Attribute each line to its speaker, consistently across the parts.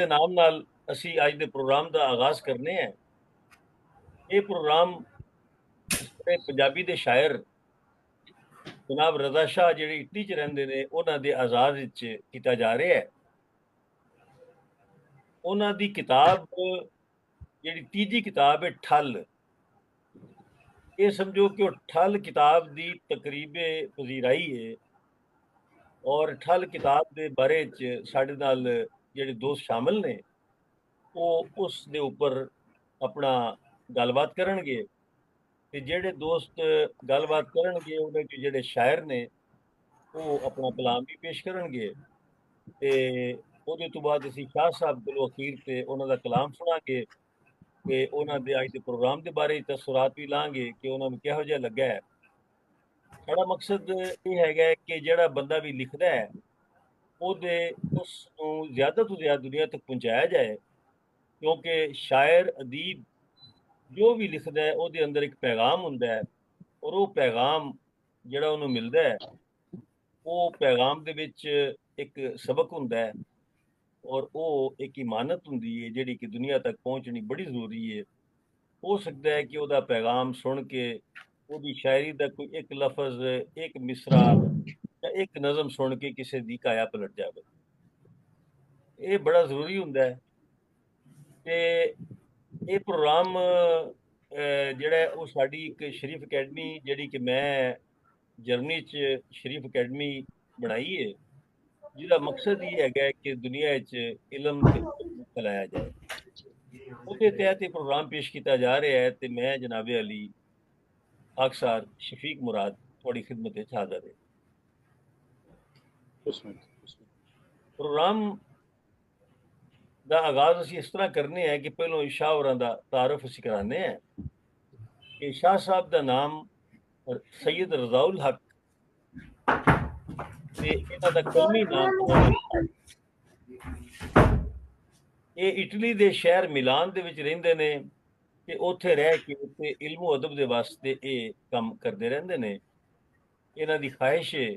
Speaker 1: नाम नाल असी अज दे प्रोग्राम का आगाज करने हैं। ये प्रोग्राम साढ़े पंजाबी दे शायर जनाब रजा शाह ਜਿਹੜੇ ਇਟਲੀ ਚ ਰਹਿੰਦੇ ਨੇ ਉਹਨਾਂ ਦੇ ਆਜ਼ਾਦ ਵਿੱਚ ਕੀਤਾ ਜਾ ਰਿਹਾ ਹੈ। ਉਹਨਾਂ ਦੀ ਕਿਤਾਬ ਜਿਹੜੀ ਤੀਜੀ ਕਿਤਾਬ ਹੈ ਠੱਲ, ਇਹ ਸਮਝੋ ਕਿ ਉਹ ਠੱਲ ਕਿਤਾਬ ਦੀ ਤਕਰੀਬੇ ਪਜ਼ੀਰਾਈ ਹੈ। ਔਰ ਠੱਲ ਕਿਤਾਬ ਦੇ ਬਾਰੇ ਚ ਸਾਡੇ ਨਾਲ ਜਿਹੜੇ ਦੋਸਤ ਸ਼ਾਮਲ ਨੇ ਉਹ ਉਸ ਦੇ ਉੱਪਰ ਆਪਣਾ ਗੱਲਬਾਤ ਕਰਨਗੇ ਤੇ ਜਿਹੜੇ ਦੋਸਤ ਗੱਲਬਾਤ ਕਰਨਗੇ ਉਹਦੇ ਚ ਜਿਹੜੇ ਸ਼ਾਇਰ ਨੇ ਉਹ ਆਪਣਾ ਕਲਾਮ ਵੀ ਪੇਸ਼ ਕਰਨਗੇ ਤੇ ਉਹਦੇ ਤੋਂ ਬਾਅਦ ਅਸੀਂ ਸ਼ਾਹ ਸਾਹਿਬ ਕੋਲੋਂ ਅਖੀਰ ਤੇ ਉਹਨਾਂ ਦਾ ਕਲਾਮ ਸੁਣਾਂਗੇ ਤੇ ਉਹਨਾਂ ਦੇ ਅੱਜ ਦੇ ਪ੍ਰੋਗਰਾਮ ਦੇ ਬਾਰੇ ਤਸਵੀਰਾਤ ਵੀ ਲਾਂਗੇ ਕਿ ਉਹਨਾਂ ਨੂੰ ਕਿਹੋ ਜਿਹਾ ਲੱਗਾ ਹੈ। ਸਾਡਾ ਮਕਸਦ ਇਹ ਹੈਗਾ ਕਿ ਜਿਹੜਾ ਬੰਦਾ ਵੀ ਲਿਖਦਾ ਹੈ ਉਹਦੇ ਉਸ ਨੂੰ ਜ਼ਿਆਦਾ ਤੋਂ ਜ਼ਿਆਦਾ ਦੁਨੀਆ ਤੱਕ ਪਹੁੰਚਾਇਆ ਜਾਏ, ਕਿਉਂਕਿ ਸ਼ਾਇਰ ਅਦੀਬ ਜੋ ਵੀ ਲਿਖਦਾ ਹੈ ਉਹਦੇ ਅੰਦਰ ਇੱਕ ਪੈਗਾਮ ਹੁੰਦਾ ਹੈ ਔਰ ਉਹ ਪੈਗਾਮ ਜਿਹੜਾ ਉਹਨੂੰ ਮਿਲਦਾ ਹੈ ਉਹ ਪੈਗਾਮ ਦੇ ਵਿੱਚ ਇੱਕ ਸਬਕ ਹੁੰਦਾ ਹੈ ਔਰ ਉਹ ਇੱਕ ਇਮਾਨਤ ਹੁੰਦੀ ਹੈ ਜਿਹੜੀ ਕਿ ਦੁਨੀਆ ਤੱਕ ਪਹੁੰਚਣੀ ਬੜੀ ਜ਼ਰੂਰੀ ਹੈ। ਹੋ ਸਕਦਾ ਹੈ ਕਿ ਉਹਦਾ ਪੈਗਾਮ ਸੁਣ ਕੇ ਉਹਦੀ ਸ਼ਾਇਰੀ ਦਾ ਕੋਈ ਇੱਕ ਲਫ਼ਜ਼, ਇੱਕ ਮਿਸਰਾ ਜਾਂ ਇੱਕ ਨਜ਼ਮ ਸੁਣ ਕੇ ਕਿਸੇ ਦੀ ਕਾਇਆ ਪਲਟ ਜਾਵੇ। ਇਹ ਬੜਾ ਜ਼ਰੂਰੀ ਹੁੰਦਾ ਹੈ ਤੇ ਇਹ ਪ੍ਰੋਗਰਾਮ ਜਿਹੜਾ ਹੈ ਉਹ ਸਾਡੀ ਇੱਕ ਸ਼ਰੀਫ ਅਕੈਡਮੀ ਜਿਹੜੀ ਕਿ ਮੈਂ ਜਰਮਨੀ 'ਚ ਸ਼ਰੀਫ ਅਕੈਡਮੀ ਬਣਾਈ ਹੈ, ਜਿਹਦਾ ਮਕਸਦ ਇਹ ਹੈਗਾ ਕਿ ਦੁਨੀਆ 'ਚ ਇਲਮ ਤੇ ਅਦਬ ਫੈਲਾਇਆ ਜਾਏ। ਉਹਦੇ ਤਹਿਤ ਇਹ ਪ੍ਰੋਗਰਾਮ ਪੇਸ਼ ਕੀਤਾ ਜਾ ਰਿਹਾ ਹੈ ਤੇ ਮੈਂ ਜਨਾਬੇ ਅਲੀ ਖਾਕਸਾਰ ਸ਼ਫੀਕ ਮੁਰਾਦ ਤੁਹਾਡੀ ਖਿਦਮਤ ਵਿੱਚ ਹਾਜ਼ਰ ਹੈ। ਪ੍ਰੋਗਰਾਮ ਦਾ ਆਗਾਜ਼ ਅਸੀਂ ਇਸ ਤਰ੍ਹਾਂ ਕਰਨੇ ਹੈ ਕਿ ਪਹਿਲੋਂ ਸ਼ਾਹ ਹੋਰਾਂ ਦਾ ਤਾਰਫ ਅਸੀਂ ਕਰਾਉਂਦੇ ਹਾਂ ਕਿ ਸ਼ਾਹ ਸਾਹਿਬ ਦਾ ਨਾਮ ਸੈयद रज़ाउल हक ਤੇ ਇਹਨਾਂ ਦਾ ਕੌਮੀ ਨਾਮ ਇਹ ਇਟਲੀ ਦੇ ਸ਼ਹਿਰ ਮਿਲਾਨ ਦੇ ਵਿੱਚ ਰਹਿੰਦੇ ਨੇ ਤੇ ਉੱਥੇ ਰਹਿ ਕੇ ਉੱਥੇ ਇਲਮੋ ਅਦਬ ਦੇ ਵਾਸਤੇ ਇਹ ਕੰਮ ਕਰਦੇ ਰਹਿੰਦੇ ਨੇ। ਇਹਨਾਂ ਦੀ ਖਾਹਿਸ਼ ਹੈ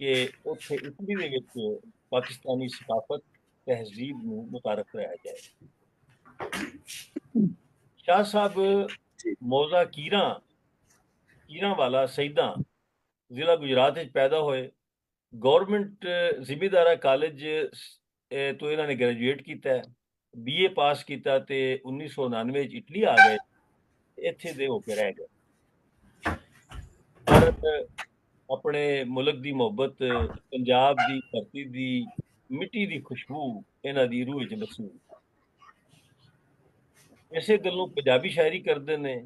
Speaker 1: ਕਿ ਉੱਥੇ ਇਟਲੀ ਦੇ ਵਿੱਚ ਪਾਕਿਸਤਾਨੀ ਸਕਾਫਤ ਤਹਿਜ਼ੀਬ ਨੂੰ ਮੁਤਾਰਫ ਕਰਾਇਆ ਜਾਏ। ਸ਼ਾਹ ਸਾਹਿਬ ਮੌਜ਼ਾ ਕੀਰਾਂ ਵਾਲਾ ਸਈਦਾਂ ਜ਼ਿਲ੍ਹਾ ਗੁਜਰਾਤ ਵਿੱਚ ਪੈਦਾ ਹੋਏ। ਗਵਰਨਮੈਂਟ ਜ਼ਿਮੀਦਾਰਾ ਕਾਲਜ ਤੋਂ ਇਹਨਾਂ ਨੇ ਗ੍ਰੈਜੂਏਟ ਕੀਤਾ ਹੈ, BA ਪਾਸ ਕੀਤਾ ਤੇ 1999 ਵਿੱਚ ਇਟਲੀ ਆ ਗਏ, ਇੱਥੇ ਦੇ ਹੋ ਕੇ ਰਹਿ ਗਏ। ਪਰ ਆਪਣੇ ਮੁਲਕ ਦੀ ਮੁਹੱਬਤ, ਪੰਜਾਬ ਦੀ ਧਰਤੀ ਦੀ ਮਿੱਟੀ ਦੀ ਖੁਸ਼ਬੂ ਇਹਨਾਂ ਦੀ ਰੂਹ ਵਿੱਚ ਵਸੀ। ਇਸੇ ਗੱਲੋਂ ਪੰਜਾਬੀ ਸ਼ਾਇਰੀ ਕਰਦੇ ਨੇ।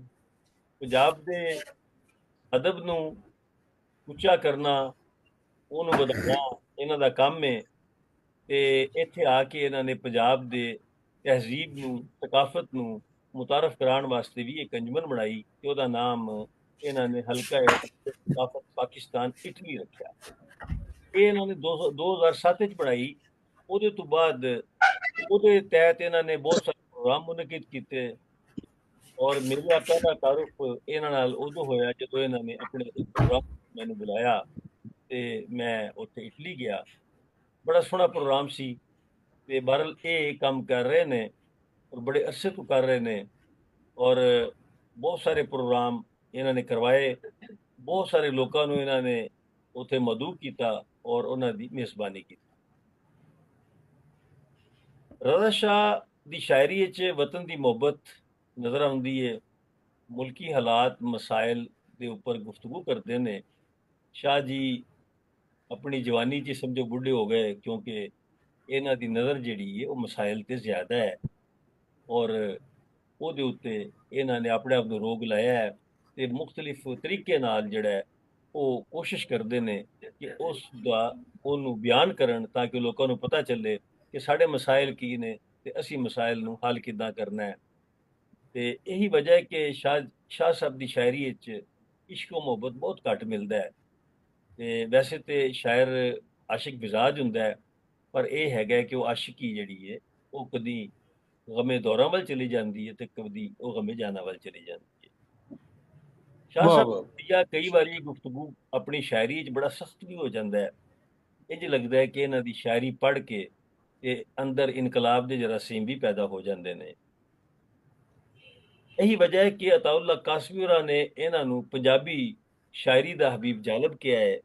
Speaker 1: ਪੰਜਾਬ ਦੇ ਅਦਬ ਨੂੰ ਉੱਚਾ ਕਰਨਾ, ਉਹਨੂੰ ਵਧਾਉਣਾ ਇਹਨਾਂ ਦਾ ਕੰਮ ਹੈ ਤੇ ਇੱਥੇ ਆ ਕੇ ਇਹਨਾਂ ਨੇ ਪੰਜਾਬ ਦੇ ਤਹਿਜ਼ੀਬ ਨੂੰ, ਸਕਾਫਤ ਨੂੰ ਮੁਤਾਰਫ ਕਰਾਉਣ ਵਾਸਤੇ ਵੀ ਇੱਕ ਅੰਜਮਨ ਬਣਾਈ ਤੇ ਉਹਦਾ ਨਾਮ ਇਹਨਾਂ ਨੇ ਹਲਕਾ ਸਕਾਫਤ ਪਾਕਿਸਤਾਨ ਇਟਲੀ ਰੱਖਿਆ। ਇਹ ਇਹਨਾਂ ਨੇ 2007 ਵਿੱਚ ਬਣਾਈ। ਉਹਦੇ ਤੋਂ ਬਾਅਦ ਉਹਦੇ ਤਹਿਤ ਇਹਨਾਂ ਨੇ ਬਹੁਤ ਸਾਰੇ ਪ੍ਰੋਗਰਾਮ ਮੁਨਕਿਦ ਕੀਤੇ ਔਰ ਮੇਰਾ ਪਹਿਲਾ ਤਾਰੁਫ ਇਹਨਾਂ ਨਾਲ ਉਦੋਂ ਹੋਇਆ ਜਦੋਂ ਇਹਨਾਂ ਨੇ ਆਪਣੇ ਇੱਕ ਪ੍ਰੋਗਰਾਮ ਮੈਨੂੰ ਬੁਲਾਇਆ ਤੇ ਮੈਂ ਉੱਥੇ ਇਟਲੀ ਗਿਆ। ਬੜਾ ਸੋਹਣਾ ਪ੍ਰੋਗਰਾਮ ਸੀ ਤੇ ਬਹਰਲ ਇਹ ਕੰਮ ਕਰ ਰਹੇ ਨੇ ਔਰ ਬੜੇ ਅਰਸੇ ਤੋਂ ਕਰ ਰਹੇ ਨੇ ਔਰ ਬਹੁਤ ਸਾਰੇ ਪ੍ਰੋਗਰਾਮ ਇਹਨਾਂ ਨੇ ਕਰਵਾਏ। ਬਹੁਤ ਸਾਰੇ ਲੋਕਾਂ ਨੂੰ ਇਹਨਾਂ ਨੇ ਉੱਥੇ ਮਦਊ ਕੀਤਾ ਔਰ ਉਹਨਾਂ ਦੀ ਮੇਜ਼ਬਾਨੀ ਕੀਤੀ। ਰਜ਼ਾ ਸ਼ਾਹ ਦੀ ਸ਼ਾਇਰੀ ਵਿੱਚ ਵਤਨ ਦੀ ਮੁਹੱਬਤ ਨਜ਼ਰ ਆਉਂਦੀ ਹੈ। ਮੁਲਕੀ ਹਾਲਾਤ, ਮਸਾਇਲ ਦੇ ਉੱਪਰ ਗੁਫ਼ਤਗੂ ਕਰਦੇ ਨੇ। ਸ਼ਾਹ ਜੀ ਆਪਣੀ ਜਵਾਨੀ 'ਚ ਸਮਝੋ ਬੁੱਢੇ ਹੋ ਗਏ ਕਿਉਂਕਿ ਇਹਨਾਂ ਦੀ ਨਜ਼ਰ ਜਿਹੜੀ ਹੈ ਉਹ ਮਸਾਇਲ ਤੇ ਜ਼ਿਆਦਾ ਹੈ ਔਰ ਉਹਦੇ ਉੱਤੇ ਇਹਨਾਂ ਨੇ ਆਪਣੇ ਆਪ ਨੂੰ ਰੋਕ ਲਾਇਆ ਹੈ ਤੇ ਮੁਖਤਲਿਫ ਤਰੀਕੇ ਨਾਲ ਜਿਹੜਾ ਹੈ ਉਹ ਕੋਸ਼ਿਸ਼ ਕਰਦੇ ਨੇ ਕਿ ਉਸ ਦਾ ਉਹਨੂੰ ਬਿਆਨ ਕਰਨ ਤਾਂ ਕਿ ਲੋਕਾਂ ਨੂੰ ਪਤਾ ਚੱਲੇ ਕਿ ਸਾਡੇ ਮਸਾਇਲ ਕੀ ਨੇ ਤੇ ਅਸੀਂ ਮਸਾਇਲ ਨੂੰ ਹੱਲ ਕਿੱਦਾਂ ਕਰਨਾ ਹੈ। ਤੇ ਇਹੀ ਵਜ੍ਹਾ ਹੈ ਕਿ ਸ਼ਾਹ ਸਾਹਿਬ ਦੀ ਸ਼ਾਇਰੀ ਵਿੱਚ ਇਸ਼ਕ و ਮੁਹੱਬਤ ਬਹੁਤ ਘੱਟ ਮਿਲਦਾ ਹੈ ਤੇ ਵੈਸੇ ਤੇ ਸ਼ਾਇਰ ਆਸ਼ਿਕ ਮਿਜ਼ਾਜ ਹੁੰਦਾ ਹੈ, ਪਰ ਇਹ ਹੈਗਾ ਕਿ ਉਹ ਆਸ਼ਿਕੀ ਜਿਹੜੀ ਹੈ ਉਹ ਕਦੀ ਗਮੇ ਦੌਰਾਂ ਵੱਲ ਚਲੀ ਜਾਂਦੀ ਹੈ ਤੇ ਕਦੀ ਉਹ ਗਮੇ ਜਾਨਾਂ ਵੱਲ ਚਲੀ ਜਾਂਦੀ ਹੈ। ਸ਼ਾਹ ਸਾਹਿਬ ਜਾਂ ਕਈ ਵਾਰੀ ਗੁਫ਼ਤਗੂ ਆਪਣੀ ਸ਼ਾਇਰੀ 'ਚ ਬੜਾ ਸਖਤ ਵੀ ਹੋ ਜਾਂਦਾ ਹੈ। ਇੰਝ ਲੱਗਦਾ ਹੈ ਕਿ ਇਹਨਾਂ ਦੀ ਸ਼ਾਇਰੀ ਪੜ੍ਹ ਕੇ ਤੇ ਅੰਦਰ ਇਨਕਲਾਬ ਦੇ ਜਰਾਸੀਮ ਵੀ ਪੈਦਾ ਹੋ ਜਾਂਦੇ ਨੇ। ਇਹੀ ਵਜ੍ਹਾ ਹੈ ਕਿ ਅਤਾਉल्ला ਕਾਸਮੀ ਹੋਰਾਂ ਨੇ ਇਹਨਾਂ ਨੂੰ ਪੰਜਾਬੀ ਸ਼ਾਇਰੀ ਦਾ ਹਬੀਬ ਜਾਲਬ ਕਿਹਾ ਹੈ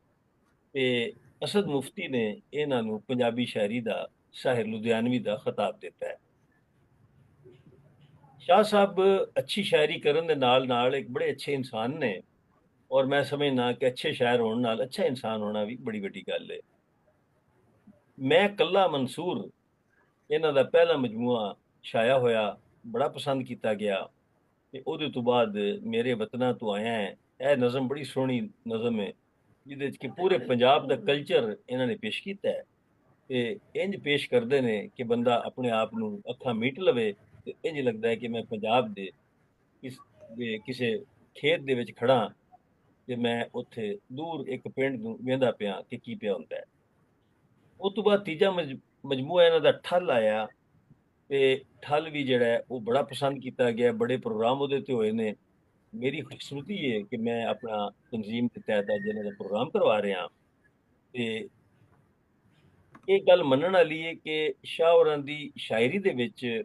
Speaker 1: ਤੇ ਅਸਦ ਮੁਫਤੀ ਨੇ ਇਹਨਾਂ ਨੂੰ ਪੰਜਾਬੀ ਸ਼ਾਇਰੀ ਦਾ ਸਾਹਿਰ ਲੁਧਿਆਣਵੀ ਦਾ ਖਿਤਾਬ ਦਿੱਤਾ ਹੈ। ਸ਼ਾਹ ਸਾਹਿਬ ਅੱਛੀ ਸ਼ਾਇਰੀ ਕਰਨ ਦੇ ਨਾਲ ਇੱਕ ਬੜੇ ਅੱਛੇ ਇਨਸਾਨ ਨੇ, ਔਰ ਮੈਂ ਸਮਝਣਾ ਕਿ ਅੱਛੇ ਸ਼ਾਇਰ ਹੋਣ ਨਾਲ ਅੱਛਾ ਇਨਸਾਨ ਹੋਣਾ ਵੀ ਬੜੀ ਵੱਡੀ ਗੱਲ ਹੈ। ਮੈਂ ਕੱਲਾ ਮਨਸੂਰ ਇਹਨਾਂ ਦਾ ਪਹਿਲਾ ਮਜਮੂਆ ਛਾਇਆ ਹੋਇਆ, ਬੜਾ ਪਸੰਦ ਕੀਤਾ ਗਿਆ ਤੇ ਉਹਦੇ ਤੋਂ ਬਾਅਦ ਮੇਰੇ ਵਤਨਾਂ ਤੋਂ ਆਇਆ ਹੈ। ਇਹ ਨਜ਼ਮ ਬੜੀ ਸੋਹਣੀ ਨਜ਼ਮ ਹੈ, ਜਿਹਦੇ ਚ ਕਿ ਪੂਰੇ ਪੰਜਾਬ ਦਾ ਕਲਚਰ ਇਹਨਾਂ ਨੇ ਪੇਸ਼ ਕੀਤਾ ਹੈ ਤੇ ਇੰਜ ਪੇਸ਼ ਕਰਦੇ ਨੇ ਕਿ ਬੰਦਾ ਆਪਣੇ ਆਪ ਨੂੰ ਅੱਖਾਂ ਮੀਟ ਲਵੇ ਤੇ ਇੰਜ ਲੱਗਦਾ ਹੈ ਕਿ ਮੈਂ ਪੰਜਾਬ ਦੇ ਕਿਸੇ ਖੇਤ ਦੇ ਵਿੱਚ ਖੜਾ ਤੇ ਮੈਂ ਉੱਥੇ ਦੂਰ ਇੱਕ ਪਿੰਡ ਨੂੰ ਵੇਂਦਾ ਪਿਆ ਕਿ ਕੀ ਪਿਆ ਹੁੰਦਾ ਹੈ। ਉਸ ਤੋਂ ਬਾਅਦ ਤੀਜਾ ਮਜਮੂਆ ਇਹਨਾਂ ਦਾ ਠੱਲ ਆਇਆ ਤੇ ਠੱਲ ਵੀ ਜਿਹੜਾ ਹੈ ਉਹ ਬੜਾ ਪਸੰਦ ਕੀਤਾ ਗਿਆ, ਬੜੇ ਪ੍ਰੋਗਰਾਮ ਉਹਦੇ ਤੇ ਹੋਏ ਨੇ। ਮੇਰੀ ਖੁਸ਼ਕਿਸਮਤੀ ਹੈ ਕਿ ਮੈਂ ਆਪਣਾ ਤਨਜ਼ੀਮ ਦੇ ਤਹਿਤ ਅੱਜ ਇਹਨਾਂ ਦਾ ਪ੍ਰੋਗਰਾਮ ਕਰਵਾ ਰਿਹਾ ਤੇ ਇਹ ਗੱਲ ਮੰਨਣ ਵਾਲੀ ਹੈ ਕਿ ਸ਼ਾਹ ਹੋਰਾਂ ਦੀ ਸ਼ਾਇਰੀ ਦੇ ਵਿੱਚ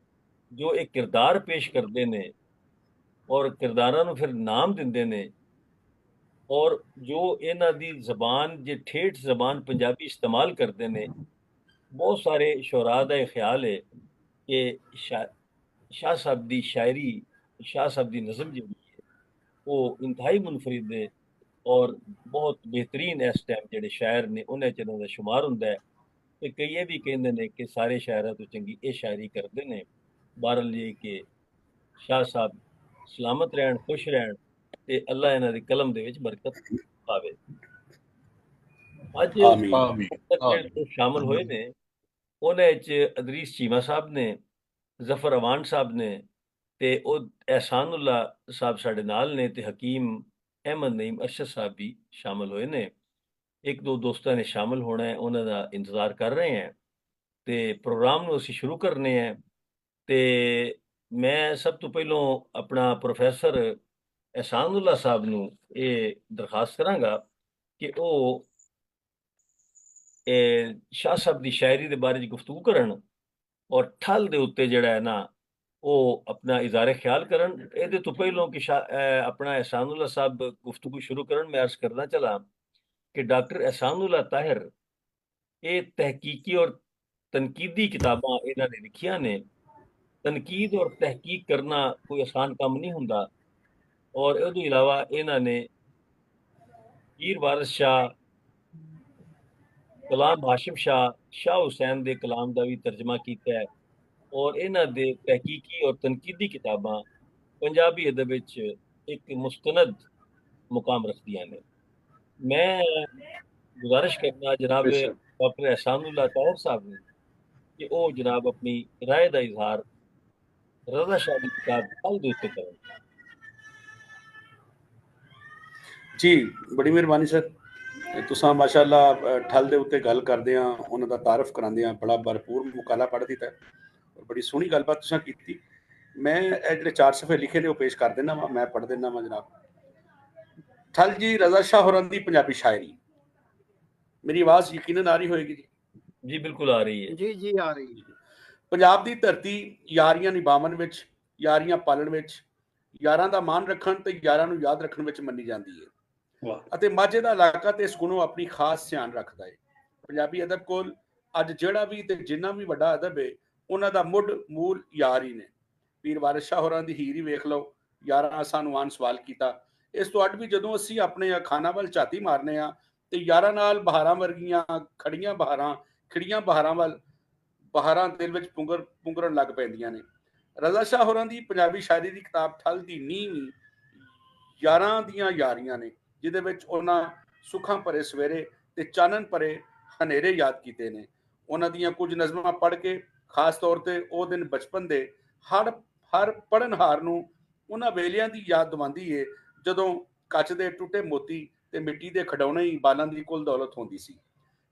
Speaker 1: ਜੋ ਇਹ ਕਿਰਦਾਰ ਪੇਸ਼ ਕਰਦੇ ਨੇ ਔਰ ਕਿਰਦਾਰਾਂ ਨੂੰ ਫਿਰ ਨਾਮ ਦਿੰਦੇ ਨੇ, ਔਰ ਜੋ ਇਹਨਾਂ ਦੀ ਜ਼ਬਾਨ ਜੇ ਠੇਠ ਜ਼ਬਾਨ ਪੰਜਾਬੀ ਇਸਤੇਮਾਲ ਕਰਦੇ ਨੇ, ਬਹੁਤ ਸਾਰੇ ਸ਼ੁਰਾ ਦਾ ਇਹ ਖਿਆਲ ਹੈ ਕਿ शाह साहब की शायरी, शाह साहब की नज़म जी वो इंतहाई मुनफरिद है और बहुत बेहतरीन इस टाइम जेडे शायर ने उन्हें च इन्हों का शुमार होंगे। तो कई ये भी कहते हैं कि सारे शायरों तो चंगी ये शायरी करते हैं। बहरहाल ये कि शाह साहब सलामत रहन, खुश रहन ते अल्लाह इन्हां दी कलम दे विच बरकत पावे। अज जो शामिल होए ने उन्हें च अदरीस चीमा साहब ने, ਜ਼ਫਰ ਅਵਾਨ ਸਾਹਿਬ ਨੇ ਤੇ ਉਹ ਅਹਿਸਾਨੁੱਲਾ ਸਾਹਿਬ ਸਾਡੇ ਨਾਲ ਨੇ ਤੇ ਹਕੀਮ ਅਹਿਮਦ ਨਈਮ ਅਰਸ਼ਦ ਸਾਹਿਬ ਵੀ ਸ਼ਾਮਲ ਹੋਏ ਨੇ। ਇੱਕ ਦੋ ਦੋਸਤਾਂ ਨੇ ਸ਼ਾਮਲ ਹੋਣਾ ਹੈ, ਉਹਨਾਂ ਦਾ ਇੰਤਜ਼ਾਰ ਕਰ ਰਹੇ ਹਾਂ ਤੇ ਪ੍ਰੋਗਰਾਮ ਨੂੰ ਅਸੀਂ ਸ਼ੁਰੂ ਕਰਨੇ ਹੈ। ਤੇ ਮੈਂ ਸਭ ਤੋਂ ਪਹਿਲਾਂ ਆਪਣਾ ਪ੍ਰੋਫੈਸਰ ਅਹਿਸਾਨੁੱਲਾ ਸਾਹਿਬ ਨੂੰ ਇਹ ਦਰਖਾਸਤ ਕਰਾਂਗਾ ਕਿ ਉਹ ਸ਼ਾਹ ਸਾਹਿਬ ਦੀ ਸ਼ਾਇਰੀ ਦੇ ਬਾਰੇ 'ਚ ਗੁਫ਼ਤਗੂ ਕਰਨ और ठल दे उत्ते जड़ा है ना वो अपना इज़ारे ख्याल करन। ਇਹਦੇ ਤੋਂ ਪਹਿਲਾਂ कि अपना एहसानुल्ला साहब गुफ्तगू शुरू करन, मैं अर्ज करना चला कि डॉक्टर एहसानुल्ला ताहिर ये तहकीकी और तनकीदी किताबां इन्हां ने लिखियां ने। तनकीद और तहकीक करना कोई आसान काम नहीं हुंदा और ਇਹਦੇ ਇਲਾਵਾ ਇਹਨਾਂ ਨੇ हीर वारिस शाह, कलाम हाशिम शाह, शाह हुसैन दे कलाम का भी तर्जमा किया है और इन्हां दे तहकीकी और तनकीदी किताबां पंजाबी अदब विच एक मुस्तनद मुकाम रखदियां ने। मैं गुजारिश करना जनाब डॉक्टर एहसानुल्ला ताहिर साहब ने कि वो जनाब अपनी राय का इजहार रज़ा शाह की किताब ठल दे उत्ते करन।
Speaker 2: जी बड़ी मेहरबानी सर, तुसां माशाअल्लाह ठल दे उत्ते गल करदे आ, उन्हां दा तारफ करांदे आ, बड़ा भरपूर मुकाला पढ़ दिता और बड़ी सोहनी गलबात तुसां कीती। मैं ਇਹ ਜਿਹੜੇ 4 ਸਫ਼ੇ ਲਿਖੇ ਨੇ ਉਹ ਪੇਸ਼ ਕਰ ਦੇਣਾ ਵਾ, ਮੈਂ ਪੜ੍ਹ ਦੇਣਾ ਵਾ ਜਨਾਬ। ਠੱਲ ਜੀ रज़ा शाह होरां दी पंजाबी शायरी। मेरी आवाज़ यकीनन आ रही होएगी जी?
Speaker 1: जी बिल्कुल आ रही है।
Speaker 3: जी जी आ रही है।
Speaker 2: पंजाब दी धरती यारियां निभावन विच, यारियां पालन विच, यारां दा मान रखण ते यारां नूं याद रखण विच मन्नी जांदी है ਅਤੇ ਮਾਝੇ ਦਾ ਇਲਾਕਾ ਤੇ ਇਸ ਗੁਣੋਂ ਆਪਣੀ ਖਾਸ ਧਿਆਨ ਰੱਖਦਾ ਹੈ। ਪੰਜਾਬੀ ਅਦਬ ਕੋਲ ਅੱਜ ਜਿਹੜਾ ਵੀ ਤੇ ਜਿੰਨਾ ਵੀ ਵੱਡਾ ਅਦਬ ਹੈ ਉਹਨਾਂ ਦਾ ਮੁੱਢ ਮੂਲ ਯਾਰ ਹੀ ਨੇ। ਪੀਰ ਵਾਰਿਸ ਸ਼ਾਹ ਹੋਰਾਂ ਦੀ ਹੀਰ ਹੀ ਵੇਖ ਲਓ, ਯਾਰਾਂ ਸਾਨੂੰ ਆਨ ਸਵਾਲ ਕੀਤਾ। ਇਸ ਤੋਂ ਅੱਡ ਵੀ ਜਦੋਂ ਅਸੀਂ ਆਪਣੇ ਖਾਨਾ ਵੱਲ ਝਾਤੀ ਮਾਰਨੇ ਆ ਤੇ ਯਾਰਾਂ ਨਾਲ ਬਹਾਰਾਂ ਵਰਗੀਆਂ ਖੜੀਆਂ ਬਹਾਰਾਂ, ਖਿੜੀਆਂ ਬਹਾਰਾਂ ਵੱਲ ਬਹਾਰਾਂ ਦਿਲ ਵਿੱਚ ਪੁੰਗਰਨ ਲੱਗ ਪੈਂਦੀਆਂ ਨੇ। ਰਜ਼ਾ ਸ਼ਾਹ ਹੋਰਾਂ ਦੀ ਪੰਜਾਬੀ ਸ਼ਾਇਰੀ ਦੀ ਕਿਤਾਬ ਠੱਲ ਦੀ ਨੀਂਹ ਵੀ ਯਾਰਾਂ ਦੀਆਂ ਯਾਰੀਆਂ ਨੇ, ਜਿਹਦੇ ਵਿੱਚ ਉਹਨਾਂ ਸੁੱਖਾਂ ਭਰੇ ਸਵੇਰੇ ਤੇ ਚਾਨਣ ਭਰੇ ਹਨੇਰੇ ਯਾਦ ਕੀਤੇ ਨੇ। ਉਹਨਾਂ ਦੀਆਂ ਕੁਝ ਨਜ਼ਮਾਂ ਪੜ੍ਹ ਕੇ ਖਾਸ ਤੌਰ ਤੇ ਉਹ ਦਿਨ ਬਚਪਨ ਦੇ ਹਰ ਪੜ੍ਹਨਹਾਰ ਨੂੰ ਉਹਨਾਂ ਵੇਲਿਆਂ ਦੀ ਯਾਦ ਦਿਵਾਉਂਦੀ ਏ ਜਦੋਂ ਕੱਚ ਦੇ ਟੁੱਟੇ ਮੋਤੀ ਤੇ ਮਿੱਟੀ ਦੇ ਖਿਡੌਣੇ ਹੀ ਬਾਲਾਂ ਦੀ ਕੁੱਲ ਦੌਲਤ ਹੁੰਦੀ ਸੀ।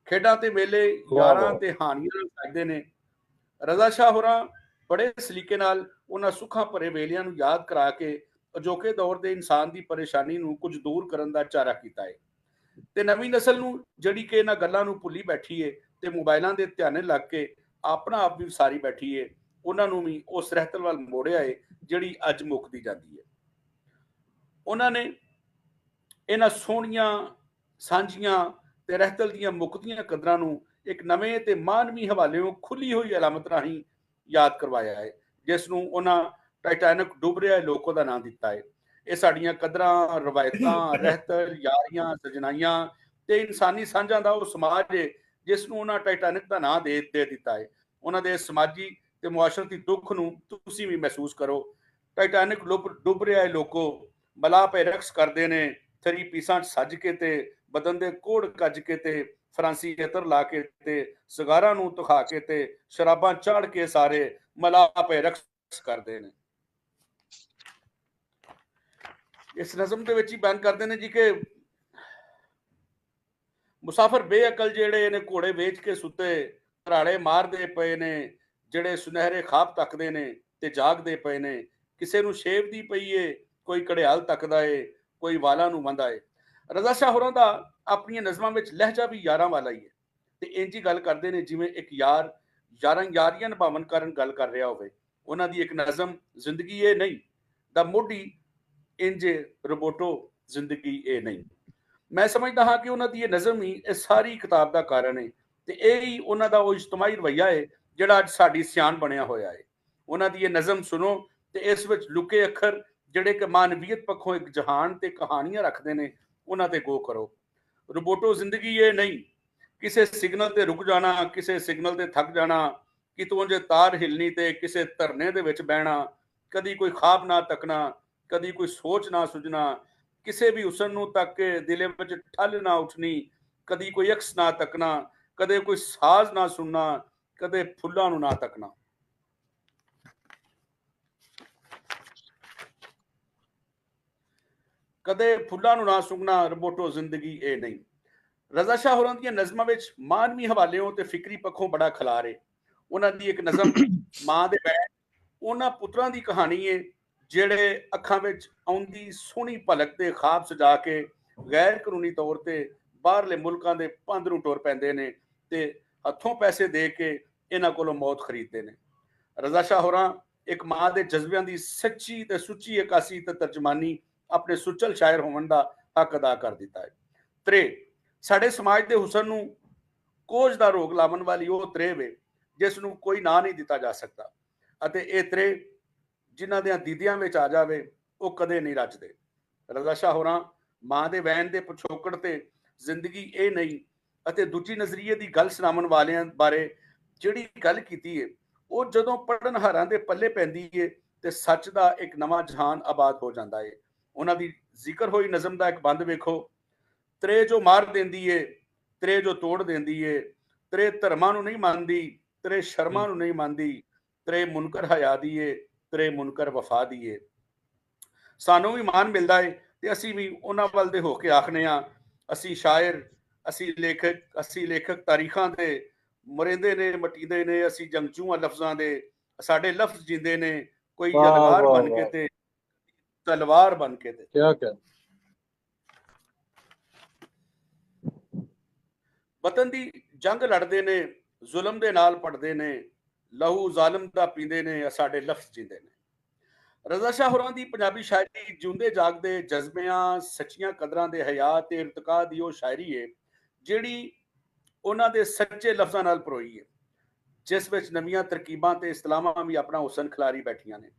Speaker 2: ਖੇਡਾਂ ਤੇ ਮੇਲੇ ਯਾਰਾਂ ਤੇ ਹਾਨੀਆਂ ਨਾਲ ਸਜਦੇ ਨੇ। ਰਜ਼ਾ ਸ਼ਾਹ ਹੋਰਾਂ ਬੜੇ ਸਲੀਕੇ ਨਾਲ ਉਹਨਾਂ ਸੁੱਖਾਂ ਭਰੇ ਵੇਲਿਆਂ ਨੂੰ ਯਾਦ ਕਰਾ ਕੇ ਅਜੋਕੇ ਦੌਰ ਦੇ ਇਨਸਾਨ ਦੀ ਪਰੇਸ਼ਾਨੀ ਨੂੰ ਕੁਝ ਦੂਰ ਕਰਨ ਦਾ ਚਾਰਾ ਕੀਤਾ ਹੈ ਤੇ ਨਵੀਂ ਨਸਲ ਨੂੰ ਜਿਹੜੀ ਕਿ ਇਹਨਾਂ ਗੱਲਾਂ ਨੂੰ ਭੁੱਲੀ ਬੈਠੀ ਹੈ ਤੇ ਮੋਬਾਈਲਾਂ ਦੇ ਧਿਆਨੇ ਲੱਗ ਕੇ ਆਪਣਾ ਆਪ ਵੀ ਵਿਸਾਰੀ ਬੈਠੀ ਏ, ਉਹਨਾਂ ਨੂੰ ਵੀ ਉਸ ਰਹਿਤਲ ਵੱਲ ਮੋੜਿਆ ਏ ਜਿਹੜੀ ਅੱਜ ਮੁੱਕਦੀ ਜਾਂਦੀ ਹੈ। ਉਹਨਾਂ ਨੇ ਇਹਨਾਂ ਸੋਹਣੀਆਂ ਸਾਂਝੀਆਂ ਤੇ ਰਹਿਤਲ ਦੀਆਂ ਮੁੱਕਦੀਆਂ ਕਦਰਾਂ ਨੂੰ ਇੱਕ ਨਵੇਂ ਤੇ ਮਾਨਵੀ ਹਵਾਲਿਓਂ ਖੁੱਲੀ ਹੋਈ ਅਲਾਮਤ ਰਾਹੀਂ ਯਾਦ ਕਰਵਾਇਆ ਹੈ, ਜਿਸ ਨੂੰ ਉਹਨਾਂ ਟਾਈਟੈਨਿਕ ਡੁੱਬ ਰਿਹਾ ਲੋਕੋ ਦਾ ਨਾਂ ਦਿੱਤਾ ਹੈ। ਇਹ ਸਾਡੀਆਂ ਕਦਰਾਂ, ਰਵਾਇਤਾਂ, ਰਹਿਤਲ, ਯਾਰੀਆਂ, ਸਜਨਾਈਆਂ ਤੇ ਇਨਸਾਨੀ ਸਾਂਝਾਂ ਦਾ ਉਹ ਸਮਾਜ ਹੈ ਜਿਸ ਨੂੰ ਉਹਨਾਂ ਟਾਈਟੈਨਿਕ ਦਾ ਨਾਂ ਦੇ ਦਿੱਤਾ ਹੈ। ਉਹਨਾਂ ਦੇ ਸਮਾਜੀ ਤੇ ਮੁਆਸ਼ਰਤੀ ਦੁੱਖ ਨੂੰ ਤੁਸੀਂ ਵੀ ਮਹਿਸੂਸ ਕਰੋ। ਟਾਈਟੈਨਿਕ ਡੁੱਬ ਰਿਹਾ ਲੋਕੋ, ਮਲਾਹ ਪੇ ਰਕਸ ਕਰਦੇ ਨੇ, ਥਰੀ ਪੀਸਾਂ 'ਚ ਸੱਜ ਕੇ ਤੇ ਬਦਨ ਦੇ ਕੋੜ ਕੱਜ ਕੇ ਤੇ ਫਰਾਂਸੀ ਇਤਰ ਲਾ ਕੇ ਤੇ ਸਿਗਾਰਾਂ ਨੂੰ ਤੁਖਾ ਕੇ ਤੇ ਸ਼ਰਾਬਾਂ ਚਾੜ ਕੇ ਸਾਰੇ ਮਲਾਹ ਪੇ ਰਕਸ ਕਰਦੇ ਨੇ। ਇਸ ਨਜ਼ਮ ਦੇ ਵਿੱਚ ਹੀ ਬਿਆਨ ਕਰਦੇ ਨੇ ਜੀ ਕਿ ਮੁਸਾਫਰ ਬੇਅਕਲ ਜਿਹੜੇ ਨੇ ਘੋੜੇ ਵੇਚ ਕੇ ਸੁੱਤੇ, ਘਰਾੜੇ ਮਾਰਦੇ ਪਏ ਨੇ, ਜਿਹੜੇ ਸੁਨਹਿਰੇ ਖਾਬ ਤੱਕਦੇ ਨੇ ਤੇ ਜਾਗਦੇ ਪਏ ਨੇ। ਕਿਸੇ ਨੂੰ ਸ਼ੇਵ ਦੀ ਪਈ ਏ, ਕੋਈ ਘੜਿਆਲ ਤੱਕਦਾ ਏ, ਕੋਈ ਵਾਲਾਂ ਨੂੰ ਮੰਦਾ ਏ। ਰਜ਼ਾ ਸ਼ਾਹ ਹੋਰਾਂ ਦਾ ਆਪਣੀਆਂ ਨਜ਼ਮਾਂ ਵਿੱਚ ਲਹਿਜਾ ਵੀ ਯਾਰਾਂ ਵਾਲਾ ਹੀ ਹੈ ਤੇ ਇੰਜ ਹੀ ਗੱਲ ਕਰਦੇ ਨੇ ਜਿਵੇਂ ਇੱਕ ਯਾਰ ਯਾਰੀਆਂ ਨਿਭਾਵਣ ਕਾਰਨ ਗੱਲ ਕਰ ਰਿਹਾ ਹੋਵੇ। ਉਹਨਾਂ ਦੀ ਇੱਕ ਨਜ਼ਮ ਜ਼ਿੰਦਗੀ ਇਹ ਨਹੀਂ ਦਾ ਮੋਢੀ ਇੰਜ ਰੋਬੋਟੋ ਜ਼ਿੰਦਗੀ ਇਹ ਨਹੀਂ। ਮੈਂ ਸਮਝਦਾ ਹਾਂ ਕਿ ਉਹਨਾਂ ਦੀ ਇਹ ਨਜ਼ਮ ਹੀ ਇਹ ਸਾਰੀ ਕਿਤਾਬ ਦਾ ਕਾਰਨ ਹੈ ਤੇ ਇਹ ਹੀ ਉਹਨਾਂ ਦਾ ਉਹ ਇਜਤਮਾਈ ਰਵੱਈਆ ਹੈ ਜਿਹੜਾ ਅੱਜ ਸਾਡੀ ਸਿਆਣ ਬਣਿਆ ਹੋਇਆ ਹੈ। ਉਹਨਾਂ ਦੀ ਇਹ ਨਜ਼ਮ ਸੁਣੋ ਤੇ ਇਸ ਵਿੱਚ ਲੁਕੇ ਅੱਖਰ ਜਿਹੜੇ ਕਿ ਮਾਨਵੀਅਤ ਪੱਖੋਂ ਇੱਕ ਜਹਾਨ ਤੇ ਕਹਾਣੀਆਂ ਰੱਖਦੇ ਨੇ, ਉਹਨਾਂ ਤੇ ਗੋ ਕਰੋ। ਰੋਬੋਟੋ ਜ਼ਿੰਦਗੀ ਇਹ ਨਹੀਂ, ਕਿਸੇ ਸਿਗਨਲ ਤੇ ਰੁਕ ਜਾਣਾ, ਕਿਸੇ ਸਿਗਨਲ ਤੇ ਥੱਕ ਜਾਣਾ, ਕਿਤੋਂ ਜੇ ਤਾਰ ਹਿਲਣੀ ਤੇ ਕਿਸੇ ਧਰਨੇ ਦੇ ਵਿੱਚ ਬਹਿਣਾ, ਕਦੀ ਕੋਈ ਖਾਬ ਨਾ ਤੱਕਣਾ, ਕਦੀ ਕੋਈ ਸੋਚ ਨਾ ਸੁਝਣਾ, ਕਿਸੇ ਵੀ ਹੁਸਨ ਨੂੰ ਤੱਕ ਕੇ ਦਿਲੇ ਵਿੱਚ ਠੱਲ ਨਾ ਉੱਠਣੀ, ਕਦੀ ਕੋਈ ਅਕਸ ਨਾ ਤੱਕਣਾ, ਕਦੇ ਕੋਈ ਸਾਜ਼ ਨਾ ਸੁਣਨਾ, ਕਦੇ ਫੁੱਲਾਂ ਨੂੰ ਨਾ ਤੱਕਣਾ। ਕਦੇ ਫੁੱਲਾਂ ਨੂੰ ਨਾ ਸੁੰਘਣਾ, ਰੋਬੋਟੋ ਜ਼ਿੰਦਗੀ ਇਹ ਨਹੀਂ। ਰਜ਼ਾ ਸ਼ਾਹ ਹੋਰਾਂ ਦੀਆਂ ਨਜ਼ਮਾਂ ਵਿੱਚ ਮਾਨਵੀ ਹਵਾਲਿਓਂ ਤੇ ਫਿਕਰੀ ਪੱਖੋਂ ਬੜਾ ਖਲਾਰ ਹੈ। ਉਹਨਾਂ ਦੀ ਇੱਕ ਨਜ਼ਮ ਮਾਂ ਦੇ ਬੈਣ ਉਹਨਾਂ ਪੁੱਤਰਾਂ ਦੀ ਕਹਾਣੀ ਹੈ ਜਿਹੜੇ ਅੱਖਾਂ ਵਿੱਚ ਆਉਂਦੀ ਸੋਹਣੀ ਭਲਕ ਤੇ ਖਾਬ ਸਜਾ ਕੇ ਗੈਰ ਕਾਨੂੰਨੀ ਤੌਰ ਤੇ ਬਾਹਰਲੇ ਮੁਲਕਾਂ ਦੇ ਪੰਧ ਨੂੰ ਟੁਰ ਪੈਂਦੇ ਨੇ ਤੇ ਹੱਥੋਂ ਪੈਸੇ ਦੇ ਕੇ ਇਹਨਾਂ ਕੋਲੋਂ ਮੌਤ ਖਰੀਦਦੇ ਨੇ। ਰਜ਼ਾ ਸ਼ਾਹ ਹੋਰਾਂ ਇੱਕ ਮਾਂ ਦੇ ਜਜ਼ਬਿਆਂ ਦੀ ਸੱਚੀ ਤੇ ਸੁੱਚੀ ਅਕਾਸੀ ਤੇ ਤਰਜਮਾਨੀ ਆਪਣੇ ਸੁਚਲ ਸ਼ਾਇਰ ਹੋਣ ਦਾ ਹੱਕ ਅਦਾ ਕਰ ਦਿੱਤਾ ਹੈ। ਤਰੇ ਸਾਡੇ ਸਮਾਜ ਦੇ ਹੁਸਨ ਨੂੰ ਕੋਝ ਦਾ ਰੋਗ ਲਾਵਣ ਵਾਲੀ ਉਹ ਤਰੇ ਵੇ ਜਿਸ ਨੂੰ ਕੋਈ ਨਾਂ ਨਹੀਂ ਦਿੱਤਾ ਜਾ ਸਕਦਾ ਅਤੇ ਇਹ ਤਰੇ ਜਿਨ੍ਹਾਂ ਦੇ ਦੀਦਿਆਂ ਵਿੱਚ ਆ ਜਾਵੇ ਉਹ ਕਦੇ ਨਹੀਂ ਰਚਦੇ। ਰਜ਼ਾ ਸ਼ਾਹ ਹੋਰਾਂ ਮਾਂ ਦੇ ਵੈਨ ਦੇ ਪਿਛੋਕੜ ਤੇ ਜ਼ਿੰਦਗੀ ਇਹ ਨਹੀਂ ਅਤੇ ਦੂਜੀ ਨਜ਼ਰੀਏ ਦੀ ਗੱਲ ਸੁਣਾਉਣ ਵਾਲਿਆਂ ਬਾਰੇ ਜਿਹੜੀ ਗੱਲ ਕੀਤੀ ਹੈ ਉਹ ਜਦੋਂ ਪੜਨਹਾਰਾਂ ਦੇ ਪੱਲੇ ਪੈਂਦੀ ਹੈ ਤੇ ਸੱਚ ਦਾ ਇੱਕ ਨਵਾਂ ਜਹਾਨ ਆਬਾਦ ਹੋ ਜਾਂਦਾ ਹੈ। ਉਹਨਾਂ ਦੀ ਜ਼ਿਕਰ ਹੋਈ ਨਜ਼ਮ ਦਾ ਇੱਕ ਬੰਦ ਵੇਖੋ। ਤਰੇ ਜੋ ਮਾਰ ਦਿੰਦੀ ਏ, ਤਰੇ ਜੋ ਤੋੜ ਦਿੰਦੀ ਏ, ਤਰੇ ਧਰਮਾਂ ਨੂੰ ਨਹੀਂ ਮੰਨਦੀ, ਤਰੇ ਸ਼ਰਮਾਂ ਨੂੰ ਨਹੀਂ ਮੰਨਦੀ, ਤਰੇ ਮੁਨਕਰ ਹਯਾ ਦੀ ਏ, ਤਰੇ ਮੁਨਕਰ ਵਫਾ ਦੀ ਏ। ਸਾਨੂੰ ਵੀ ਮਾਣ ਮਿਲਦਾ ਹੈ ਤੇ ਅਸੀਂ ਵੀ ਉਹਨਾਂ ਵੱਲ ਦੇ ਹੋ ਕੇ ਆਖਨੇ ਆ ਅਸੀਂ ਸ਼ਾਇਰ, ਅਸੀਂ ਲੇਖਕ ਤਾਰੀਖਾਂ ਦੇ ਮੁਰਿੰਦੇ ਨੇ, ਮਟੀਦੇ ਨੇ, ਅਸੀਂ ਜੰਗਜੂ ਲਫ਼ਜ਼ਾਂ ਦੇ, ਸਾਡੇ ਲਫ਼ਜ਼ ਜਿੰਦੇ ਨੇ, ਕੋਈ ਯਲਗਾਰ ਬਣ ਕੇ ਤੇ ਤਲਵਾਰ ਬਣ ਕੇ ਤੇ
Speaker 3: ਕਿਆ
Speaker 2: ਵਤਨ ਦੀ ਜੰਗ ਲੜਦੇ ਨੇ, ਜ਼ੁਲਮ ਦੇ ਨਾਲ ਪੜਦੇ ਨੇ, ਲਹੂ ਜ਼ਾਲਮ ਦਾ ਪੀਂਦੇ ਨੇ, ਸਾਡੇ ਲਫ਼ਜ਼ ਜਿੰਦੇ ਨੇ। ਰਜ਼ਾ ਸ਼ਾਹ ਹੋਰਾਂ ਦੀ ਪੰਜਾਬੀ ਸ਼ਾਇਰੀ ਜਿਉਂਦੇ ਜਾਗਦੇ ਜਜ਼ਬਿਆਂ, ਸੱਚੀਆਂ ਕਦਰਾਂ ਦੇ ਹਯਾ ਤੇ ਇਰਤਕਾ ਦੀ ਉਹ ਸ਼ਾਇਰੀ ਹੈ ਜਿਹੜੀ ਉਹਨਾਂ ਦੇ ਸੱਚੇ ਲਫ਼ਜ਼ਾਂ ਨਾਲ ਪਰੋਈ ਹੈ, ਜਿਸ ਵਿੱਚ ਨਵੀਆਂ ਤਰਕੀਬਾਂ ਤੇ ਇਸਤਲਾਹਾਂ ਵੀ ਆਪਣਾ ਹੁਸਨ ਖਿਲਾਰੀ ਬੈਠੀਆਂ ਨੇ।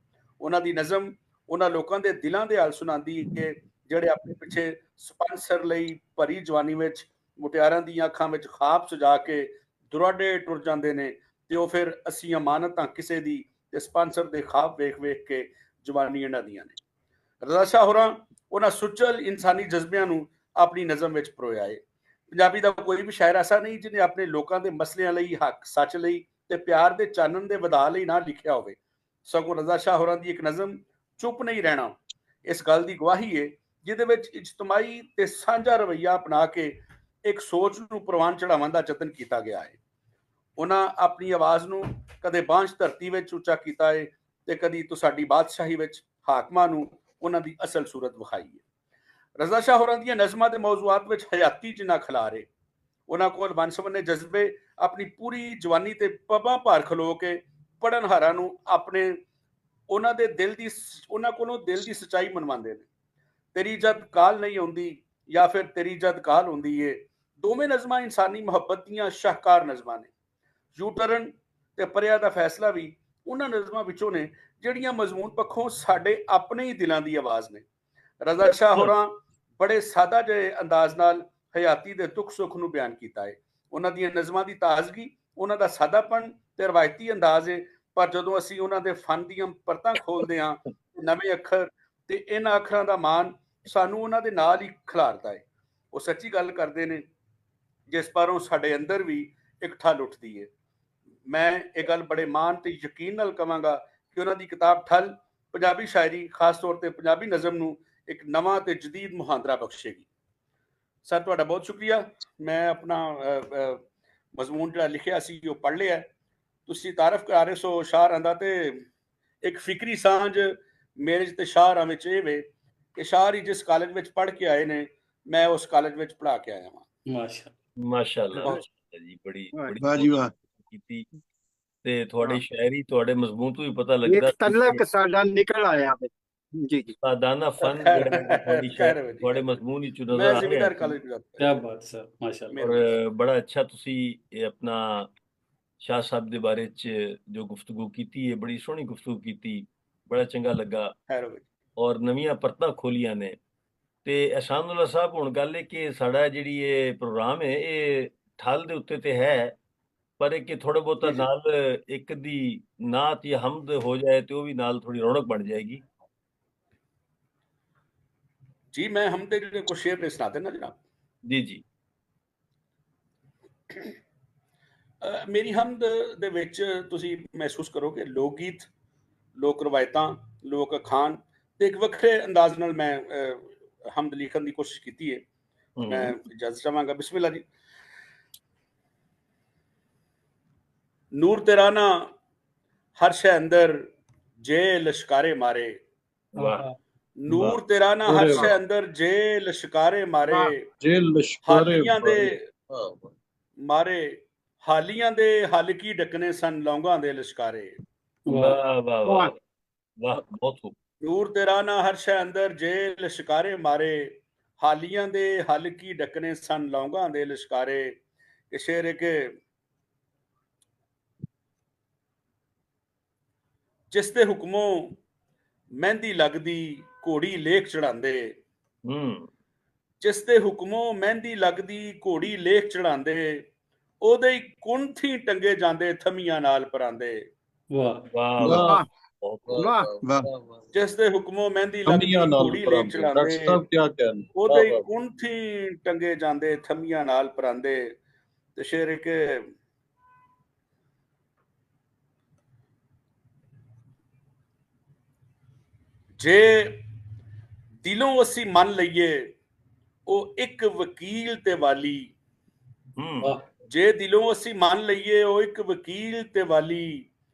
Speaker 2: ਉਹਨਾਂ ਦੀ ਨਜ਼ਮ ਉਹਨਾਂ ਲੋਕਾਂ ਦੇ ਦਿਲਾਂ ਦੇ ਹਾਲ ਸੁਣਾਉਂਦੀ ਹੈ ਜਿਹੜੇ ਆਪਣੇ ਪਿੱਛੇ ਸਪਾਂਸਰ ਲਈ ਭਰੀ ਜਵਾਨੀ ਵਿੱਚ ਮੁਟਿਆਰਾਂ ਦੀਆਂ ਅੱਖਾਂ ਵਿੱਚ ਖਾਬ ਸਜਾ ਕੇ ਦੁਰਾਡੇ ਟੁਰ ਜਾਂਦੇ ਨੇ ਤੇ ਉਹ ਫਿਰ ਅਸੀਂ ਅਮਾਨਤਾਂ ਕਿਸੇ ਦੀ ਤੇ ਸਪਾਂਸਰ ਦੇ ਖਾਬ ਵੇਖ ਵੇਖ ਕੇ ਜਵਾਨੀ ਇਹਨਾਂ ਦੀਆਂ ਨੇ। ਰਜ਼ਾ ਸ਼ਾਹ ਹੋਰਾਂ ਉਹਨਾਂ ਸੁਚਲ ਇਨਸਾਨੀ ਜਜ਼ਬਿਆਂ ਨੂੰ ਆਪਣੀ ਨਜ਼ਮ ਵਿੱਚ ਪਰੋਇਆ ਹੈ। ਪੰਜਾਬੀ ਦਾ ਕੋਈ ਵੀ ਸ਼ਾਇਰ ਐਸਾ ਨਹੀਂ ਜਿਹਨੇ ਆਪਣੇ ਲੋਕਾਂ ਦੇ ਮਸਲਿਆਂ ਲਈ, ਹੱਕ ਸੱਚ ਲਈ ਤੇ ਪਿਆਰ ਦੇ ਚਾਨਣ ਦੇ ਵਧਾ ਲਈ ਨਾ ਲਿਖਿਆ ਹੋਵੇ। ਸਗੋਂ ਰਜ਼ਾ ਸ਼ਾਹ ਹੋਰਾਂ ਦੀ ਇੱਕ ਨਜ਼ਮ ਚੁੱਪ ਨਹੀਂ ਰਹਿਣਾ ਇਸ ਗੱਲ ਦੀ ਗਵਾਹੀ ਹੈ ਜਿਹਦੇ ਵਿੱਚ ਇਜਤਮਾਈ ਤੇ ਸਾਂਝਾ ਰਵੱਈਆ ਅਪਣਾ ਕੇ ਇੱਕ ਸੋਚ ਨੂੰ ਪ੍ਰਵਾਨ ਚੜਾਉਣ ਦਾ ਯਤਨ ਕੀਤਾ ਗਿਆ ਹੈ। ਉਹਨਾਂ ਆਪਣੀ ਆਵਾਜ਼ ਨੂੰ ਕਦੇ ਬਾਂਝ ਧਰਤੀ ਵਿੱਚ ਉੱਚਾ ਕੀਤਾ ਹੈ ਤੇ ਕਦੀ ਤੁਹਾਡੀ ਬਾਦਸ਼ਾਹੀ ਵਿੱਚ ਹਾਕਮਾਂ ਨੂੰ ਉਹਨਾਂ ਦੀ ਅਸਲ ਸੂਰਤ ਵਿਖਾਈ ਹੈ। ਰਜ਼ਾ ਸ਼ਾਹ ਹੋਰਾਂ ਦੀਆਂ ਨਜ਼ਮਾਂ ਦੇ ਮੌਜ਼ੂਆਤ ਵਿੱਚ ਹਯਾਤੀ ਜਿੰਨਾ ਖਿਲਾਰ ਹੈ ਉਹਨਾਂ ਕੋਲ ਵੰਨ-ਸੁਵੰਨੇ ਜਜ਼ਬੇ, ਆਪਣੀ ਪੂਰੀ ਜਵਾਨੀ ਤੇ ਪੱਬਾਂ ਭਾਰ ਖਲੋ ਕੇ ਪੜ੍ਹਨਹਾਰਾਂ ਨੂੰ ਆਪਣੇ ਉਹਨਾਂ ਕੋਲੋਂ ਦਿਲ ਦੀ ਸੱਚਾਈ ਮਨਵਾਉਂਦੇ ਨੇ। ਤੇਰੀ ਜਦ ਕਾਲ ਨਹੀਂ ਆਉਂਦੀ ਜਾਂ ਫਿਰ ਤੇਰੀ ਜਦ ਕਾਲ ਹੁੰਦੀ ਏ, ਦੋਵੇਂ ਨਜ਼ਮਾਂ ਇਨਸਾਨੀ ਮੁਹੱਬਤ ਦੀਆਂ ਸ਼ਾਹਕਾਰ ਨਜ਼ਮਾਂ ਨੇ। ਯੂ ਟਰਨ ਤੇ ਪਰਿਆ ਦਾ ਫੈਸਲਾ ਵੀ ਉਹਨਾਂ ਨਜ਼ਮਾਂ ਵਿੱਚੋਂ ਨੇ ਜਿਹੜੀਆਂ ਮਜ਼ਮੂਨ ਪੱਖੋਂ ਸਾਡੇ ਆਪਣੇ ਹੀ ਦਿਲਾਂ ਦੀ ਆਵਾਜ਼ ਨੇ। ਰਜ਼ਾ ਸ਼ਾਹ ਹੋਰਾਂ ਬੜੇ ਸਾਦਾ ਜਿਹੇ ਅੰਦਾਜ਼ ਨਾਲ ਹਯਾਤੀ ਦੇ ਦੁੱਖ ਸੁੱਖ ਨੂੰ ਬਿਆਨ ਕੀਤਾ ਹੈ। ਉਹਨਾਂ ਦੀਆਂ ਨਜ਼ਮਾਂ ਦੀ ਤਾਜ਼ਗੀ, ਉਹਨਾਂ ਦਾ ਸਾਦਾਪਣ ਤੇ ਰਵਾਇਤੀ ਅੰਦਾਜ਼ ਹੈ, ਪਰ ਜਦੋਂ ਅਸੀਂ ਉਹਨਾਂ ਦੇ ਫਨ ਦੀਆਂ ਪਰਤਾਂ ਖੋਲਦੇ ਹਾਂ, ਨਵੇਂ ਅੱਖਰ ਤੇ ਇਹਨਾਂ ਅੱਖਰਾਂ ਦਾ ਮਾਣ ਸਾਨੂੰ ਉਹਨਾਂ ਦੇ ਨਾਲ ਹੀ ਖਿਲਾਰਦਾ ਹੈ। ਉਹ ਸੱਚੀ ਗੱਲ ਕਰਦੇ ਨੇ ਜਿਸ ਪਰੋਂ ਸਾਡੇ ਅੰਦਰ ਵੀ ਇੱਕ ਠੱਲ ਉੱਠਦੀ ਹੈ। ਮੈਂ ਇਹ ਗੱਲ ਬੜੇ ਮਾਣ ਤੇ ਯਕੀਨ ਨਾਲ ਕਹਾਂਗਾ ਕਿ ਉਹਨਾਂ ਦੀ ਕਿਤਾਬ ਠੱਲ ਪੰਜਾਬੀ ਸ਼ਾਇਰੀ, ਖਾਸ ਤੌਰ ਤੇ ਪੰਜਾਬੀ ਨਜ਼ਮ ਨੂੰ ਇੱਕ ਨਵਾਂ ਤੇ ਜਦੀਦ ਮੁਹਾਂਦਰਾ ਬਖਸ਼ੇਗੀ। ਸਰ ਤੁਹਾਡਾ ਬਹੁਤ ਸ਼ੁਕਰੀਆ। ਮੈਂ ਆਪਣਾ ਮਜ਼ਮੂਨ ਜਿਹੜਾ ਲਿਖਿਆ ਸੀ ਉਹ ਪੜ੍ਹ ਲਿਆ। ਤੁਸੀਂ ਤਾਰਫ ਕਰਾ ਰਹੇ ਸੋ ਸ਼ਾਹਰਾਂ ਦਾ, ਤੇ ਇੱਕ ਫਿਕਰੀ ਸਾਂਝ ਮੇਰੇ ਤੇ ਸ਼ਾਹਰਾਂ ਵਿੱਚ ਇਹ ਵੇ ਕਿ ਸ਼ਾਹਰ ਹੀ ਜਿਸ ਕਾਲਜ ਵਿੱਚ ਪੜ੍ਹ ਕੇ ਆਏ ਨੇ, ਮੈਂ ਉਸ ਕਾਲਜ ਵਿੱਚ ਪੜ੍ਹਾ ਕੇ ਆਇਆ ਹਾਂ।
Speaker 1: ਮਾਸ਼ਾਅੱਲਾ ਜੀ, ਬੜੀ
Speaker 3: ਵਾਹ ਜੀ ਵਾਹ।
Speaker 1: ਕੀਤੀ ਤੇ ਤੁਹਾਡੀ ਸ਼ਾਇਰੀ, ਤੁਹਾਡੇ ਮਜ਼ਮੂਨ ਤੋਂ ਵੀ ਪਤਾ ਲੱਗਦਾ
Speaker 3: ਇੱਕ ਤਲਕ ਸਾਡਾ ਨਿਕਲ ਆਇਆ ਹੈ। ਜੀ ਜੀ,
Speaker 1: ਸਾਦਾਨਾ ਫਨ ਤੁਹਾਡੇ ਮਜ਼ਮੂਨ ਵਿੱਚ ਨਜ਼ਰ ਆ ਰਿਹਾ।
Speaker 2: क्या बात सर, माशाअल्लाह।
Speaker 1: और बड़ा अच्छा ਤੁਸੀਂ ਇਹ ਆਪਣਾ ਸ਼ਾਹ ਸਾਹਿਬ ਦੇ ਬਾਰੇ ਚ ਜੋ ਗੁਫ਼ਤਗੂ ਕੀਤੀ ਹੈ, ਬੜੀ ਸੋਹਣੀ ਗੁਫ਼ਤਗੂ ਕੀਤੀ, ਬੜਾ ਚੰਗਾ ਲੱਗਾ ਔਰ ਨਵੀਆਂ ਪਰਤਾਂ ਖੋਲੀਆਂ ਨੇ। ਤੇ ਅਹਿਸਾਨੁੱਲਾ ਸਾਹਿਬ, ਹੁਣ ਗੱਲ ਹੈ ਕਿ ਸਾਡਾ ਜਿਹੜੀ ਇਹ ਪ੍ਰੋਗਰਾਮ ਹੈ ਇਹ ਠੱਲ ਦੇ ਉੱਤੇ ਤੇ ਹੈ, ਪਰ ਇਹ ਕਿ ਥੋੜਾ ਬਹੁਤਾ ਨਾਲ ਇੱਕ ਦੀ ਨਾਤ ਜਾਂ ਹਮਦ ਹੋ ਜਾਏ ਤੇ ਉਹ ਵੀ ਨਾਲ ਥੋੜੀ ਰੌਣਕ ਬਣ ਜਾਏਗੀ।
Speaker 2: जी मैं हम दे कुछ शेर ने सुना देना जनाब।
Speaker 1: जी जी।
Speaker 2: ਮੇਰੀ ਹਮਦ ਦੇ ਵਿੱਚ ਤੁਸੀਂ ਮਹਿਸੂਸ ਕਰੋਗੇ ਲੋਕ ਗੀਤ, ਲੋਕ ਰਵਾਇਤਾਂ, ਲੋਕ ਅਖਾਣ ਤੇ ਇੱਕ ਵੱਖਰੇ ਅੰਦਾਜ਼ ਨਾਲ ਮੈਂ ਹਮਦ ਲਿਖਣ ਦੀ ਕੋਸ਼ਿਸ਼ ਕੀਤੀ ਹੈ। ਮੈਂ ਇਜਾਜ਼ਤ ਚਾਹਾਂਗਾ। ਬਿਸਮਿਲ੍ਲਾ ਜੀ। ਨੂਰ ਤੇਰਾ ਨਾ ਹਰ ਸ਼ੈ ਅੰਦਰ ਜੇ ਲਸ਼ਕਾਰੇ ਮਾਰੇ।
Speaker 1: ਵਾਹ।
Speaker 2: ਨੂਰ ਤੇਰਾ ਨਾ ਹਰ ਸ਼ੈ ਅੰਦਰ ਜੇ ਲਸ਼ਕਾਰੇ ਮਾਰੇ।
Speaker 4: ਜੇ ਲਸ਼ਕਾਰੇ
Speaker 2: ਮਾਰੇ ਹਾਲੀਆਂ ਦੇ ਹਲ ਕੀ ਡੱਕਨੇ ਸਨ ਲੌਂਗਾਂ ਦੇ ਲਸ਼ਕਾਰੇ।
Speaker 1: ਵਾਹ ਵਾਹ ਵਾਹ ਵਾਹ, ਬਹੁਤ ਖੂਬ।
Speaker 2: ਨੂਰ ਤੇਰਾ ਨਾ ਹਰ ਸ਼ੈ ਅੰਦਰ ਜੇ ਲਸ਼ਕਾਰੇ ਮਾਰੇ, ਹਾਲੀਆਂ ਦੇ ਹਲ ਕੀ ਡੱਕਨੇ ਸਨ ਲੌਂਗਾਂ ਦੇ ਲਸ਼ਕਾਰੇ। ਇਹ ਸ਼ੇਰ ਹੈ ਕਿ ਜਿਸ ਦੇ ਹੁਕਮੋਂ ਮਹਿੰਦੀ ਲੱਗਦੀ ਘੋੜੀ ਲੇਖ ਚੜਾਉਂਦੇ। ਜਿਸ ਦੇ ਹੁਕਮੋਂ ਮਹਿੰਦੀ ਲੱਗਦੀ ਘੋੜੀ ਲੇਖ ਚੜਾਉਂਦੇ, ਉਹਦੇ ਹੀ ਕੁੰਠੀ ਟੰਗੇ ਜਾਂਦੇ ਥਮੀਆਂ ਨਾਲ ਪਰਾਂਦੇ।
Speaker 1: ਵਾਹ ਵਾਹ
Speaker 3: ਵਾਹ।
Speaker 2: ਜਿਸ ਦੇ ਹੁਕਮੋਂ ਮਹਿੰਦੀ ਲੱਗਦੀ ਘੋੜੀ ਲੇਖ ਚੜਾਉਂਦੇ, ਉਹਦੇ ਹੀ ਕੁੰਠੀ ਟੰਗੇ ਜਾਂਦੇ ਥਮੀਆਂ ਨਾਲ ਪਰਾਂਦੇ। ਤੇ ਸ਼ੇਰ ਕਿ ਜੇ ਦਿਲੋਂ ਅਸੀਂ ਮੰਨ ਲਈਏ ਉਹ ਇੱਕ ਵਕੀਲ ਤੇ ਵਾਲੀ। ਜੇ ਦਿਲੋਂ ਅਸੀਂ ਮੰਨ ਲਈਏ ਉਹ ਇੱਕ ਵਕੀਲ ਤੇ ਵਾਲੀ,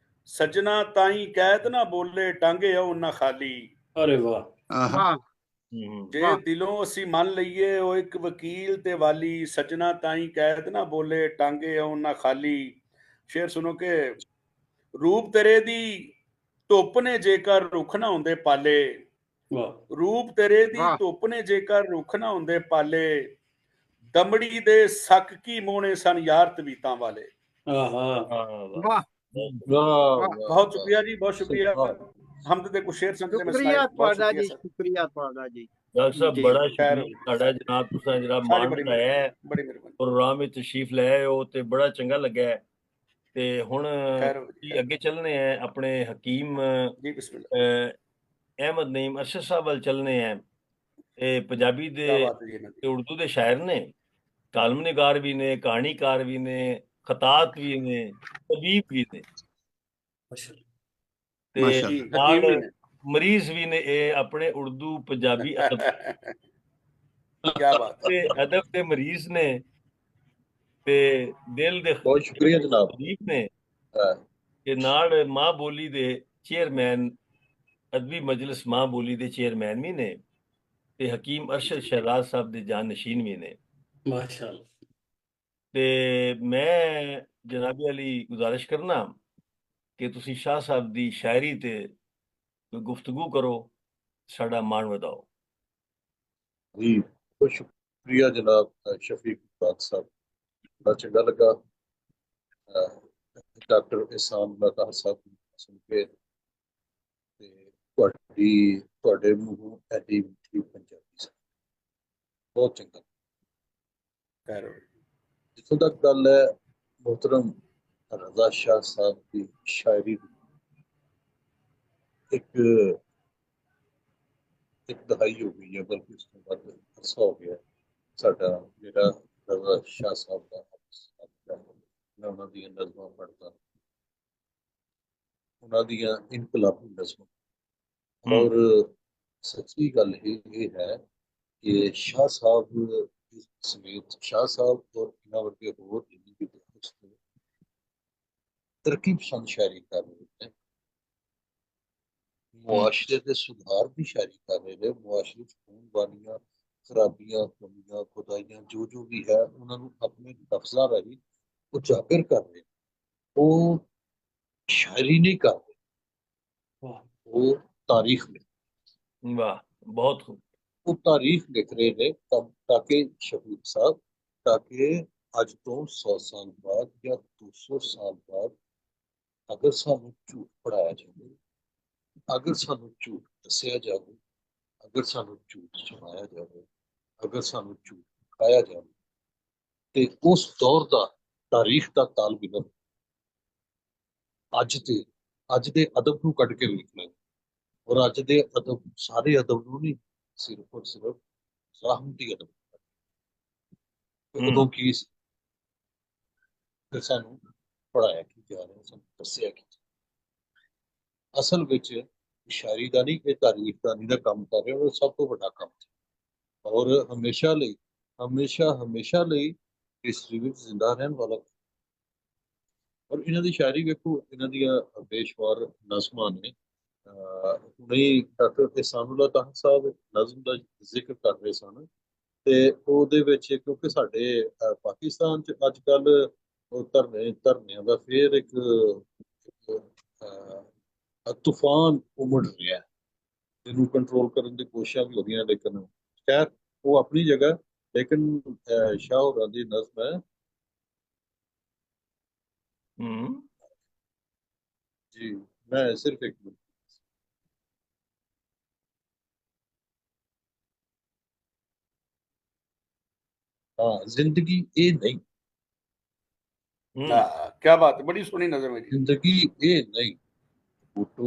Speaker 2: ਸਜਣਾ ਤਾਈ ਕੈਦ ਨਾ ਬੋਲੇ ਟਾਂਗੇ ਆਉ ਨਾ ਖਾਲੀ।
Speaker 4: ਅਰੇ ਵਾਹ।
Speaker 2: ਜੇ ਦਿਲੋਂ ਅਸੀਂ ਮੰਨ ਲਈਏ ਉਹ ਇੱਕ ਵਕੀਲ ਤੇ ਵਾਲੀ, ਸਜਣਾ ਤਾਈ ਕੈਦ ਨਾ ਬੋਲੇ ਟਾਂਗੇ ਆਉ ਨਾ ਖਾਲੀ। ਸ਼ੇਰ ਸੁਣੋ ਕਿ ਰੂਪ ਤੇਰੇ ਦੀ ਧੁੱਪ ਨੇ ਜੇਕਰ ਰੁੱਖ ਨਾ ਹੁੰਦੇ ਪਾਲੇ। ਰੂਪ ਤੇਰੇ ਦੀ ਧੁੱਪ ਨੇ ਜੇਕਰ ਰੁੱਖ ਨਾ ਹੁੰਦੇ ਪਾਲੇ, ਦਮੜੀ ਦੇ ਸੱਕ ਕੀ ਮੋਹਣੇ ਸਨ ਯਾਰ ਤਵੀਤਾਂ ਵਾਲੇ। ਬਹੁਤ ਸ਼ੁਕਰੀਆ ਜੀ, ਬਹੁਤ ਸ਼ੁਕਰੀਆ। ਹਮਦ ਦੇ ਕੁਛ ਸ਼ੇਰ ਸੰਗਤ ਨੇ
Speaker 3: ਸ਼ੁਕਰੀਆ ਤੁਹਾਡਾ ਜੀ, ਸ਼ੁਕਰੀਆ ਤੁਹਾਡਾ ਜੀ।
Speaker 1: ਡਾਕਟਰ ਸਾਹਿਬ ਬੜਾ ਸ਼ੁਕਰੀਆ ਤੁਹਾਡਾ ਜਨਾਬ, ਤੁਸੀਂ ਜਨਾਬ ਮਾਣ ਬਣਾਇਆ, ਪ੍ਰੋਗਰਾਮ ਵਿੱਚ ਤਸ਼ਰੀਫ ਲੈ ਆਏ ਹੋ ਤੇ ਬੜਾ ਚੰਗਾ ਲੱਗਾ। ਤੇ ਹੁਣ ਅੱਗੇ ਚੱਲਨੇ ਆ ਆਪਣੇ ਹਕੀਮ ਅਹਿਮਦ ਨਈਮ ਅਰਸ਼ਦ ਸਾਹਿਬ ਵੱਲ ਚੱਲਨੇ ਆ। ਇਹ ਪੰਜਾਬੀ ਦੇ ਤੇ ਉਰਦੂ ਦੇ ਸ਼ਾਇਰ ਨੇ, ਕਾਲਮ ਨਿਗਾਰ ਵੀ ਨੇ, ਕਹਾਣੀਕਾਰ ਵੀ ਨੇ, ਖਤਾਤ ਵੀ ਨੇ, ਤਬੀਬ ਵੀ ਨੇ ਤੇ ਨਾਲ ਮਰੀਜ਼ ਵੀ ਨੇ। ਇਹ ਆਪਣੇ ਉਰਦੂ ਪੰਜਾਬੀ ਅਦਬ ਦੇ ਮਰੀਜ਼ ਨੇ ਤੇ ਦਿਲ ਦੇ
Speaker 4: ਬਹੁਤ ਸ਼ੁਕਰੀਆ ਜਨਾਬ
Speaker 1: ਤਬੀਬ ਨੇ ਤੇ ਨਾਲ ਮਾਂ ਬੋਲੀ ਦੇ ਚੇਅਰਮੈਨ, ਅਦਬੀ ਮਜਲਿਸ ਮਾਂ ਬੋਲੀ ਦੇ ਚੇਅਰਮੈਨ ਵੀ ਨੇ ਤੇ ਹਕੀਮ ਅਰਸ਼ਦ ਸ਼ਹਿਰਾਜ਼ ਸਾਹਿਬ ਦੇ ਜਾਨਸ਼ੀਨ ਵੀ ਨੇ।
Speaker 4: ਮਾਸ਼ਾਅੱਲਾ।
Speaker 1: ਤੇ ਮੈਂ ਜਨਾਬੀ ਅਲੀ ਗੁਜ਼ਾਰਿਸ਼ ਕਰਨਾ ਕਿ ਤੁਸੀਂ ਸ਼ਾਹ ਸਾਹਿਬ ਦੀ ਸ਼ਾਇਰੀ ਤੇ ਕੋਈ ਗੁਫ਼ਤਗੂ ਕਰੋ, ਸਾਡਾ ਮਾਣ ਵਧਾਓ।
Speaker 4: जी बहुत शुक्रिया जनाब शफीक इकबाल साहब, बड़ा चंगा लगा डॉक्टर एहसान उल्ला साहब सुन के ते ਤੁਹਾਡੇ ਮੂੰਹੋਂ ਐਡੀ ਮਿੱਠੀ ਪੰਜਾਬੀ ਸੀ, ਬਹੁਤ ਚੰਗਾ।
Speaker 2: ਖੈਰ
Speaker 4: ਜਿੱਥੋਂ ਤੱਕ ਗੱਲ ਹੈ मोहतरम रजा शाह साहब की शायरी एक दहाई हो गई है, बल्कि उसके बाद अरसा हो गया साडा जेड़ा रजा शाह साहब का मैं उन्हां दी नज़मां पढ़दा, उन्हां दी इनकलाबी नज़मां। और सच्ची गल ये है कि शाह साहब समेत शाह साहब और इन्हां वर्गे होर तरक्की पसंद शायरी कर रहे हैं, मुआशरे के सुधार की शायरी कर रहे हैं, मुआशरे खून बानियां खराबियां कमियां खुदाइयां जो भी है उन्होंने अपने लफ्ज़ां राही उजागर कर रहे हैं। वो शायरी नहीं कर रहे, वो तारीख में
Speaker 1: वाह, बहुत खूब।
Speaker 4: वो तारीख लिख रहे हैं ताकि शफीक साहब, ताकि अज तो 100 साल बाद या 200 साल बाद अगर सानू झूठ पढ़ाया जाए, अगर सानू झूठ दसिया जाए, अगर सानू झूठ सुनाया जाए, अगर सानू झूठ दिखाया जाए, तो उस दौर का तारीख का ताल बिलम अज दे अदब नूं कढ के वेख लें, और अज दे अदब सारे अदब नूं नहीं, सिर्फ और सिर्फ राहमती अदब उदों की फिर सानू पढ़ाया की जा रहा, सानू दसिया की असल विच शायरी का नहीं, तारीख का नहीं काम कर रहे, और सब तो बड़ा काम है और हमेशा लई हिस्ट्री में जिंदा रहने वाला। और इन्हां दी शायरी वेखो, इन्हां दी बेशुमार नज़मां ने। हुणे डॉक्टर एहसान उल्ला ताहा साहब नज़म का जिक्र कर रहे सन, ते ਉਹਦੇ ਵਿੱਚ क्योंकि साडे पाकिस्तान च अजकल धरनियां ਦਾ फिर एक तूफान उमड़ रहा है, जिन्होंने कंट्रोल करने की कोशिश भी हो रही, लेकिन खैर वो अपनी जगह। लेकिन शाह होरां दी नज़म है जी, मैं सिर्फ एक मिनट। हाँ, जिंदगी ये नहीं,
Speaker 2: क्या बात है, बड़ी सोहनी नजर मेरी।
Speaker 4: जिंदगी ये नहीं बूटो,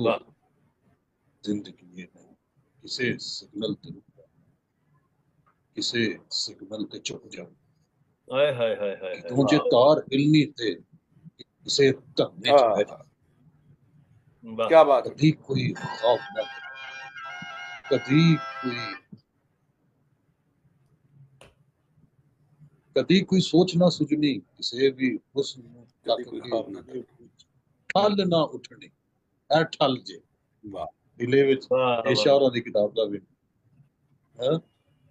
Speaker 4: जिंदगी ये नहीं किसे सिग्नल ते रुक, किसे सिग्नल ते चुप जाओ,
Speaker 1: हाय हाय हाय हाय,
Speaker 4: तुझे तार हिलनी ते किसे धरने च बह जा।
Speaker 2: क्या बात है।
Speaker 4: कभी कोई खौफ ना, कभी कोई सोच ना सुझनी, किसे भी हुस्न ठल ना उठनी, ऐ ठल जे दिले विच इशारा दी किताब दा वे,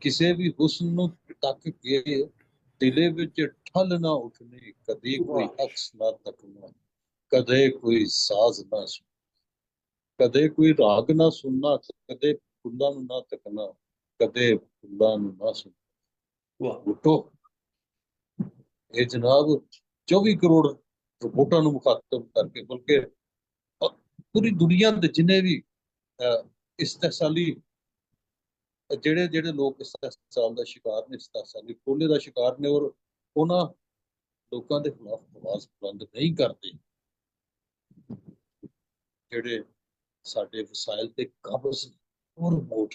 Speaker 4: किसे भी हुस्न नूं तक के दिले विच ठल ना उठनी, कदी कोई अक्स ना तकना, कदे कोई साज ना सुन, कदे कोई राग ना सुनना, कदे फुल्लां नूं ना तकना, कदे फुल्लां नूं ना सुनना। उठो ये जनाब 24 करोड़ वोटां नूं मुखातब करके, बल्कि पूरी दुनिया दे जिन्ने भी इस्तेहसाली जेड़े जेड़े लोग इस्तेहसाल दा शिकार ने, इस्तेहसाली खोले दा शिकार ने, और उन्हां लोकां दे खिलाफ आवाज बुलंद नहीं करते जेड़े साडे वसाइल ते काबज और वोट,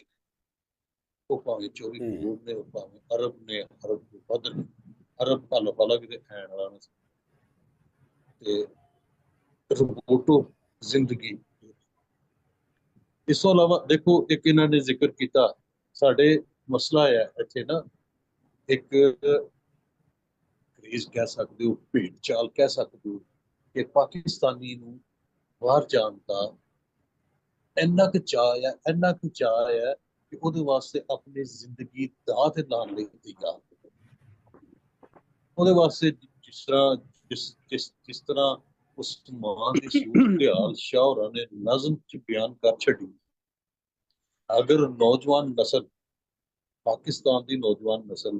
Speaker 4: वो भावें 24 करोड़ ने, भावें अरब ने, अरब तो वध ने, अरब भला भी ऐन वाला नहीं, वोटो जिंदगी। इस तो अलावा देखो, एक इन्होंने जिक्र किया साडे मसला है इत्थे ना, एक क्रेज कह सकते हो, भेड़ चाल कह सकते हो कि पाकिस्तानी नूं बाहर जाण दा इन्ना क चाह है कि ਉਹਦੇ ਵਾਸਤੇ अपनी जिंदगी दाह ते लाण लई तैयार। ਉਹਦੇ ਵਾਸਤੇ ਜਿਸ ਤਰ੍ਹਾਂ ਜਿਸ ਤਰ੍ਹਾਂ ਉਸ ਮਾਂ ਦੀ ਸੂਰਤ ਹਾਲ ਸ਼ਾਹ ਹੋਰਾਂ ਨੇ ਨਜ਼ਮ ਚ ਬਿਆਨ ਕਰ ਛੱਡੀ। ਅਗਰ ਨੌਜਵਾਨ ਨਸਲ, ਪਾਕਿਸਤਾਨ ਦੀ ਨੌਜਵਾਨ ਨਸਲ,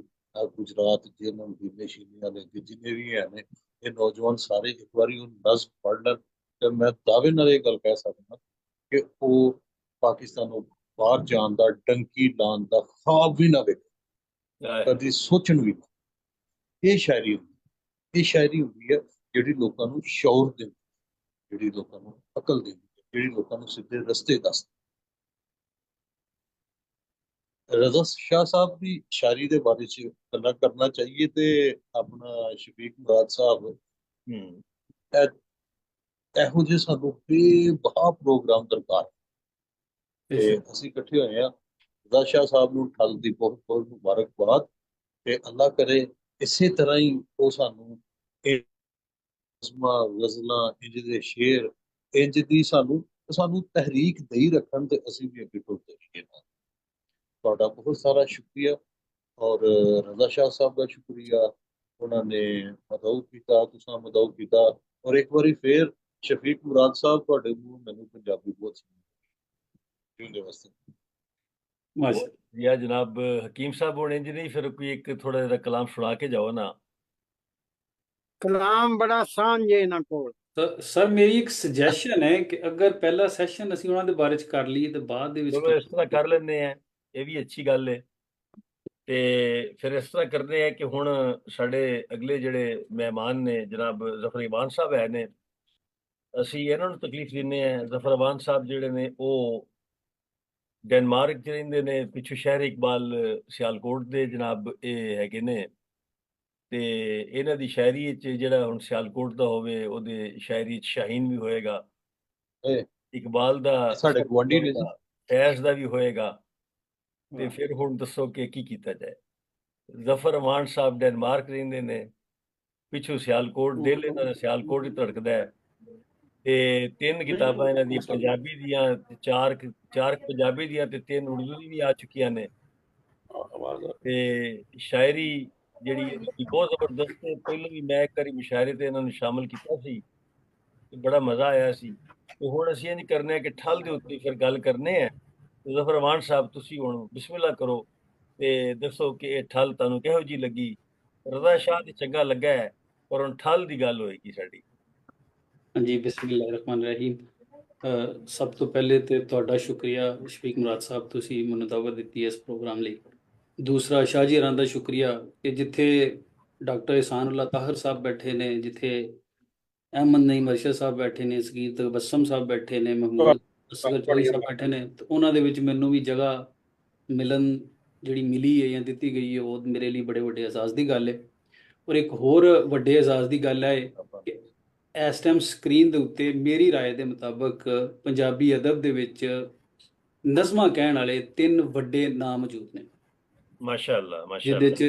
Speaker 4: ਗੁਜਰਾਤ ਜੇਲ੍ਹਾਂ ਦੀ ਸ਼ੀਨੀ ਵਾਲੇ ਜਿੰਨੇ ਵੀ ਹੈ ਨੇ, ਇਹ ਨੌਜਵਾਨ ਸਾਰੇ ਇੱਕ ਵਾਰੀ ਉਹ ਨਜ਼ਮ ਪੜ੍ਹ ਲੈਣ ਤੇ ਮੈਂ ਦਾਅਵੇ ਨਾਲ ਇਹ ਗੱਲ ਕਹਿ ਸਕਦਾ ਕਿ ਉਹ ਪਾਕਿਸਤਾਨ ਨੂੰ ਬਾਹਰ ਜਾਣ ਦਾ, ਡੰਕੀ ਲਾਉਣ ਦਾ ਖ਼ਾਬ ਵੀ ਨਾ ਵੇਖੇ, ਕਦੀ ਸੋਚਣ ਵੀ ਨਾ। ਇਹ ਸ਼ਾਇਰੀ ਹੁੰਦੀ ਹੈ ਜਿਹੜੀ ਲੋਕਾਂ ਨੂੰ ਸ਼ੌਰ ਦਿੰਦੀ, ਜਿਹੜੀ ਲੋਕਾਂ ਨੂੰ ਅਕਲ ਦਿੰਦੀ, ਜਿਹੜੀ ਲੋਕਾਂ ਨੂੰ ਸਿੱਧੇ ਰਸਤੇ ਦੱਸਦੀ। रजा शाह साहब की शायरी के बारे च गल्लां करना चाहिए ते अपना शफीक मुराद साहब ਇਹੋ ਜਿਹੇ ਸਾਨੂੰ ਬੇਬਹਾ ਪ੍ਰੋਗਰਾਮ ਦਰਕਾਰ ਤੇ ਅਸੀਂ ਇਕੱਠੇ ਹੋਏ ਆ। ਰਜ਼ਾ ਸ਼ਾਹ ਸਾਹਿਬ ਨੂੰ ਠੱਲ ਦੀ ਬਹੁਤ ਬਹੁਤ ਮੁਬਾਰਕਬਾਦ ਤੇ ਅੱਲਾ ਕਰੇ ਇਸੇ ਤਰ੍ਹਾਂ ਹੀ ਉਹ ਸਾਨੂੰ ਗਜ਼ਲਾਂ, ਇੰਜ ਦੇ ਸ਼ੇਰ, ਇੰਜ ਦੀ ਸਾਨੂੰ ਤਹਿਰੀਕ ਦੇਈ ਰੱਖਣ ਤੇ ਅਸੀਂ ਵੀ ਅੱਗੇ ਟੁਰਦੇ ਰਹੀਏ। ਤੁਹਾਡਾ ਬਹੁਤ ਸਾਰਾ ਸ਼ੁਕਰੀਆ ਔਰ ਰਜ਼ਾ ਸ਼ਾਹ ਸਾਹਿਬ ਦਾ ਸ਼ੁਕਰੀਆ, ਉਹਨਾਂ ਨੇ ਮਦਊ ਕੀਤਾ, ਤੁਸੀਂ ਮਦਊ ਕੀਤਾ। ਔਰ ਇੱਕ ਵਾਰੀ ਫੇਰ ਸ਼ਫੀਕ ਮੁਰਾਦ ਸਾਹਿਬ, ਤੁਹਾਡੇ ਨੂੰ ਮੈਨੂੰ ਪੰਜਾਬੀ ਬਹੁਤ ਸਮਝ ਵਾਸਤੇ
Speaker 1: या जनाब हकीम साहब होने जी नहीं, फिर कोई एक थोड़ा जिहा कलाम सुना के जाओ ना।
Speaker 3: कलाम बड़ा आसान जे इन्हां कोल।
Speaker 5: ਤਾਂ ਸਰ ਮੇਰੀ ਇੱਕ ਸੁਜੈਸ਼ਨ ਹੈ ਕਿ ਅਗਰ ਪਹਿਲਾ ਸੈਸ਼ਨ ਅਸੀਂ ਉਹਨਾਂ ਦੇ ਬਾਰੇ ਚ ਕਰ ਲਈਏ ਤੇ ਬਾਅਦ ਦੇ ਵਿੱਚ
Speaker 1: ਚਲੋ ਇਸ ਤਰ੍ਹਾਂ ਕਰ ਲੈਂਦੇ ਆ, ਇਹ ਵੀ ਅੱਛੀ ਗੱਲ ਹੈ। ਤੇ ਫਿਰ ਇਸ ਤਰ੍ਹਾਂ ਕਰਦੇ ਆ ਕਿ ਹੁਣ ਸਾਡੇ ਅਗਲੇ ਜਿਹੜੇ ਮਹਿਮਾਨ ਨੇ ਜਨਾਬ ਜ਼ਫਰ ਇਕਬਾਲ ਸਾਹਿਬ ਹੈ ਨੇ, ਅਸੀਂ ਇਹਨਾਂ ਨੂੰ ਤਕਲੀਫ ਦਿੰਦੇ ਆ। ਜ਼ਫਰ ਇਕਬਾਲ ਸਾਹਿਬ ਜਿਹੜੇ ਨੇ ਉਹ ਡੈਨਮਾਰਕ 'ਚ ਰਹਿੰਦੇ ਨੇ, ਪਿੱਛੋਂ ਸ਼ਹਿਰ ਇਕਬਾਲ ਸਿਆਲਕੋਟ ਦੇ ਜਨਾਬ ਇਹ ਹੈਗੇ ਨੇ। ਤੇ ਇਹਨਾਂ ਦੀ ਸ਼ਾਇਰੀ 'ਚ ਜਿਹੜਾ ਹੁਣ ਸਿਆਲਕੋਟ ਦਾ ਹੋਵੇ, ਉਹਦੇ ਸ਼ਾਇਰੀ 'ਚ ਸ਼ਾਹੀਨ ਵੀ ਹੋਏਗਾ, ਇਕਬਾਲ ਦਾ
Speaker 4: ਸਾਡੇ ਗੁਆਂਢੀ ਨੇ ਜੀ,
Speaker 1: ਫੈਜ਼ ਦਾ ਵੀ ਹੋਏਗਾ। ਤੇ ਫਿਰ ਹੁਣ ਦੱਸੋ ਕਿ ਕੀ ਕੀਤਾ ਜਾਏ। ਜ਼ਫਰ ਅਮਾਨ ਸਾਹਿਬ ਡੈਨਮਾਰਕ ਰਹਿੰਦੇ ਨੇ, ਪਿੱਛੋਂ ਸਿਆਲਕੋਟ ਦਿਲ ਇਹਨਾਂ ਦਾ ਸਿਆਲਕੋਟ ਹੀ ਧੜਕਦਾ ਹੈ। ਤੇ 3 ਕਿਤਾਬਾਂ ਇਹਨਾਂ ਦੀਆਂ ਪੰਜਾਬੀ ਦੀਆਂ, ਚਾਰ ਪੰਜਾਬੀ ਦੀਆਂ ਤੇ 3 ਉਰਦੂ ਦੀ ਵੀ ਆ ਚੁੱਕੀਆਂ ਨੇ। ਤੇ ਸ਼ਾਇਰੀ ਜਿਹੜੀ ਇਹਦੀ ਬਹੁਤ ਜ਼ਬਰਦਸਤ ਹੈ। ਪਹਿਲਾਂ ਵੀ ਮੈਂ ਇੱਕ ਵਾਰੀ ਮੁਸ਼ਾਇਰੇ ਤੇ ਇਹਨਾਂ ਨੂੰ ਸ਼ਾਮਲ ਕੀਤਾ ਸੀ ਤੇ ਬੜਾ ਮਜ਼ਾ ਆਇਆ ਸੀ। ਤੇ ਹੁਣ ਅਸੀਂ ਇਹ ਨਹੀਂ ਕਰਨਾ ਕਿ ਠੱਲ ਦੇ ਉੱਤੇ ਫਿਰ ਗੱਲ ਕਰਨੇ ਆ। ਜ਼ਫਰ ਅਮਾਨ ਸਾਹਿਬ ਤੁਸੀਂ ਹੁਣ ਬਿਸਮਿਲ੍ਲਾ ਕਰੋ ਤੇ ਦੱਸੋ ਕਿ ਇਹ ਠੱਲ ਤੁਹਾਨੂੰ ਕਿਹੋ ਜਿਹੀ ਲੱਗੀ। ਰਜ਼ਾ ਸ਼ਾਹ ਤੇ ਚੰਗਾ ਲੱਗਾ ਹੈ, ਪਰ ਹੁਣ ਠੱਲ ਦੀ ਗੱਲ ਹੋਏਗੀ ਸਾਡੀ।
Speaker 5: ਹਾਂਜੀ, ਬਿਸਮਿਲ੍ਲਾਹਿਰ ਰਹਿਮਾਨ ਰਹੀਮ। ਸਭ ਤੋਂ ਪਹਿਲੇ ਤੇ ਤੁਹਾਡਾ ਸ਼ੁਕਰੀਆ ਸ਼ਫੀਕ ਮੁਰਾਦ ਸਾਹਿਬ, ਤੁਸੀਂ ਮੈਨੂੰ ਦਾਵਤ ਦਿੱਤੀ ਇਸ ਪ੍ਰੋਗਰਾਮ ਲਈ। ਦੂਸਰਾ ਸ਼ਾਹ ਜੀ ਹਰਾਂ ਦਾ ਸ਼ੁਕਰੀਆ ਕਿ ਜਿੱਥੇ ਡਾਕਟਰ ਇਹਸਾਨੁੱਲਾ ਤਾਹਰ ਸਾਹਿਬ ਬੈਠੇ ਨੇ, ਜਿੱਥੇ ਅਹਿਮਦ ਨਈਮ ਅਰਸ਼ਦ ਸਾਹਿਬ ਬੈਠੇ ਨੇ, ਸਗੀਰ ਤਬਸਮ ਸਾਹਿਬ ਬੈਠੇ ਨੇ, ਮਹਿਮੂਦ ਅਸਗਰ ਚੌਧਰੀ ਸਾਹਿਬ ਬੈਠੇ ਨੇ, ਤੇ ਉਹਨਾਂ ਦੇ ਵਿੱਚ ਮੈਨੂੰ ਵੀ ਜਗ੍ਹਾ ਮਿਲਣ ਜਿਹੜੀ ਮਿਲੀ ਹੈ ਜਾਂ ਦਿੱਤੀ ਗਈ ਹੈ, ਉਹ ਮੇਰੇ ਲਈ ਬੜੇ ਵੱਡੇ ਅਹਿਸਾਸ ਦੀ ਗੱਲ ਹੈ। ਔਰ ਇੱਕ ਹੋਰ ਵੱਡੇ ਅਹਿਸਾਸ ਦੀ ਗੱਲ ਹੈ ਕਿ ਇਸ ਟਾਈਮ ਸਕਰੀਨ ਦੇ ਉੱਤੇ ਮੇਰੀ ਰਾਏ ਦੇ ਮੁਤਾਬਕ ਪੰਜਾਬੀ ਅਦਬ ਦੇ ਵਿੱਚ ਨਜ਼ਮਾਂ ਕਹਿਣ ਵਾਲੇ 3 ਵੱਡੇ ਨਾਂ ਮੌਜੂਦ ਨੇ।
Speaker 1: ਮਾਸ਼ਾਅੱਲਾ
Speaker 5: ਜਿਹਦੇ 'ਚ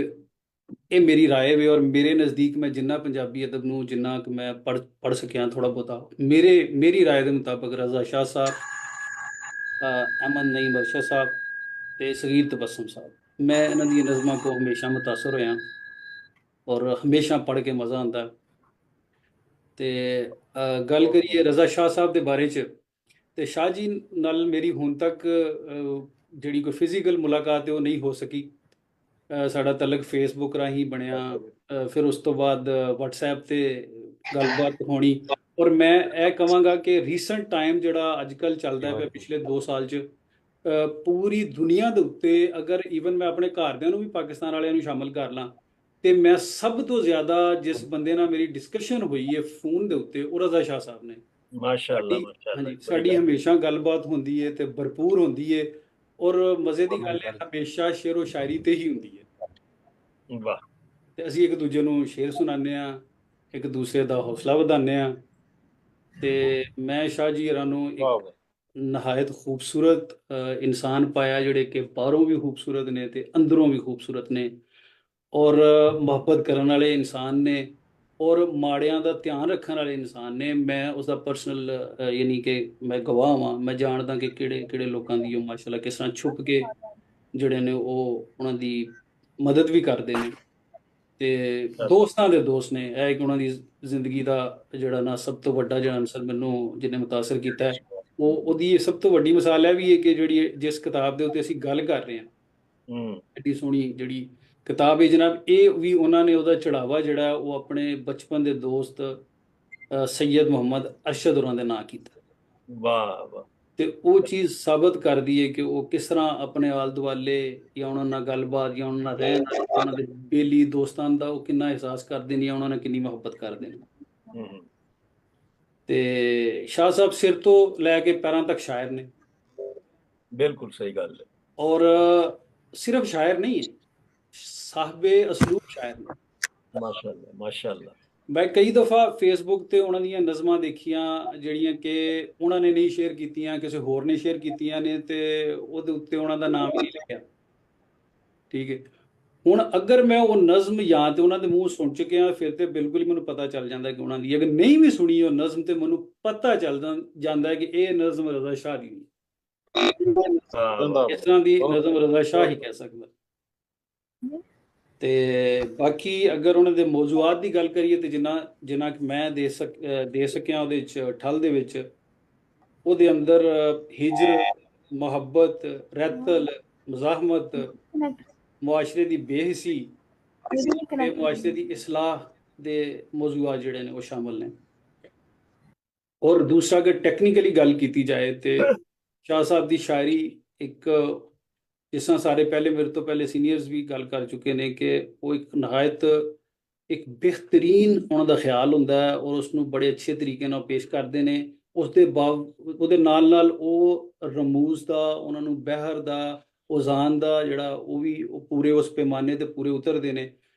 Speaker 5: ਇਹ ਮੇਰੀ ਰਾਏ ਵੇ, ਔਰ ਮੇਰੇ ਨਜ਼ਦੀਕ ਮੈਂ ਜਿੰਨਾ ਪੰਜਾਬੀ ਅਦਬ ਨੂੰ ਜਿੰਨਾ ਕਿ ਮੈਂ ਪੜ੍ਹ ਸਕਿਆ ਥੋੜਾ ਬਹੁਤਾ, ਮੇਰੀ ਰਾਏ ਦੇ ਮੁਤਾਬਕ ਰਜ਼ਾ ਸ਼ਾਹ ਸਾਹਿਬ, ਅਹਿਮਦ ਨਈਮ ਅਰਸ਼ਦ ਸਾਹਿਬ ਤੇ ਸਗੀਰ ਤਬਸਮ ਸਾਹਿਬ, ਮੈਂ ਇਹਨਾਂ ਦੀਆਂ ਨਜ਼ਮਾਂ ਕੋ ਹਮੇਸ਼ਾ ਮੁਤਾਸਰ ਹੋਇਆ ਔਰ ਹਮੇਸ਼ਾ ਪੜ੍ਹ ਕੇ ਮਜ਼ਾ ਆਉਂਦਾ। ਤੇ ਗੱਲ ਕਰੀਏ ਰਜ਼ਾ ਸ਼ਾਹ ਸਾਹਿਬ ਦੇ ਬਾਰੇ 'ਚ, ਤੇ ਸ਼ਾਹ ਜੀ ਨਾਲ ਮੇਰੀ ਹੁਣ ਤੱਕ ਜਿਹੜੀ ਕੋਈ ਫਿਜ਼ੀਕਲ ਮੁਲਾਕਾਤ ਹੈ ਉਹ ਨਹੀਂ ਹੋ ਸਕੀ। ਸਾਡਾ ਤਲਕ ਫੇਸਬੁੱਕ ਰਾਹੀਂ ਬਣਿਆ, ਫਿਰ ਉਸ ਤੋਂ ਬਾਅਦ ਵਟਸਐਪ ਤੇ ਗੱਲਬਾਤ ਹੋਣੀ। ਔਰ ਮੈਂ ਇਹ ਕਹਾਂਗਾ ਕਿ ਰੀਸੈਂਟ ਟਾਈਮ ਜਿਹੜਾ ਅੱਜ ਕੱਲ੍ਹ ਚੱਲਦਾ ਪਿਆ ਪਿਛਲੇ 2 ਸਾਲ 'ਚ, ਪੂਰੀ ਦੁਨੀਆ ਦੇ ਉੱਤੇ ਅਗਰ ਈਵਨ ਮੈਂ ਆਪਣੇ ਘਰਦਿਆਂ ਨੂੰ ਵੀ ਪਾਕਿਸਤਾਨ ਵਾਲਿਆਂ ਨੂੰ ਸ਼ਾਮਲ ਕਰ ਲਾਂ, ਤੇ ਮੈਂ ਸਭ ਤੋਂ ਜ਼ਿਆਦਾ ਜਿਸ ਬੰਦੇ ਨਾਲ ਮੇਰੀ ਡਿਸਕਸ਼ਨ ਹੋਈ ਹੈ ਫੋਨ ਦੇ ਉੱਤੇ, ਉਹ ਰਜ਼ਾ ਸ਼ਾਹ ਸਾਹਿਬ ਨੇ।
Speaker 1: ਮਾਸ਼ਾਅੱਲਾ
Speaker 5: ਹਾਂਜੀ, ਸਾਡੀ ਹਮੇਸ਼ਾ ਗੱਲਬਾਤ ਹੁੰਦੀ ਹੈ ਤੇ ਭਰਪੂਰ ਹੁੰਦੀ ਹੈ, ਔਰ ਮਜ਼ੇ ਦੀ ਗੱਲ ਹੈ ਹਮੇਸ਼ਾ ਸ਼ੇਰੋ ਸ਼ਾਇਰੀ ਤੇ ਹੀ ਹੁੰਦੀ ਹੈ।
Speaker 1: ਵਾਹ।
Speaker 5: ਤੇ ਅਸੀਂ ਇੱਕ ਦੂਜੇ ਨੂੰ ਸ਼ੇਰ ਸੁਣਾਉਂਦੇ ਹਾਂ, ਇੱਕ ਦੂਸਰੇ ਦਾ ਹੌਸਲਾ ਵਧਾਉਂਦੇ ਹਾਂ। ਤੇ ਮੈਂ ਸ਼ਾਹ ਜੀ ਹਰਾਂ ਨੂੰ ਇੱਕ ਨਹਾਇਤ ਖੂਬਸੂਰਤ ਇਨਸਾਨ ਪਾਇਆ, ਜਿਹੜੇ ਕਿ ਬਾਹਰੋਂ ਵੀ ਖੂਬਸੂਰਤ ਨੇ ਤੇ ਅੰਦਰੋਂ ਵੀ ਖੂਬਸੂਰਤ ਨੇ, ਔਰ ਮੁਹੱਬਤ ਕਰਨ ਵਾਲੇ ਇਨਸਾਨ ਨੇ, ਔਰ ਮਾੜਿਆਂ ਦਾ ਧਿਆਨ ਰੱਖਣ ਵਾਲੇ ਇਨਸਾਨ ਨੇ। ਮੈਂ ਉਸਦਾ ਪਰਸਨਲ ਯਾਨੀ ਕਿ ਮੈਂ ਗਵਾਹ ਹਾਂ, ਮੈਂ ਜਾਣਦਾ ਕਿ ਕਿਹੜੇ ਲੋਕਾਂ ਦੀ ਉਹ ਮਾਸ਼ਾਅੱਲਾ ਕਿਸ ਤਰ੍ਹਾਂ ਛੁਪ ਕੇ ਜਿਹੜੇ ਨੇ ਉਹ ਉਹਨਾਂ ਦੀ ਮਦਦ ਵੀ ਕਰਦੇ ਨੇ। ਤੇ ਦੋਸਤਾਂ ਦੇ ਦੋਸਤ ਨੇ। ਇਹ ਇੱਕ ਉਹਨਾਂ ਦੀ ਜ਼ਿੰਦਗੀ ਦਾ ਜਿਹੜਾ ਨਾ ਸਭ ਤੋਂ ਵੱਡਾ ਜਿਹੜਾ ਅਨਸਰ ਮੈਨੂੰ ਜਿਹਨੇ ਮੁਤਾਸਰ ਕੀਤਾ ਹੈ, ਉਹਦੀ ਸਭ ਤੋਂ ਵੱਡੀ ਮਿਸਾਲ ਇਹ ਵੀ ਹੈ ਕਿ ਜਿਹੜੀ ਜਿਸ ਕਿਤਾਬ ਦੇ ਉੱਤੇ ਅਸੀਂ ਗੱਲ ਕਰ ਰਹੇ ਹਾਂ, ਐਡੀ ਸੋਹਣੀ ਜਿਹੜੀ ਕਿਤਾਬ ਹੈ ਜਨਾਬ, ਇਹ ਵੀ ਉਹਨਾਂ ਨੇ ਉਹਦਾ ਚੜਾਵਾ ਜਿਹੜਾ ਉਹ ਆਪਣੇ ਬਚਪਨ ਦੇ ਦੋਸਤ ਸੈਯਦ ਮੁਹੰਮਦ ਅਰਸ਼ਦ ਹੋਰਾਂ ਦੇ ਨਾਂ ਕੀਤਾ।
Speaker 1: ਵਾਹ ਵਾਹ।
Speaker 5: ਤੇ ਉਹ ਚੀਜ਼ ਸਾਬਤ ਕਰਦੀ ਹੈ ਕਿ ਉਹ ਕਿਸ ਤਰ੍ਹਾਂ ਆਪਣੇ ਆਲੇ ਦੁਆਲੇ ਜਾਂ ਉਹਨਾਂ ਨਾਲ ਗੱਲਬਾਤ ਜਾਂ ਉਹਨਾਂ ਨਾਲ ਰਹਿਣ, ਉਹਨਾਂ ਦੇ ਬੇਲੀ ਦੋਸਤਾਂ ਦਾ ਉਹ ਕਿੰਨਾ ਅਹਿਸਾਸ ਕਰਦੇ ਨੇ ਜਾਂ ਉਹਨਾਂ ਨਾਲ ਕਿੰਨੀ ਮੁਹੱਬਤ ਕਰਦੇ ਨੇ। ਤੇ ਸ਼ਾਹ ਸਾਹਿਬ ਸਿਰ ਤੋਂ ਲੈ ਕੇ ਪੈਰਾਂ ਤੱਕ ਸ਼ਾਇਰ ਨੇ।
Speaker 1: ਬਿਲਕੁਲ ਸਹੀ ਗੱਲ ਹੈ।
Speaker 5: ਔਰ ਸਿਰਫ ਸ਼ਾਇਰ ਨਹੀਂ ਹੈ, ਸਾਹਬੇ ਅਸਲੂਬ ਸ਼ਾਇਰ ਨੇ।
Speaker 1: ਮਾਸ਼ਾਅੱਲਾ ਮਾਸ਼ਾਅੱਲਾ।
Speaker 5: ਮੈਂ ਕਈ ਦਫਾ ਫੇਸਬੁੱਕ ਤੇ ਉਹਨਾਂ ਦੀਆਂ ਨਜ਼ਮਾਂ ਦੇਖੀਆਂ ਜਿਹੜੀਆਂ ਕਿ ਉਹਨਾਂ ਨੇ ਨਹੀਂ ਸ਼ੇਅਰ ਕੀਤੀਆਂ, ਕਿਸੇ ਹੋਰ ਨੇ ਸ਼ੇਅਰ ਕੀਤੀਆਂ ਨੇ, ਤੇ ਉਹਦੇ ਉੱਤੇ ਉਹਨਾਂ ਦਾ ਨਾਮ ਹੀ ਨਹੀਂ ਲਿਖਿਆ। ਠੀਕ ਹੈ, ਹੁਣ ਅਗਰ ਮੈਂ ਉਹ ਨਜ਼ਮ ਜਾਂ ਤੇ ਉਹਨਾਂ ਦੇ ਮੂੰਹ ਸੁਣ ਚੁੱਕਿਆ ਫਿਰ ਤੇ ਬਿਲਕੁਲ ਹੀ ਮੈਨੂੰ ਪਤਾ ਚੱਲ ਜਾਂਦਾ ਕਿ ਉਹਨਾਂ ਦੀ। ਅਗਰ ਨਹੀਂ ਵੀ ਸੁਣੀ ਉਹ ਨਜ਼ਮ ਤੇ ਮੈਨੂੰ ਪਤਾ ਚੱਲ ਜਾਂਦਾ ਹੈ ਕਿ ਇਹ ਨਜ਼ਮ ਰਜ਼ਾ ਸ਼ਾਹ ਦੀ ਨਹੀਂ। ਇਸ ਤਰ੍ਹਾਂ ਦੀ ਨਜ਼ਮ ਰਜ਼ਾ ਸ਼ਾਹ ਹੀ ਕਹਿ ਸਕਦਾ। ਤੇ ਬਾਕੀ ਅਗਰ ਉਹਨਾਂ ਦੇ ਮੌਜੂਆਤ ਦੀ ਗੱਲ ਕਰੀਏ ਤੇ ਜਿੰਨਾ ਕਿ ਮੈਂ ਦੇ ਸਕਿਆ ਉਹਦੇ ਵਿੱਚ ਠੱਲ ਦੇ ਵਿੱਚ, ਉਹਦੇ ਅੰਦਰ ਹਿਜਰ, ਮੁਹੱਬਤ, ਰੈਤਲ, ਮਜ਼ਾਹਮਤ, ਮੁਆਸ਼ਰੇ ਦੀ ਬੇਹਿੱਸੀ ਤੇ ਮੁਆਸ਼ਰੇ ਦੀ ਇਸਲਾਹ ਦੇ ਮੌਜੂਆਤ ਜਿਹੜੇ ਨੇ ਉਹ ਸ਼ਾਮਲ ਨੇ। ਔਰ ਦੂਸਰਾ ਅਗਰ ਟੈਕਨੀਕਲੀ ਗੱਲ ਕੀਤੀ ਜਾਏ ਤੇ ਸ਼ਾਹ ਸਾਹਿਬ ਦੀ ਸ਼ਾਇਰੀ ਇੱਕ, ਜਿਸ ਤਰ੍ਹਾਂ ਸਾਰੇ ਪਹਿਲੇ ਮੇਰੇ ਤੋਂ ਪਹਿਲੇ ਸੀਨੀਅਰਸ ਵੀ ਗੱਲ ਕਰ ਚੁੱਕੇ ਨੇ ਕਿ ਉਹ ਇੱਕ ਨਹਾਇਤ ਇੱਕ ਬਿਹਤਰੀਨ ਉਹਨਾਂ ਦਾ ਖਿਆਲ ਹੁੰਦਾ ਹੈ ਔਰ ਉਸਨੂੰ ਬੜੇ ਅੱਛੇ ਤਰੀਕੇ ਨਾਲ ਪੇਸ਼ ਕਰਦੇ ਨੇ। ਉਹਦੇ ਨਾਲ ਉਹ ਰਮੂਜ਼ ਦਾ, ਉਹਨਾਂ ਨੂੰ ਬਹਿਰ ਦਾ, ਉਜ਼ਾਨ ਦਾ ਜਿਹੜਾ ਉਹ ਪੂਰੇ ਉਸ ਪੈਮਾਨੇ ਤੇ ਪੂਰੇ ਉਤਰਦੇ ਨੇ।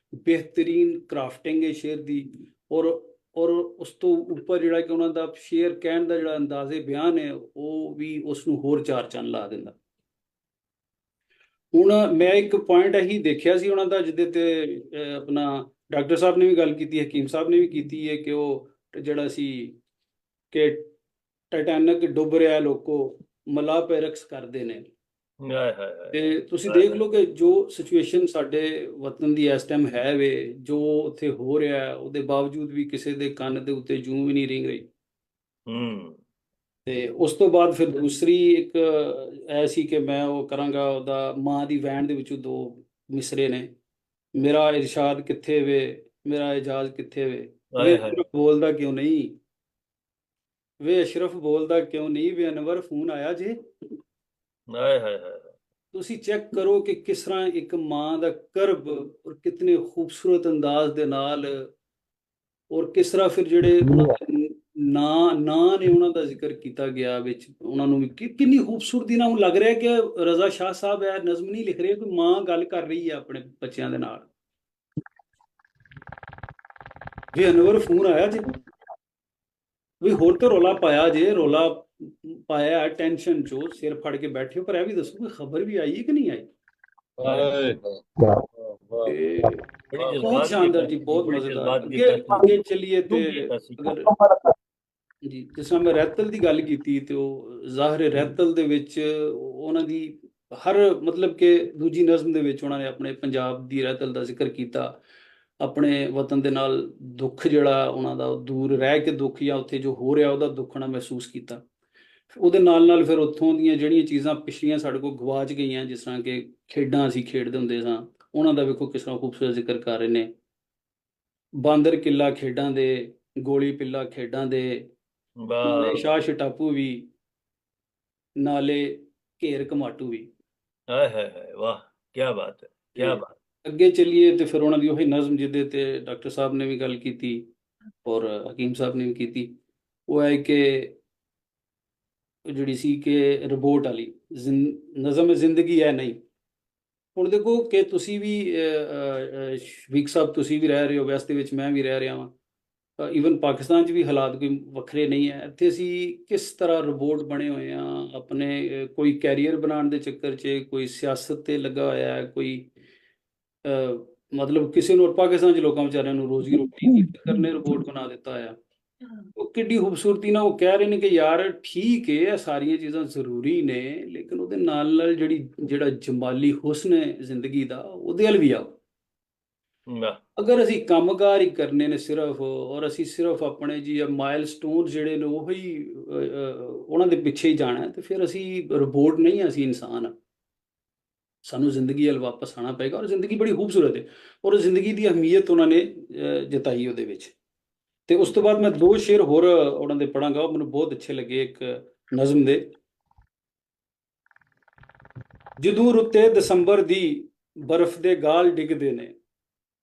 Speaker 5: ਬਿਹਤਰੀਨ ਕਰਾਫਟਿੰਗ ਹੈ ਸ਼ੇਰ ਦੀ। ਔਰ ਉਸ ਤੋਂ ਉੱਪਰ ਜਿਹੜਾ ਕਿ ਉਹਨਾਂ ਦਾ ਸ਼ੇਰ ਕਹਿਣ ਦਾ ਜਿਹੜਾ ਅੰਦਾਜ਼ੇ ਬਿਆਨ ਹੈ ਉਹ ਵੀ ਉਸ ਨੂੰ ਹੋਰ ਚਾਰ ਚੰਨ ਲਾ ਦਿੰਦਾ। ਹੁਣ ਮੈਂ ਇੱਕ ਪੁਆਇੰਟ ਇਹੀ ਦੇਖਿਆ ਸੀ ਉਹਨਾਂ ਦਾ, ਜਿਹਦੇ ਤੇ ਆਪਣਾ ਡਾਕਟਰ ਸਾਹਿਬ ਨੇ ਵੀ ਗੱਲ ਕੀਤੀ, ਹਕੀਮ ਸਾਹਿਬ ਨੇ ਵੀ ਕੀਤੀ ਹੈ, ਕਿ ਉਹ ਜਿਹੜਾ ਸੀ ਕਿ ਟਾਈਟੈਨਿਕ ਡੁੱਬ ਰਿਹਾ, ਲੋਕੋ ਮਲਾਹ ਪੇ ਰਕਸ ਕਰਦੇ ਨੇ। ਤੇ ਤੁਸੀਂ ਦੇਖ ਲਓ ਕਿ ਜੋ ਸਿਚੁਏਸ਼ਨ ਸਾਡੇ ਵਤਨ ਦੀ ਇਸ ਟਾਈਮ ਹੈ ਵੇ, ਜੋ ਉੱਥੇ ਹੋ ਰਿਹਾ, ਉਹਦੇ ਬਾਵਜੂਦ ਵੀ ਕਿਸੇ ਦੇ ਕੰਨ ਦੇ ਉੱਤੇ ਜੂੰ ਵੀ ਨਹੀਂ ਰਿੰਗ ਰਹੀ। ਤੇ ਉਸ ਤੋਂ ਬਾਅਦ ਫਿਰ ਦੂਸਰੀ ਇੱਕ ਐਸੀ ਕਿ ਮੈਂ ਉਹ ਕਰਾਂਗਾ, ਉਹਦਾ ਮਾਂ ਦੀ ਵੈਣ ਦੇ ਵਿੱਚੋਂ ਦੋ ਮਿਸਰੇ ਨੇ, ਮੇਰਾ ਇਰਸ਼ਾਦ ਕਿੱਥੇ ਵੇ, ਮੇਰਾ ਇਜਾਜ਼ ਕਿੱਥੇ ਵੇ, ਵੇ ਅਸ਼ਰਫ ਬੋਲਦਾ ਕਿਉਂ ਨਹੀਂ, ਵੇ ਅਸ਼ਰਫ ਬੋਲਦਾ ਕਿਉਂ ਨਹੀਂ, ਵੇ ਅਨਵਰ ਫੋਨ ਆਇਆ ਜੇ। ਤੁਸੀਂ ਚੈੱਕ ਕਰੋ ਕਿ ਕਿਸ ਤਰ੍ਹਾਂ ਇੱਕ ਮਾਂ ਦਾ ਕਰਬ ਔਰ ਕਿਤਨੇ ਖੂਬਸੂਰਤ ਅੰਦਾਜ਼ ਦੇ ਨਾਲ, ਔਰ ਕਿਸ ਤਰ੍ਹਾਂ ਫਿਰ ਜਿਹੜੇ ਨਾਂ ਨੇ ਉਹਨਾਂ ਦਾ ਜ਼ਿਕਰ ਕੀਤਾ ਗਿਆ ਵਿੱਚ, ਉਹਨਾਂ ਨੂੰ ਵੀ ਕਿੰਨੀ ਖੂਬਸੂਰਤੀ ਨਾਲ ਹੁਣ ਲੱਗ ਰਿਹਾ ਕਿ ਰਜ਼ਾ ਸ਼ਾਹ ਸਾਹਿਬ ਇਹ ਨਜ਼ਮ ਨਹੀਂ ਲਿਖ ਰਹੇ, ਕੋਈ ਮਾਂ ਗੱਲ ਕਰ ਰਹੀ ਹੈ ਆਪਣੇ ਬੱਚਿਆਂ ਦੇ ਨਾਲ। ਵੀ ਅਨਵਰ ਫੋਨ ਆਇਆ ਜੀ, ਵੀ ਹੋਰ ਤੇ ਰੌਲਾ ਪਾਇਆ ਜੇ, ਰੌਲਾ ਪਾਇਆ ਟੈਨਸ਼ਨ ਚੋਂ ਸਿਰ ਫੜ ਕੇ ਬੈਠੇ ਹੋ, ਪਰ ਇਹ ਵੀ ਦੱਸੋ ਕੋਈ ਖਬਰ ਵੀ ਆਈ ਹੈ ਕਿ ਨਹੀਂ ਆਈ। ਬਹੁਤ ਸ਼ਾਨਦਾਰ ਜੀ, ਬਹੁਤ ਮਜ਼ੇਦਾਰ। ਅੱਗੇ ਚੱਲੀਏ ਤੇ ਅਗਰ ਜੀ ਜਿਸ ਤਰ੍ਹਾਂ ਮੈਂ ਰੈਤਲ ਦੀ ਗੱਲ ਕੀਤੀ ਤੇ ਉਹ ਜ਼ਾਹਿਰ ਰੈਤਲ ਦੇ ਵਿੱਚ ਉਹਨਾਂ ਦੀ ਹਰ ਮਤਲਬ ਕਿ ਦੂਜੀ ਨਜ਼ਮ ਦੇ ਵਿੱਚ ਉਹਨਾਂ ਨੇ ਆਪਣੇ ਪੰਜਾਬ ਦੀ ਰੈਤਲ ਦਾ ਜ਼ਿਕਰ ਕੀਤਾ, ਆਪਣੇ ਵਤਨ ਦੇ ਨਾਲ ਦੁੱਖ ਜਿਹੜਾ ਉਹਨਾਂ ਦਾ ਦੂਰ ਰਹਿ ਕੇ ਦੁੱਖ ਜਾਂ ਉੱਥੇ ਜੋ ਹੋ ਰਿਹਾ ਉਹਦਾ ਦੁੱਖ ਨਾ ਮਹਿਸੂਸ ਕੀਤਾ। ਉਹਦੇ ਨਾਲ ਫਿਰ ਉੱਥੋਂ ਦੀਆਂ ਜਿਹੜੀਆਂ ਚੀਜ਼ਾਂ ਪਿਛਲੀਆਂ ਸਾਡੇ ਕੋਲ ਗਵਾਚ ਗਈਆਂ, ਜਿਸ ਤਰ੍ਹਾਂ ਕਿ ਖੇਡਾਂ ਅਸੀਂ ਖੇਡਦੇ ਹੁੰਦੇ ਸਾਂ, ਉਹਨਾਂ ਦਾ ਵੇਖੋ ਕਿਸ ਤਰ੍ਹਾਂ ਖੂਬਸੂਰਤ ਜ਼ਿਕਰ ਕਰ ਰਹੇ ਨੇ। ਬਾਂਦਰ ਕਿੱਲਾ ਖੇਡਾਂ ਦੇ, ਗੋਲੀ ਪਿੱਲਾ ਖੇਡਾਂ ਦੇ, ਨਾਲੇ ਸ਼ਾਹ ਸ਼ਟਾਪੂ ਵੀ, ਨਾਲੇ ਘੇਰ ਘਮਾਟੂ ਵੀ।
Speaker 1: ਵਾਹ ਕੀ ਬਾਤ ਹੈ, ਕੀ ਬਾਤ।
Speaker 5: ਅੱਗੇ ਚੱਲੀਏ ਤੇ ਫਿਰ ਉਹਨਾਂ ਦੀ ਉਹੀ ਨਜ਼ਮ ਜਿਹਦੇ ਤੇ ਡਾਕਟਰ ਸਾਹਿਬ ਨੇ ਵੀ ਗੱਲ ਕੀਤੀ ਔਰ ਹਕੀਮ ਸਾਹਿਬ ਨੇ ਵੀ ਕੀਤੀ, ਉਹ ਹੈ ਕਿ ਜਿਹੜੀ ਸੀ ਕਿ ਰਿਪੋਰਟ ਵਾਲੀ ਨਜ਼ਮ ਜ਼ਿੰਦਗੀ ਹੈ ਨਹੀਂ। ਹੁਣ ਦੇਖੋ ਕਿ ਤੁਸੀਂ ਵੀ ਸ਼ਫੀਕ ਸਾਹਿਬ ਤੁਸੀਂ ਵੀ ਰਹਿ ਰਹੇ ਹੋ, ਵੈਸਟ ਦੇ ਵਿੱਚ ਮੈਂ ਵੀ ਰਹਿ ਰਿਹਾ ਵਾਂ, ਈਵਨ ਪਾਕਿਸਤਾਨ 'ਚ ਵੀ ਹਾਲਾਤ ਕੋਈ ਵੱਖਰੇ ਨਹੀਂ ਹੈ। ਇੱਥੇ ਅਸੀਂ ਕਿਸ ਤਰ੍ਹਾਂ ਰੋਬੋਟ ਬਣੇ ਹੋਏ ਹਾਂ, ਆਪਣੇ ਕੋਈ ਕੈਰੀਅਰ ਬਣਾਉਣ ਦੇ ਚੱਕਰ 'ਚ, ਕੋਈ ਸਿਆਸਤ 'ਤੇ ਲੱਗਾ ਹੋਇਆ ਹੈ, ਕੋਈ ਮਤਲਬ ਕਿਸੇ ਨੂੰ, ਪਾਕਿਸਤਾਨ 'ਚ ਲੋਕਾਂ ਵਿਚਾਰਿਆਂ ਨੂੰ ਰੋਜ਼ੀ ਰੋਟੀ ਦੀ ਫਿਕਰ ਨੇ ਰੋਬੋਟ ਬਣਾ ਦਿੱਤਾ ਹੋਇਆ। ਉਹ ਕਿੱਡੀ ਖੂਬਸੂਰਤੀ ਨਾਲ ਉਹ ਕਹਿ ਰਹੇ ਨੇ ਕਿ ਯਾਰ ਠੀਕ ਹੈ ਇਹ ਸਾਰੀਆਂ ਚੀਜ਼ਾਂ ਜ਼ਰੂਰੀ ਨੇ, ਲੇਕਿਨ ਉਹਦੇ ਨਾਲ ਜਿਹੜਾ ਜਮਾਲੀ ਹੁਸਨ ਹੈ ਜ਼ਿੰਦਗੀ ਦਾ, ਉਹਦੇ ਵੱਲ ਵੀ ਆਓ।
Speaker 1: ਵਾਹ
Speaker 5: ਅਗਰ ਅਸੀਂ ਕੰਮਕਾਰ ਹੀ ਕਰਨੇ ਨੇ ਸਿਰਫ, ਔਰ ਅਸੀਂ ਸਿਰਫ ਆਪਣੇ ਜੀ ਮਾਈਲਸਟੋਨ ਜਿਹੜੇ ਨੇ ਉਹੀ ਉਹਨਾਂ ਦੇ ਪਿੱਛੇ ਹੀ ਜਾਣਾ ਹੈ, ਤੇ ਫਿਰ ਅਸੀਂ ਰੋਬੋਟ ਨਹੀਂ, ਅਸੀਂ ਇਨਸਾਨ ਹਾਂ। ਸਾਨੂੰ ਜ਼ਿੰਦਗੀ ਵੱਲ ਵਾਪਸ ਆਉਣਾ ਪਏਗਾ, ਔਰ ਜ਼ਿੰਦਗੀ ਬੜੀ ਖੂਬਸੂਰਤ ਹੈ, ਔਰ ਜ਼ਿੰਦਗੀ ਦੀ ਅਹਿਮੀਅਤ ਉਹਨਾਂ ਨੇ ਜਤਾਈ ਉਹਦੇ ਵਿੱਚ। ਤੇ ਉਸ ਤੋਂ ਬਾਅਦ ਮੈਂ 2 ਸ਼ੇਰ ਹੋਰ ਉਹਨਾਂ ਦੇ ਪੜਾਂਗਾ, ਉਹ ਮੈਨੂੰ ਬਹੁਤ ਅੱਛੇ ਲੱਗੇ। ਇੱਕ ਨਜ਼ਮ ਦੇ, ਜਦੋਂ ਰੁੱਤੇ ਦਸੰਬਰ ਦੀ ਬਰਫ਼ ਦੇ ਗਾਲ ਡਿੱਗਦੇ ਨੇ,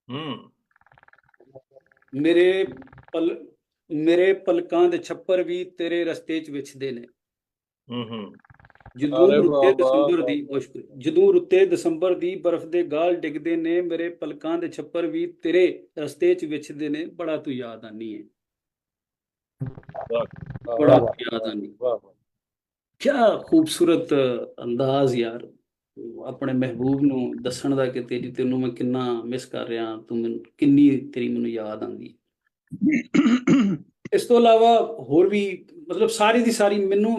Speaker 1: ਹੂੰ
Speaker 5: ਮੇਰੇ ਪਲਕਾਂ ਦੇ ਛੱਪਰ ਵੀ ਤੇਰੇ ਰਸਤੇ 'ਚ ਵਿਛਦੇ ਨੇ।
Speaker 1: ਹੂੰ
Speaker 5: ਜਦੋਂ
Speaker 4: ਅਰੇ
Speaker 5: ਰੁੱਤੇ
Speaker 4: ਵਾਹ,
Speaker 5: ਦਸੰਬਰ
Speaker 4: ਵਾਹ,
Speaker 5: ਦੀ
Speaker 4: ਵਾਹ।
Speaker 5: ਮੁਸ਼ਕਿਲ ਜਦੋਂ ਰੁੱਤੇ ਦਸੰਬਰ ਦੀ ਬਰਫ਼ ਦੇ ਗਾਲ ਡਿੱਗਦੇ ਨੇ, ਮੇਰੇ ਪਲਕਾਂ ਦੇ ਛੱਪਰ ਵੀ ਤੇਰੇ ਰਸਤੇ 'ਚ ਵਿਛਦੇ ਨੇ, ਬੜਾ ਤੂੰ ਯਾਦ ਆਨੀ ਹੈ, ਬੜਾ ਤੂੰ ਯਾਦ ਆਨੀ।
Speaker 4: ਵਾਹ ਵਾਹ।
Speaker 5: ਕਿਆ ਖੂਬਸੂਰਤ ਅੰਦਾਜ਼ ਯਾਰ, ਆਪਣੇ ਮਹਿਬੂਬ ਨੂੰ ਦੱਸਣ ਦਾ ਕਿ ਤੇਰੀ ਤੈਨੂੰ ਮੈਂ ਕਿੰਨਾ ਮਿਸ ਕਰ ਰਿਹਾ, ਤੂੰ ਮੈਨੂੰ ਕਿੰਨੀ ਤੇਰੀ ਮੈਨੂੰ ਯਾਦ ਆਉਂਦੀ। ਇਸ ਤੋਂ ਇਲਾਵਾ ਹੋਰ ਵੀ ਮਤਲਬ ਸਾਰੀ ਦੀ ਸਾਰੀ ਮੈਨੂੰ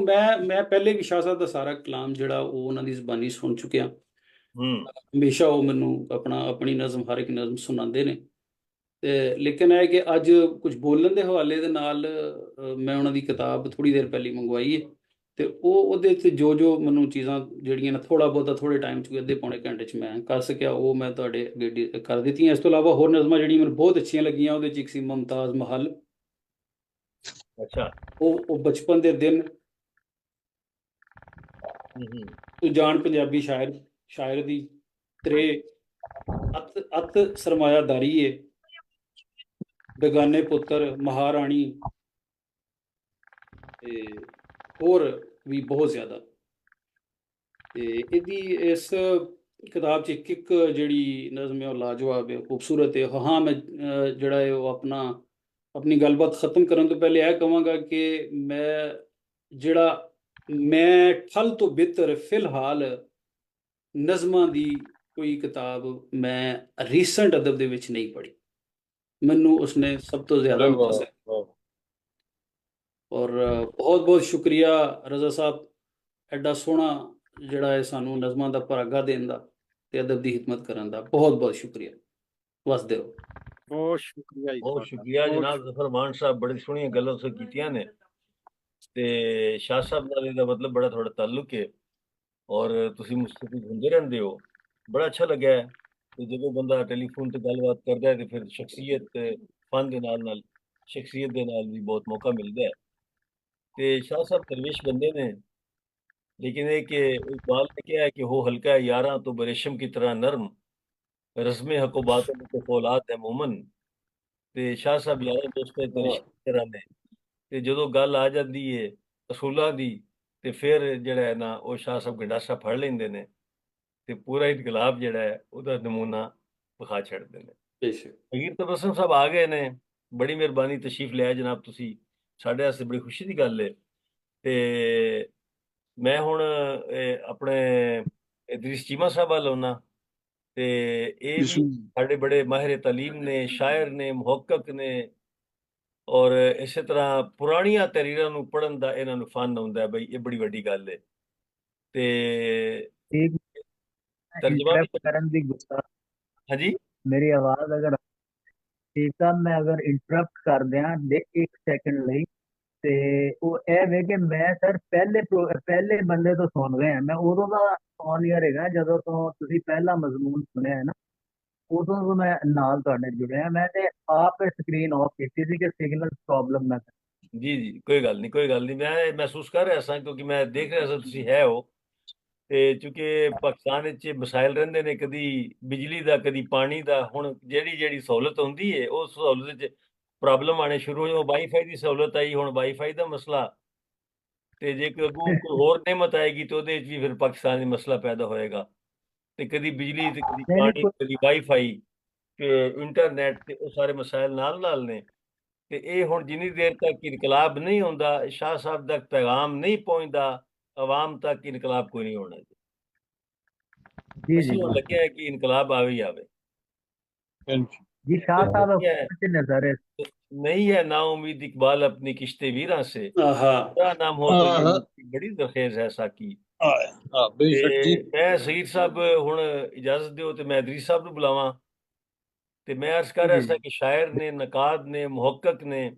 Speaker 5: ਮੈਂ ਪਹਿਲੇ ਵੀ ਸ਼ਾਹ ਸਾਹਿਬ ਦਾ ਸਾਰਾ ਕਲਾਮ ਜਿਹੜਾ ਉਹ ਉਹਨਾਂ ਦੀ ਜ਼ੁਬਾਨੀ ਸੁਣ ਚੁੱਕਿਆ।
Speaker 1: ਹੂੰ
Speaker 5: ਹਮੇਸ਼ਾ ਉਹ ਮੈਨੂੰ ਆਪਣੀ ਨਜ਼ਮ, ਹਰ ਇੱਕ ਨਜ਼ਮ ਸੁਣਾਉਂਦੇ ਨੇ। ਤੇ ਲੇਕਿਨ ਇਹ ਕਿ ਅੱਜ ਕੁਝ ਬੋਲਣ ਦੇ ਹਵਾਲੇ ਦੇ ਨਾਲ ਮੈਂ ਉਹਨਾਂ ਦੀ ਕਿਤਾਬ ਥੋੜੀ ਦੇਰ ਪਹਿਲੇ ਮੰਗਵਾਈ ਹੈ, ਤੇ ਉਹਦੇ 'ਚ ਜੋ ਮੈਨੂੰ ਚੀਜ਼ਾਂ ਜਿਹੜੀਆਂ ਨੇ ਥੋੜਾ ਬਹੁਤਾ ਥੋੜੇ ਟਾਈਮ 'ਚ, ਅੱਧੇ ਪੌਣੇ ਘੰਟੇ 'ਚ ਮੈਂ ਕਰ ਸਕਿਆ, ਉਹ ਮੈਂ ਤੁਹਾਡੇ ਅੱਗੇ ਕਰ ਦਿੱਤੀਆਂ। ਇਸ ਤੋਂ ਇਲਾਵਾ ਹੋਰ ਨਜ਼ਮਾਂ ਜਿਹੜੀਆਂ ਮੈਨੂੰ ਬਹੁਤ ਅੱਛੀਆਂ ਲੱਗੀਆਂ, ਉਹਦੇ 'ਚ ਇੱਕ ਸੀ ਮੁਮਤਾਜ਼ ਮਹਲ,
Speaker 1: ਅੱਛਾ
Speaker 5: ਉਹ ਬਚਪਨ ਦੇ ਦਿਨ,
Speaker 1: ਹੂੰ
Speaker 5: ਤੂੰ ਜਾਣ ਪੰਜਾਬੀ ਸ਼ਾਇਰ ਦੀ, ਤੇਰੇ ਅਤ ਸਰਮਾਇਆਦਾਰੀ ਏ, ਬੇਗਾਨੇ ਪੁੱਤਰ, ਮਹਾਰਾਣੀ, ਤੇ ਹੋਰ ਵੀ ਬਹੁਤ ਜ਼ਿਆਦਾ। ਤੇ ਇਹਦੀ ਇਸ ਕਿਤਾਬ 'ਚ ਇੱਕ ਜਿਹੜੀ ਨਜ਼ਮ ਹੈ ਉਹ ਲਾਜਵਾਬ ਹੈ, ਖੂਬਸੂਰਤ ਹੈ। ਹਾਂ ਮੈਂ ਜਿਹੜਾ ਹੈ ਉਹ ਆਪਣੀ ਗੱਲਬਾਤ ਖਤਮ ਕਰਨ ਤੋਂ ਪਹਿਲੇ ਇਹ ਕਹਾਂਗਾ ਕਿ ਮੈਂ ਠੱਲ ਤੋਂ ਬਿਹਤਰ ਫਿਲਹਾਲ ਨਜ਼ਮਾਂ ਦੀ ਕੋਈ ਕਿਤਾਬ ਮੈਂ ਰੀਸੈਂਟ ਅਦਬ ਦੇ ਵਿੱਚ ਨਹੀਂ ਪੜ੍ਹੀ, ਮੈਨੂੰ ਉਸਨੇ ਸਭ ਤੋਂ ਜ਼ਿਆਦਾ
Speaker 4: ਅਰੇ ਵਾਹ
Speaker 5: ਮੁਤਾਸਿਰ।
Speaker 4: ਵਾਹ।
Speaker 5: ਔਰ ਬਹੁਤ ਬਹੁਤ ਸ਼ੁਕਰੀਆ ਰਜ਼ਾ ਸਾਹਿਬ, ਐਡਾ ਸੋਹਣਾ ਜਿਹੜਾ ਹੈ ਸਾਨੂੰ ਨਜ਼ਮਾਂ ਦਾ ਪਰਾਗਾ ਦੇਣ ਦਾ ਤੇ ਅਦਬ ਦੀ ਖਿਦਮਤ ਕਰਨ ਦਾ, ਬਹੁਤ ਬਹੁਤ ਸ਼ੁਕਰੀਆ। ਵਸਦੇ ਰਹੋ।
Speaker 3: ਬਹੁਤ ਸ਼ੁਕਰੀਆ ਜੀ
Speaker 1: ਬਹੁਤ
Speaker 3: ਤੁਹਾਡਾ,
Speaker 1: ਸ਼ੁਕਰੀਆ
Speaker 3: ਬਹੁਤ
Speaker 1: ਜਨਾਬ ਜ਼ਫਰ ਮਾਨ ਸਾਹਿਬ, ਬੜੀ ਸੋਹਣੀਆਂ ਗੱਲਾਂ ਤੁਸੀਂ ਕੀਤੀਆਂ ਨੇ। ਤੇ ਸ਼ਾਹ ਸਾਹਿਬ ਨਾਲ ਇਹਦਾ ਮਤਲਬ ਬੜਾ ਤੁਹਾਡਾ ਤਾਲੁਕ ਹੈ, ਔਰ ਤੁਸੀਂ ਮੁਸਤਫੀਦ ਹੁੰਦੇ ਰਹਿੰਦੇ ਹੋ। ਬੜਾ ਅੱਛਾ ਲੱਗਿਆ ਹੈ ਕਿ ਜਦੋਂ ਬੰਦਾ ਟੈਲੀਫੋਨ ਤੇ ਗੱਲਬਾਤ ਕਰਦਾ ਹੈ ਤੇ ਫਿਰ ਸ਼ਖਸੀਅਤ, ਫਨ ਦੇ ਨਾਲ ਸ਼ਖਸੀਅਤ ਦੇ ਨਾਲ ਵੀ ਬਹੁਤ ਮੌਕਾ ਮਿਲਦਾ ਹੈ। ਤੇ ਸ਼ਾਹ ਸਾਹਿਬ ਦਰਵੇਸ਼ ਬੰਦੇ ਨੇ, लेकिन एक इकबाल ने क्या है कि हो हल्का है यारा तो बरेशम की तरह नरम, रस्म हको बातों में तो फौलाद है मोमन। ਤੇ ਸ਼ਾਹ ਸਾਹਿਬ ਯਾਰਾਂ ਦੋਸਤਾਂ ਤੇ
Speaker 4: ਵਾਹ।
Speaker 1: ਰਿਸ਼ਤੇਦਾਰਾਂ ਨੇ, ਤੇ ਜਦੋਂ ਗੱਲ ਆ ਜਾਂਦੀ ਹੈ ਅਸੂਲਾਂ ਦੀ, ਤੇ ਫਿਰ ਜਿਹੜਾ ਹੈ ਨਾ ਉਹ ਸ਼ਾਹ ਸਾਹਿਬ ਗੰਡਾਸਾ ਫੜ ਲੈਂਦੇ ਨੇ, ਤੇ ਪੂਰਾ ਇਨਕਲਾਬ ਜਿਹੜਾ ਹੈ ਉਹਦਾ ਨਮੂਨਾ ਵਿਖਾ ਛੱਡਦੇ ਨੇ।
Speaker 5: ਬੇਸ਼ੱਕ।
Speaker 1: ਅਗੀਰ ਤਬਸਮ ਸਾਹਿਬ ਆ ਗਏ ਨੇ, ਬੜੀ ਮਿਹਰਬਾਨੀ, ਤਸ਼ਰੀਫ ਲਿਆ ਜਨਾਬ ਤੁਸੀਂ, ਸਾਡੇ ਵਾਸਤੇ ਬੜੀ ਖੁਸ਼ੀ ਦੀ ਗੱਲ ਹੈ। ਤੇ ਮੈਂ ਹੁਣ ਆਪਣੇ ਇਦਰੀਸ ਚੀਮਾ ਸਾਹਿਬ ਵੱਲ ਆਉਣਾ, ਤੇ ਇਹ ਵੀ ਸਾਡੇ ਬੜੇ ਮਾਹਿਰ ਤਾਲੀਮ ਨੇ, ਸ਼ਾਇਰ ਨੇ, ਮੁਹੱਕਕ ਨੇ, ਔਰ ਇਸੇ ਤਰ੍ਹਾਂ ਪੁਰਾਣੀਆਂ ਤਹਿਰੀਰਾਂ ਨੂੰ ਪੜ੍ਹਨ ਦਾ ਇਹਨਾਂ ਨੂੰ ਫਨ ਆਉਂਦਾ ਹੈ। ਬਈ ਇਹ ਬੜੀ ਵੱਡੀ ਗੱਲ ਹੈ। ਤੇ ਤਰਜਮਾ ਵੀ
Speaker 6: ਕਰਨ ਦੀ ਗੁੱਸਾ,
Speaker 1: ਹਾਂਜੀ
Speaker 6: ਮੇਰੀ ਆਵਾਜ਼ ਅਗਰ ਠੀਕ ਆ, ਮੈਂ ਅਗਰ ਇੰਟਰਪਟ ਕਰ ਦਿਆਂ ਦੇ 1 ਸੈਕਿੰਡ ਲਈ, ਤੇ ਉਹ ਇਹ ਵੇ ਕਿ ਮੈਂ ਸਰ ਪਹਿਲੇ ਬੰਦੇ ਤੋਂ ਸੁਣ ਰਿਹਾ, ਮੈਂ ਉਦੋਂ ਦਾ ਔਨ ਈਅਰ ਹੈਗਾ ਜਦੋਂ ਤੋਂ ਤੁਸੀਂ ਪਹਿਲਾ ਮਜ਼ਮੂਨ ਸੁਣਿਆ ਹੈ ਨਾ, ਉਦੋਂ ਤੋਂ ਮੈਂ ਨਾਲ ਤੁਹਾਡੇ ਜੁੜਿਆ। ਮੈਂ ਤੇ ਆਪ ਸਕਰੀਨ ਆਫ ਕੀਤੀ ਸੀ ਕਿ ਸਿਗਨਲ ਪ੍ਰੋਬਲਮ ਨਾ ਕਰੇ।
Speaker 1: ਜੀ ਕੋਈ ਗੱਲ ਨਹੀਂ, ਕੋਈ ਗੱਲ ਨਹੀਂ, ਮੈਂ ਮਹਿਸੂਸ ਕਰ ਰਿਹਾ ਸਾਂ ਕਿਉਂਕਿ ਮੈਂ ਦੇਖ ਰਿਹਾ ਸਾਂ ਤੁਸੀਂ ਹੈ ਹੋ। ਤੇ ਚੂੰਕਿ ਪਾਕਿਸਤਾਨ ਵਿੱਚ ਮਸਾਇਲ ਰਹਿੰਦੇ ਨੇ, ਕਦੀ ਬਿਜਲੀ ਦਾ, ਕਦੀ ਪਾਣੀ ਦਾ। ਹੁਣ ਜਿਹੜੀ ਸਹੂਲਤ ਹੁੰਦੀ ਹੈ ਉਸ ਸਹੂਲਤ ਵਿੱਚ ਪ੍ਰੋਬਲਮ ਆਣੇ ਸ਼ੁਰੂ ਹੋ। ਵਾਈਫਾਈ ਦੀ ਸਹੂਲਤ ਆਈ, ਹੁਣ ਵਾਈਫਾਈ ਦਾ ਮਸਲਾ, ਤੇ ਜੇ ਕੋਈ ਹੋਰ ਨਿਮਤ ਆਏਗੀ ਤਾਂ ਉਹਦੇ ਵਿੱਚ ਵੀ ਫਿਰ ਪਾਕਿਸਤਾਨ ਦਾ ਮਸਲਾ ਪੈਦਾ ਹੋਏਗਾ। ਤੇ ਕਦੀ ਬਿਜਲੀ, ਤੇ ਕਦੀ ਪਾਣੀ, ਕਦੀ ਵਾਈਫਾਈ, ਤੇ ਇੰਟਰਨੈਟ, ਤੇ ਉਹ ਸਾਰੇ ਮਸਾਇਲ ਨਾਲ ਨੇ। ਤੇ ਇਹ ਹੁਣ ਜਿੰਨੀ ਦੇਰ ਤੱਕ ਇਨਕਲਾਬ ਨਹੀਂ ਹੁੰਦਾ, ਸ਼ਾਹ ਸਾਹਿਬ ਤੱਕ ਪੈਗਾਮ ਨਹੀਂ ਪਹੁੰਚਦਾ, ਆਵਾਮ ਤੱਕ ਇਨਕਲਾਬ ਕੋਈ ਨਹੀਂ ਹੋਣਾ।
Speaker 6: ਜੀ
Speaker 1: ਅਸੀਂ ਹੁਣ ਲੱਗਿਆ ਹੈ ਕਿ ਇਨਕਲਾਬ ਆਵੇ ਹੀ ਆਵੇ।
Speaker 6: जी शाह साहब नजर है,
Speaker 1: नहीं है ना उम्मीद इकबाल अपनी किश्ते वीरा से,
Speaker 5: ਆਹਾ
Speaker 1: तेरा नाम हो तो ये बड़ी दरखेज है साकी।
Speaker 4: ਬੇਸ਼ੱਕ ਜੀ।
Speaker 1: ਮੈਂ ਸਹੀਦ ਸਾਹਿਬ ਹੁਣ ਇਜਾਜ਼ਤ ਦਿਓ ਤੇ ਮੈਂ ਇਦਰੀਸ ਸਾਹਿਬ ਨੂੰ ਬੁਲਾਵਾਂ, ਤੇ ਮੈਂ ਅਰਜ਼ ਕਰ ਰਿਹਾ ਸੀ ਕਿ ਸ਼ਾਇਰ ਨੇ, ਨਕਾਦ ਨੇ, ਮੁਹੱਕਕ ਨੇ,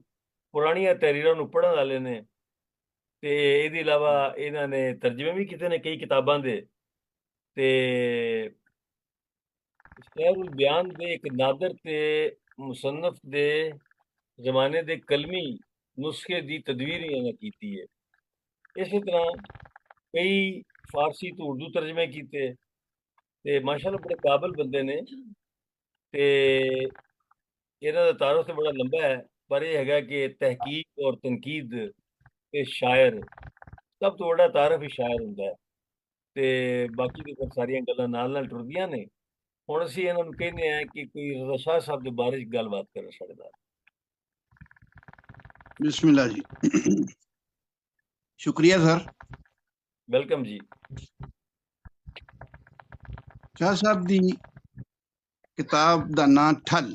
Speaker 1: ਪੁਰਾਣੀਆਂ ਤਹਿਰੀਰਾਂ ਨੂੰ ਪੜ੍ਹਨ ਵਾਲੇ ਨੇ, ਤੇ ਇਹਦੇ ਇਲਾਵਾ ਇਹਨਾਂ ਨੇ ਤਰਜਮੇ ਵੀ ਕੀਤੇ ਨੇ ਕਈ ਕਿਤਾਬਾਂ ਦੇ। ਤੇ ਸ਼ਹਿਰੁਲ ਬਿਆਨ ਦੇ ਇੱਕ ਨਾਦਰ ਤੇ ਮੁਸੰਨਫ ਦੇ ਜ਼ਮਾਨੇ ਦੇ ਕਲਮੀ ਨੁਸਖੇ ਦੀ ਤਦਵੀਰ ਇਹਨਾਂ ਕੀਤੀ ਹੈ। ਇਸੇ ਤਰ੍ਹਾਂ ਕਈ ਫਾਰਸੀ ਤੋਂ ਉਰਦੂ ਤਰਜਮੇ ਕੀਤੇ ਤੇ ਮਾਸ਼ਾਅੱਲਾ ਬੜੇ ਕਾਬਲ ਬੰਦੇ ਨੇ। ਤੇ ਇਹਨਾਂ ਦਾ ਤਾਰਫ ਤੇ ਬੜਾ ਲੰਬਾ ਹੈ, ਪਰ ਇਹ ਹੈਗਾ ਕਿ ਤਹਿਕੀਕ ਔਰ ਤਨਕੀਦ ਤੇ ਸ਼ਾਇਰ ਸਭ ਤੋਂ ਵੱਡਾ ਤਾਰਫ ਹੀ ਸ਼ਾਇਰ ਹੁੰਦਾ ਹੈ। ਤੇ ਬਾਕੀ ਦੀ ਸਾਰੀਆਂ ਗੱਲਾਂ ਨਾਲ ਨਾਲ ਟੁਰਦੀਆਂ ਨੇ। ਹੁਣ ਅਸੀਂ ਇਹਨਾਂ ਨੂੰ ਕਹਿੰਦੇ ਹਾਂ ਕਿ ਕੋਈ ਰਜ਼ਾ ਸ਼ਾਹ ਸਾਹਿਬ ਦੇ ਬਾਰੇ 'ਚ ਗੱਲਬਾਤ ਕਰਨ ਸਾਡੇ ਨਾਲ।
Speaker 7: बिस्मिल्लाह जी। शुक्रिया सर।
Speaker 1: ਵੈਲਕਮ ਜੀ।
Speaker 7: शाह साहब दी किताब दा नाम ठल।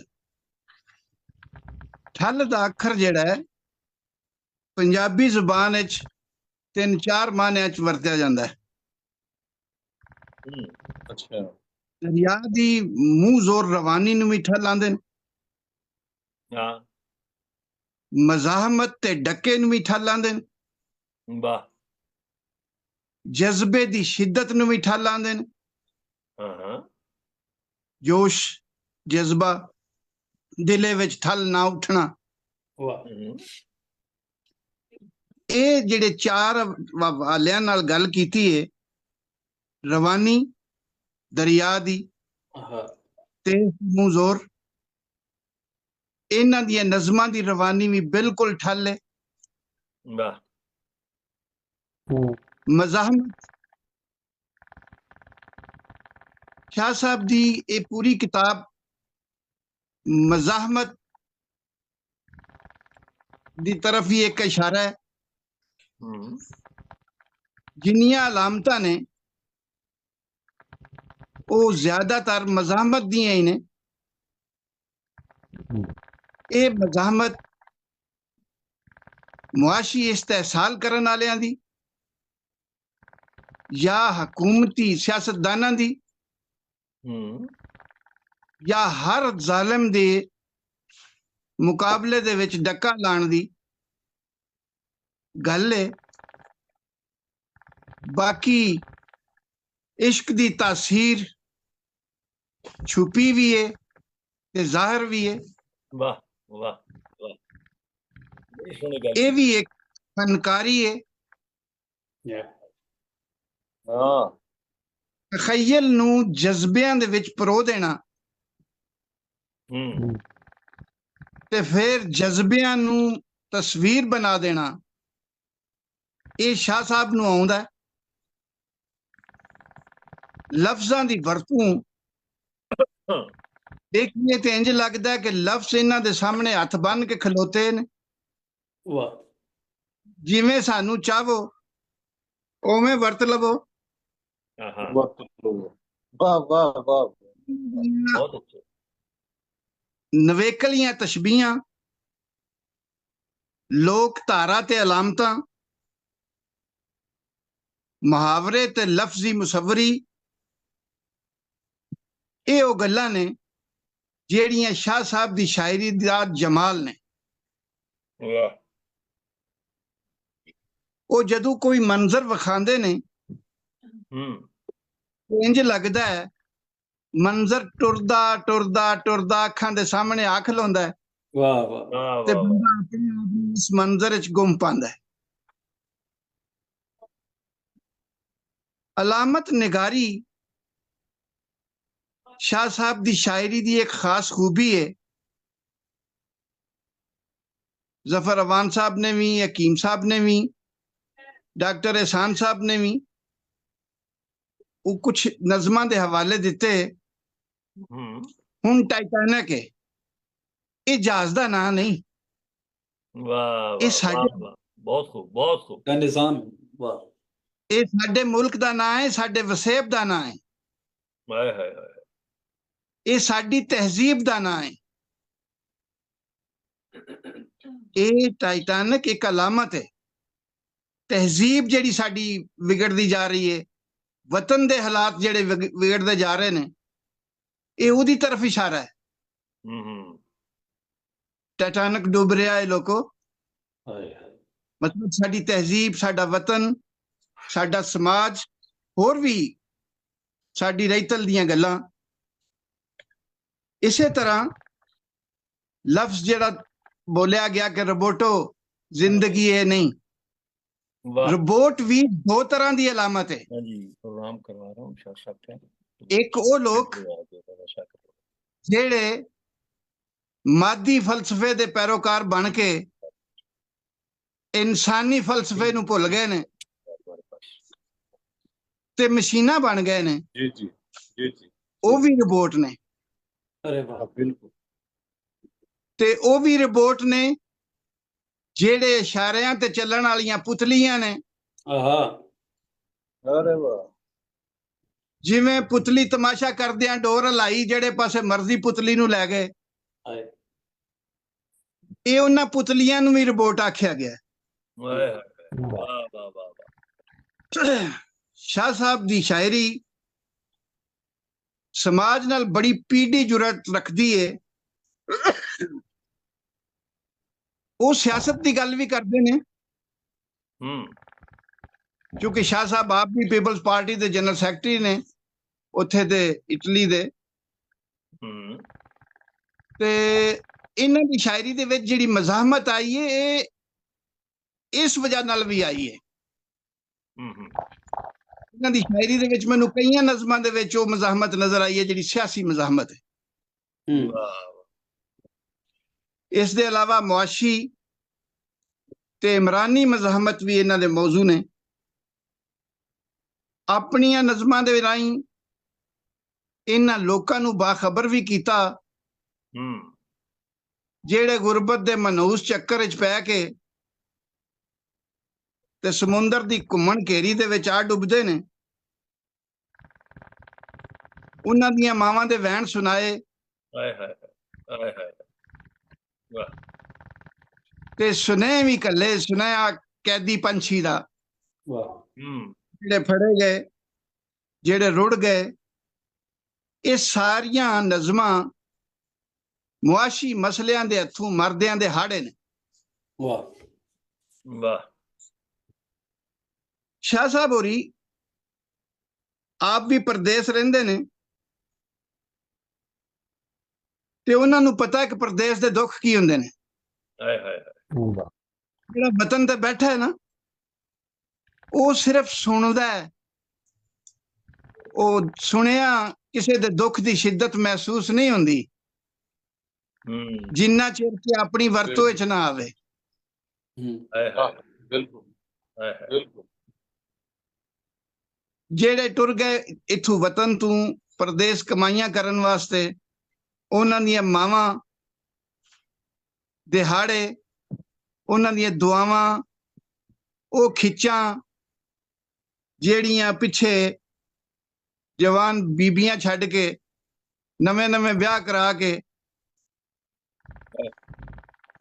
Speaker 7: ठल दा अखर जेड़ा है पंजाबी जुबान विच 3-4 मानियां च वरतिया जांदा है।
Speaker 4: अच्छा।
Speaker 7: दरिया दी मूंह जोर रवानी नूं भी ठल आंदे ने।
Speaker 1: हाँ।
Speaker 7: मज़ाहमत ते डके नूं भी ठल आंदे ने।
Speaker 1: वाह।
Speaker 7: जज्बे दी शिद्दत नूं भी ठल आंदे ने।
Speaker 1: हाँ हाँ।
Speaker 7: जोश जज्बा दिले विच ठल ना उठना।
Speaker 5: वाह।
Speaker 7: ये जेड़े 4 हवालियां नाल गल कीती है, रवानी, दरिया दी
Speaker 5: हाँ।
Speaker 7: ते मुजोर, इन्हां दी नज़मां दी रवानी भी बिल्कुल ठल है।
Speaker 1: वाह।
Speaker 7: मज़ाहमत शाह साहब दी ये पूरी किताब मज़ाहमत दी तरफ ही एक इशारा है। जिन्नियां अलामतां ने वो ज्यादातर मज़ाहमत दियां ही ने। ये मज़ाहमत मुआशी इस्तेहसाल करन वालियां दी या हकूमती सियासतदानां दी या हर जालिम दे मुकाबले दे विच डक्का लाण दी गल है। बाकी इश्क दी तासीर छुपी भी है ते जाहिर भी है।
Speaker 1: वाह वाह वाह, बड़ी सोहनी गल।
Speaker 7: ये भी एक फनकारी है।
Speaker 1: हाँ।
Speaker 7: तखय्युल नूं जज्बियां दे विच परो देना ते फिर जज्बियां नूं तस्वीर बना देना, ये शाह साहब नूं आउंदा है। लफ्जां दी वरतों देखिए ते इंज लगदा है कि लफ्ज इन्हां दे सामने हथ बन के खलोते ने।
Speaker 5: वाह।
Speaker 7: जिवें सानू चाहो उवें वर्त लवो।
Speaker 1: हाँ।
Speaker 4: वाह वाह वाह।
Speaker 1: बहुत अच्छे।
Speaker 7: नवेकलियां तशबीहां, लोक धारा ते अलामतां, मुहावरे ते लफ्जी मुसवरी, ये वो गल्लां ने जेड़ियां शाह साहब दी शायरी दा जमाल ने।
Speaker 1: वाह।
Speaker 7: वो जदों कोई मंजर विखांदे ने इंज लगदा है मंजर टुरदा टुरदा टुरदा अखां दे सामने आ खलोंदा है।
Speaker 5: वाह वाह।
Speaker 7: ते बंदा अपने आप नूं इस मंजर विच गुम पांदा है। अलामत निगारी शाह साहब दी शायरी दी एक खास खूबी है। जफर अवान साहब ने भी, हकीम साहब ने भी, डॉक्टर एहसान साहब ने भी वो कुछ नज़मां दे हवाले दिते। हुण टाइटैनिक है, ये जहाज दा नाम नहीं।
Speaker 1: वाह
Speaker 7: ये
Speaker 1: वाह
Speaker 7: साडे
Speaker 1: वाह, बहुत खूब बहुत खूब।
Speaker 5: का निजाम। वाह।
Speaker 7: ये साडे मुल्क दा नाम है, साडे वसेब दा नाम है,
Speaker 1: हाय हाय हाय।
Speaker 7: ये साडी तहजीब दा नाम है। ये टाइटैनिक एक अलामत है। तहजीब जेड़ी साडी विगड़दी जा रही है, वतन दे हालात जेड़े विगड़दे जा रहे ने, ये उदी तरफ इशारा है। ਟੈਟਾਨਿਕ ਡੁੱਬ ਰਿਹਾ ਹੈ ਲੋਕੋ।
Speaker 5: ਹਾਏ ਹਾਏ
Speaker 7: ਮਤਲਬ ਸਾਡੀ ਤਹਿਜ਼ੀਬ, ਸਾਡਾ ਵਤਨ, ਸਾਡਾ ਸਮਾਜ, ਹੋਰ ਵੀ ਸਾਡੀ ਰਹਿਤਲ ਦੀਆਂ ਗੱਲਾਂ। ਇਸੇ ਤਰ੍ਹਾਂ ਲਫ਼ਜ਼ ਜਿਹੜਾ ਬੋਲਿਆ ਗਿਆ ਕਿ ਰੋਬੋਟੋ ਜ਼ਿੰਦਗੀ ਇਹ ਨਹੀਂ,
Speaker 1: वाह
Speaker 7: ਰੋਬੋਟ ਵੀ ਦੋ ਤਰ੍ਹਾਂ ਦੀ ਅਲਾਮਤ ਹੈ।
Speaker 1: हाँ जी प्रोग्राम करवा रहा हूँ शाह साहब का।
Speaker 7: ਇੱਕ ਉਹ ਲੋਕ ਜਿਹੜੇ ਮਾਦੀ ਫਲਸਫੇ ਦੇ ਪੈਰੋਕਾਰ ਬਣ ਕੇ ਇਨਸਾਨੀ ਫਲਸਫੇ ਨੂੰ ਭੁੱਲ ਗਏ ਨੇ ਤੇ ਮਸ਼ੀਨਾਂ ਬਣ ਗਏ ਨੇ,
Speaker 4: जी जी जी जी
Speaker 7: ਉਹ ਵੀ ਰਿਬੋਟ ਨੇ।
Speaker 5: ਅਰੇ ਵਾਹ
Speaker 4: हाँ, बिल्कुल
Speaker 7: ਤੇ ਉਹ ਵੀ ਰਿਬੋਟ ਨੇ ਜਿਹੜੇ ਇਸ਼ਾਰਿਆਂ ਤੇ ਚੱਲਣ ਵਾਲੀਆਂ ਪੁਤਲੀਆਂ ਨੇ।
Speaker 5: ਆਹਾ
Speaker 4: अरे वाह
Speaker 7: ਜਿਵੇਂ ਪੁਤਲੀ ਤਮਾਸ਼ਾ ਕਰਦਿਆਂ ਡੋਰ ਹਲਾਈ, ਜਿਹੜੇ ਪਾਸੇ ਮਰਜ਼ੀ ਪੁਤਲੀ ਨੂੰ ਲੈ ਗਏ।
Speaker 5: ਹਾਏ
Speaker 7: ਇਹ ਉਹਨਾਂ ਪੁਤਲੀਆਂ ਨੂੰ ਵੀ ਰਿਬੋਟ ਆਖਿਆ ਗਿਆ।
Speaker 1: वाह वाह वाह वाह
Speaker 7: ਸ਼ਾਹ ਸਾਹਿਬ ਦੀ ਸ਼ਾਇਰੀ ਸਮਾਜ ਨਾਲ ਬੜੀ ਪੀੜੀ ਜੁਰਤ ਰੱਖਦੀ ਏ। ਉਹ ਸਿਆਸਤ ਦੀ ਗੱਲ ਵੀ ਕਰਦੇ ਨੇ, ਕਿਉਂਕਿ ਸ਼ਾਹ ਸਾਹਿਬ ਆਪ ਵੀ ਪੀਪਲਸ ਪਾਰਟੀ ਦੇ ਜਨਰਲ ਸੈਕਟਰੀ ਨੇ ਉੱਥੇ ਦੇ ਇਟਲੀ ਦੇ। ਤੇ ਇਹਨਾਂ ਦੀ ਸ਼ਾਇਰੀ ਦੇ ਵਿੱਚ ਜਿਹੜੀ ਮਜ਼ਾਹਮਤ ਆਈ ਹੈ ਇਹ ਇਸ ਵਜ੍ਹਾ ਨਾਲ ਵੀ ਆਈ ਹੈ। ਇਹਨਾਂ ਦੀ ਸ਼ਾਇਰੀ ਦੇ ਵਿੱਚ ਮੈਨੂੰ ਕਈਆਂ ਨਜ਼ਮਾਂ ਦੇ ਵਿੱਚ ਉਹ ਮਜ਼ਾਹਮਤ ਨਜ਼ਰ ਆਈ ਹੈ ਜਿਹੜੀ ਸਿਆਸੀ ਮਜ਼ਾਹਮਤ ਹੈ। ਇਸ ਦੇ ਇਲਾਵਾ ਮੁਆਸ਼ੀ ਤੇ ਇਮਰਾਨੀ ਮਜ਼ਾਹਮਤ ਵੀ ਇਹਨਾਂ ਦੇ ਮੌਜੂ ਨੇ। ਆਪਣੀਆਂ ਨਜ਼ਮਾਂ ਦੇ ਰਾਹੀਂ ਇਹਨਾਂ ਲੋਕਾਂ ਨੂੰ ਬਾਖਬਰ ਵੀ ਕੀਤਾ ਜਿਹੜੇ ਗੁਰਬਤ ਦੇ ਮਨਹੂਸ ਚੱਕਰ ਵਿੱਚ ਪੈ ਕੇ ਤੇ ਸਮੁੰਦਰ ਦੀ ਘੁੰਮਣ ਘੇਰੀ ਦੇ ਵਿੱਚ ਆ ਡੁੱਬਦੇ ਨੇ। ਉਹਨਾਂ ਦੀਆਂ ਮਾਵਾਂ ਦੇ ਵਹਿਣ ਸੁਣਾਏ
Speaker 1: हाय हाय हाय हाय वाह
Speaker 7: ਤੇ ਸੁਨੇ ਵੀ ਕੱਲੇ ਸੁਣਿਆ ਕੈਦੀ ਪੰਛੀ ਦਾ,
Speaker 5: ਵਾਹ
Speaker 7: ਜਿਹੜੇ ਫੜੇ ਗਏ, ਜਿਹੜੇ ਰੁੜ ਗਏ। ਇਹ ਸਾਰੀਆਂ ਨਜ਼ਮਾਂ ਮੁਆਸ਼ੀ ਮਸਲਿਆਂ ਦੇ ਹੱਥੋਂ ਮਰਦਿਆਂ ਦੇ ਹਾੜੇ ਨੇ।
Speaker 5: ਵਾਹ
Speaker 1: वाह
Speaker 7: ਸ਼ਾਹ ਸਾਹਿਬ ਹੋਰੀ ਆਪ ਵੀ ਪਰਦੇਸ ਰਹਿੰਦੇ ਨੇ ਤੇ ਉਹਨਾਂ ਨੂੰ ਪਤਾ ਹੈ ਕਿ ਪਰਦੇਸ ਦੇ ਦੁੱਖ ਕੀ ਹੁੰਦੇ ਨੇ।
Speaker 1: हाय हाय
Speaker 7: ਜਿਹੜਾ ਵਤਨ ਤੇ ਬੈਠਾ ਹੈ ਨਾ, ਉਹ ਸਿਰਫ ਸੁਣਦਾ ਹੈ। ਉਹ ਸੁਣਿਆ ਕਿਸੇ ਦੇ ਦੁੱਖ ਦੀ ਸ਼ਿੱਦਤ ਮਹਿਸੂਸ ਨਹੀਂ ਹੁੰਦੀ ਜਿੰਨਾ ਚਿਰ ਕਿ ਆਪਣੀ ਵਰਤੋਂ ਵਿੱਚ ਨਾ ਆਵੇ।
Speaker 1: हाय
Speaker 4: हाँ,
Speaker 1: हाय
Speaker 4: बिल्कुल
Speaker 1: हाय हाय
Speaker 4: बिल्कुल
Speaker 7: ਜਿਹੜੇ ਟੁਰ ਗਏ ਇੱਥੋਂ ਵਤਨ ਤੋਂ ਪਰਦੇਸ ਕਮਾਈਆਂ ਕਰਨ ਵਾਸਤੇ, ਉਹਨਾਂ ਦੀਆਂ ਮਾਵਾਂ ਦਿਹਾੜੇ, ਉਹਨਾਂ ਦੀਆਂ ਦੁਆਵਾਂ, ਉਹ ਖਿੱਚਾਂ ਜਿਹੜੀਆਂ ਪਿੱਛੇ ਜਵਾਨ ਬੀਬੀਆਂ ਛੱਡ ਕੇ ਨਵੇਂ ਵਿਆਹ ਕਰਾ ਕੇ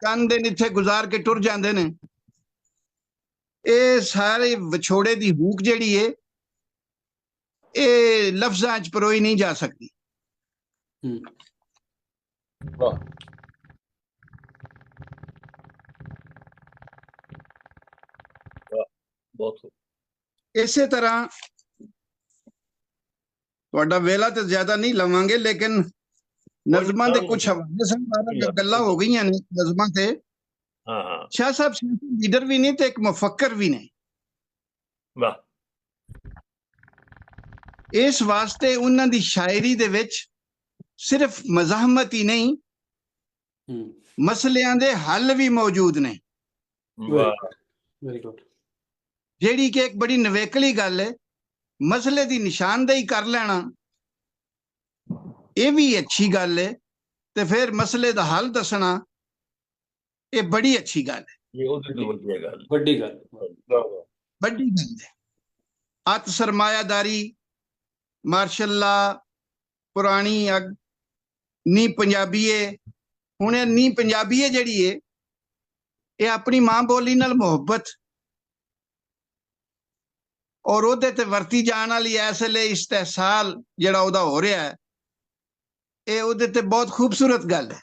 Speaker 7: ਚੰਦ ਦਿਨ ਇੱਥੇ ਗੁਜ਼ਾਰ ਕੇ ਟੁਰ ਜਾਂਦੇ ਨੇ। ਇਹ ਸਾਰੇ ਵਿਛੋੜੇ ਦੀ ਹੂਕ ਜਿਹੜੀ ਏ ਇਹ ਲਫ਼ਜ਼ਾਂ 'ਚ ਪਰੋਈ ਨਹੀਂ ਜਾ ਸਕਦੀ।
Speaker 4: वाह
Speaker 1: बहुत
Speaker 7: ਇਸੇ ਤਰ੍ਹਾਂ ਤੁਹਾਡਾ ਵੇਲਾ ਤੇ ਜ਼ਿਆਦਾ ਨਹੀਂ ਲਵਾਂਗੇ, ਲੇਕਿਨ ਨਜ਼ਮਾਂ ਦੇ ਕੁਝ ਹਵਾਲੇ ਸਾਰਾ ਗੱਲਾਂ ਹੋ ਗਈਆਂ ਨੇ ਨਜ਼ਮਾਂ ਤੇ।
Speaker 1: हाँ हाँ
Speaker 7: ਸ਼ਾਹ ਸਾਹਿਬ ਸਿਆਸੀ ਲੀਡਰ ਵੀ ਨੇ ਤੇ ਇੱਕ ਮੁਫੱਕਰ ਵੀ ਨੇ।
Speaker 1: वाह
Speaker 7: ਇਸ ਵਾਸਤੇ ਉਹਨਾਂ ਦੀ ਸ਼ਾਇਰੀ ਦੇ ਵਿੱਚ ਸਿਰਫ ਮਜ਼ਾਹਮਤ ਹੀ ਨਹੀਂ, ਮਸਲਿਆਂ ਦੇ ਹੱਲ ਵੀ ਮੌਜੂਦ ਨੇ,
Speaker 1: वाह
Speaker 5: ਵੈਰੀ ਗੁੱਡ।
Speaker 7: ਜਿਹੜੀ ਕਿ ਇੱਕ ਬੜੀ ਨਵੇਕਲੀ ਗੱਲ ਹੈ। ਮਸਲੇ ਦੀ ਨਿਸ਼ਾਨਦੇਹੀ ਕਰ ਲੈਣਾ ਇਹ ਵੀ ਅੱਛੀ ਗੱਲ ਹੈ, ਤੇ ਫਿਰ ਮਸਲੇ ਦਾ ਹੱਲ ਦੱਸਣਾ ਇਹ ਬੜੀ ਅੱਛੀ ਗੱਲ ਹੈ,
Speaker 1: ये उधर तो बढ़िया गल
Speaker 5: ਵੱਡੀ ਗੱਲ।
Speaker 7: ਵੱਡੀ ਗੱਲ ਹੈ। ਅੱਤ ਸਰਮਾਇਆਦਾਰੀ, ਮਾਰਸ਼ਲ ਲਾ, ਪੁਰਾਣੀ ਅੱਗ, ਨੀ ਪੰਜਾਬੀਏ। ਹੁਣ ਇਹ ਨੀ ਪੰਜਾਬੀਏ ਜਿਹੜੀ ਏ ਇਹ ਆਪਣੀ ਮਾਂ ਬੋਲੀ ਨਾਲ ਮੁਹੱਬਤ ਔਰ ਉਹਦੇ ਤੇ ਵਰਤੀ ਜਾਣ ਵਾਲੀ ਇਸ ਵੇਲੇ ਇਸਤਹਿਸਾਲ ਜਿਹੜਾ ਉਹਦਾ ਹੋ ਰਿਹਾ ਹੈ, ਇਹ ਉਹਦੇ ਤੇ ਬਹੁਤ ਖੂਬਸੂਰਤ ਗੱਲ ਹੈ,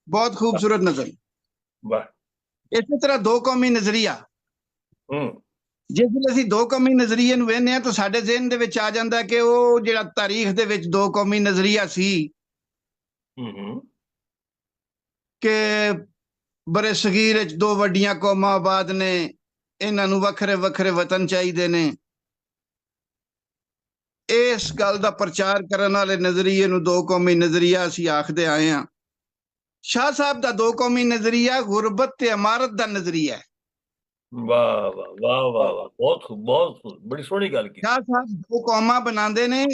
Speaker 7: ਬਹੁਤ ਖੂਬਸੂਰਤ ਨਜ਼ਰ।
Speaker 1: ਵਾਹ।
Speaker 7: ਇਸੇ ਤਰ੍ਹਾਂ ਦੋ ਕੌਮੀ ਨਜ਼ਰੀਆ,
Speaker 1: ਹੂੰ
Speaker 7: ਜਿਸ ਵੇਲੇ ਅਸੀਂ ਦੋ ਕੌਮੀ ਨਜ਼ਰੀਏ ਨੂੰ ਵੇਖਦੇ ਹਾਂ ਤਾਂ ਸਾਡੇ ਜ਼ਿਹਨ ਦੇ ਵਿੱਚ ਆ ਜਾਂਦਾ ਕਿ ਉਹ ਜਿਹੜਾ ਤਾਰੀਖ ਦੇ ਵਿੱਚ ਦੋ ਕੌਮੀ ਨਜ਼ਰੀਆ ਸੀ
Speaker 1: ਹੂੰ
Speaker 7: ਕਿ ਬਰੇ ਸਗੀਰ ਵਿੱਚ ਦੋ ਵੱਡੀਆਂ ਕੌਮਾਂ ਆਬਾਦ ਨੇ, ਇਹਨਾਂ ਨੂੰ ਵੱਖਰੇ ਵੱਖਰੇ ਵਤਨ ਚਾਹੀਦੇ ਨੇ। ਇਸ ਗੱਲ ਦਾ ਪ੍ਰਚਾਰ ਕਰਨ ਵਾਲੇ ਨਜ਼ਰੀਏ ਨੂੰ ਦੋ ਕੌਮੀ ਨਜ਼ਰੀਆ ਅਸੀਂ ਆਖਦੇ ਆਏ ਹਾਂ। ਸ਼ਾਹ ਸਾਹਿਬ ਦਾ ਦੋ ਕੌਮੀ ਨਜ਼ਰੀਆ ਗੁਰਬਤ ਤੇ ਇਮਾਰਤ ਦਾ ਨਜ਼ਰੀਆ ਹੈ।
Speaker 1: ਵਾਹ ਵਾਹ ਵਾਹ ਵਾਹ ਵਾਹ, ਬਹੁਤ ਖੂਬ, ਬਹੁਤ ਖੂਬ, ਬੜੀ ਸੋਹਣੀ ਗੱਲ ਕੀਤੀ।
Speaker 7: ਸ਼ਾਹ ਸਾਹਿਬ ਦੋ ਕੌਮਾਂ ਬਣਾਉਂਦੇ ਨੇ,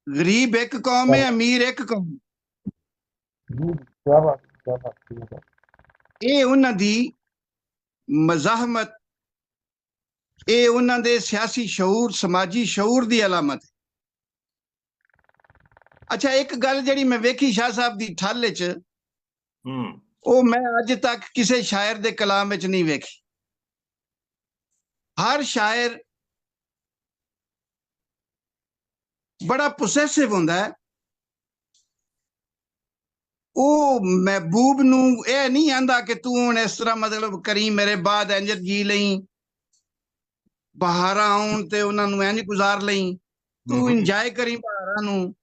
Speaker 7: ਗਰੀਬ ਇੱਕ ਕੌਮ ਹੈ, ਅਮੀਰ ਇੱਕ ਕੌਮ। ਇਹ ਉਹਨਾਂ ਦੀ ਮਜ਼ਾਹਮਤ, ਇਹ ਉਹਨਾਂ ਦੇ ਸਿਆਸੀ ਸ਼ਊਰ, ਸਮਾਜੀ ਸ਼ਊਰ ਦੀ ਅਲਾਮਤ ਹੈ। ਅੱਛਾ, ਇੱਕ ਗੱਲ ਜਿਹੜੀ ਮੈਂ ਵੇਖੀ ਸ਼ਾਹ ਸਾਹਿਬ ਦੀ ਠੱਲ ਵਿੱਚ, ਉਹ ਮੈਂ ਅੱਜ ਤੱਕ ਕਿਸੇ ਸ਼ਾਇਰ ਦੇ ਕਲਾਮ ਵਿੱਚ ਨਹੀਂ ਵੇਖੀ। ਹਰ ਸ਼ਾਇਰ ਬੜਾ ਪੋਸੈਸਿਵ ਹੁੰਦਾ ਹੈ। ਉਹ ਮਹਿਬੂਬ ਨੂੰ ਇਹ ਨਹੀਂ ਆਂਦਾ ਕਿ ਤੂੰ ਹੁਣ ਇਸ ਤਰ੍ਹਾਂ ਮਤਲਬ ਕਰੀ, ਮੇਰੇ ਬਾਅਦ ਇੰਜ ਜੀ ਲਈ, ਬਹਾਰਾਂ ਆਉਣ ਤੇ ਉਹਨਾਂ ਨੂੰ ਇੰਜ ਗੁਜ਼ਾਰ ਲਈ, ਤੂੰ ਇੰਜੋਏ ਕਰੀ ਬਹਾਰਾਂ ਨੂੰ।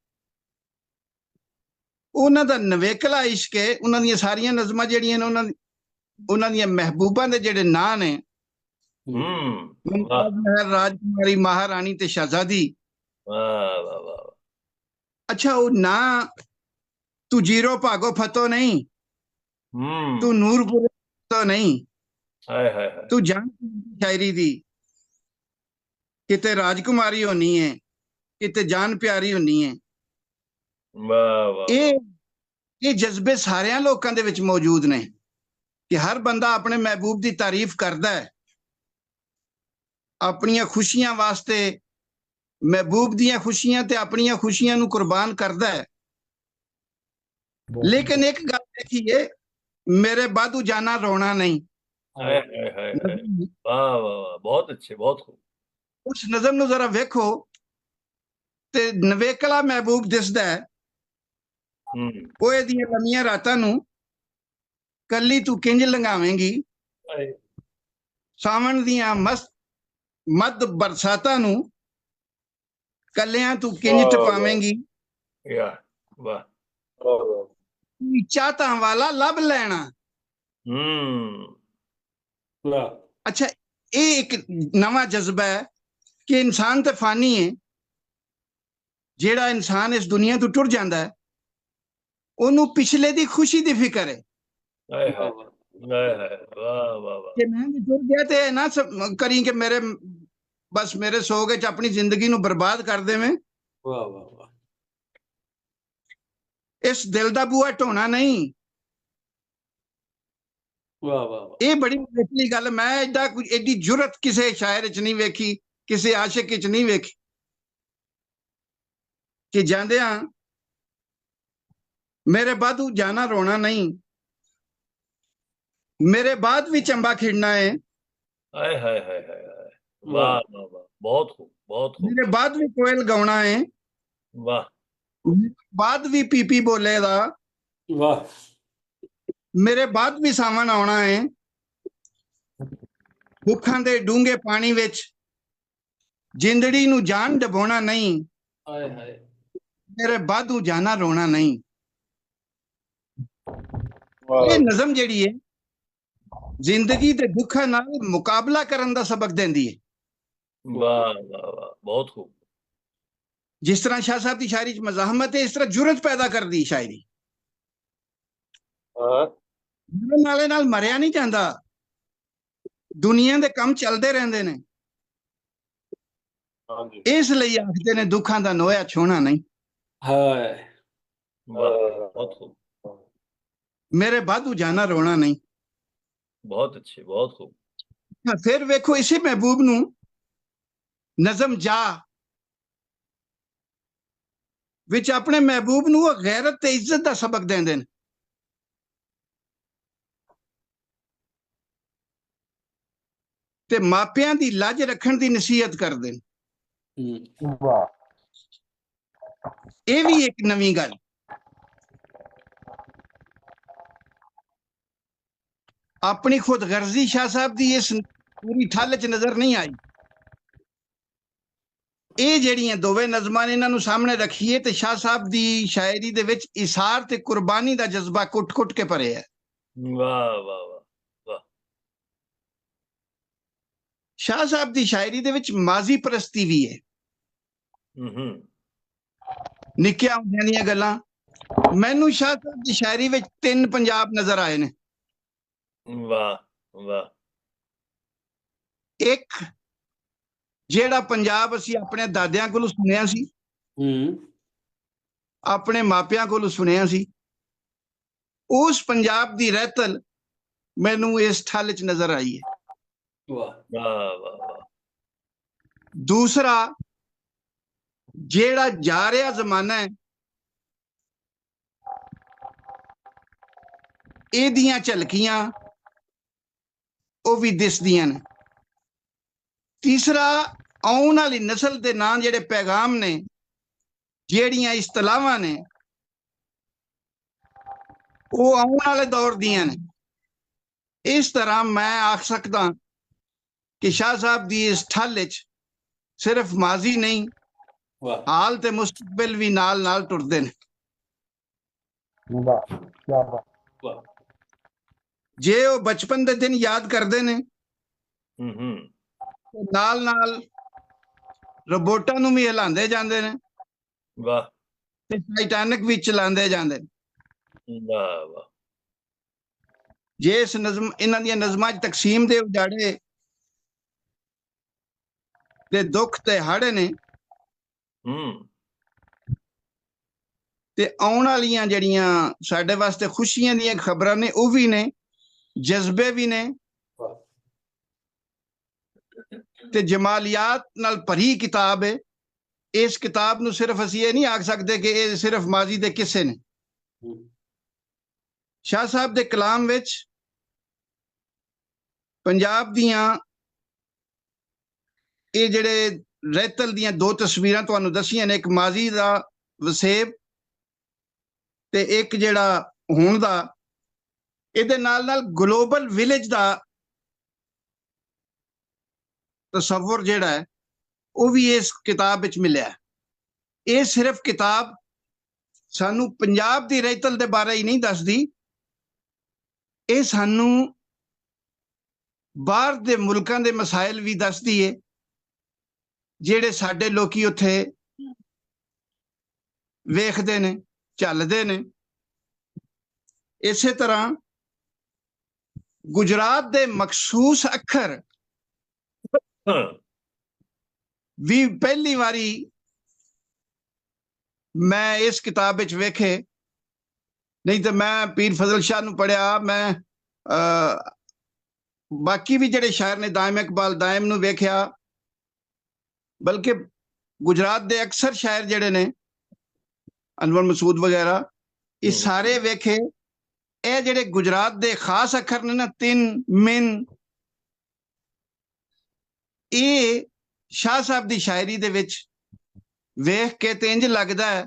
Speaker 7: ਉਹਨਾਂ ਦਾ ਨਵੇਕਲਾ ਇਸ਼ਕ ਹੈ। ਉਹਨਾਂ ਦੀਆਂ ਸਾਰੀਆਂ ਨਜ਼ਮਾਂ ਜਿਹੜੀਆਂ ਨੇ, ਉਹਨਾਂ ਦੀਆਂ ਮਹਿਬੂਬਾਂ ਦੇ ਜਿਹੜੇ ਨਾਂ ਨੇ, ਰਾਜਕੁਮਾਰੀ, ਮਹਾਰਾਣੀ ਤੇ ਸ਼ਹਿਜ਼ਾਦੀ। ਅੱਛਾ, ਉਹ ਨਾਂ ਤੂੰ ਜੀਰੋ ਭਾਗੋ ਫਤੋ ਨਹੀਂ, ਤੂੰ ਨੂਰਪੁਰ ਤੋਂ ਨਹੀਂ, ਤੂੰ ਜਾਣ ਸ਼ਾਇਰੀ ਦੀ ਕਿਤੇ ਰਾਜਕੁਮਾਰੀ ਹੋਣੀ ਹੈ, ਕਿਤੇ ਜਾਨ ਪਿਆਰੀ ਹੋਣੀ ਹੈ। ਇਹ ਜਜ਼ਬੇ ਸਾਰਿਆਂ ਲੋਕਾਂ ਦੇ ਵਿੱਚ ਮੌਜੂਦ ਨੇ ਕਿ ਹਰ ਬੰਦਾ ਆਪਣੇ ਮਹਿਬੂਬ ਦੀ ਤਾਰੀਫ ਕਰਦਾ ਹੈ, ਆਪਣੀਆਂ ਖੁਸ਼ੀਆਂ ਵਾਸਤੇ ਮਹਿਬੂਬ ਦੀਆਂ ਖੁਸ਼ੀਆਂ ਤੇ ਆਪਣੀਆਂ ਖੁਸ਼ੀਆਂ ਨੂੰ ਕੁਰਬਾਨ ਕਰਦਾ ਹੈ। ਲੇਕਿਨ ਇੱਕ ਗੱਲ ਦੇਖੀਏ, ਮੇਰੇ ਬਾਦੂ ਜਾਨਾ ਰੋਣਾ ਨਹੀਂ।
Speaker 1: ਵਾਹ ਵਾਹ, ਬਹੁਤ ਅੱਛੇ, ਬਹੁਤ ਖੂਬ।
Speaker 7: ਉਸ ਨਜ਼ਮ ਨੂੰ ਜ਼ਰਾ ਵੇਖੋ ਤੇ ਨਵੇਕਲਾ ਮਹਿਬੂਬ ਦਿਸਦਾ ਹੈ। ਉਹ ਇਹਦੀਆਂ ਲੰਮੀਆਂ ਰਾਤਾਂ ਨੂੰ ਕੱਲੀ ਤੂੰ ਕਿੰਜ ਲੰਘਾਵੇਂਗੀ, ਸਾਵਣ ਦੀਆਂ ਮੱਧ ਬਰਸਾਤਾਂ ਨੂੰ ਕੱਲਿਆਂ ਤੂੰ ਕਿੰਜ ਟਪਾਵੇਂਗੀ।
Speaker 1: ਵਾਹ।
Speaker 7: ਚਾਹਤਾਂ ਵਾਲਾ ਲੱਭ ਲੈਣਾ। ਅੱਛਾ, ਇਹ ਇੱਕ ਨਵਾਂ ਜਜ਼ਬਾ ਹੈ ਕਿ ਇਨਸਾਨ ਤੇ ਫਾਨੀ ਹੈ। ਜਿਹੜਾ ਇਨਸਾਨ ਇਸ ਦੁਨੀਆ ਤੋਂ ਟੁਰ ਜਾਂਦਾ ਹੈ, ਉਹਨੂੰ ਪਿਛਲੇ ਦੀ ਖੁਸ਼ੀ ਦੀ ਫਿਕਰ ਹੈ ਕਿ ਮੈਂ ਵੀ ਟੁਰ ਗਿਆ ਤੇ ਨਾ ਕਰੀ ਕਿ ਮੇਰੇ ਸੋਗ ਚ ਆਪਣੀ ਜ਼ਿੰਦਗੀ ਨੂੰ ਬਰਬਾਦ ਕਰ ਦੇਵੇਂ। ਇਸ ਦਿਲ ਦਾ ਬੂਹਾ ਢੋਣਾ ਨਹੀਂ। ਇਹ ਬੜੀ ਮੁਸ਼ਕਿਲ ਗੱਲ, ਮੈਂ ਐਡੀ ਜੁਰਤ ਕਿਸੇ ਸ਼ਾਇਰ ਚ ਨਹੀਂ ਵੇਖੀ, ਕਿਸੇ ਆਸ਼ਿਕ ਚ ਨਹੀਂ ਵੇਖੀ ਕਿ ਜਾਂਦਿਆਂ ਮੇਰੇ ਬਾਦੂ ਜਾਣਾ ਰੋਣਾ ਨਹੀਂ, ਮੇਰੇ ਬਾਅਦ ਵੀ ਚੰਬਾ ਖਿੜਨਾ ਹੈ।
Speaker 1: ਵਾਹ ਵਾਹ, ਬਹੁਤ ਖੂਬ, ਬਹੁਤ ਖੂਬ।
Speaker 7: ਮੇਰੇ ਬਾਅਦ ਵੀ ਕੋਇਲ ਗਾਉਣਾ ਹੈ।
Speaker 1: ਵਾਹ।
Speaker 7: ਬਾਅਦ ਵੀ ਪੀਪੀ ਬੋਲੇਗਾ।
Speaker 5: ਵਾਹ।
Speaker 7: ਮੇਰੇ ਬਾਅਦ ਵੀ ਸਾਵਣ ਆਉਣਾ ਹੈ। ਭੁੱਖਾਂ ਦੇ ਡੂੰਘੇ ਪਾਣੀ ਵਿੱਚ ਜਿੰਦੜੀ ਨੂੰ ਜਾਨ ਡਬੋਣਾ ਨਹੀਂ। ਮੇਰੇ ਬਾਦੂ ਜਾਣਾ ਰੋਣਾ ਨਹੀਂ। ਇਹ ਨਜ਼ਮ ਜਿਹੜੀ ਹੈ ਜ਼ਿੰਦਗੀ ਦੇ ਦੁੱਖਾਂ ਨਾਲ ਮੁਕਾਬਲਾ ਕਰਨ ਦਾ ਸਬਕ ਦਿੰਦੀ ਹੈ।
Speaker 1: ਵਾਹ ਵਾਹ ਵਾਹ, ਬਹੁਤ ਖੂਬ।
Speaker 7: ਜਿਸ ਤਰ੍ਹਾਂ ਸ਼ਾਹ ਸਾਹਿਬ ਦੀ ਸ਼ਾਇਰੀ ਚ ਮਜ਼ਾਹਮਤ ਹੈ, ਇਸ ਤਰ੍ਹਾਂ ਜੁਰਤ ਪੈਦਾ ਕਰਦੀ ਸ਼ਾਇਰੀ। ਮਰਨ ਵਾਲੇ ਨਾਲ ਮਰਿਆ ਨਹੀਂ ਜਾਂਦਾ, ਦੁਨੀਆ ਦੇ ਕੰਮ ਚੱਲਦੇ ਰਹਿੰਦੇ ਨੇ। ਇਸ ਲਈ ਆਖਦੇ ਨੇ ਦੁੱਖਾਂ ਦਾ ਨੋਇਆ ਛੋਣਾ ਨਹੀਂ।
Speaker 1: ਬਹੁਤ ਖੂਬ।
Speaker 7: ਮੇਰੇ ਬਾਦੂ ਜਾਣਾ ਰੋਣਾ ਨਹੀਂ।
Speaker 1: ਬਹੁਤ ਅੱਛੇ, ਬਹੁਤ ਖੂਬ।
Speaker 7: ਫਿਰ ਵੇਖੋ ਇਸੇ ਮਹਿਬੂਬ ਨੂੰ ਨਜ਼ਮ ਜਾ ਵਿੱਚ ਆਪਣੇ ਮਹਿਬੂਬ ਨੂੰ ਗੈਰਤ ਤੇ ਇੱਜ਼ਤ ਦਾ ਸਬਕ ਦਿੰਦੇ ਨੇ। ਤੇ ਮਾਪਿਆਂ ਦੀ ਲੱਜ ਰੱਖਣ ਦੀ ਨਸੀਹਤ ਕਰਦੇ ਨੇ। ਇਹ ਵੀ ਇੱਕ ਨਵੀਂ ਗੱਲ। ਆਪਣੀ ਖੁਦਗਰਜ਼ੀ ਸ਼ਾਹ ਸਾਹਿਬ ਦੀ ਇਸ ਪੂਰੀ ਠੱਲ 'ਚ ਨਜ਼ਰ ਨਹੀਂ ਆਈ। ਇਹ ਜਿਹੜੀਆਂ ਦੋਵੇਂ ਨਜ਼ਮਾਂ ਨੇ ਇਹਨਾਂ ਨੂੰ ਸਾਹਮਣੇ ਰੱਖੀਏ ਤੇ ਸ਼ਾਹ ਸਾਹਿਬ ਦੀ ਸ਼ਾਇਰੀ ਦੇ ਵਿੱਚ ਇਸਾਰ ਤੇ ਕੁਰਬਾਨੀ ਦਾ ਜਜ਼ਬਾ ਕੁੱਟ-ਕੁੱਟ ਕੇ ਭਰਿਆ ਹੈ।
Speaker 1: ਵਾਹ ਵਾਹ ਵਾਹ।
Speaker 7: ਸ਼ਾਹ ਸਾਹਿਬ ਦੀ ਸ਼ਾਇਰੀ ਦੇ ਵਿੱਚ ਮਾਜ਼ੀ ਪ੍ਰਸਤੀ ਵੀ ਹੈ। ਨਿੱਕਿਆਂ ਹੁੰਦਿਆਂ ਦੀਆਂ ਗੱਲਾਂ। ਮੈਨੂੰ ਸ਼ਾਹ ਸਾਹਿਬ ਦੀ ਸ਼ਾਇਰੀ ਵਿੱਚ 3 ਪੰਜਾਬ ਨਜ਼ਰ ਆਏ ਨੇ।
Speaker 1: ਵਾਹ ਵਾਹ।
Speaker 7: ਇੱਕ ਜਿਹੜਾ ਪੰਜਾਬ ਅਸੀਂ ਆਪਣੇ ਦਾਦਿਆਂ ਕੋਲੋਂ ਸੁਣਿਆ ਸੀ, ਆਪਣੇ ਮਾਪਿਆਂ ਕੋਲੋਂ ਸੁਣਿਆ ਸੀ, ਉਸ ਪੰਜਾਬ ਦੀ ਰਹਿਤਲ ਮੈਨੂੰ ਇਸ ਠੱਲ 'ਚ ਨਜ਼ਰ ਆਈ ਹੈ।
Speaker 5: ਵਾਹ
Speaker 1: ਵਾਹ ਵਾਹ।
Speaker 7: ਦੂਸਰਾ ਜਿਹੜਾ ਜਾ ਰਿਹਾ ਜ਼ਮਾਨਾ ਹੈ, ਇਹਦੀਆਂ ਝਲਕੀਆਂ ਉਹ ਵੀ ਦਿਸਦੀਆਂ ਨੇ। ਤੀਸਰਾ ਆਉਣ ਵਾਲੀ ਨਸਲ ਦੇ ਨਾਂ ਜਿਹੜੇ ਪੈਗਾਮ ਨੇ, ਜਿਹੜੀਆਂ ਇਸਤਲਾਹਾਂ ਨੇ, ਉਹ ਆਉਣ ਵਾਲੇ ਦੌਰ ਦੀਆਂ ਨੇ। ਇਸ ਤਰ੍ਹਾਂ ਮੈਂ ਆਖ ਸਕਦਾ ਕਿ ਸ਼ਾਹ ਸਾਹਿਬ ਦੀ ਇਸ ਠੱਲ ਵਿੱਚ ਸਿਰਫ ਮਾਜ਼ੀ ਨਹੀਂ, ਹਾਲ ਤੇ ਮੁਸਤਕਬਲ ਵੀ ਨਾਲ ਨਾਲ ਟੁਰਦੇ ਨੇ। ਜੇ ਉਹ ਬਚਪਨ ਦੇ ਦਿਨ ਯਾਦ ਕਰਦੇ ਨੇ, ਨਾਲ ਨਾਲ ਰੋਬੋਟਾਂ ਨੂੰ ਵੀ ਹਿਲਾਉਂਦੇ ਜਾਂਦੇ ਨੇ,
Speaker 1: ਵਾਹ
Speaker 7: ਤੇ ਟਾਈਟੈਨਿਕ ਵੀ ਚਲਾਉਂਦੇ ਜਾਂਦੇ ਨੇ।
Speaker 1: ਵਾਹ ਵਾਹ।
Speaker 7: ਜੇ ਇਸ ਨਜ਼ਮ ਇਹਨਾਂ ਦੀਆਂ ਨਜ਼ਮਾਂ 'ਚ ਤਕਸੀਮ ਦੇ ਉਜਾੜੇ ਤੇ ਦੁੱਖ ਤੇ ਹਾੜੇ ਨੇ, ਤੇ ਆਉਣ ਵਾਲੀਆਂ ਜਿਹੜੀਆਂ ਸਾਡੇ ਵਾਸਤੇ ਖੁਸ਼ੀਆਂ ਦੀਆਂ ਖਬਰਾਂ ਨੇ, ਉਹ ਵੀ ਨੇ, ਜਜ਼ਬੇ ਵੀ ਨੇ, ਤੇ ਜਮਾਲੀਆਤ ਨਾਲ ਭਰੀ ਕਿਤਾਬ ਹੈ। ਇਸ ਕਿਤਾਬ ਨੂੰ ਸਿਰਫ ਅਸੀਂ ਇਹ ਨਹੀਂ ਆਖ ਸਕਦੇ ਕਿ ਇਹ ਸਿਰਫ ਮਾਜ਼ੀ ਦੇ ਕਿੱਸੇ ਨੇ। ਸ਼ਾਹ ਸਾਹਿਬ ਦੇ ਕਲਾਮ ਵਿੱਚ ਪੰਜਾਬ ਦੀਆਂ ਇਹ ਜਿਹੜੇ ਰਹਿਤਲ ਦੀਆਂ 2 ਤਸਵੀਰਾਂ ਤੁਹਾਨੂੰ ਦੱਸੀਆਂ ਨੇ, ਇੱਕ ਮਾਜ਼ੀ ਦਾ ਵਸੇਬ ਤੇ ਇੱਕ ਜਿਹੜਾ ਹੁਣ ਦਾ, ਇਹਦੇ ਨਾਲ ਨਾਲ ਗਲੋਬਲ ਵਿਲੇਜ ਦਾ ਤਸਵਰ ਜਿਹੜਾ ਹੈ ਉਹ ਵੀ ਇਸ ਕਿਤਾਬ ਵਿੱਚ ਮਿਲਿਆ। ਇਹ ਸਿਰਫ ਕਿਤਾਬ ਸਾਨੂੰ ਪੰਜਾਬ ਦੀ ਰਹਿਤਲ ਦੇ ਬਾਰੇ ਹੀ ਨਹੀਂ ਦੱਸਦੀ, ਇਹ ਸਾਨੂੰ ਬਾਹਰ ਦੇ ਮੁਲਕਾਂ ਦੇ ਮਸਾਇਲ ਵੀ ਦੱਸਦੀ ਹੈ, ਜਿਹੜੇ ਸਾਡੇ ਲੋਕੀ ਉੱਥੇ ਵੇਖਦੇ ਨੇ, ਚੱਲਦੇ ਨੇ। ਇਸੇ ਤਰ੍ਹਾਂ ਗੁਜਰਾਤ ਦੇ ਮਖਸੂਸ ਅੱਖਰ ਵੀ ਪਹਿਲੀ ਵਾਰੀ ਮੈਂ ਇਸ ਕਿਤਾਬ ਵਿੱਚ ਵੇਖੇ। ਨਹੀਂ ਤਾਂ ਮੈਂ ਪੀਰ ਫਜ਼ਲ ਸ਼ਾਹ ਨੂੰ ਪੜ੍ਹਿਆ, ਮੈਂ ਬਾਕੀ ਵੀ ਜਿਹੜੇ ਸ਼ਾਇਰ ਨੇ, ਦਾਇਮ ਇਕਬਾਲ ਦਾਇਮ ਨੂੰ ਵੇਖਿਆ, ਬਲਕਿ ਗੁਜਰਾਤ ਦੇ ਅਕਸਰ ਸ਼ਾਇਰ ਜਿਹੜੇ ਨੇ, ਅਨਵਰ ਮਸੂਦ ਵਗੈਰਾ, ਇਹ ਸਾਰੇ ਵੇਖੇ। ਇਹ ਜਿਹੜੇ ਗੁਜਰਾਤ ਦੇ ਖਾਸ ਅੱਖਰ ਨੇ ਨਾ, 3 ਮਿਨ, ਇਹ ਸ਼ਾਹ ਸਾਹਿਬ ਦੀ ਸ਼ਾਇਰੀ ਦੇ ਵਿੱਚ ਵੇਖ ਕੇ ਤੇ ਇੰਜ ਲੱਗਦਾ ਹੈ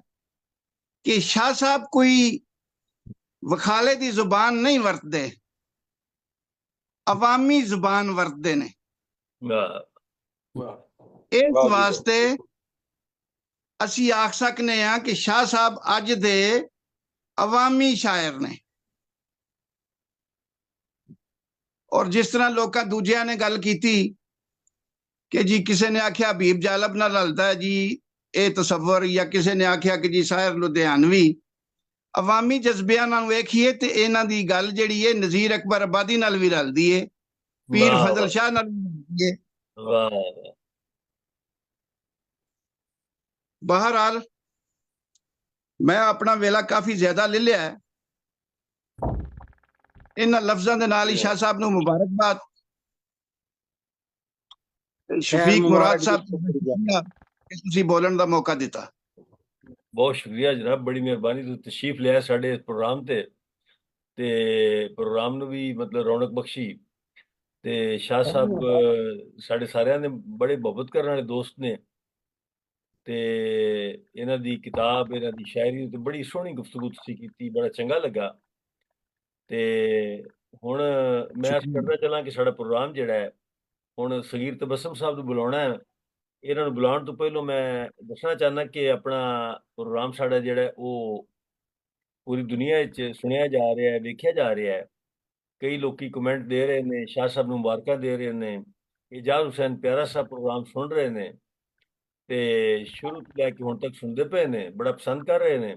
Speaker 7: ਕਿ ਸ਼ਾਹ ਸਾਹਿਬ ਕੋਈ ਵਖਾਲੇ ਦੀ ਜ਼ੁਬਾਨ ਨਹੀਂ ਵਰਤਦੇ, ਅਵਾਮੀ ਜ਼ੁਬਾਨ ਵਰਤਦੇ ਨੇ। ਇਸ ਵਾਸਤੇ ਅਸੀਂ ਆਖ ਸਕਨੇ ਹਾਂ ਕਿ ਸ਼ਾਹ ਸਾਹਿਬ ਅੱਜ ਦੇ ਅਵਾਮੀ ਸ਼ਾਇਰ ਨੇ। ਔਰ ਜਿਸ ਤਰ੍ਹਾਂ ਲੋਕਾਂ ਦੂਜਿਆਂ ਨੇ ਗੱਲ ਕੀਤੀ ਕਿ ਜੀ ਕਿਸੇ ਨੇ ਆਖਿਆ ਹਬੀਬ ਜਾਲਬ ਨਾਲ ਰਲਦਾ ਹੈ ਜੀ ਇਹ ਤਸਵਰ, ਜਾਂ ਕਿਸੇ ਨੇ ਆਖਿਆ ਕਿ ਜੀ ਸ਼ਾਇਰ ਲੁਧਿਆਣਵੀ। ਅਵਾਮੀ ਜਜ਼ਬਿਆਂ ਨਾਲ ਵੇਖੀਏ ਤੇ ਇਹਨਾਂ ਦੀ ਗੱਲ ਜਿਹੜੀ ਹੈ ਨਜ਼ੀਰ ਅਕਬਰ ਆਬਾਦੀ ਨਾਲ ਵੀ ਰਲਦੀ ਹੈ, ਪੀਰ ਫਜ਼ਲ ਸ਼ਾਹ ਨਾਲ ਵੀ ਰਲਦੀ ਹੈ। ਬਹਰਹਾਲ ਮੈਂ ਆਪਣਾ ਵੇਲਾ ਕਾਫੀ ਜ਼ਿਆਦਾ ਲੈ ਲਿਆ ਹੈ। ਇਹਨਾਂ ਲਫ਼ਜ਼ਾਂ ਦੇ ਨਾਲ ਹੀ ਸ਼ਾਹ ਸਾਹਿਬ ਨੂੰ ਮੁਬਾਰਕਬਾਦ। ਸ਼ਫੀਕ ਮੁਰਾਦ ਸਾਹਿਬ ਕਿ ਤੁਸੀਂ ਬੋਲਣ ਦਾ ਮੌਕਾ ਦਿੱਤਾ।
Speaker 1: ਬਹੁਤ ਸ਼ੁਕਰੀਆ ਜਨਾਬ, ਬੜੀ ਮਿਹਰਬਾਨੀ। ਤੁਸੀਂ ਤਸ਼ਰੀਫ ਲਿਆ ਸਾਡੇ ਪ੍ਰੋਗਰਾਮ ਤੇ ਪ੍ਰੋਗਰਾਮ ਨੂੰ ਵੀ ਮਤਲਬ ਰੌਣਕ ਬਖਸ਼ੀ। ਤੇ ਸ਼ਾਹ ਸਾਹਿਬ ਸਾਡੇ ਸਾਰਿਆਂ ਦੇ ਬੜੇ ਮੁਹੱਬਤ ਕਰਨ ਵਾਲੇ ਦੋਸਤ ਨੇ, ਤੇ ਇਹਨਾਂ ਦੀ ਕਿਤਾਬ, ਇਹਨਾਂ ਦੀ ਸ਼ਾਇਰੀ ਤੇ ਬੜੀ ਸੋਹਣੀ ਗੁਫ਼ਤਗੂ ਤੁਸੀਂ ਕੀਤੀ, ਬੜਾ ਚੰਗਾ ਲੱਗਾ। ਤੇ ਹੁਣ ਮੈਂ ਕਰਦਾ ਚੱਲਾਂ ਕਿ ਸਾਡਾ ਪ੍ਰੋਗਰਾਮ ਜਿਹੜਾ ਹੈ ਹੁਣ ਸਗੀਰ ਤਬਸਮ ਸਾਹਿਬ ਨੂੰ ਬੁਲਾਉਣਾ ਹੈ। ਇਹਨਾਂ ਨੂੰ ਬੁਲਾਉਣ ਤੋਂ ਪਹਿਲਾਂ ਮੈਂ ਦੱਸਣਾ ਚਾਹੁੰਦਾ ਕਿ ਆਪਣਾ ਪ੍ਰੋਗਰਾਮ ਸਾਡਾ ਜਿਹੜਾ ਹੈ ਉਹ ਪੂਰੀ ਦੁਨੀਆ ਵਿੱਚ ਸੁਣਿਆ ਜਾ ਰਿਹਾ ਹੈ, ਵੇਖਿਆ ਜਾ ਰਿਹਾ ਹੈ। ਕਈ ਲੋਕੀ ਕਮੈਂਟ ਦੇ ਰਹੇ ਨੇ, ਸ਼ਾਹ ਸਾਹਿਬ ਨੂੰ ਮੁਬਾਰਕਾਂ ਦੇ ਰਹੇ ਨੇ, ਇਜਾਜ਼ ਹੁਸੈਨ ਪਿਆਰਾ ਸਾਹਿਬ ਪ੍ਰੋਗਰਾਮ ਸੁਣ ਰਹੇ ਨੇ ਤੇ ਸ਼ੁਰੂ ਤੋਂ ਲੈ ਕੇ ਹੁਣ ਤੱਕ ਸੁਣਦੇ ਪਏ ਨੇ, ਬੜਾ ਪਸੰਦ ਕਰ ਰਹੇ ਨੇ।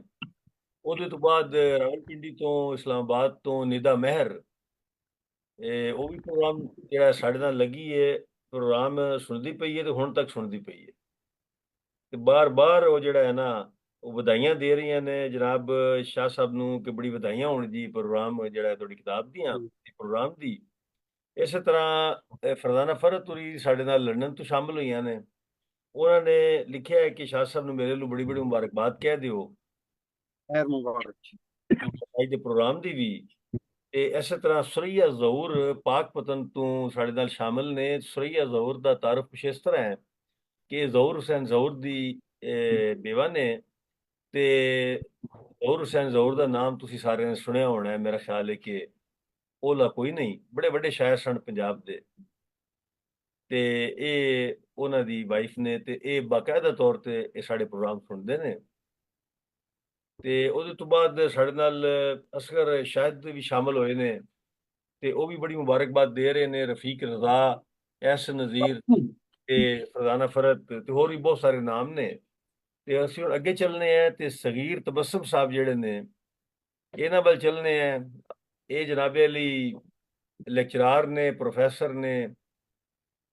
Speaker 1: ਉਹਦੇ ਤੋਂ ਬਾਅਦ ਰਾਵਲਪਿੰਡੀ ਤੋਂ, ਇਸਲਾਮਾਬਾਦ ਤੋਂ ਨਿਦਾ ਮਹਿਰ, ਉਹ ਵੀ ਪ੍ਰੋਗਰਾਮ ਜਿਹੜਾ ਸਾਡੇ ਨਾਲ ਲੱਗੀ ਹੈ, ਪ੍ਰੋਗਰਾਮ ਸੁਣਦੀ ਪਈ ਹੈ ਤੇ ਹੁਣ ਤੱਕ ਸੁਣਦੀ ਪਈ ਹੈ ਤੇ ਬਾਰ-ਬਾਰ ਉਹ ਜਿਹੜਾ ਹੈ ਨਾ ਉਹ ਵਧਾਈਆਂ ਦੇ ਰਹੀਆਂ ਨੇ ਜਨਾਬ ਸ਼ਾਹ ਸਾਹਿਬ ਨੂੰ ਕਿ ਬੜੀ ਵਧਾਈਆਂ ਹੋਣ ਜੀ ਪ੍ਰੋਗਰਾਮ ਜਿਹੜਾ ਤੁਹਾਡੀ ਕਿਤਾਬ ਦੀਆਂ ਪ੍ਰੋਗਰਾਮ ਦੀ। ਇਸੇ ਤਰ੍ਹਾਂ ਫਰਜ਼ਾਨਾ ਫਰਤੁਰੀ ਸਾਡੇ ਨਾਲ ਲੰਡਨ ਤੋਂ ਸ਼ਾਮਲ ਹੋਈਆਂ ਨੇ। ਉਹਨਾਂ ਨੇ ਲਿਖਿਆ ਹੈ ਕਿ ਸ਼ਾਹ ਸਾਹਿਬ ਨੂੰ ਮੇਰੇ ਲਈ ਬੜੀ ਬੜੀ ਮੁਬਾਰਕਬਾਦ ਕਹਿ ਦਿਓ
Speaker 3: ਖੈਰ ਮੁਬਾਰਕ
Speaker 1: ਅੱਜ ਦੇ ਪ੍ਰੋਗਰਾਮ ਦੀ ਵੀ। ਤੇ ਇਸੇ ਤਰ੍ਹਾਂ ਸੁਰਈਆ ਜ਼ਹੂਰ ਪਾਕਪਤਨ ਤੋਂ ਸਾਡੇ ਨਾਲ ਸ਼ਾਮਲ ਨੇ। ਸੁਰਈਆ ਜ਼ਹੂਰ ਦਾ ਤਾਰਫ ਕੁਛ ਇਸ ਤਰ੍ਹਾਂ ਹੈ ਕਿ ਜ਼ਹੂਰ ਹੁਸੈਨ ਜ਼ਹੂਰ ਦੀ ਬੇਵਾ ਨੇ ਤੇ ਜ਼ਹੂਰ ਹੁਸੈਨ ਜ਼ਹੂਰ ਦਾ ਨਾਮ ਤੁਸੀਂ ਸਾਰਿਆਂ ਨੇ ਸੁਣਿਆ ਹੋਣਾ ਹੈ। ਮੇਰਾ ਖਿਆਲ ਹੈ ਕਿ ਉਹਲਾ ਕੋਈ ਨਹੀਂ, ਬੜੇ ਵੱਡੇ ਸ਼ਾਇਰ ਸਨ ਪੰਜਾਬ ਦੇ ਤੇ ਇਹ ਉਹਨਾਂ ਦੀ ਵਾਈਫ ਨੇ ਤੇ ਇਹ ਬਾਕਾਇਦਾ ਤੌਰ ਤੇ ਇਹ ਸਾਡੇ ਪ੍ਰੋਗਰਾਮ ਸੁਣਦੇ ਨੇ। ਤੇ ਉਹਦੇ ਤੋਂ ਬਾਅਦ ਸਾਡੇ ਨਾਲ ਅਸਗਰ ਸ਼ਾਹਿਦ ਵੀ ਸ਼ਾਮਲ ਹੋਏ ਨੇ ਤੇ ਉਹ ਵੀ ਬੜੀ ਮੁਬਾਰਕਬਾਦ ਦੇ ਰਹੇ ਨੇ। ਰਫੀਕ ਰਜ਼ਾ, ਐਸ ਨਜ਼ੀਰ ਤੇ ਫਰਜ਼ਾਨਾ ਫਰਤ ਤੇ ਹੋਰ ਵੀ ਬਹੁਤ ਸਾਰੇ ਨਾਮ ਨੇ। ਤੇ ਅਸੀਂ ਹੁਣ ਅੱਗੇ ਚੱਲਨੇ ਆ ਤੇ ਸਗੀਰ ਤਬਸਮ ਸਾਹਿਬ ਜਿਹੜੇ ਨੇ ਇਹਨਾਂ ਵੱਲ ਚੱਲਨੇ ਆ। ਇਹ ਜਨਾਬੇ ਅਲੀ ਲੈਕਚਰਾਰ ਨੇ, ਪ੍ਰੋਫੈਸਰ ਨੇ,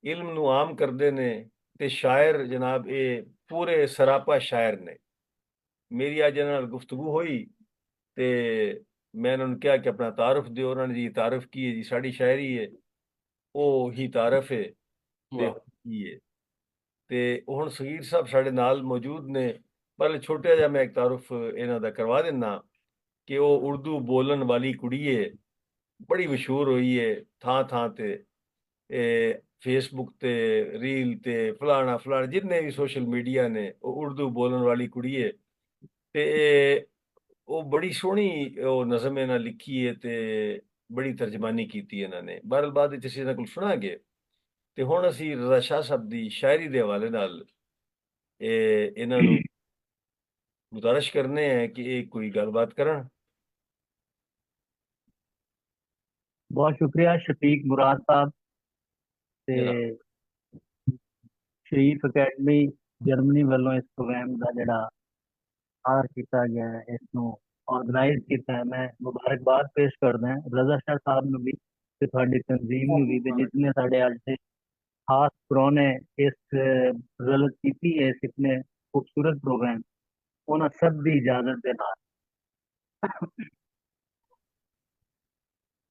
Speaker 1: ਇਲਮ ਨੂੰ ਆਮ ਕਰਦੇ ਨੇ ਤੇ ਸ਼ਾਇਰ ਜਨਾਬ ਇਹ ਪੂਰੇ ਸਰਾਪਾ ਸ਼ਾਇਰ ਨੇ। ਮੇਰੀ ਅੱਜ ਇਹਨਾਂ ਨਾਲ ਗੁਫ਼ਤਗੂ ਹੋਈ ਤੇ ਮੈਂ ਉਹਨਾਂ ਨੂੰ ਕਿਹਾ ਕਿ ਆਪਣਾ ਤਾਰਫ ਦਿਓ। ਉਹਨਾਂ ਨੇ ਜੀ ਤਾਰਫ ਕੀ ਹੈ ਜੀ, ਸਾਡੀ ਸ਼ਾਇਰੀ ਹੈ ਉਹ ਹੀ ਤਾਰਫ ਹੈ ਤੇ ਕੀ ਹੈ। ਤੇ ਹੁਣ ਸਗੀਰ ਸਾਹਿਬ ਸਾਡੇ ਨਾਲ ਮੌਜੂਦ ਨੇ। ਪਰ ਛੋਟਾ ਜਿਹਾ ਮੈਂ ਇੱਕ ਤਾਰਫ ਇਹਨਾਂ ਦਾ ਕਰਵਾ ਦਿੰਦਾ ਕਿ ਉਹ ਉਰਦੂ ਬੋਲਣ ਵਾਲੀ ਕੁੜੀ ਹੈ, ਬੜੀ ਮਸ਼ਹੂਰ ਹੋਈ ਹੈ ਥਾਂ ਥਾਂ ਤੇ, ਫੇਸਬੁੱਕ ਤੇ, ਰੀਲ ਤੇ, ਫਲਾਣਾ ਫਲਾਣਾ ਜਿੰਨੇ ਵੀ ਸੋਸ਼ਲ ਮੀਡੀਆ ਨੇ ਉਹ ਉਰਦੂ ਬੋਲਣ ਵਾਲੀ ਕੁੜੀ ਹੈ ਤੇ ਉਹ ਬੜੀ ਸੋਹਣੀ ਉਹ ਨਜ਼ਮ ਇਹਨਾਂ ਲਿਖੀ ਹੈ ਤੇ ਬੜੀ ਤਰਜਮਾਨੀ ਕੀਤੀ ਇਹਨਾਂ ਨੇ। ਬਹਰਹਾਲ ਬਾਅਦ ਵਿੱਚ ਅਸੀਂ ਇਹਨਾਂ ਕੋਲ ਸੁਣਾਂਗੇ। ਤੇ ਹੁਣ ਅਸੀਂ ਰਜ਼ਾ ਸ਼ਾਹ ਸਾਹਿਬ ਦੀ ਸ਼ਾਇਰੀ ਦੇ ਹਵਾਲੇ ਨਾਲ ਇਹਨਾਂ ਨੂੰ ਗੁਜ਼ਾਰਿਸ਼ ਕਰਨੇ ਹੈ ਕਿ ਇਹ ਕੋਈ ਗੱਲਬਾਤ ਕਰਨ।
Speaker 6: ਬਹੁਤ ਸ਼ੁਕਰੀਆ ਸ਼ਫੀਕ ਮੁਰਾਦ ਸਾਹਿਬ ਤੇ ਸ਼ਰੀਫ ਅਕੈਡਮੀ ਜਰਮਨੀ ਵੱਲੋਂ ਇਸ ਪ੍ਰੋਗਰਾਮ ਦਾ ਜਿਹੜਾ ਆਰ ਕੀਤਾ ਗਿਆ ਹੈ, ਇਸ ਨੂੰ ਆਰਗੇਨਾਈਜ਼ ਕੀਤਾ ਹੈ। ਮੈਂ ਮੁਬਾਰਕਬਾਦ ਪੇਸ਼ ਕਰਦਾ ਹਾਂ ਰਜ਼ਾ ਸ਼ਾਹ ਸਾਹਿਬ ਨੂੰ ਵੀ ਤੇ ਤੁਹਾਡੀ ਤਨਜ਼ੀਮ ਨੂੰ ਵੀ ਤੇ ਜਿਤਨੇ ਸਾਡੇ ਅੱਜ ਦੇ ਖਾਸ ਪ੍ਰਾਹੁਣੇ ਇਸ ਰਲਤ ਕੀਤੀ ਹੈ ਇਸ ਇਤਨੇ ਖੂਬਸੂਰਤ ਪ੍ਰੋਗਰਾਮ, ਉਹਨਾਂ ਸਭ ਦੀ ਇਜਾਜ਼ਤ ਦੇ ਨਾਲ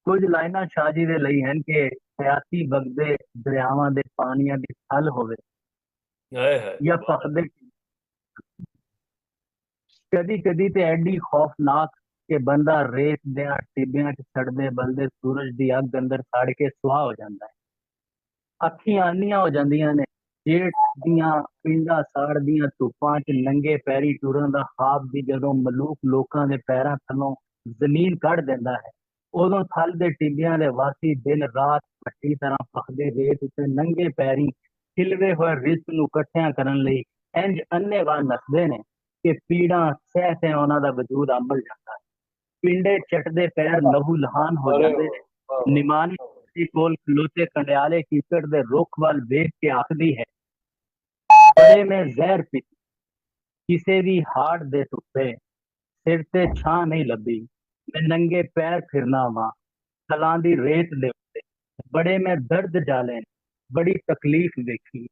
Speaker 6: ਕੁਝ ਲਾਈਨਾਂ ਸ਼ਾਹ ਜੀ ਦੇ ਲਈ ਹਨ ਕਿ ਸਿਆਸੀ ਵਗਦੇ ਦਰਿਆਵਾਂ ਦੇ ਪਾਣੀਆਂ ਦੀ ਠੱਲ ਹੋਵੇ ਜਾਂ ਫਖਦੇ ਕਦੀ ਕਦੀ ਤੇ ਐਡੀ ਖੌਫਨਾਕ ਕਿ ਬੰਦਾ ਰੇਤ ਦੇ ਟਿੱਬਿਆਂ 'ਚ ਸੜਦੇ ਬਲਦੇ ਸੂਰਜ ਦੀ ਅੱਗ ਅੰਦਰ ਸੜ ਕੇ ਸੁਆਹ ਹੋ ਜਾਂਦਾ ਹੈ। ਅੱਖੀਆਂ ਆਨੀਆਂ ਹੋ ਜਾਂਦੀਆਂ ਨੇ ਜੇਠ ਦੀਆਂ ਪਿੰਡਾਂ ਸਾੜਦੀਆਂ ਧੁੱਪਾਂ 'ਚ ਨੰਗੇ ਪੈਰੀ ਟੁਰਨ ਦਾ ਖਾਬ ਵੀ ਜਦੋਂ ਮਲੂਕ ਲੋਕਾਂ ਦੇ ਪੈਰਾਂ ਥੱਲੋਂ ਜ਼ਮੀਨ ਕੱਢ ਦਿੰਦਾ ਹੈ, ਉਦੋਂ ਥਲ ਦੇ ਟਿੱਬਿਆਂ ਦੇ ਵਾਸੀ ਦਿਨ ਰਾਤ ਭੱਟੀ ਤਰ੍ਹਾਂ ਫਖਦੇ ਰੇਤ ਉੱਤੇ ਨੰਗੇ ਪੈਰੀ ਖਿਲਵੇ ਹੋਏ ਰਿਜ਼ਕ ਨੂੰ ਇਕੱਠਿਆਂ ਕਰਨ ਲਈ ਇੰਜ ਅੰਨ੍ਹੇਵਾਹ ਨੱਸਦੇ ਨੇ ਕਿ ਪੀੜਾਂ ਸਹਿ ਸਹਿ ਉਹਨਾਂ ਦਾ ਵਜੂਦ ਅੰਬਲ ਜਾਂਦਾ ਹੈ। ਪਿੰਡੇ ਚੱਟਦੇ ਪੈਰ ਲਹੂ ਲਹਾਨ ਹੋ ਜਾਂਦੇ ਨੇ। ਨਿਮਾਨੀ ਕੋਲ ਖਲੋਤੇ ਕੰਡਿਆਲੇ ਕੀਕੜ ਦੇ ਰੁੱਖ ਵੱਲ ਵੇਖ ਕੇ ਆਖਦੀ ਹੈ, ਬੜੇ ਮੈਂ ਜ਼ਹਿਰ ਪੀਤੀ ਕਿਸੇ ਵੀ ਹਾੜ ਦੇ ਧੁੱਪੇ, ਸਿਰ ਤੇ ਛਾਂ ਨਹੀਂ ਲੱਭੀ ਮੈਂ ਨੰਗੇ ਪੈਰ ਫਿਰਨਾ ਵਾਂ ਥਲਾਂ ਦੀ ਰੇਤ ਦੇ ਉੱਤੇ। ਬੜੇ ਮੈਂ ਦਰਦ ਜਾਲੇ ਬੜੀ ਤਕਲੀਫ ਵੇਖੀ,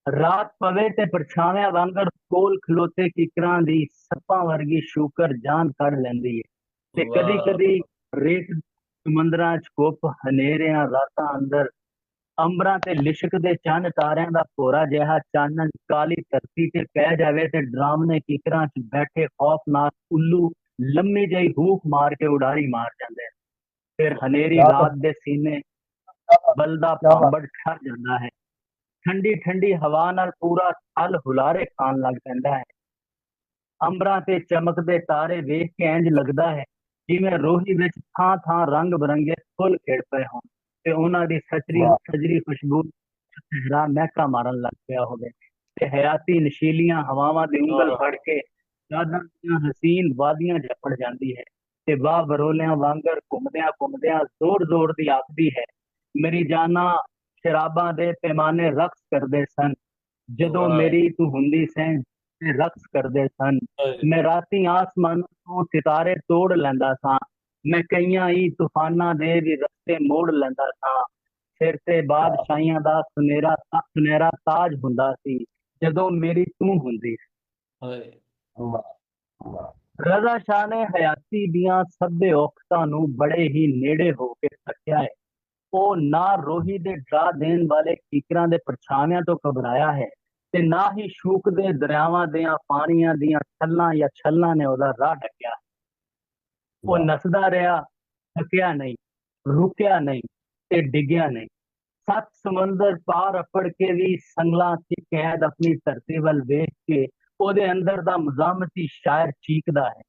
Speaker 6: ਰਾਤ ਪਵੇ ਤੇ ਪਰਛਾਵਿਆਂ ਵਾਂਗਰ ਕੋਲ ਖਲੋਤੇ ਕਿਕਰਾਂ ਦੀ ਸੱਪਾਂ ਵਰਗੀ ਸ਼ੂਕਰ ਜਾਨ ਕੱਢ ਲੈਂਦੀ ਹੈ ਤੇ ਕਦੀ ਕਦੀ ਰੇਤ ਸਮੁੰਦਰਾਂ 'ਚ ਕੁੱਪ ਹਨੇਰਿਆਂ ਰਾਤਾਂ ਅੰਦਰ ਅੰਬਰਾਂ ਤੇ ਲਿਸ਼ਕਦੇ ਚੰਨ ਤਾਰਿਆਂ ਦਾ ਭੋਰਾ ਜਿਹਾ ਚਾਨਣ ਕਾਲੀ ਧਰਤੀ ਤੇ ਪੈ ਜਾਵੇ ਤੇ ਡਰਾਮਨੇ ਕਿਕਰਾਂ 'ਚ ਬੈਠੇ ਖੌਫਨਾਕ ਉੱਲੂ ਲੰਮੀ ਜਿਹੀ ਹੂਕ ਮਾਰ ਕੇ ਉਡਾਰੀ ਮਾਰ ਜਾਂਦੇ। ਫਿਰ ਹਨੇਰੀ ਰਾਤ ਦੇ ਸੀਨੇ ਬਲਦਾ ਭਾਂਬੜ ਠਰ ਜਾਂਦਾ ਹੈ। ਠੰਡੀ ਠੰਡੀ ਹਵਾ ਨਾਲ ਪੂਰਾ ਥਲ ਹੁਲਾਰੇ ਖਾਣ ਲੱਗ ਪੈਂਦਾ ਹੈ। ਅੰਬਰਾਂ ਤੇ ਚਮਕਦੇ ਤਾਰੇ ਵੇਖ ਕੇ ਇੰਜ ਲੱਗਦਾ ਹੈ ਜਿਵੇਂ ਰੋਹੀ ਵਿੱਚ ਥਾਂ ਥਾਂ ਰੰਗ ਬਰੰਗੇ ਫੁੱਲ ਖਿੜ ਪਏ ਹੋਣ ਤੇ ਉਹਨਾਂ ਦੀ ਸਜਰੀ ਖੁਸ਼ਬੂ ਚਿਹਰਾ ਮਹਿਕਾ ਮਾਰਨ ਲੱਗ ਪਿਆ ਹੋਵੇ ਤੇ ਹਯਾਤੀ ਨਸ਼ੀਲੀਆਂ ਹਵਾਵਾਂ ਦੀ ਉਂਗਲ ਫੜ ਕੇ ਚਾਦਰਾਂ ਦੀਆਂ ਹਸੀਨ ਵਾਦੀਆਂ ਜਪੜ ਜਾਂਦੀ ਹੈ ਤੇ ਬਾਹ ਬਰੋਲਿਆਂ ਵਾਂਗਰ ਘੁੰਮਦਿਆਂ ਜ਼ੋਰ ਜ਼ੋਰ ਦੀ ਆਖਦੀ ਹੈ, ਮੇਰੀ ਜਾਨਾ ਸ਼ਰਾਬਾਂ ਦੇ ਪੈਮਾਨੇ ਰਕਸ ਕਰਦੇ ਸਨ ਜਦੋਂ ਮੇਰੀ ਤੂੰ ਹੁੰਦੀ ਸੈਂ ਤੇ ਰਕਸ ਕਰਦੇ ਸਨ। ਮੈਂ ਰਾਤੀ ਆਸਮਾਨ ਤੋਂ ਸਿਤਾਰੇ ਤੋੜ ਲੈਂਦਾ ਸਾਂ, ਮੈਂ ਕਈਆਂ ਹੀ ਤੂਫਾਨਾਂ ਦੇ ਵੀ ਰਸਤੇ ਮੋੜ ਲੈਂਦਾ ਸਾਂ। ਸਿਰ ਤੇ ਬਾਦਸ਼ਾਹੀਆਂ ਦਾ ਸੁਨਹਿਰਾ ਤਾਜ ਹੁੰਦਾ ਸੀ ਜਦੋਂ ਮੇਰੀ ਤੂੰ ਹੁੰਦੀ ਸੀ। ਰਜ਼ਾ ਸ਼ਾਹ ਨੇ ਹਯਾਤੀ ਦੀਆਂ ਸਭੇ ਔਕਤਾਂ ਨੂੰ ਬੜੇ ਹੀ ਨੇੜੇ ਹੋ ਕੇ ਤੱਕਿਆ ਹੈ। ਉਹ ਨਾ ਰੋਹੀ ਦੇ ਡਰਾ ਦੇਣ ਵਾਲੇ ਕੀਕਰਾਂ ਦੇ ਪਰਛਾਵਿਆਂ ਤੋਂ ਘਬਰਾਇਆ ਹੈ ਤੇ ਨਾ ਹੀ ਸ਼ੂਕ ਦੇ ਦਰਿਆਵਾਂ ਦੀਆਂ ਪਾਣੀਆਂ ਦੀਆਂ ਛੱਲਾਂ ਨੇ ਉਹਦਾ ਰਾਹ ਢੱਕਿਆ। ਉਹ ਨੱਸਦਾ ਰਿਹਾ, ਥੱਕਿਆ ਨਹੀਂ, ਰੁਕਿਆ ਨਹੀਂ ਤੇ ਡਿੱਗਿਆ ਨਹੀਂ। 7 ਸਮੁੰਦਰ ਪਾਰ ਅੱਪੜ ਕੇ ਵੀ ਸੰਗਲਾਂ 'ਚ ਕੈਦ ਆਪਣੀ ਧਰਤੀ ਵੱਲ ਵੇਖ ਕੇ ਉਹਦੇ ਅੰਦਰ ਦਾ ਮੁਜ਼ਾਮਤੀ ਸ਼ਾਇਰ ਚੀਕਦਾ ਹੈ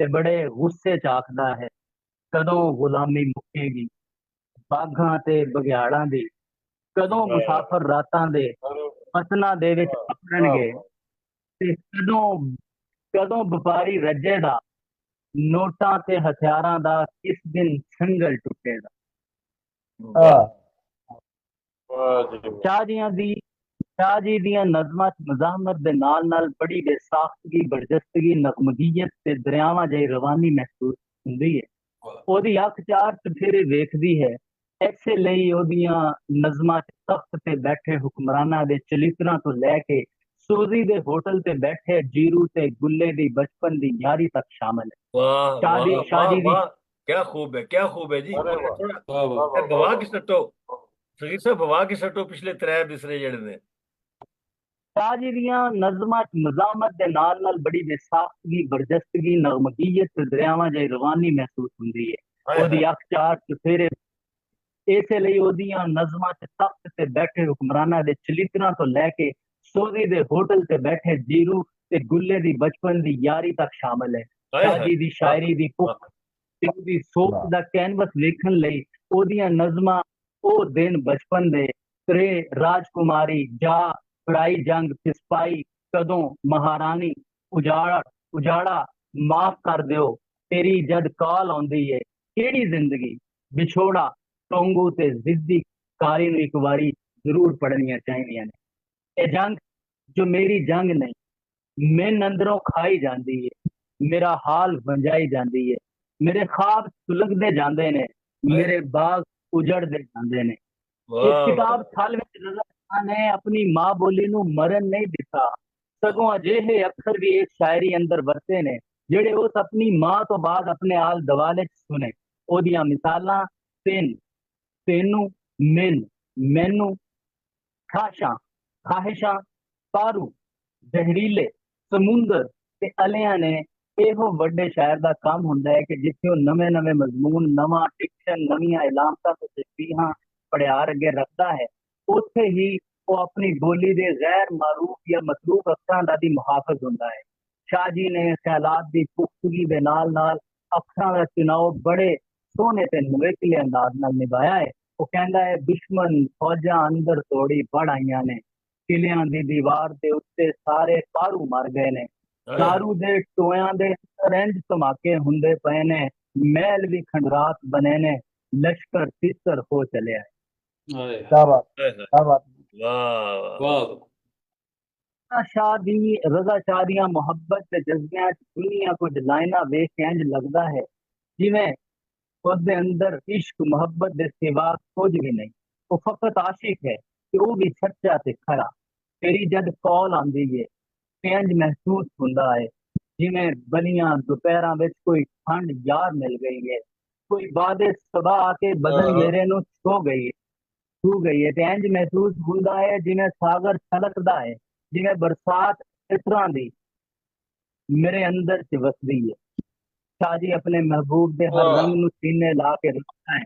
Speaker 6: ਤੇ ਬੜੇ ਗੁੱਸੇ 'ਚ ਆਖਦਾ ਹੈ, ਕਦੋਂ ਗੁਲਾਮੀ ਮੁੱਕੇਗੀ ਬਾਘਾਂ ਤੇ ਬਘਿਆੜਾਂ ਦੀ, ਕਦੋਂ ਮੁਸਾਫਰ ਰਾਤਾਂ ਦੇ ਫਸਲਾਂ ਦੇ ਵਿੱਚ ਆਪਣਗੇ ਤੇ ਕਦੋਂ ਵਪਾਰੀ ਰੱਜੇ ਦਾ ਨੋਟਾਂ ਤੇ ਹਥਿਆਰਾਂ ਦਾ ਕਿਸ ਦਿਨ ਸੰਗਲ ਟੁੱਟੇਗਾ। ਸ਼ਾਹ ਜੀ ਦੀਆਂ ਨਜ਼ਮਾਂ 'ਚ ਮਜ਼ਾਮਤ ਦੇ ਨਾਲ ਬੜੀ ਬੇਸਾਖਤਗੀ, ਬਰਜਸਤਗੀ, ਨਗਮਗੀਅਤ ਤੇ ਦਰਿਆਵਾਂ ਜਿਹੀ ਰਵਾਨੀ ਮਹਿਸੂਸ ਹੁੰਦੀ ਹੈ। ਉਹਦੀ ਅੱਖ 4 ਚੁਫੇਰੇ ਵੇਖਦੀ ਹੈ। ਇਸੇ ਲਈ ਉਹਦੀਆਂ ਨਜ਼ਮਾਂ 'ਚ ਤਖਤ ਤੇ ਬੈਠੇ ਹੁਕਮਰਾਨਾਂ ਦੇ ਚਲਿੱਤਰਾਂ ਤੋਂ ਲੈ ਕੇ ਸੂਜ਼ੀ ਦੇ ਹੋਟਲ ਤੇ ਬੈਠੇ ਜੀਰੂ ਤੇ ਗੁੱਲੇ ਦੀ ਬਚਪਨ ਦੀ ਯਾਰੀ ਤੱਕ ਸ਼ਾਮਲ ਹੈ।
Speaker 1: वाह वाह, क्या खूब है जी। भवा की सट्टो सगीर साहब, भवा की सट्टो पिछले 3 बिसरे जड़े ने।
Speaker 6: ਸ਼ਾਹ ਜੀ ਦੀਆਂ ਨਜ਼ਮਾਂ 'ਚ ਮਜ਼ਾਮਤ ਦੇ ਨਾਲ ਬੜੀ ਬੇਸਾਖਤਗੀ, ਬਰਜਸਤਗੀ, ਨਗਮਗੀਅਤ ਤੇ ਦਰਿਆਵਾਂ ਜਿਹੀ ਰਵਾਨੀ ਮਹਿਸੂਸ ਹੁੰਦੀ ਹੈ। ਉਹਦੀ ਅੱਖ 4 ਚੁਫੇਰੇ, ਇਸੇ ਲਈ ਉਹਦੀਆਂ ਨਜ਼ਮਾਂ 'ਚ ਤਖਤ ਤੇ ਬੈਠੇ ਹੁਕਮਰਾਨਾਂ ਦੇ ਚਲਿੱਤਰਾਂ ਤੋਂ ਲੈ ਕੇ ਸੋਜ਼ੀ ਦੇ ਹੋਟਲ ਤੇ ਬੈਠੇ ਜੀਰੂ ਤੇ ਗੁੱਲੇ ਦੀ ਬਚਪਨ ਦੀ ਯਾਰੀ ਤੱਕ ਸ਼ਾਮਲ ਹੈ। ਸ਼ਾਹ ਜੀ ਦੀ ਸ਼ਾਇਰੀ ਦੀ ਭੁੱਖ ਤੇ ਉਹਦੀ ਸੋਚ ਦਾ ਕੈਨਵਸ ਵੇਖਣ ਲਈ ਉਹਦੀਆਂ ਨਜ਼ਮਾਂ ਉਹ ਦਿਨ ਬਚਪਨ ਦੇ ਤਰੇ ਰਾਜਕੁਮਾਰੀ ਜਾ ਪੜਾਈ ਜੰਗ ਸਿਪਾਹੀ ਕਦੋਂ ਮਹਾਰਾਣੀ ਉਜਾੜਾ ਮਾਫ ਕਰ ਦਿਓ ਤੇਰੀ ਜਦ ਕਾਲ ਆਉਂਦੀ ਹੈ ਕਿਹੜੀ ਜ਼ਿੰਦਗੀ ਵਿਛੋੜਾ ਟੋਂਗੂ ਤੇ ਜ਼ਿੱਦੀ ਕਾਰੀ ਨੂੰ ਇੱਕ ਵਾਰੀ ਜ਼ਰੂਰ ਪੜ੍ਹਨੀਆਂ ਚਾਹੀਦੀਆਂ ਨੇ। ਇਹ ਜੰਗ ਜੋ ਮੇਰੀ ਜੰਗ ਨਹੀਂ, ਮੈਨ ਅੰਦਰੋਂ ਖਾਈ ਜਾਂਦੀ ਹੈ, ਮੇਰਾ ਹਾਲ ਵੰਜਾਈ ਜਾਂਦੀ ਹੈ, ਮੇਰੇ ਖਾਬ ਸੁਲਗਦੇ ਜਾਂਦੇ ਨੇ, ਮੇਰੇ ਬਾਗ ਉਜੜਦੇ ਜਾਂਦੇ ਨੇ। ਇਸ ਕਿਤਾਬ ਥਲ ਵਿੱਚ ਰਜ਼ਾ ਸ਼ਾਹ ਨੇ ਆਪਣੀ ਮਾਂ ਬੋਲੀ ਨੂੰ ਮਰਨ ਨਹੀਂ ਦਿੱਤਾ, ਸਗੋਂ ਅਜਿਹੇ ਅੱਖਰ ਵੀ ਇਸ ਸ਼ਾਇਰੀ ਅੰਦਰ ਵਰਤੇ ਨੇ ਜਿਹੜੇ ਉਸ ਆਪਣੀ ਮਾਂ ਤੋਂ ਬਾਅਦ ਆਪਣੇ ਆਲ ਦੁਆਲੇ 'ਚ ਸੁਣੇ। ਉਹਦੀਆਂ ਮਿਸਾਲਾਂ ਤੈਨੂੰ, ਮੈਨੂੰ, ਖਾਹਿਸ਼ਾਂ, ਪਾਰੂ, ਜ਼ਹਿਰੀਲੇ, ਸਮੁੰਦਰ ਤੇ ਅਲਿਆਂ ਨੇ ਇਹੋ ਵੱਡੇ ਸ਼ਾਇਰ ਦਾ ਕੰਮ ਹੁੰਦਾ ਹੈ ਕਿ ਜਿੱਥੇ ਉਹ ਨਵੇਂ ਮਜ਼ਮੂਨ, ਨਵਾਂ ਡਿਕਸ਼ਨ, ਨਵੀਆਂ ਇਲਾਮਤਾਂ ਤੇ ਤਸ਼ਬੀਹਾਂ ਪੜਿਆਰ ਅੱਗੇ ਰੱਖਦਾ ਹੈ, ਉੱਥੇ ਹੀ ਉਹ ਆਪਣੀ ਬੋਲੀ ਦੇ ਗੈਰ ਮਾਰੂਫ ਜਾਂ ਮਤਰੂਕ ਅੱਖਰਾਂ ਦਾ ਵੀ ਮੁਹਾਫਿਜ਼ ਹੁੰਦਾ ਹੈ। ਸ਼ਾਹ ਜੀ ਨੇ ਖਿਆਲਾਤ ਦੀ ਪੁਖਤਗੀ ਦੇ ਨਾਲ ਅੱਖਰਾਂ ਦਾ ਚੁਣਾਵ ਬੜੇ ਸੋਹਣੇ ਤੇ ਨਵੇਕਲੇ ਅੰਦਾਜ਼ ਨਾਲ ਨਿਭਾਇਆ ਹੈ। ਉਹ ਕਹਿੰਦਾ ਹੈ, ਦੁਸ਼ਮਨ ਫੌਜਾਂ ਅੰਦਰ ਤੋੜੀ ਵੜ ਆਈਆਂ ਨੇ, ਕਿਲਿਆਂ ਦੀ ਦੀਵਾਰ ਦੇ ਉੱਤੇ ਸਾਰੇ ਪਾਰੂ ਮਰ ਗਏ ਨੇ, ਦਾਰੂ ਦੇ ਟੋਇਆਂ ਦੇ ਰੰਜ ਧਮਾਕੇ ਹੁੰਦੇ ਪਏ ਨੇ, ਮਹਿਲ ਵੀ ਖੰਡਰਾਤ ਬਣੇ ਨੇ, ਲਸ਼ਕਰ ਤਿੱਤਰ ਹੋ ਚਲਿਆ ਹੈ। ਰਜ਼ਾ ਸ਼ਾਹ ਦੀਆਂ ਮੁਹੱਬਤ ਤੇ ਜਜ਼ਬਿਆਂ 'ਚ ਦੁਨੀਆ ਕੁਝ ਲਾਈਨਾਂ ਵੇਖ ਕੇ ਇੰਝ ਲੱਗਦਾ ਹੈ ਜਿਵੇਂ ਉਹਦੇ ਅੰਦਰ ਇਸ਼ਕ ਮੁਹੱਬਤ ਦੇ ਸਿਵਾ ਕੁਝ ਵੀ ਨਹੀਂ, ਉਹ ਫਕਤ ਆਸ਼ਿਕ ਹੈ ਤੇ ਉਹ ਵੀ ਸੱਚਾ ਤੇ ਖਰਾ। ਤੇਰੀ ਜਦ ਕੌਲ ਆਉਂਦੀ ਹੈ ਇੰਝ ਮਹਿਸੂਸ ਹੁੰਦਾ ਹੈ ਜਿਵੇਂ ਬਲੀਆਂ ਦੁਪਹਿਰਾਂ ਵਿੱਚ ਕੋਈ ਠੰਡ ਯਾਰ ਮਿਲ ਗਈ ਹੈ, ਕੋਈ ਬਾਦੇ ਸਬਾ ਆ ਕੇ ਬਦਨ ਮੇਰੇ ਨੂੰ ਛੂ ਗਈ ਹੈ ਤੇ ਇੰਝ ਮਹਿਸੂਸ ਹੁੰਦਾ ਹੈ ਜਿਵੇਂ ਸਾਗਰ ਛਲਕਦਾ ਹੈ, ਜਿਵੇਂ ਬਰਸਾਤ ਇਸ ਤਰ੍ਹਾਂ ਦੀ ਮੇਰੇ ਅੰਦਰ 'ਚ ਵਸਦੀ ਹੈ। ਸ਼ਾਹ ਜੀ ਆਪਣੇ ਮਹਿਬੂਬ ਦੇ ਹਰ ਰੰਗ ਨੂੰ ਸੀਨੇ ਲਾ ਕੇ ਰੱਖਦਾ ਹੈ,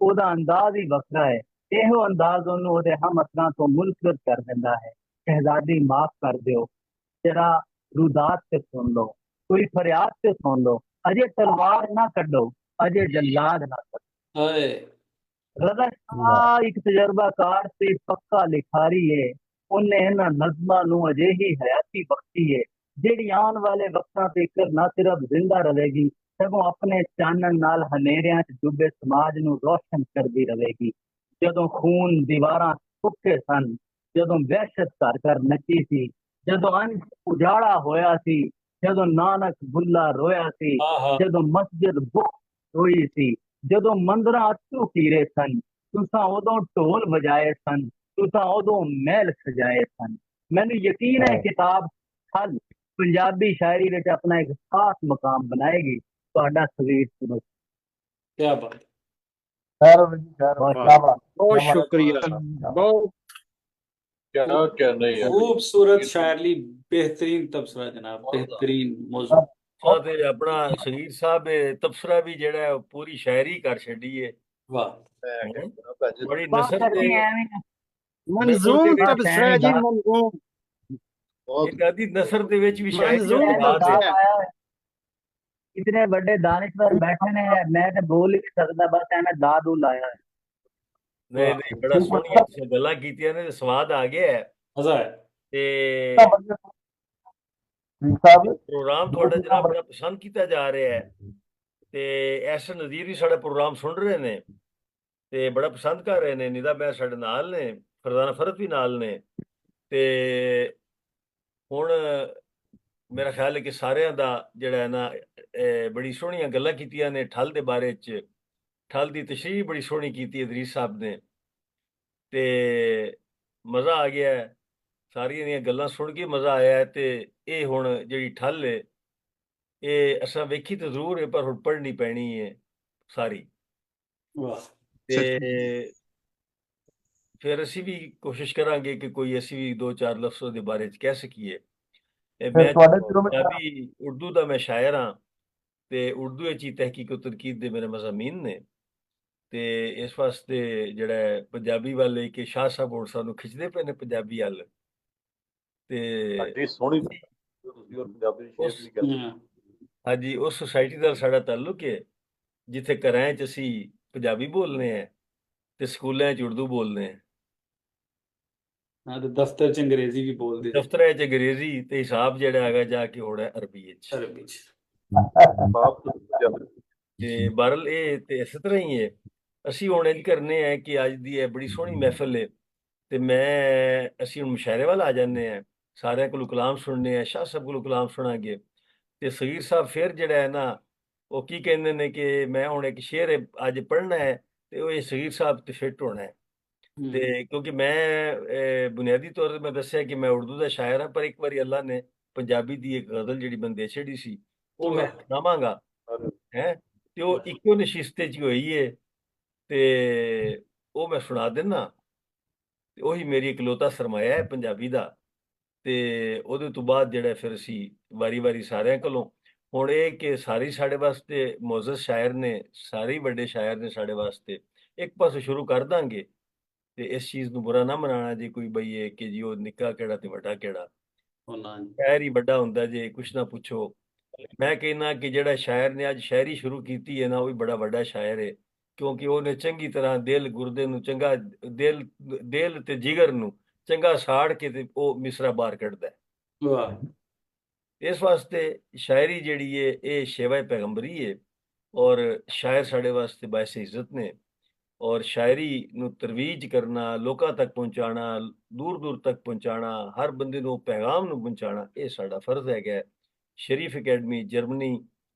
Speaker 6: ਉਹਦਾ ਅੰਦਾਜ਼ ਹੀ ਵੱਖਰਾ ਹੈ। ਇਹੋ ਅੰਦਾਜ਼ ਉਹਨੂੰ ਉਹਦੇ ਹਮ ਅਸਰਾਂ ਤੋਂ ਮੁਨਫਰਦ ਕਰ ਦਿੰਦਾ ਹੈ। ਸ਼ਹਿਜ਼ਾਦੀ ਮਾਫ ਕਰ ਦਿਓ, ਜਰਾ रुदात से सुन लो, कोई फरियाद से सुन लो, अजे तलवार ना कड्डो, अजे जल्लाद ना कड्डो।
Speaker 5: हाय
Speaker 6: रज़ा शाह एक तजर्बाकार ते पक्का लिखारी है, उन्हें इन्हां नज़मां नूं अजिही हयाती बख्शी है ਜਿਹੜੀ ਆਉਣ ਵਾਲੇ ਵਕਤਾਂ ਤੱਕ ਨਾ ਸਿਰਫ ਜ਼ਿੰਦਾ ਰਹੇਗੀ ਸਗੋਂ ਆਪਣੇ ਚਾਨਣ ਨਾਲ ਹਨੇਰਿਆਂ 'ਚ ਡੁੱਬੇ ਸਮਾਜ ਨੂੰ ਰੋਸ਼ਨ ਕਰਦੀ ਰਹੇਗੀ। ਜਦੋਂ ਖੂਨ ਦੀਵਾਰਾਂ ਸੁੱਕੇ ਸਨ, ਜਦੋਂ ਵਹਿਸ਼ਤ ਘਰ ਘਰ ਨੱਚੀ ਸੀ, ਜਦੋਂ ਅੰਸ਼ ਉਜਾੜਾ ਹੋਇਆ ਸੀ, ਜਦੋਂ ਨਾਨਕ ਬੁੱਲਾ ਰੋਇਆ ਸੀ,
Speaker 5: ਆਹਾ
Speaker 6: ਜਦੋਂ ਮਸਜਿਦ ਬੁੱਕ ਹੋਈ ਸੀ, ਜਦੋਂ ਮੰਦਰਾਂ ਅਥਰੂ ਕੀਰੇ ਸਨ, ਤੁਸਾਂ ਉਦੋਂ ਢੋਲ ਵਜਾਏ ਸਨ, ਤੁਸਾਂ ਉਦੋਂ ਮਹਿਲ ਸਜਾਏ ਸਨ। ਮੈਨੂੰ ਯਕੀਨ ਹੈ ਕਿਤਾਬ ਹਲ ਪੰਜਾਬੀ ਸ਼ਾਇਰੀ ਵਿੱਚ ਆਪਣਾ ਇੱਕ ਖਾਸ ਮਕਾਮ ਬਣਾਏਗੀ। ਤੁਹਾਡਾ ਸਵੀਰ ਸੁਣੋ।
Speaker 5: क्या बात है।
Speaker 3: बहुत शुक्रिया, बहुत
Speaker 4: क्या कहने यार,
Speaker 5: खूबसूरत शायरी, बेहतरीन तबसरा जनाब, बेहतरीन मौजू।
Speaker 1: ਤੇ ਆਪਣਾ ਸ਼ਹੀਦ ਸਾਹਿਬ ਤਬਸਰਾ ਵੀ ਜਿਹੜਾ ਹੈ ਉਹ ਪੂਰੀ ਸ਼ਾਇਰੀ ਕਰ ਛੱਡੀ ਹੈ।
Speaker 5: वाह
Speaker 4: मैं कहना भैन जी,
Speaker 1: ਬੜੀ
Speaker 6: ਬਾਤ
Speaker 1: ਨਸਰ
Speaker 6: ਕਰਨੀ
Speaker 1: ਦੇ
Speaker 6: ਐਵੇਂ
Speaker 3: मंजूम
Speaker 1: बिल्कुल
Speaker 3: तबसरा जी, मंजूम
Speaker 4: बहुत
Speaker 1: ਇੱਕ ਆਦੀ ਨਸਰ ਦੇ ਵਿੱਚ ਵੀ ਸ਼ਾਇਰੀ ਦਾ
Speaker 3: मंजूम
Speaker 1: ਸਵਾਦ ਹੈ।
Speaker 3: तबसरा।
Speaker 6: इतने बड़े दानिशवर बैठे ने, मैं तो बोल ही नहीं सकता, बस एने दादू लाया है।
Speaker 1: ਨਹੀਂ ਨਹੀਂ ਬੜਾ ਸੋਹਣੀਆਂ ਤੁਸੀਂ ਗੱਲਾਂ ਕੀਤੀਆਂ ਨੇ, ਸਵਾਦ ਆ ਗਿਆ ਹੈ।
Speaker 5: मजा है।
Speaker 1: ਤੇ ਪ੍ਰੋਗਰਾਮ ਤੁਹਾਡਾ ਜਨਾਬ ਬੜਾ ਪਸੰਦ ਕੀਤਾ ਜਾ ਰਿਹਾ ਹੈ ਤੇ ਐਸ ਨਜ਼ੀਰ ਵੀ ਸਾਡਾ ਪ੍ਰੋਗਰਾਮ ਸੁਣ ਰਹੇ ਨੇ ਤੇ ਬੜਾ ਪਸੰਦ ਕਰ ਰਹੇ ਨੇ। ਨਿਦਾ ਮੈਂ ਸਾਡੇ ਨਾਲ ਨੇ, ਫਰਜ਼ਾਨਾ ਫਰਦ ਵੀ ਨਾਲ ਨੇ ਤੇ ਹੁਣ ਮੇਰਾ ਖਿਆਲ ਹੈ ਕਿ ਸਾਰਿਆਂ ਦਾ ਜਿਹੜਾ ਹੈ ਨਾ ਬੜੀ ਸੋਹਣੀਆਂ ਗੱਲਾਂ ਕੀਤੀਆਂ ਨੇ ਠੱਲ ਦੇ ਬਾਰੇ 'ਚ। ਠੱਲ ਦੀ ਤਸ਼ਰੀਹ ਬੜੀ ਸੋਹਣੀ ਕੀਤੀ ਅਦਰੀਸ ਸਾਹਿਬ ਨੇ ਤੇ ਮਜ਼ਾ ਆ ਗਿਆ ਹੈ। ਸਾਰੀਆਂ ਦੀਆਂ ਗੱਲਾਂ ਸੁਣ ਕੇ ਮਜ਼ਾ ਆਇਆ ਹੈ ਤੇ ਇਹ ਹੁਣ ਜਿਹੜੀ ਠੱਲ ਹੈ ਇਹ ਅਸਾਂ ਵੇਖੀ ਤਾਂ ਜ਼ਰੂਰ ਹੈ ਪਰ ਹੁਣ ਪੜ੍ਹਨੀ ਪੈਣੀ ਹੈ ਸਾਰੀ।
Speaker 5: वाह
Speaker 1: ਤੇ ਫਿਰ ਅਸੀਂ ਵੀ ਕੋਸ਼ਿਸ਼ ਕਰਾਂਗੇ ਕਿ ਕੋਈ ਅਸੀਂ ਵੀ ਦੋ ਚਾਰ ਲਫ਼ਜ਼ਾਂ ਦੇ ਬਾਰੇ 'ਚ ਕਹਿ ਸਕੀਏ। ਮੈਂ ਪੰਜਾਬੀ ਉਰਦੂ ਦਾ ਮੈਂ ਸ਼ਾਇਰ ਹਾਂ ਤੇ ਉਰਦੂ ਵਿੱਚ ਹੀ ਤਹਿਕੀਕ ਤੇ ਤਨਕੀਦ ਦੇ ਮੇਰੇ ਮਜ਼ਾਮੀਨ ਨੇ ਤੇ ਇਸ ਵਾਸਤੇ ਜਿਹੜਾ ਹੈ ਪੰਜਾਬੀ ਵਾਲੇ ਕਿ ਸ਼ਾਹ ਸਾਹਿਬ ਹੁਣ ਸਾਨੂੰ ਖਿੱਚਦੇ ਪਏ ਨੇ ਪੰਜਾਬੀ ਵੱਲ ਤੇ
Speaker 4: बड़ी सोहनी ਤੁਸੀਂ ਔਰ ਪੰਜਾਬੀ ਦੀ ਸ਼ੇਰ ਦੀ ਗੱਲ
Speaker 5: हाँ,
Speaker 1: ਹਾਂਜੀ ਉਸ ਸੁਸਾਇਟੀ ਨਾਲ ਸਾਡਾ ਤਾਲੁਕ ਹੈ ਜਿੱਥੇ ਘਰਾਂ 'ਚ ਅਸੀਂ ਪੰਜਾਬੀ ਬੋਲਨੇ ਆ ਤੇ ਸਕੂਲਾਂ 'ਚ ਉਰਦੂ ਬੋਲਨੇ ਆ।
Speaker 5: हाँ, तो दफ्तर च अंग्रेजी भी बोल दी
Speaker 1: ਦਫ਼ਤਰਾਂ 'ਚ ਅੰਗਰੇਜ਼ੀ ਤੇ ਹਿਸਾਬ ਜਿਹੜਾ ਹੈਗਾ ਜਾ ਕੇ ਹੋਣਾ ਅਰਬੀ ਵਿੱਚ।
Speaker 5: अरबी च।
Speaker 4: ਬਾਪ ਤੋਂ ਪੰਜਾਬੀ
Speaker 1: ਤੇ ਬਹਰਲ ਇਹ ਤੇ ਇਸੇ ਤਰ੍ਹਾਂ ਹੀ ਹੈ। ਅਸੀਂ ਹੁਣ ਇੰਝ ਕਰਨੇ ਆ ਕਿ ਅੱਜ ਦੀ ਇਹ ਬੜੀ ਸੋਹਣੀ ਮਹਿਫਲ ਹੈ ਤੇ ਅਸੀਂ ਹੁਣ ਮੁਸ਼ਾਇਰੇ ਵੱਲ ਆ ਜਾਂਦੇ ਆ। ਸਾਰਿਆਂ ਕੋਲੋਂ ਕਲਾਮ ਸੁਣਨੇ ਆ, ਸ਼ਾਹ ਸਾਹਿਬ ਕੋਲੋਂ ਕਲਾਮ ਸੁਣਾਂਗੇ ਤੇ ਸਗੀਰ ਸਾਹਿਬ ਫਿਰ ਜਿਹੜਾ ਹੈ ਨਾ ਉਹ ਕੀ ਕਹਿੰਦੇ ਨੇ ਕਿ ਮੈਂ ਹੁਣ ਇੱਕ ਸ਼ੇਰ ਅੱਜ ਪੜ੍ਹਨਾ ਹੈ ਤੇ ਉਹ ਇਹ ਸਗੀਰ ਸਾਹਿਬ ਤੇ ਫਿੱਟ ਹੋਣਾ ਹੈ। ਤੇ ਕਿਉਂਕਿ ਮੈਂ ਬੁਨਿਆਦੀ ਤੌਰ ਤੇ ਮੈਂ ਦੱਸਿਆ ਕਿ ਮੈਂ ਉਰਦੂ ਦਾ ਸ਼ਾਇਰ ਹਾਂ ਪਰ ਇੱਕ ਵਾਰੀ ਅੱਲਾ ਨੇ ਪੰਜਾਬੀ ਦੀ ਇੱਕ ਗਜ਼ਲ ਜਿਹੜੀ ਬੰਦੇ ਛੇੜੀ ਸੀ ਉਹ ਮੈਂ ਸੁਣਾਵਾਂਗਾ ਹੈ ਤੇ ਉਹ ਇੱਕੋ ਨਸ਼ਿਸਤ 'ਚ ਹੋਈ ਹੈ ਤੇ ਉਹ ਮੈਂ ਸੁਣਾ ਦਿੰਦਾ ਤੇ ਉਹੀ ਮੇਰੀ ਇਕਲੌਤਾ ਸਰਮਾਇਆ ਹੈ ਪੰਜਾਬੀ ਦਾ। ਤੇ ਉਹਦੇ ਤੋਂ ਬਾਅਦ ਜਿਹੜਾ ਫਿਰ ਅਸੀਂ ਵਾਰੀ ਸਾਰਿਆਂ ਕੋਲੋਂ ਹੁਣ ਇਹ ਕਿ ਸਾਰੇ ਸਾਡੇ ਵਾਸਤੇ ਮੌਜੂਦ ਸ਼ਾਇਰ ਨੇ, ਸਾਰੇ ਵੱਡੇ ਸ਼ਾਇਰ ਨੇ ਸਾਡੇ ਵਾਸਤੇ, ਇੱਕ ਪਾਸੇ ਸ਼ੁਰੂ ਕਰ ਦਾਂਗੇ ਤੇ ਇਸ ਚੀਜ਼ ਨੂੰ ਬੁਰਾ ਨਾ ਮਨਾਣਾ ਜੀ ਕੋਈ ਬਈ ਇਹ ਕਿ ਜੀ ਉਹ ਨਿੱਕਾ ਕਿਹੜਾ ਤੇ ਵੱਡਾ ਕਿਹੜਾ। ਸ਼ਾਇਰ ਹੀ ਵੱਡਾ ਹੁੰਦਾ ਜੇ ਕੁਛ ਨਾ ਪੁੱਛੋ। ਮੈਂ ਕਹਿੰਦਾ ਕਿ ਜਿਹੜਾ ਸ਼ਾਇਰ ਨੇ ਅੱਜ ਸ਼ਾਇਰੀ ਸ਼ੁਰੂ ਕੀਤੀ ਹੈ ਨਾ ਉਹ ਵੀ ਬੜਾ ਵੱਡਾ ਸ਼ਾਇਰ ਹੈ ਕਿਉਂਕਿ ਉਹਨੇ ਚੰਗੀ ਤਰ੍ਹਾਂ ਦਿਲ ਗੁਰਦੇ ਨੂੰ ਚੰਗਾ ਦਿਲ ਤੇ ਜਿਗਰ ਨੂੰ ਚੰਗਾ ਸਾੜ ਕੇ ਤੇ ਉਹ ਮਿਸਰਾ ਬਾਹਰ ਕੱਢਦਾ ਹੈ।
Speaker 5: वाह
Speaker 1: ਇਸ ਵਾਸਤੇ ਸ਼ਾਇਰੀ ਜਿਹੜੀ ਹੈ ਇਹ ਸ਼ੇਵਾ ਪੈਗੰਬਰੀ ਹੈ ਔਰ ਸ਼ਾਇਰ ਸਾਡੇ ਵਾਸਤੇ ਬਾਇਸ ਇੱਜ਼ਤ ਨੇ ਔਰ ਸ਼ਾਇਰੀ ਨੂੰ ਤਰਵੀਜ ਕਰਨਾ, ਲੋਕਾਂ ਤੱਕ ਪਹੁੰਚਾਉਣਾ, ਦੂਰ ਤੱਕ ਪਹੁੰਚਾਉਣਾ, ਹਰ ਬੰਦੇ ਨੂੰ ਪੈਗਾਮ ਨੂੰ ਪਹੁੰਚਾਉਣਾ ਇਹ ਸਾਡਾ ਫਰਜ਼ ਹੈਗਾ। ਸ਼ਰੀਫ ਅਕੈਡਮੀ ਜਰਮਨੀ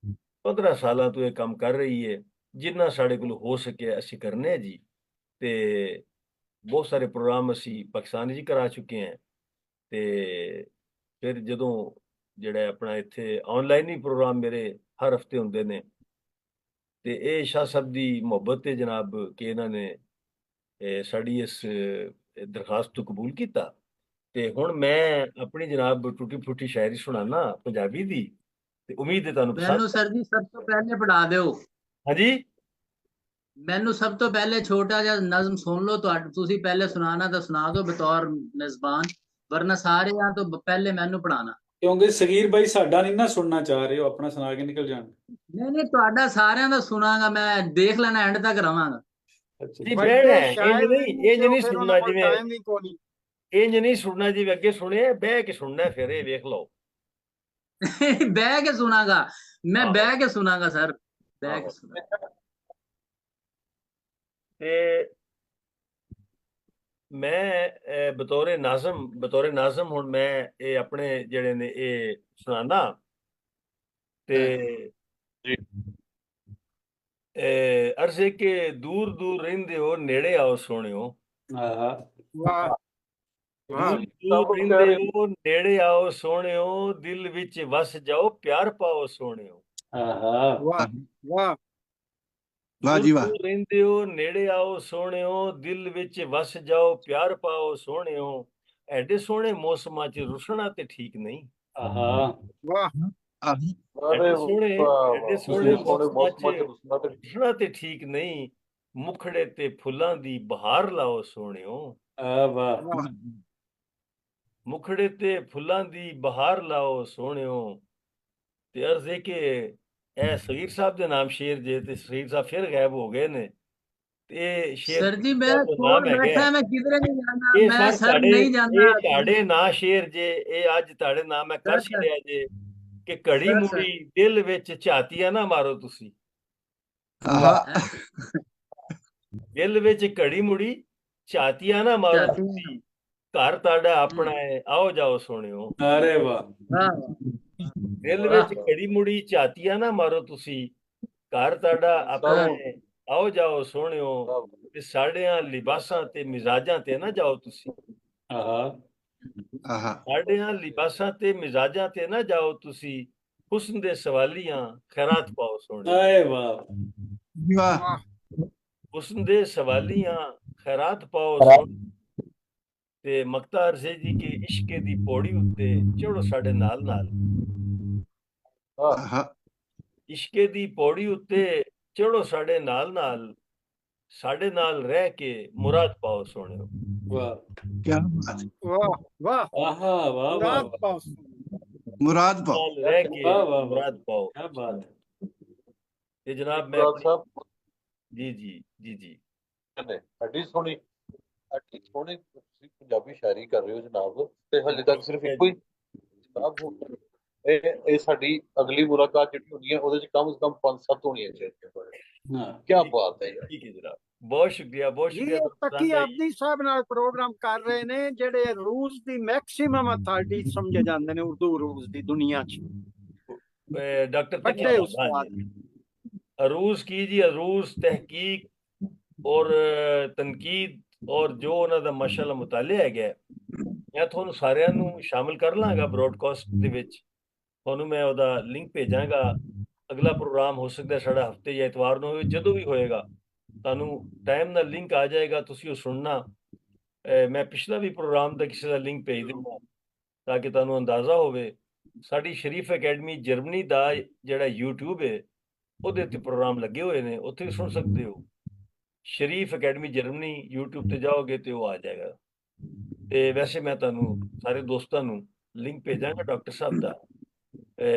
Speaker 1: 15 ਸਾਲਾਂ ਤੋਂ ਇਹ ਕੰਮ ਕਰ ਰਹੀ ਹੈ। ਜਿੰਨਾ ਸਾਡੇ ਕੋਲ ਹੋ ਸਕੇ ਅਸੀਂ ਕਰਨੇ ਜੀ ਤੇ ਬਹੁਤ ਸਾਰੇ ਪ੍ਰੋਗਰਾਮ ਅਸੀਂ ਪਾਕਿਸਤਾਨ 'ਚ ਕਰਾ ਚੁੱਕੇ ਹਾਂ ਤੇ ਫਿਰ ਜਦੋਂ ਜਿਹੜਾ ਆਪਣਾ ਇੱਥੇ ਆਨਲਾਈਨ ਹੀ ਪ੍ਰੋਗਰਾਮ ਮੇਰੇ ਹਰ ਹਫਤੇ ਹੁੰਦੇ ਨੇ ਤੇ ਇਹ ਸ਼ਾਹ ਸਾਹਿਬ ਦੀ ਮੁਹੱਬਤ ਤੇ ਜਨਾਬ ਕਿ ਇਹਨਾਂ ਨੇ ਸਾਡੀ ਇਸ ਦਰਖਾਸਤ ਨੂੰ ਕਬੂਲ ਕੀਤਾ ਤੇ ਹੁਣ ਮੈਂ ਆਪਣੀ ਜਨਾਬ ਟੁੱਟੀ ਫੁੱਟੀ ਸ਼ਾਇਰੀ ਸੁਣਾਣਾ ਪੰਜਾਬੀ ਦੀ ਤੇ ਉਮੀਦ ਹੈ ਤੁਹਾਨੂੰ
Speaker 8: ਮੈਨੂੰ ਸਰ ਜੀ ਸਭ ਤੋਂ ਪਹਿਲੇ ਪੜ੍ਹਾ ਦਿਓ।
Speaker 1: ਹਾਂਜੀ
Speaker 8: ਮੈਨੂੰ ਸਭ ਤੋਂ ਪਹਿਲੇ ਛੋਟਾ ਜਿਹਾ ਨਜ਼ਮ ਸੁਣ ਲਓ। ਤੁਸੀਂ ਪਹਿਲੇ ਸੁਣਾਣਾ ਤਾਂ ਸੁਣਾ ਦਿਓ ਬਤੌਰ ਮੇਜ਼ਬਾਨ, ਵਰਨਾ ਸਾਰਿਆਂ ਤੋਂ ਪਹਿਲੇ ਮੈਨੂੰ ਪੜ੍ਹਾਣਾ।
Speaker 5: ਕਿਉਂਕਿ ਸਗੀਰ ਬਾਈ ਸਾਡਾ ਨਹੀਂ ਨਾ ਸੁਣਨਾ ਚਾਹ ਰਹੇ, ਉਹ ਆਪਣਾ ਸੁਣਾ ਕੇ ਨਿਕਲ ਜਾਣ।
Speaker 8: ਨਹੀਂ ਨਹੀਂ, ਤੁਹਾਡਾ ਸਾਰਿਆਂ ਦਾ ਸੁਣਾਂਗਾ, ਮੈਂ ਦੇਖ ਲੈਣਾ, ਐਂਡ ਤੱਕ ਰਵਾਂਗਾ।
Speaker 5: ਅੱਛਾ
Speaker 1: ਜੀ
Speaker 5: ਜੀ।
Speaker 3: ਵੱਡੇ
Speaker 1: ਬਹਿਣਾ ਇੰਜ
Speaker 3: ਸ਼ਾਇਰ ਵੀ
Speaker 1: ਨਹੀਂ,
Speaker 3: ਨਹੀਂ
Speaker 1: ਇੰਜ
Speaker 3: ਤੇ ਉਹ
Speaker 1: ਨਹੀਂ
Speaker 3: ਫਿਰ
Speaker 1: ਸੁਣਨਾ
Speaker 3: ਉਹਨਾਂ ਕੋਲ
Speaker 1: ਜਿਵੇਂ
Speaker 3: ਟਾਈਮ ਹੀ ਕੋਈ ਨਹੀਂ।
Speaker 1: ਇੰਜ ਨਹੀਂ ਸੁਣਨਾ ਜਿਵੇਂ ਅੱਗੇ ਸੁਣਿਆ, ਬਹਿ ਕੇ ਸੁਣਨਾ, ਫਿਰ ਇਹ ਵੇਖ ਲਓ।
Speaker 8: ਬਹਿ ਕੇ ਸੁਣਾਂਗਾ, ਮੈਂ
Speaker 1: ਆਹੋ
Speaker 8: ਬਹਿ ਕੇ ਸੁਣਾਂਗਾ ਸਰ, ਬਹਿ ਕੇ
Speaker 1: ਆਹੋ।
Speaker 8: ਸੁਣਾਂਗਾ।
Speaker 1: ਤੇ ਮੈਂ ਬਤੌਰੇ ਨਾਜ਼ਮ ਹੁਣ ਮੈਂ ਇਹ ਆਪਣੇ ਜਿਹੜੇ ਨੇ ਇਹ ਸੁਣਾਣਾ। ਤੇ
Speaker 4: ਜੀ
Speaker 1: ਅਰਜ਼ੇ ਕਿ ਦੂਰ ਦੂਰ ਰਹਿੰਦੇ ਹੋ, ਨੇੜੇ ਆਓ ਸੋਹਣਿਓ।
Speaker 5: ਆਹਾ
Speaker 3: ਵਾਹ ਵਾਹ
Speaker 1: ਦੂਰ ਦੂਰ ਰਹਿੰਦੇ ਹੋ, ਨੇੜੇ ਆਓ ਸੋਹਣਿਓ, ਦਿਲ ਵਿੱਚ ਵਸ ਜਾਓ, ਪਿਆਰ ਪਾਓ ਸੋਹਣਿਓ।
Speaker 5: ਆਹਾ
Speaker 3: ਵਾਹ ਵਾਹ
Speaker 7: ਵਾਹ
Speaker 1: ਦੂਰ
Speaker 7: ਜੀ ਵਾਹ।
Speaker 1: ਦੂਰ ਰਹਿੰਦੇ ਹੋ, ਨੇੜੇ ਆਓ ਸੋਹਣਿਓ, ਦਿਲ ਵਿੱਚ ਵਸ ਜਾਓ, ਪਿਆਰ ਪਾਓ ਸੋਹਣਿਓ। ਐਡੇ ਸੋਹਣੇ ਮੌਸਮਾਂ 'ਚ ਰੁੱਸਣਾ ਤੇ ਠੀਕ ਨਹੀਂ।
Speaker 5: ਆਹਾ
Speaker 3: ਵਾਹ
Speaker 1: ਐਡੇ ਸੋਹਣੇ ਮੌਸਮਾਂ 'ਚ
Speaker 4: ਮੌਸਮਾਂ 'ਚ ਰੁੱਸਣਾ ਤੇ
Speaker 1: ਰੁੱਸਣਾ ਤੇ ਠੀਕ ਨਹੀਂ। ਮੁਖੜੇ ਤੇ ਫੁੱਲਾਂ ਦੀ ਬਹਾਰ ਲਾਓ ਸੋਹਣਿਓ।
Speaker 5: ਆ ਵਾਹ
Speaker 3: ਵਾਹ
Speaker 1: ਮੁਖੜੇ ਤੇ ਫੁੱਲਾਂ ਦੀ ਬਹਾਰ ਲਾਓ ਸੋਹਣਿਓ। ਤੇ ਅਰਜ਼ ਹੈ ਕਿ ਇਹ ਸਗੀਰ ਸਾਹਿਬ ਦੇ ਨਾਮ ਸ਼ੇਰ ਜੇ, ਤੇ ਸਗੀਰ ਸਾਹਿਬ ਫਿਰ ਗਾਇਬ ਹੋ ਗਏ ਨੇ। ਤੇ ਇਹ ਸ਼ੇਰ
Speaker 8: ਸਰ ਜੀ, ਮੈਂ
Speaker 1: ਦਾ ਨਾਮ
Speaker 8: ਕੋਲ
Speaker 1: ਹੈਗਾ,
Speaker 8: ਬੈਠਾ, ਮੈਂ ਕਿਧਰੇ ਨਹੀਂ ਜਾਣਾ,
Speaker 1: ਇਹ
Speaker 8: ਮੈਂ
Speaker 1: ਸਰ
Speaker 8: ਸਰ ਨਹੀਂ ਜਾਂਦਾ।
Speaker 1: ਇਹ ਤੁਹਾਡੇ ਨਾਂ ਸ਼ੇਰ ਜੇ, ਇਹ ਅੱਜ ਤੁਹਾਡੇ ਨਾਮ ਮੈਂ ਕਰ
Speaker 8: ਸਰ ਸਰ
Speaker 1: ਛੱਡਿਆ ਜੇ ਕਿ ਘੜੀ
Speaker 8: ਸਰ
Speaker 1: ਮੁੜੀ ਦਿਲ ਵਿੱਚ ਝਾਤੀਆਂ ਨਾ ਮਾਰੋ ਤੁਸੀਂ।
Speaker 7: ਆਹਾ
Speaker 8: ਹੈਂ?
Speaker 1: ਦਿਲ ਵਿੱਚ ਘੜੀ ਮੁੜੀ ਝਾਤੀਆਂ ਨਾ ਮਾਰੋ
Speaker 8: ਝਾਤੀਆਂ।
Speaker 1: ਤੁਸੀਂ। ਘਰ ਤੁਹਾਡਾ ਆਪਣਾ ਹੈ, ਆਓ ਜਾਓ ਸੋਹਣਿਓ।
Speaker 5: ਅਰੇ ਵਾਹ
Speaker 8: ਵਾਹ
Speaker 1: ਦਿਲ
Speaker 8: ਵਾਹ
Speaker 1: ਵਿੱਚ ਘੜੀ ਮੁੜੀ ਝਾਤੀਆਂ ਨਾ ਮਾਰੋ ਤੁਸੀਂ। ਘਰ ਤੁਹਾਡਾ ਆਪਣਾ
Speaker 8: ਵਾਹ
Speaker 1: ਹੈ, ਆਓ ਜਾਓ ਸੋਹਣਿਓ। ਤੇ ਸਾਡਿਆਂ ਲਿਬਾਸਾਂ ਤੇ ਮਿਜ਼ਾਜਾਂ ਤੇ ਨਾ ਜਾਓ ਤੁਸੀਂ।
Speaker 5: ਆਹਾ
Speaker 7: ਆਹਾ
Speaker 1: ਸਾਡਿਆਂ ਲਿਬਾਸਾਂ ਤੇ ਮਿਜ਼ਾਜਾਂ ਤੇ ਨਾ ਜਾਓ ਤੁਸੀਂ। ਹੁਸਨ ਦੇ ਸਵਾਲੀਆਂ ਖੈਰਾਤ ਪਾਓ ਸੋਹਣਿਓ।
Speaker 5: ਆਏ ਵਾਹ
Speaker 7: ਜੀ ਵਾਹ।
Speaker 3: ਵਾਹ
Speaker 1: ਹੁਸਨ ਦੇ ਸਵਾਲੀਆਂ ਖੈਰਾਤ ਪਾਓ ਸੋਹਣਿਓ। ਤੇ ਮਕਤਾ ਅਰਜ਼ੇ ਜੀ ਕਿ ਇਸ਼ਕੇ ਦੀ ਪੌੜੀ ਉੱਤੇ ਚੜੋ ਸਾਡੇ ਨਾਲ ਨਾਲ।
Speaker 7: ਆਹਾ
Speaker 1: ਇਸ਼ਕੇ ਦੀ ਪੌੜੀ ਉੱਤੇ ਚੜੋ ਸਾਡੇ ਨਾਲ ਨਾਲ ਰਹਿ ਕੇ ਮੁਰਾਦ ਪਾਓ ਸੋਹਣਿਓ।
Speaker 5: ਵਾਹ
Speaker 7: ਕੀ ਬਾਤ।
Speaker 3: ਵਾਹ ਵਾਹ
Speaker 5: ਆਹਾ ਵਾਹ
Speaker 3: ਮੁਰਾਦ
Speaker 5: ਵਾਹ
Speaker 3: ਪਾਓ।
Speaker 7: ਮੁਰਾਦ ਪਾਓ।
Speaker 1: ਨਾਲ ਰਹਿ ਕੇ
Speaker 5: ਵਾਹ, ਵਾਹ, ਵਾਹ।
Speaker 1: ਮੁਰਾਦ ਪਾਓ।
Speaker 5: ਕੀ ਬਾਤ ਹੈ।
Speaker 1: ਤੇ ਜਨਾਬ ਮੈਂ
Speaker 4: ਇਕਬਾਲ ਸਾਹਿਬ
Speaker 1: ਜੀ
Speaker 4: ਨੇ ਐਡੀ ਸੋਹਣੀ ਤੁਸੀਂ ਪੰਜਾਬੀ ਸ਼ਾਇਰੀ ਕਰ ਰਹੇ ਹੋ ਜਨਾਬ, ਤੇ ਹਲੇ ਤੱਕ ਸਿਰਫ ਇੱਕੋ ਹੀ ਜਨਾਬ। ਇਹ ਸਾਡੀ ਅਗਲੀ ਮੁਲਾਕਾਤ ਜਿਹੜੀ ਹੋਣੀ ਹੈ ਉਹਦੇ ਚ ਕਮ ਸੇ ਕਮ 5-7 ਹੋਣੀਆਂ ਚਾਹੀਦੀਆਂ।
Speaker 5: ਹਾਂ
Speaker 4: ਕੀ ਬਾਤ ਹੈ ਯਾਰ।
Speaker 1: ਠੀਕ ਹੈ ਜਨਾਬ, ਬਹੁਤ ਸ਼ੁਕਰੀਆ
Speaker 3: ਜੀ ਇਹ ਤਕੀ ਆਪਦੀ ਸਾਹਿਬ ਨਾਲ ਪ੍ਰੋਗਰਾਮ ਕਰ ਰਹੇ ਨੇ, ਜਿਹੜੇ ਰੂਸ ਦੀ ਮੈਕਸਿਮਮ ਅਥਾਰਟੀ ਸਮਝੇ ਜਾਂਦੇ ਨੇ, ਉਰਦੂ ਰੂਸ ਦੀ ਦੁਨੀਆ 'ਚ
Speaker 1: डॉक्टर
Speaker 3: ਵੱਡੇ
Speaker 1: तकी
Speaker 3: ਉਸਤਾਦ।
Speaker 1: अरूज की जी, अरूज तहकीक और तनकीद और जो ਉਹਨਾਂ ਦਾ ਮਾਸ਼ਾਅੱਲਾ ਮੁਤਾਲਿਆ ਹੈਗਾ, ਮੈਂ ਤੁਹਾਨੂੰ ਸਾਰਿਆਂ ਨੂੰ ਸ਼ਾਮਿਲ ਕਰ ਲਾਂਗਾ ਬ੍ਰੌਡਕਾਸਟ ਦੇ ਵਿੱਚ। ਤੁਹਾਨੂੰ ਮੈਂ ਉਹਦਾ ਲਿੰਕ ਭੇਜਾਂਗਾ। ਅਗਲਾ ਪ੍ਰੋਗਰਾਮ ਹੋ ਸਕਦਾ ਸਾਡਾ ਹਫਤੇ ਜਾਂ ਇਤਵਾਰ ਨੂੰ ਹੋਵੇ, ਜਦੋਂ ਵੀ ਹੋਏਗਾ ਤੁਹਾਨੂੰ ਟਾਈਮ ਨਾਲ ਲਿੰਕ ਆ ਜਾਏਗਾ, ਤੁਸੀਂ ਉਹ ਸੁਣਨਾ। ਮੈਂ ਪਿਛਲਾ ਵੀ ਪ੍ਰੋਗਰਾਮ ਦਾ ਕਿਸੇ ਦਾ ਲਿੰਕ ਭੇਜ ਦਿੰਦਾ ਤਾਂ ਕਿ ਤੁਹਾਨੂੰ ਅੰਦਾਜ਼ਾ ਹੋਵੇ। ਸਾਡੀ ਸ਼ਰੀਫ ਅਕੈਡਮੀ ਜਰਮਨੀ ਦਾ ਜਿਹੜਾ YouTube ਹੈ ਉਹਦੇ ਉੱਤੇ ਪ੍ਰੋਗਰਾਮ ਲੱਗੇ ਹੋਏ ਨੇ, ਉੱਥੇ ਵੀ ਸੁਣ ਸਕਦੇ ਹੋ। ਸ਼ਰੀਫ ਅਕੈਡਮੀ ਜਰਮਨੀ YouTube ਤੇ ਜਾਓਗੇ ਤੇ ਉਹ ਆ ਜਾਏਗਾ। ਤੇ ਵੈਸੇ ਮੈਂ ਤੁਹਾਨੂੰ ਸਾਰੇ ਦੋਸਤਾਂ ਨੂੰ ਲਿੰਕ ਭੇਜਾਂਗਾ ਡਾਕਟਰ ਸਾਹਿਬ ਦਾ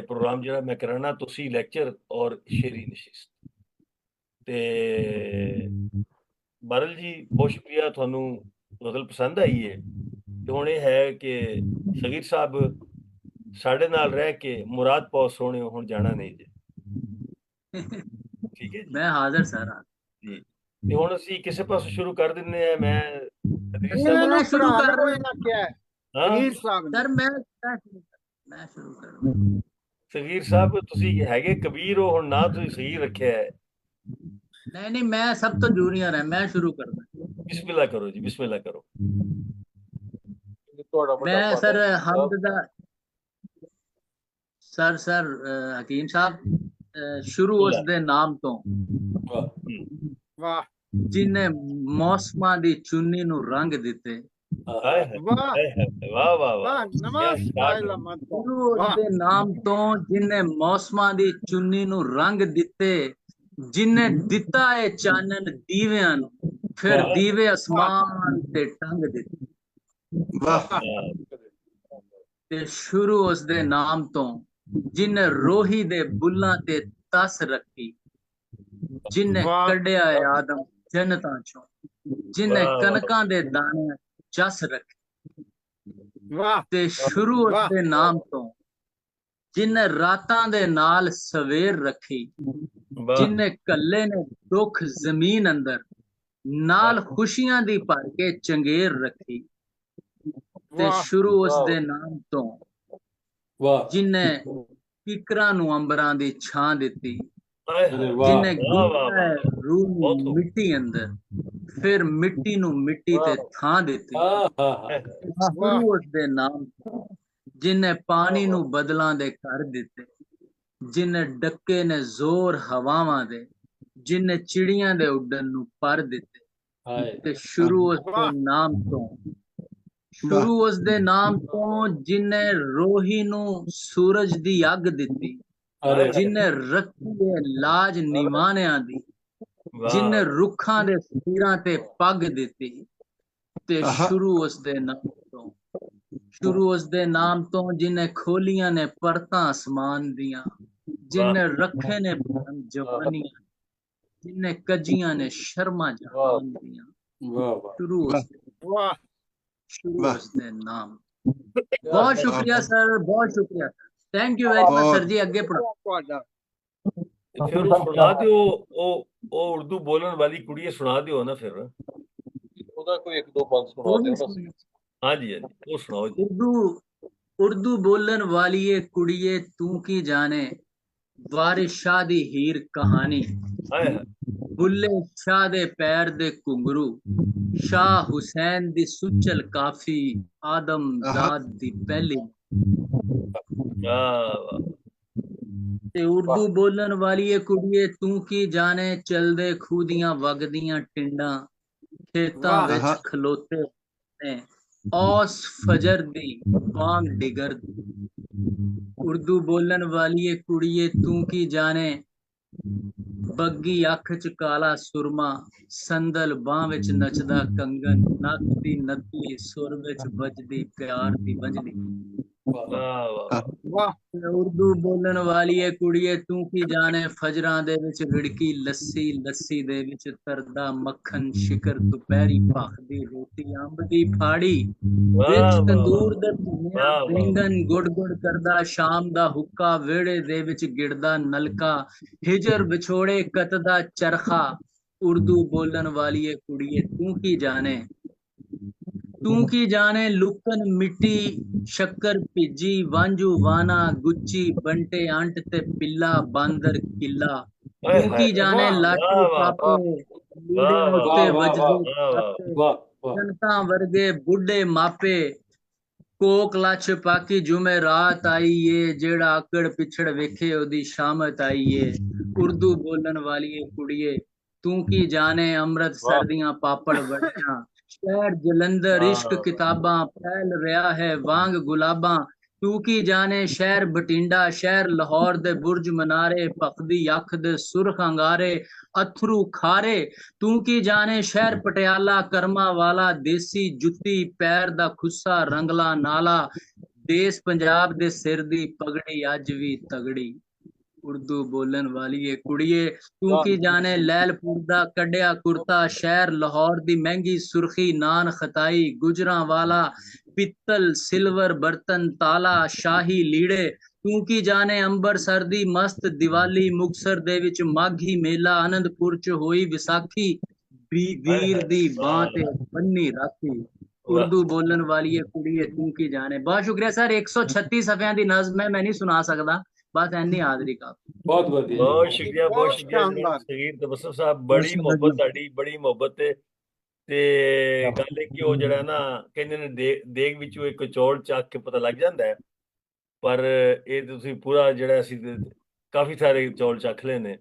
Speaker 1: ਪ੍ਰੋਗਰਾਮ ਜਿਹੜਾ ਮੈਂ ਕਰਾਣਾ, ਤੁਸੀਂ ਲੈਕਚਰ ਔਰ ਸ਼ੇਰੀ ਨਸ਼ਿਸਤ। ਤੇ ਬਾਰਲ ਜੀ ਬਹੁਤ ਸ਼ੁਕਰੀਆ, ਤੁਹਾਨੂੰ ਗਜ਼ਲ ਪਸੰਦ ਆਈ ਹੈ। ਤੇ ਹੁਣ ਇਹ ਹੈ ਕਿ ਸਗੀਰ ਸਾਹਿਬ ਸਾਡੇ ਨਾਲ ਰਹਿ ਕੇ ਮੁਰਾਦ ਪਾਓ ਸੋਹਣਿਓ, ਹੁਣ ਜਾਣਾ ਨਹੀਂ ਜੀ। ਠੀਕ ਹੈ ਜੀ,
Speaker 8: ਮੈਂ ਹਾਜ਼ਰ ਸਰ ਹਾਂ
Speaker 1: ਜੀ। ਤੇ ਹੁਣ ਅਸੀਂ ਕਿਸੇ ਪਾਸੋਂ ਸ਼ੁਰੂ ਕਰ ਦਿੰਦੇ ਆ। ਮੈਂ
Speaker 3: ਇਹਨਾਂ ਨੂੰ
Speaker 8: ਸ਼ੁਰੂ
Speaker 3: ਪੜ੍ਹਾ
Speaker 8: ਕਰ
Speaker 3: ਲਓ, ਇਹਨਾਂ ਕਿਹਾ ਹੈ
Speaker 1: ਹਾਂ
Speaker 3: ਸਗੀਰ ਸਾਹਿਬ ਨੇ।
Speaker 8: ਸਰ, ਮੈਂ ਸ਼ੁਰੂ ਕਰਾਂ।
Speaker 1: ਸਗੀਰ ਸਾਹਿਬ ਤੁਸੀਂ ਹੈਗੇ ਕਬੀਰ ਹੋ, ਹੁਣ ਨਾ ਤੁਸੀਂ ਸਹੀ ਰੱਖਿਆ ਹੈ।
Speaker 8: ਨਹੀਂ ਮੈਂ ਸਭ ਤੋਂ ਜੂਨੀਅਰ ਹੈ, ਮੈਂ ਸ਼ੁਰੂ ਕਰਦਾ।
Speaker 1: ਬਿਸਮਿਲ੍ਲਾ ਕਰੋ ਜੀ, ਬਿਸਮਿਲ੍ਲਾ ਕਰੋ।
Speaker 4: ਤੁਹਾਡਾ ਵੱਡਾ
Speaker 8: ਮੈਂ
Speaker 4: ਫਨ
Speaker 8: ਸਰ
Speaker 4: ਹੈ
Speaker 8: ਹਮਦ ਦਾ ਸਰ ਹਕੀਮ ਸਾਹਿਬ, ਸ਼ੁਰੂ ਉਸ ਦੇ ਨਾਮ ਤੋਂ
Speaker 3: ਵਾਹ
Speaker 8: ਜਿਨੇ ਮੌਸਮਾਂ ਦੀ ਚੁੰਨੀ ਨੂੰ ਰੰਗ ਦਿੱਤੇ।
Speaker 1: ਵਾਹ
Speaker 3: ਵਾਹ
Speaker 1: ਵਾਹ ਵਾਹ
Speaker 3: ਵਾਹ ਨਮਾਜ਼ ਮਤ
Speaker 8: ਸ਼ੁਰੂ ਉਸ ਦੇ ਨਾਮ ਤੋਂ ਜਿਨੇ ਮੌਸਮਾਂ ਦੀ ਚੁੰਨੀ ਨੂੰ ਰੰਗ ਦਿੱਤੇ, ਜਿਨੇ ਦਿੱਤਾ ਏ ਚਾਨਣ ਦੀਵਿਆਂ ਨੂੰ, ਫਿਰ ਦੀਵੇ ਅਸਮਾਨ ਤੇ ਟੰਗ ਦਿੱਤੇ।
Speaker 7: ਵਾਹ
Speaker 8: ਤੇ ਸ਼ੁਰੂ ਉਸ ਦੇ ਨਾਮ ਤੋਂ ਜਿਨੇ ਰੋਹੀ ਦੇ ਬੁੱਲਾਂ ਤੇ ਤਸ ਰੱਖੀ, ਜਿਨੇ
Speaker 3: ਵਾਹ
Speaker 8: ਕੱਢਿਆ ਹੈ ਆਦਮ ਜੰਨਤਾਂ ਚੋਂ, ਜਿਨੇ
Speaker 1: ਵਾਹ ਵਾਹ
Speaker 8: ਕਣਕਾਂ ਦੇ ਦਾਣੇ ਜਸ ਰੱਖੀ।
Speaker 3: ਵਾਹ
Speaker 8: ਤੇ ਸ਼ੁਰੂ ਉਸ
Speaker 3: ਵਾਹ
Speaker 8: ਦੇ ਨਾਮ ਤੋਂ ਜਿਨੇ ਰਾਤਾਂ ਦੇ ਨਾਲ ਸਵੇਰ ਰੱਖੀ,
Speaker 1: ਵਾਹ
Speaker 8: ਜਿਨੇ ਕੱਲੇ ਨੇ ਦੁੱਖ ਜ਼ਮੀਨ ਅੰਦਰ ਨਾਲ ਖੁਸ਼ੀਆਂ ਦੀ ਭਰ ਕੇ ਚੰਗੇਰ ਰੱਖੀ। ਤੇ
Speaker 3: ਵਾਹ
Speaker 8: ਸ਼ੁਰੂ ਉਸ ਦੇ ਨਾਮ ਤੋਂ
Speaker 5: ਵਾਹ
Speaker 8: ਜਿਨੇ ਕਿਕਰਾਂ ਨੂੰ ਅੰਬਰਾਂ ਦੀ ਛਾਂ ਦਿੱਤੀ,
Speaker 1: ਹਾਏ
Speaker 5: ਅਰੇ
Speaker 1: ਹਾਏ
Speaker 5: ਵਾਹ
Speaker 8: ਜਿਨੇ
Speaker 1: ਵਾਹ ਵਾਹ
Speaker 8: ਗੁੰਨਿਆ ਹੈ
Speaker 1: ਵਾਹ
Speaker 8: ਰੂਹ ਨੂੰ
Speaker 1: ਬਹੁਤ ਹੋ
Speaker 8: ਮਿੱਟੀ ਅੰਦਰ, ਫਿਰ ਮਿੱਟੀ ਨੂੰ ਮਿੱਟੀ ਤੇ ਥਾਂ ਦਿੱਤੀ।
Speaker 5: ਹਾਂ ਹਾਂ ਹਾਂ
Speaker 8: ਸ਼ੁਰੂ ਉਸ ਦੇ ਨਾਮ ਤੋਂ ਜਿਨੇ ਪਾਣੀ ਨੂੰ ਬਦਲਾਂ ਦੇ ਕਰ ਦਿੱਤੇ, ਜਿਨੇ ਡੱਕੇ ਨੇ ਜ਼ੋਰ ਹਵਾਵਾਂ ਦੇ, ਜਿਨੇ ਚਿੜੀਆਂ ਦੇ ਉੱਡਣ ਨੂੰ ਪਰ ਦਿੱਤੇ।
Speaker 5: ਹਾਏ
Speaker 8: ਤੇ ਸ਼ੁਰੂ ਉਸ ਦੇ ਨਾਮ ਤੋਂ ਸ਼ੁਰੂ ਉਸ ਦੇ ਨਾਮ ਤੋਂ ਜਿਨੇ ਰੋਹੀ ਨੂੰ ਸੂਰਜ ਦੀ ਅੱਗ ਦਿੱਤੀ,
Speaker 5: ਅਰੇ
Speaker 8: ਜਿਨੇ ਰੱਖੀ ਹੈ ਲਾਜ ਨਿਵਾਣਿਆਂ ਦੀ,
Speaker 1: ਵਾਹ
Speaker 8: ਜਿਨੇ ਰੁੱਖਾਂ ਦੇ ਸਿਰਾਂ ਤੇ ਪੱਗ ਦਿੱਤੀ। ਤੇ ਸ਼ੁਰੂ ਉਸ ਦੇ ਨਾਮ ਤੋਂ ਸ਼ੁਰੂ ਉਸ ਦੇ ਨਾਮ ਤੋਂ ਜਿਨੇ ਖੋਲੀਆਂ ਨੇ ਪਰਤਾਂ ਅਸਮਾਨ ਦੀਆਂ, ਜਿਨੇ ਰੱਖੇ ਨੇ ਭਰਮ ਜਵਾਨੀਆਂ, ਜਿਨੇ ਕੱਜੀਆਂ ਨੇ ਸ਼ਰਮਾਂ ਜਹਾਨ ਦੀਆਂ।
Speaker 5: ਵਾਹ ਵਾਹ
Speaker 8: ਸ਼ੁਰੂ ਉਸ ਦੇ
Speaker 3: ਵਾਹ
Speaker 8: ਸ਼ੁਰੂ ਉਸ ਦੇ ਨਾਮ। ਬਹੁਤ ਸ਼ੁਕਰੀਆ ਸਰ, ਬਹੁਤ ਸ਼ੁਕਰੀਆ। Thank you very much sir ਜੀ। ਅੱਗੇ ਪੜੋ।
Speaker 3: ਤੁਹਾਡਾ
Speaker 1: ਤੇ ਫਿਰ ਉਹ ਸੁਣਾ ਦਿਓ, ਉਹ ਉਰਦੂ ਬੋਲਣ ਵਾਲੀ ਕੁੜੀ ਸੁਣਾ ਦਿਓ ਨਾ ਫਿਰ।
Speaker 4: ਉਹਦਾ ਕੋਈ ਇੱਕ ਦੋ ਪੰਜ ਸੁਣਾ ਦਿਓ ਨਾ।
Speaker 1: ਹਾਂਜੀ ਹਾਂਜੀ ਉਹ ਸੁਣਾਓ ਜੀ।
Speaker 8: ਉਰਦੂ ਬੋਲਣ ਵਾਲੀਏ ਕੁੜੀਏ ਤੂੰ ਕੀ ਜਾਣੇ, ਵਾਰਿਸ ਸ਼ਾਹ ਦੀ ਹੀਰ ਕਹਾਣੀ,
Speaker 1: ਹਾਏ ਹਾਏ
Speaker 8: ਬੁੱਲੇ ਸ਼ਾਹ ਦੇ ਪੈਰ ਦੇ ਘੁੰਗਰੂ, ਸ਼ਾਹ ਹੁਸੈਨ ਦੀ ਸੁਚਲ ਕਾਫੀ, ਆਦਮ ਜ਼ਾਦ ਦੀ ਪਹਿਲੀ।
Speaker 1: ਵਾਹ ਵਾਹ
Speaker 8: ਤੇ ਉਰਦੂ ਬੋਲਣ ਵਾਲੀਏ ਕੁੜੀਏ ਤੂੰ ਕੀ ਜਾਣੇ, ਚਲਦੇ ਖੂਹ ਦੀਆਂ ਵਗਦੀਆਂ ਟਿੰਡਾਂ, ਖੇਤਾਂ ਵਿੱਚ ਖਲੋਤੇ ਨੇ ਔਸ ਫਜਰ ਦੀ ਬਾਂਗ ਡਿਗਰ। ਉਰਦੂ ਬੋਲਣ ਵਾਲੀਏ ਕੁੜੀਏ ਤੂੰ ਕੀ ਜਾਣੇ, ਬੱਗੀ ਅੱਖ ਚ ਕਾਲਾ ਸੁਰਮਾ, ਸੰਦਲ ਬਾਹ ਵਿੱਚ ਨੱਚਦਾ ਕੰਗਨ, ਨੱਕ ਦੀ ਨੱਥੀ ਸੁਰ ਵਿੱਚ ਵੱਜਦੀ ਪਿਆਰ ਦੀ ਵੰਜਲੀ।
Speaker 1: ਵਾਹ ਵਾਹ
Speaker 3: ਵਾਹ
Speaker 8: ਉਰਦੂ ਬੋਲਣ ਵਾਲੀਏ ਕੁੜੀਏ ਤੂੰ ਕੀ ਜਾਣੇ, ਫਜਰਾਂ ਦੇ ਵਿੱਚ ਰਿੜਕੀ ਲੱਸੀ, ਲੱਸੀ ਦੇ ਵਿੱਚ ਤਰਦਾ ਮੱਖਣ, ਸ਼ਿਕਰ ਦੁਪਹਿਰੀ ਭਖਦੀ ਰੋਟੀ, ਅੰਬ ਦੀ ਫਾੜੀ ਵਿੱਚ ਤੰਦੂਰ ਦੇ ਧੂੰਆਂ, ਬੈਂਗਣ ਗੁੜ ਗੁੜ ਕਰਦਾ ਸ਼ਾਮ ਦਾ ਹੁੱਕਾ, ਵਿਹੜੇ ਦੇ ਵਿੱਚ ਗਿੜਦਾ ਨਲਕਾ, ਹਿਜਰ ਵਿਛੋੜੇ ਕੱਤਦਾ ਚਰਖਾ। ਉਰਦੂ ਬੋਲਣ ਵਾਲੀਏ ਕੁੜੀਏ ਤੂੰ ਕੀ ਜਾਣੇ, ਤੂੰ ਕੀ ਜਾਣੇ ਲੁਕਣ ਮਿੱਟੀ, ਸ਼ੱਕਰ ਭਿੱਜੀ ਵਾਂਝੂ ਵਾਨਾ, ਗੁੱਚੀ ਬੰਟੇ ਅੰਟ ਤੇ ਪਿੱਲਾ, ਬਾਂਦਰ ਕਿੱਲਾ। ਤੂੰ ਕੀ ਜਾਣੇ ਲਾਟੂ ਪਾਪੇ, ਲੀੜਿਆਂ ਉੱਤੇ ਵੱਜਦੇ ਜਨਤਾ ਵਰਗੇ ਬੁੱਢੇ ਮਾਪੇ, ਕੋਕ ਲੱਛ ਪਾਕੀ ਜੁਮੇ ਰਾਤ ਆਈ ਏ, ਜਿਹੜਾ ਆਕੜ ਪਿਛੜ ਵੇਖੇ ਉਹਦੀ ਸ਼ਾਮਤ ਆਈ ਏ। ਉਰਦੂ ਬੋਲਣ ਵਾਲੀਏ ਕੁੜੀਏ ਤੂੰ ਕੀ ਜਾਣੇ, ਅੰਮ੍ਰਿਤਸਰ ਦੀਆਂ ਪਾਪੜ ਵੜੀਆਂ, ਸ਼ਹਿਰ ਜਲੰਧਰ ਇਸ਼ਕ ਕਿਤਾਬਾਂ, ਫੈਲ ਰਿਹਾ ਹੈ ਵਾਂਗ ਗੁਲਾਬਾਂ। ਤੂੰ ਕੀ ਜਾਣੇ ਸ਼ਹਿਰ ਬਟਿੰਡਾ, ਸ਼ਹਿਰ ਲਾਹੌਰ ਦੇ ਬੁਰਜ ਮਨਾਰੇ, ਭਖਦੀ ਅੱਖ ਦੇ ਸੁਰਖ ਅੰਗਾਰੇ, ਅਥਰੂ ਖਾਰੇ। ਤੂੰ ਕੀ ਜਾਣੇ ਸ਼ਹਿਰ ਪਟਿਆਲਾ, ਕਰਮਾ ਵਾਲਾ, ਦੇਸੀ ਜੁੱਤੀ, ਪੈਰ ਦਾ ਖੁੱਸਾ, ਰੰਗਲਾ ਨਾਲਾ, ਦੇਸ ਪੰਜਾਬ ਦੇ ਸਿਰ ਦੀ ਪਗੜੀ ਅੱਜ ਵੀ ਤਗੜੀ। ਉਰਦੂ ਬੋਲਣ ਵਾਲੀਏ ਕੁੜੀਏ ਤੂੰ ਕੀ ਜਾਣੇ ਲੈਲਪੁਰ ਦਾ ਕੱਢਿਆ ਕੁਰਤਾ, ਸ਼ਹਿਰ ਲਾਹੌਰ ਦੀ ਮਹਿੰਗੀ ਸੁਰਖੀ, ਨਾਨ ਖਤਾਈ, ਗੁਜਰਾਂ ਵਾਲਾ, ਪਿੱਤਲ ਸਿਲਵਰ ਬਰਤਨ ਤਾਲਾ, ਸ਼ਾਹੀ ਲੀੜੇ। ਤੂੰ ਕੀ ਜਾਣੇ ਅੰਬਰਸਰ ਦੀ ਮਸਤ ਦੀਵਾਲੀ, ਮੁਕਤਸਰ ਦੇ ਵਿੱਚ ਮਾਘੀ ਮੇਲਾ, ਆਨੰਦਪੁਰ ਚ ਹੋਈ ਵਿਸਾਖੀ, ਵੀਰ ਦੀ ਬਾਂਹ ਤੇ ਬੰਨੀ ਰਾਖੀ। ਉਰਦੂ ਬੋਲਣ ਵਾਲੀਏ ਕੁੜੀਏ ਤੂੰ ਕੀ ਜਾਣੇ। ਬਹੁਤ ਸ਼ੁਕਰੀਆ ਸਰ। 136 ਸਫ਼ਿਆਂ ਦੀ ਨਜ਼ਮ ਹੈ, ਮੈਂ ਨਹੀਂ ਸੁਣਾ ਸਕਦਾ, ਬਸ ਇੰਨੀ ਹਾਜ਼ਰੀ ਕਾਫੀ।
Speaker 5: ਬਹੁਤ ਵਧੀਆ
Speaker 1: ਬਹੁਤ ਸ਼ੁਕਰੀਆ ਬਹੁਤ
Speaker 3: ਬਹੁਤ
Speaker 1: ਸ਼ੁਕਰੀਆ
Speaker 3: ਸ਼ਾਨਦਾਰ।
Speaker 1: ਸਗੀਰ ਤਬਸਮ ਸਾਹਿਬ, ਬੜੀ ਮੁਹੱਬਤ ਤੁਹਾਡੀ, ਬੜੀ ਮੁਹੱਬਤ ਤੇ ਗੱਲ ਹੈ ਕਿ ਉਹ ਜਿਹੜਾ ਨਾ ਕਹਿੰਦੇ ਨੇ ਦੇਗ ਵਿੱਚੋਂ ਇੱਕ ਚੌਲ ਚੱਕ ਕੇ ਪਤਾ ਲੱਗ ਜਾਂਦਾ ਹੈ, ਪਰ ਇਹ ਤੁਸੀਂ ਪੂਰਾ ਜਿਹੜਾ ਅਸੀਂ ਕਾਫੀ ਸਾਰੇ ਚੌਲ ਚੱਖ ਲਏ ਨੇ,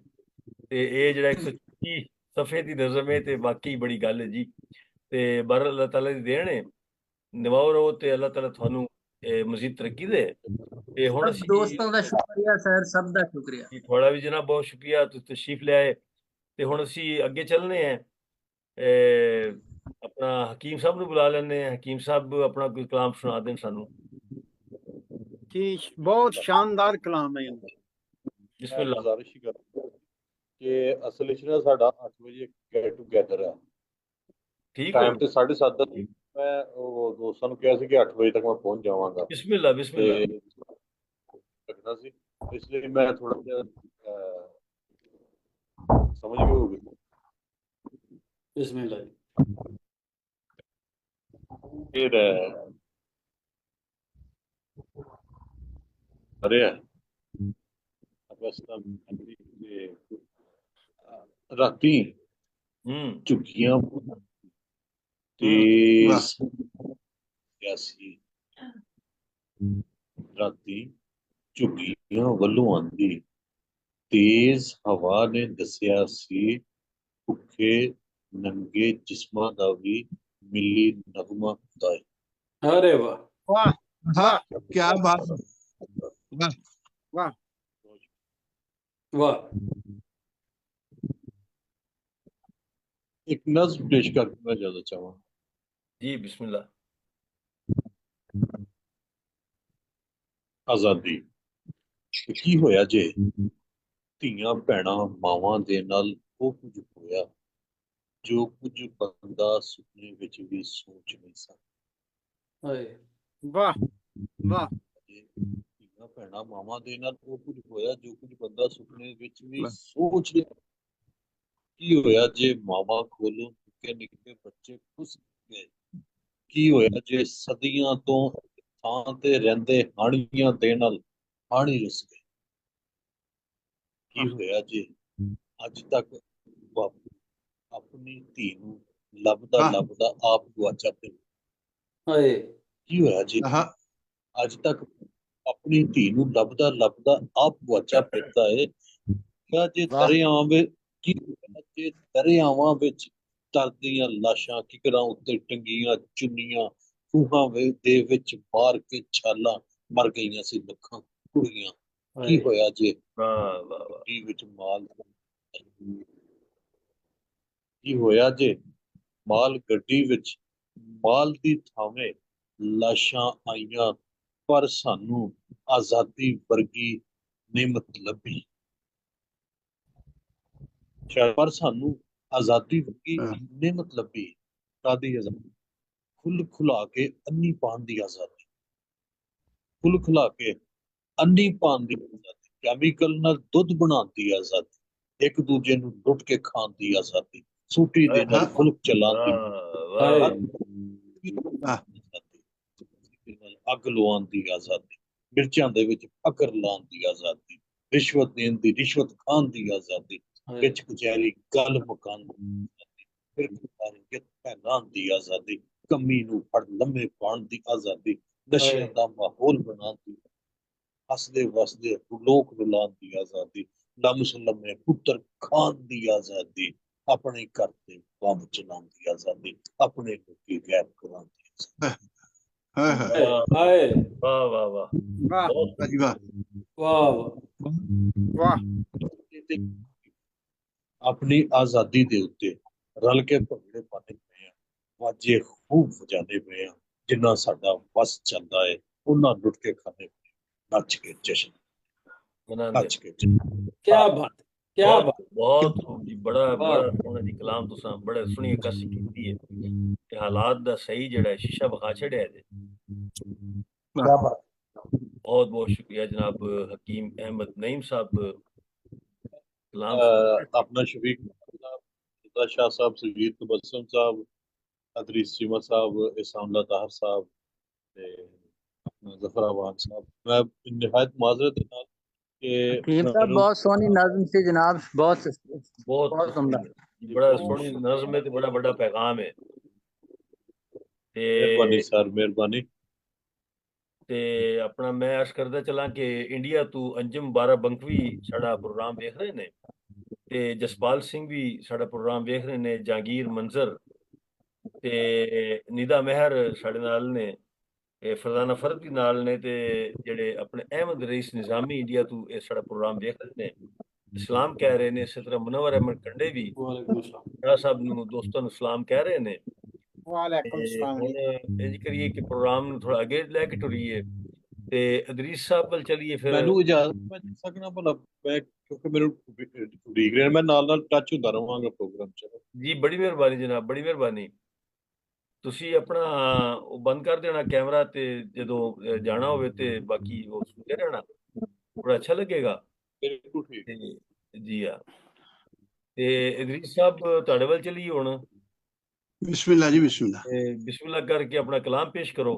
Speaker 1: ਤੇ ਇਹ ਜਿਹੜਾ 130 ਸਫ਼ੇ ਦੀ ਨਜ਼ਮ ਹੈ ਤੇ ਬਾਕੀ ਬੜੀ ਗੱਲ ਹੈ ਜੀ। ਤੇ ਬਰ ਅੱਲਾਹ ਤਾਲਾ ਦੀ ਦੇਣ ਹੈ, ਨਿਭਾਓ ਰਹੋ ਤੇ ਅੱਲਾਹ ਤਾਲਾ ਤੁਹਾਨੂੰ ਮਜ਼ੀਦ ਤਰੱਕੀ ਦੇ। ਤੇ ਹੁਣ
Speaker 8: ਸਭ ਦੋਸਤਾਂ ਦਾ ਸ਼ੁਕਰੀਆ ਸਰ, ਸਭ ਦਾ ਸ਼ੁਕਰੀਆ।
Speaker 1: ਤੁਹਾਡਾ ਵੀ ਜਨਾਬ ਬਹੁਤ ਸ਼ੁਕਰੀਆ, ਤੁਸੀਂ ਤਸ਼ਰੀਫ ਲਿਆਏ। ਤੇ ਹੁਣ ਅਸੀਂ ਅੱਗੇ ਚੱਲਨੇ ਆ, ਆਪਣਾ ਹਕੀਮ ਸਾਹਿਬ ਨੂੰ ਬੁਲਾ ਲੈਂਦੇ ਆ। ਹਕੀਮ ਸਾਹਿਬ ਆਪਣਾ ਕੋਈ ਕਲਾਮ ਸੁਣਾ ਦੇਣ ਸਾਨੂੰ।
Speaker 3: कि बहुत शानदार कलाम है इनका।
Speaker 1: बिस्मिल्लाह।
Speaker 4: गुजारिश ही करूंगा कि असल ਵਿੱਚ ਨਾ ਸਾਡਾ 8 ਵਜੇ ਗੈਟ ਟੂਗੇਦਰ ਆ
Speaker 1: ठीक
Speaker 4: ਟਾਈਮ
Speaker 1: हो।
Speaker 4: ਤੇ 7:30 ਦਾ ਸੀ। ਮੈਂ ਉਹ ਦੋਸਤਾਂ ਨੂੰ ਕਿਹਾ ਸੀ ਕਿ 8 ਵਜੇ ਤੱਕ ਮੈਂ ਪਹੁੰਚ ਜਾਵਾਂਗਾ
Speaker 1: बिस्मिल्लाह
Speaker 4: ਤੇ
Speaker 1: बिस्मिल्लाह।
Speaker 4: ਲੱਗਣਾ ਸੀ, ਇਸ ਲਈ ਮੈਂ ਥੋੜਾ ਜਿਹਾ ਸਮਝ ਗਏ ਹੋਗੇ।
Speaker 5: बिस्मिल्लाह।
Speaker 4: ਫਿਰ ਅਰੇ ਅਗਸਤ ਦੇ ਰਾਤੀ ਝੁੱਗੀਆਂ ਤੇ ਸੀ ਰਾਤੀ ਝੁੱਗੀਆਂ ਵੱਲੋਂ ਆਂਦੀ ਤੇਜ਼ ਹਵਾ ਨੇ ਦੱਸਿਆ ਸੀ ਭੁੱਖੇ ਨੰਗੇ ਜਿਸਮਾਂ ਦਾ ਵੀ ਮਿਲੀ ਨਗਮਾ ਹੁੰਦਾ ਹੈ।
Speaker 5: अरे वाह
Speaker 3: वाह
Speaker 7: हाँ, क्या बात है। वाह
Speaker 3: वाह।
Speaker 5: वाह।
Speaker 4: ਇੱਕ ਨਜ਼ਮ ਪੇਸ਼ ਕਰਕੇ ਮੈਂ ਜ਼ਿਆਦਾ ਚਾਹਾਂ।
Speaker 1: जी बिस्मिल्लाह।
Speaker 4: ਆਜ਼ਾਦੀ ਕੀ ਹੋਇਆ ਜੇ ਧੀਆਂ ਭੈਣਾਂ ਮਾਵਾਂ ਦੇ ਨਾਲ ਉਹ ਕੁਝ ਹੋਇਆ ਜੋ ਕੁਝ ਬੰਦਾ ਸੁਪਨੇ ਵਿੱਚ ਵੀ ਸੋਚ ਨਹੀਂ ਸਕਦਾ।
Speaker 5: हाय
Speaker 3: वाह वाह।
Speaker 4: ਧੀਆਂ ਭੈਣਾਂ ਮਾਵਾਂ ਦੇ ਨਾਲ ਉਹ ਕੁਝ ਹੋਇਆ ਜੋ ਕੁਝ ਬੰਦਾ ਸੁਪਨੇ ਵਿੱਚ ਵੀ ਸੋਚ ਨਹੀਂ ਸਕਦਾ। ਕੀ ਹੋਇਆ ਜੇ ਮਾਵਾਂ ਕੋਲੋਂ ਨਿੱਕੇ ਨਿੱਕੇ ਬੱਚੇ ਖੁੱਸ ਗਏ। ਕੀ ਹੋਇਆ ਜੇ ਸਦੀਆਂ ਤੋਂ ਥਾਂ ਤੇ ਰਹਿੰਦੇ ਹਾਣੀਆਂ ਦੇ ਨਾਲ ਹਾਣੀ ਰੁੱਸ ਗਏ। ਕੀ ਹੋਇਆ ਜੇ ਅੱਜ ਤੱਕ ਬਾਪੂ ਆਪਣੀ ਧੀ ਨੂੰ ਲੱਭਦਾ ਲੱਭਦਾ ਆਪ ਗੁਆਚਾ ਫਿਰਦਾ।
Speaker 5: हाय
Speaker 4: ਕੀ ਹੋਇਆ ਜੇ ਅੱਜ ਤੱਕ ਆਪਣੀ ਧੀ ਨੂੰ ਲੱਭਦਾ ਲੱਭਦਾ ਆਪ ਗੁਆਚਾ ਫਿਰਦਾ ਹੈ। ਕਿਆ ਜੇ ਦਰਿਆਵਾਂ ਵਿੱਚ ਤਰਦੀਆਂ ਲਾਸ਼ਾਂ ਕਿਕਰਾਂ ਉੱਤੇ ਟੰਗੀਆਂ ਚੁੰਨੀਆਂ ਖੂਹਾਂ ਦੇ ਵਿੱਚ ਮਾਰ ਕੇ ਛਾਲਾਂ ਮਰ ਗਈਆਂ ਸੀ ਲੱਖਾਂ ਕੁੜੀਆਂ। ਕੀ ਹੋਇਆ ਜੇ
Speaker 1: वाह वाह वाह।
Speaker 4: ਗੱਡੀ ਵਿੱਚ ਮਾਲ ਕੀ ਹੋਇਆ ਜੇ ਮਾਲ ਗੱਡੀ ਵਿੱਚ ਮਾਲ ਦੀ ਥਾਵੇਂ ਲਾਸ਼ਾਂ ਆਈਆਂ ਪਰ ਸਾਨੂੰ ਆਜ਼ਾਦੀ ਵਰਗੀ ਨਿਮਤ ਲੱਭੀ। ਪਰ ਸਾਨੂੰ ਆਜ਼ਾਦੀ ਵਰਗੀ ਨਿਮਤ ਲੱਭੀ। ਕਾਦੀ ਆਜ਼ਾਦੀ? ਖੁੱਲ ਖੁਲਾ ਕੇ ਅੰਨੀ ਪਾਣ ਦੀ ਆਜ਼ਾਦੀ। ਖੁੱਲ ਖੁਲਾ ਕੇ ਅੰਨੀ ਪਾਣ ਦੀ ਆਜ਼ਾਦੀ। ਕੈਮੀਕਲ ਨਾਲ ਦੁੱਧ ਬਣਾਉਣ ਦੀ ਆਜ਼ਾਦੀ। ਇੱਕ ਦੂਜੇ ਨੂੰ ਲੁੱਟ ਕੇ ਖਾਣ ਦੀ ਆਜ਼ਾਦੀ। ਸੂਟੀ ਦੇ ਨਾਲ ਮੁਲਕ ਚਲਾਉਣ ਦੀ ਅੱਗ ਲਵਾਉਣ ਦੀ ਆਜ਼ਾਦੀ। ਮਿਰਚਾਂ ਦੇ ਵਿੱਚ ਫਕਰ ਲਾਉਣ ਦੀ ਆਜ਼ਾਦੀ। ਰਿਸ਼ਵਤ ਦੇਣ ਦੀ ਰਿਸ਼ਵਤ ਖਾਣ ਦੀ ਆਜ਼ਾਦੀ। ਵਿੱਚ ਕਚਹਿਰੀ ਗੱਲ ਮੁਕਾਉਣ ਦੀ ਆਜ਼ਾਦੀ। ਫਿਰ ਫੈਲਾਉਣ ਦੀ ਆਜ਼ਾਦੀ। ਕਮੀ ਨੂੰ ਫੜ ਲੰਮੇ ਪਾਉਣ ਦੀ ਆਜ਼ਾਦੀ। ਨਸ਼ਿਆਂ ਦਾ ਮਾਹੌਲ ਬਣਾਉਣ ਦੀ ਹੱਸਦੇ ਵਸਦੇ ਲੋਕ ਰੁਲਾਉਣ ਦੀ ਆਜ਼ਾਦੀ। ਲੰਮੇ ਪੁੱਤਰ ਖਾਣ ਦੀ ਆਜ਼ਾਦੀ। ਆਪਣੇ ਘਰ ਤੇ ਬੰਬ ਚਲਾਉਣ ਦੀ ਆਜ਼ਾਦੀ। ਆਪਣੇ ਲੋਕੀ ਗੈਰ ਕਰਾਉਣ ਦੀ ਆਜ਼ਾਦੀ।
Speaker 5: हाय
Speaker 1: वाह वाह वाह
Speaker 3: वाह
Speaker 5: वाह
Speaker 3: वाह।
Speaker 4: ਆਪਣੀ ਆਜ਼ਾਦੀ ਦੇ ਉੱਤੇ ਰਲ ਕੇ ਭੰਗੜੇ ਪਾਉਂਦੇ ਪਏ ਆ। ਵਾਜੇ ਖੂਬ ਵਜਾਉਂਦੇ ਪਏ ਆ। ਜਿੰਨਾ ਸਾਡਾ ਵਸ ਚੱਲਦਾ ਹੈ ਉਹਨਾਂ ਲੁੱਟ ਕੇ ਖਾਂਦੇ ਪਏ। ਨੱਚ ਕੇ ਜਸ਼ਨ ਨੱਚ ਕੇ
Speaker 5: क्या बात क्या बात।
Speaker 1: बहुत जी बड़ा बड़ा सोहना जी कलाम तुसां बड़े सोहनी अक्कासी कीती है ते हालात दा सही जेड़ा है शीशा विखा छड़िया है।
Speaker 4: क्या बात।
Speaker 1: बहुत बहुत शुक्रिया जनाब हकीम अहमद नईम साहब कलाम
Speaker 4: अपना शफीक साहब, शाह साहब, सगीर तबस्सुम साहब, अदरीस चीमा साहब, इसामुल्लाह ताहिर साहब ते अपना जफर अवान साहब। मैं निहायत माजरत के नाल
Speaker 8: हकीम साहब बहुत सोहनी नज़म सी जनाब। बहुत उम्दा।
Speaker 1: बड़ा सोहनी नज़म है ते बड़ा बड़ा पैगाम है।
Speaker 4: मेहरबानी सर मेहरबानी।
Speaker 1: ते अपना मैं अर्ज करदा चला कि इंडिया तू अंजुम बाराबंकवी साड़ा प्रोग्राम देख रहे ने ते जसपाल सिंह भी साड़ा प्रोग्राम देख रहे ने। जहांगीर मंजर ते निदा मेहर साढ़े नाल ने। फरजाना फर्द भी नाल ने ते जेड़े अपने अहमद रईस निजामी इंडिया तू साड़ा प्रोग्राम देख रहे ने सलाम कह रहे ने। इस तरह मुनव्वर अहमद कंडे भी शाह साहब नूं दोस्तां नूं सलाम कह रहे ने।
Speaker 3: वालेकुम सलाम।
Speaker 1: इंज करिए कि प्रोग्राम थोड़ा अगे लैके टुरीए ਤੇ ਅਦਰੀਸ ਸਾਹਿਬ ਵੱਲ ਚਲੀਏ ਫਿਰ।
Speaker 4: ਮੈਨੂੰ ਇਜਾਜ਼ਤ, ਮੈਂ ਦੇ ਸਕਣਾ ਭਲਾ? ਮੈਂ ਕਿਉਂਕਿ ਮੈਨੂੰ ਉਡੀਕ ਰਿਹਾ, ਮੈਂ ਨਾਲ ਟੱਚ ਹੁੰਦਾ ਰਹਾਂਗਾ ਪ੍ਰੋਗਰਾਮ ਚ।
Speaker 1: ਜੀ ਬੜੀ ਮਿਹਰਬਾਨੀ ਜਨਾਬ, ਬੜੀ ਮਿਹਰਬਾਨੀ। ਤੁਸੀਂ ਆਪਣਾ ਉਹ ਬੰਦ ਕਰ ਦੇਣਾ ਕੈਮਰਾ, ਤੇ ਜਦੋਂ ਜਾਣਾ ਹੋਵੇ ਤੇ ਬਾਕੀ ਉਹ ਸੁਣਦੇ ਰਹਿਣਾ, ਬੜਾ ਅੱਛਾ ਲੱਗੇਗਾ।
Speaker 4: ਬਿਲਕੁਲ ਠੀਕ।
Speaker 1: ਤੇ ਜੀ ਆ, ਤੇ ਅਦਰੀਸ ਸਾਹਿਬ ਤੁਹਾਡੇ ਵੱਲ ਚਲੀਏ ਹੁਣ।
Speaker 7: ਬਿਸਮਿल्लाह जी बिस्मिल्लाह।
Speaker 1: ਤੇ ਬਿਸਮਿਲ੍ਲਾ ਕਰਕੇ ਆਪਣਾ ਕਲਾਮ ਪੇਸ਼ ਕਰੋ।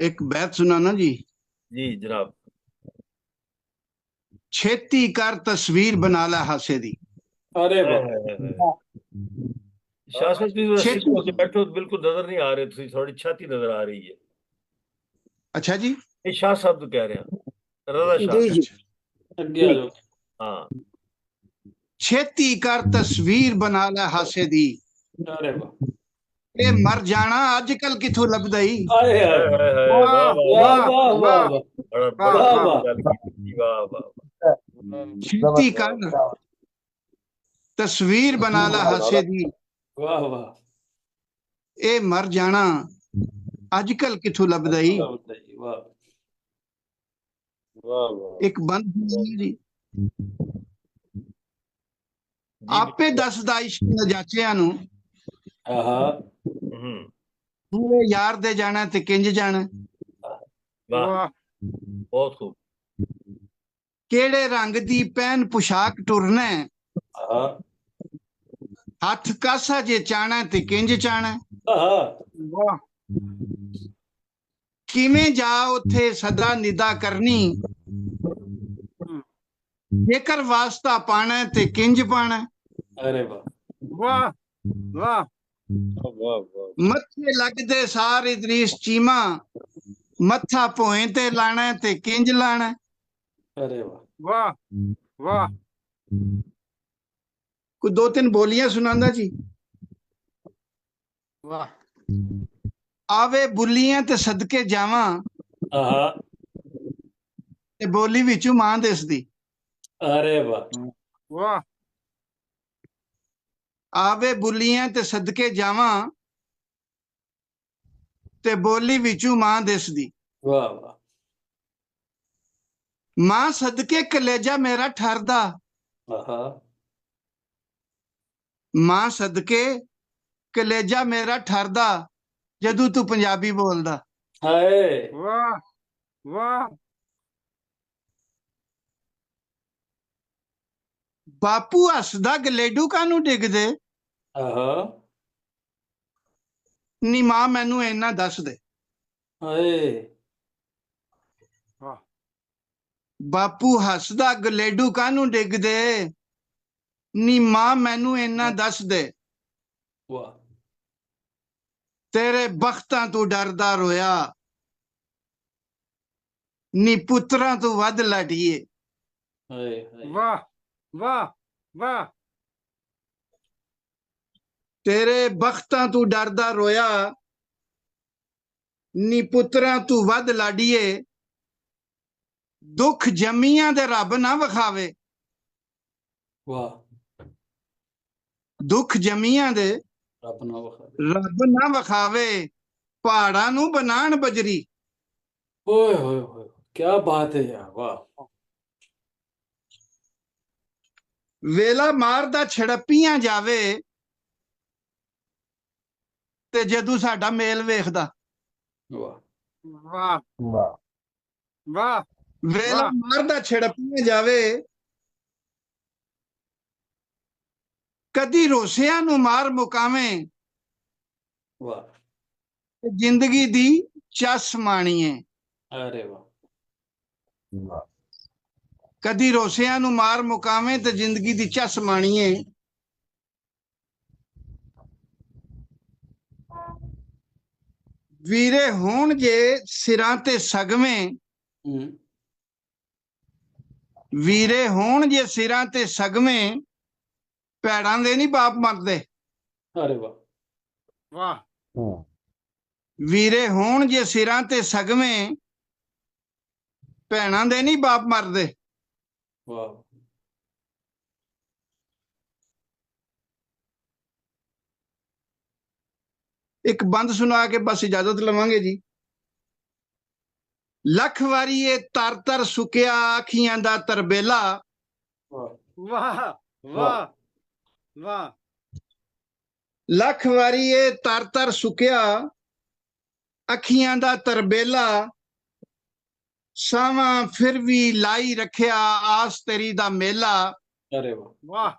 Speaker 7: एक बैत सुनाना जी।
Speaker 1: जी जनाब।
Speaker 7: छेती कर तस्वीर बना ला हासे दी।
Speaker 5: अरे वाह,
Speaker 1: शाह साहब जी सिद्ध
Speaker 7: छेती।
Speaker 1: होके बैठो, बिल्कुल नजर नहीं आ रहे, थोड़ी छाती नजर आ रही है।
Speaker 7: अच्छा जी,
Speaker 1: ये शाह साहब तो कह रहे हैं, रजा शाह।
Speaker 3: जी जी
Speaker 5: अगे आ जाओ।
Speaker 1: हाँ।
Speaker 7: छेती कर तस्वीर बना ला हासे दी,
Speaker 5: अरे वाह,
Speaker 7: ए मर जाना अजकल किथों लभदा ई।
Speaker 5: आए हाय,
Speaker 1: हाय हाय हाय, वाह
Speaker 3: वाह
Speaker 1: वाह
Speaker 5: वाह
Speaker 1: वाह,
Speaker 3: वाह
Speaker 5: वाह
Speaker 3: वाह
Speaker 5: वाह,
Speaker 1: बड़ा
Speaker 3: वाह
Speaker 1: बड़ा
Speaker 5: वाह
Speaker 3: वाह
Speaker 5: वाह,
Speaker 1: गल की, वाह वाह।
Speaker 7: छेती कर तस्वीर बना ला हासे दी,
Speaker 5: वाह वाह,
Speaker 7: ए मर जाना अजकल किथों लभदा ई।
Speaker 5: वाह
Speaker 4: वाह वाह।
Speaker 7: एक बंद सुनाना जी।
Speaker 1: जी
Speaker 7: आपे दसदा इश्क नजाचियां नू,
Speaker 5: आहा,
Speaker 7: तू यार दे जाना ते किंज जाना।
Speaker 1: वाह,
Speaker 3: वाह
Speaker 1: बहुत खूब।
Speaker 7: केड़े रंग दी पहन पोशाक टुरना है,
Speaker 5: आहा,
Speaker 7: हथ कासा जे चाहना ते किंज चाहना।
Speaker 5: आहा,
Speaker 3: वाह
Speaker 7: किवें जा उथे सदा निदा करनी, जेकर वास्ता पाना है ते किंज पाना।
Speaker 5: अरे वाह,
Speaker 3: वाह वाह
Speaker 4: वाह वाह।
Speaker 7: मथे लगदे सार इदरीस चीमा, मथा भोए ते लाना है ते किंज लाना।
Speaker 5: अरे वाह,
Speaker 3: वाह वाह
Speaker 7: कोई दो तीन बोलियां सुनांदा जी।
Speaker 3: वाह
Speaker 7: आवे बुलियां ते सदके जावां,
Speaker 5: आहा,
Speaker 7: ते बोली विचों मां दिसदी।
Speaker 5: अरे वाह,
Speaker 3: वाह
Speaker 7: आवे बुलियां ते सदके जावां, ते बोली विचों मां दिसदी।
Speaker 5: वाह वाह,
Speaker 7: मां सदके कलेजा मेरा ठरदा,
Speaker 5: आहा,
Speaker 7: मां सदके कलेजा मेरा ठरदा, जदू तू पंजाबी बोलदा।
Speaker 5: हाय,
Speaker 3: वाह वाह
Speaker 7: बापू हसदा गलेडू कानू डिगदे,
Speaker 5: आहा,
Speaker 7: नी मां मैनू इन्ना दस दे।
Speaker 5: हाय,
Speaker 3: वाह
Speaker 7: बापू हसदा गलेडू कानू डिगदे, नी मां मैनू इन्ना दस दे।
Speaker 5: वाह,
Speaker 7: तेरे बख्तां तू डरदा रोया, नी पुत्तरां तू वध लाडीए।
Speaker 5: हाय हाय,
Speaker 3: वाह वाह वाह
Speaker 7: तेरे बख्तां तू डरदा रोया, नी पुत्तरां तू वध लाडीए। दुख जमियां दे रब ना विखावे,
Speaker 5: वाह,
Speaker 7: दुख जमियां दे
Speaker 5: अपना वखा,
Speaker 7: रब ना विखावे, पहाड़ां नू बनाण बजरी।
Speaker 5: ओए होए होए, क्या बात है यार, वाह,
Speaker 7: वेला मारदा छड़पियां जावे, ते जदू साडा मेल वेखदा।
Speaker 5: वाह,
Speaker 3: वाह वाह
Speaker 7: वेला
Speaker 3: वाह
Speaker 7: मारदा छड़पियां जावे, कदी रोसियां नू मार मुकावे,
Speaker 5: वाह,
Speaker 7: ते जिंदगी दी चस माणीए।
Speaker 5: अरे वाह,
Speaker 7: कदी रोसियां नू मार मुकावे ते जिंदगी दी चस माणीए। वीरे होण जे सिरां ते सगवें, वीरे होण जे सिरां ते सगवें, भैड़ां दे नहीं बाप मरदे।
Speaker 5: अरे वाह,
Speaker 3: वाह
Speaker 7: वीरे होण जे सिरां ते सगवें, भैड़ां दे नहीं बाप मरदे।
Speaker 5: वाह,
Speaker 7: एक बंद सुना के बस इजाजत लवांगे जी। ਲੱਖ ਵਾਰੀ ਇਹ ਤਰ ਤਰ ਸੁੱਕਿਆ ਅੱਖੀਆਂ ਦਾ ਤਰਬੇਲਾ।
Speaker 3: ਵਾਹ ਵਾਹ ਵਾਹ।
Speaker 7: ਲੱਖ ਵਾਰੀ ਇਹ ਤਰ ਤਰ ਸੁੱਕਿਆ ਅੱਖੀਆਂ ਦਾ ਤਰਬੇਲਾ। ਸਾਵਾਂ ਫਿਰ ਵੀ ਲਾਈ ਰੱਖਿਆ ਆਸ ਤੇਰੀ ਦਾ ਮੇਲਾ।
Speaker 5: ਅਰੇ ਵਾਹ
Speaker 3: ਵਾਹ।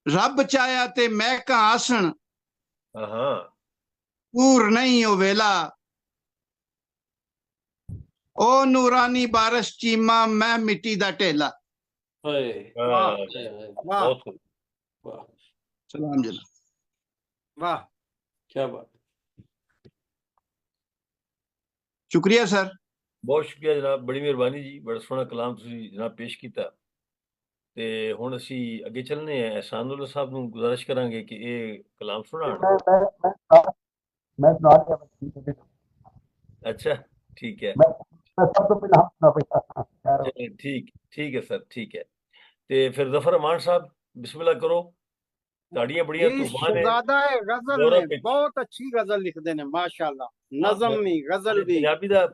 Speaker 7: ਰੱਬ ਚਾਹਿਆ ਤੇ ਮਹਿਕਾਂ ਆਸਣ
Speaker 1: ਹਾਂ
Speaker 7: ਪੂਰ ਨਹੀਂ ਉਹ ਵੇਲਾ। ਉਹ ਨੂਰਾਨੀ ਬਾਰਿਸ਼ ਚੀਮਾ ਮੈਂ ਮਿੱਟੀ ਦਾ ਢੇਲਾ।
Speaker 5: ਹਾਏ
Speaker 3: ਵਾਹ ਵਾਹ
Speaker 1: ਬਹੁਤ ਖੂਬ।
Speaker 5: ਵਾਹ
Speaker 7: ਸਲਾਮ ਜੀ।
Speaker 3: ਵਾਹ।
Speaker 5: ਕੀ ਬਾਤ।
Speaker 7: ਸ਼ੁਕਰੀਆ ਸਰ।
Speaker 1: ਬਹੁਤ ਸ਼ੁਕਰੀਆ ਜਨਾਬ, ਬੜੀ ਮਿਹਰਬਾਨੀ ਜੀ, ਬੜਾ ਸੋਹਣਾ ਕਲਾਮ ਤੁਸੀਂ ਜਨਾਬ ਪੇਸ਼ ਕੀਤਾ। ਤੇ ਹੁਣ ਅਸੀਂ ਅੱਗੇ ਚੱਲਨੇ ਆ। ਅਹਿਸਾਨੁੱਲਾ ਸਾਹਿਬ ਨੂੰ ਗੁਜ਼ਾਰਿਸ਼ ਕਰਾਂਗੇ ਕਿ ਇਹ ਕਲਾਮ ਸੁਣਾਉਣ।
Speaker 6: ਮੈਂ ਸੁਣਾ ਰਿਹਾ।
Speaker 1: ਅੱਛਾ ਠੀਕ ਹੈ,
Speaker 6: ਸਭ ਤੋਂ ਪਹਿਲਾਂ
Speaker 1: ਚਲੋ ਠੀਕ ਹੈ ਸਰ, ਠੀਕ ਹੈ। ਤੇ ਫਿਰ ਜ਼ਫਰ ਅਮਾਨ ਸਾਹਿਬ ਬਿਸਮਿल्लाह ਕਰੋ। ਤੁਹਾਡੀਆਂ ਬੜੀਆਂ
Speaker 3: ਜੀ
Speaker 1: ਤੂਫਾਨ ਹੈ
Speaker 3: ਸ਼ਹਿਜ਼ਾਦਾ ਹੈ ਗਜ਼ਲ
Speaker 1: ਯੂਰਪ
Speaker 3: ਨੇ,
Speaker 1: ਵਿੱਚ।
Speaker 3: ਬਹੁਤ ਅੱਛੀ ਗਜ਼ਲ ਲਿਖਦੇ ਨੇ ਮਾਸ਼ਾਅੱਲਾ। ਨਜ਼ਮ ਵੀ ਗਜ਼ਲ ਵੀ।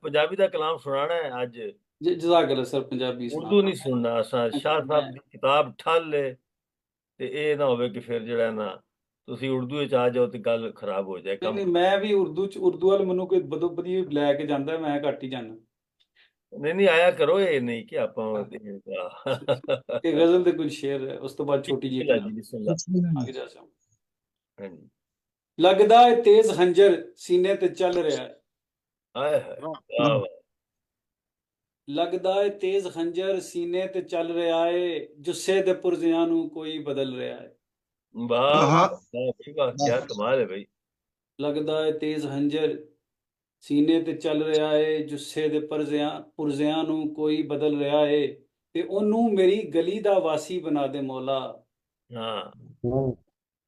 Speaker 1: ਪੰਜਾਬੀ ਦਾ ਕਲਾਮ ਸੁਣਾਣਾ ਹੈ ਅੱਜ।
Speaker 5: ਜਜ਼ਾਕ ਅੱਲਾ ਸਰ। ਪੰਜਾਬੀ
Speaker 1: ਉਰਦੂ ਨਹੀਂ ਸੁਣਨਾ ਅਸਾਂ। ਸ਼ਾਹ ਸਾਹਿਬ ਦੀ ਕਿਤਾਬ ਠੱਲ ਹੈ ਤੇ ਇਹ ਨਾ ਹੋਵੇ ਕਿ ਫਿਰ ਜਿਹੜਾ ਨਾ ਤੁਸੀਂ ਉਰਦੂ ਵਿੱਚ ਆ ਜਾਓ ਤੇ ਗੱਲ ਖਰਾਬ ਹੋ ਜਾਏ ਕੰਮ।
Speaker 5: ਨਹੀਂ ਮੈਂ ਵੀ ਉਰਦੂ ਵਾਲ ਮੈਨੂੰ ਕੋਈ ਬਦੋ ਬਦੀ ਲੈ ਕੇ ਜਾਂਦਾ, ਮੈਂ ਘੱਟ ਹੀ ਜਾਂਦਾ।
Speaker 1: ਨਹੀਂ ਆਇਆ ਕਰੋ, ਇਹ ਨਹੀਂ ਕਿ ਆਪਾਂ
Speaker 5: ਇਹ ਗਜ਼ਲ ਦੇ ਕੁਝ ਸ਼ੇਰ ਹੈ, ਉਸ ਤੋਂ ਬਾਅਦ ਛੋਟੀ ਜਿਹੀ ਆਗੇ ਜਾ ਸਕਦਾ।
Speaker 1: ਹਾਂਜੀ।
Speaker 5: ਲੱਗਦਾ ਹੈ ਤੇਜ਼ ਖੰਜਰ ਸੀਨੇ ਤੇ ਚੱਲ ਰਿਹਾ ਹੈ।
Speaker 1: ਆਏ ਹਾਏ ਵਾਹ ਵਾਹ।
Speaker 5: ਲੱਗਦਾ ਹੈ ਤੇਜ਼ ਖੰਜਰ ਸੀਨੇ ਤੇ ਚੱਲ ਰਿਹਾ ਹੈ, ਜੁੱਸੇ ਦੇ ਪੁਰਜ਼ਿਆਂ ਨੂੰ ਕੋਈ ਬਦਲ ਰਿਹਾ ਹੈ।
Speaker 1: ਵਾਹ ਵਾਹ, ਕੀ ਕਮਾਲ ਹੈ ਭਾਈ।
Speaker 5: ਲੱਗਦਾ ਹੈ ਤੇਜ਼ ਖੰਜਰ ਸੀਨੇ ਤੇ ਚੱਲ ਰਿਹਾ ਹੈ, ਜੁੱਸੇ ਦੇ ਪੁਰਜ਼ਿਆਂ ਨੂੰ ਕੋਈ ਬਦਲ ਰਿਹਾ ਹੈ। ਤੇ ਉਹਨੂੰ ਮੇਰੀ ਗਲੀ ਦਾ ਵਾਸੀ ਬਣਾ ਦੇ ਮੌਲਾ।
Speaker 1: ਹਾਂ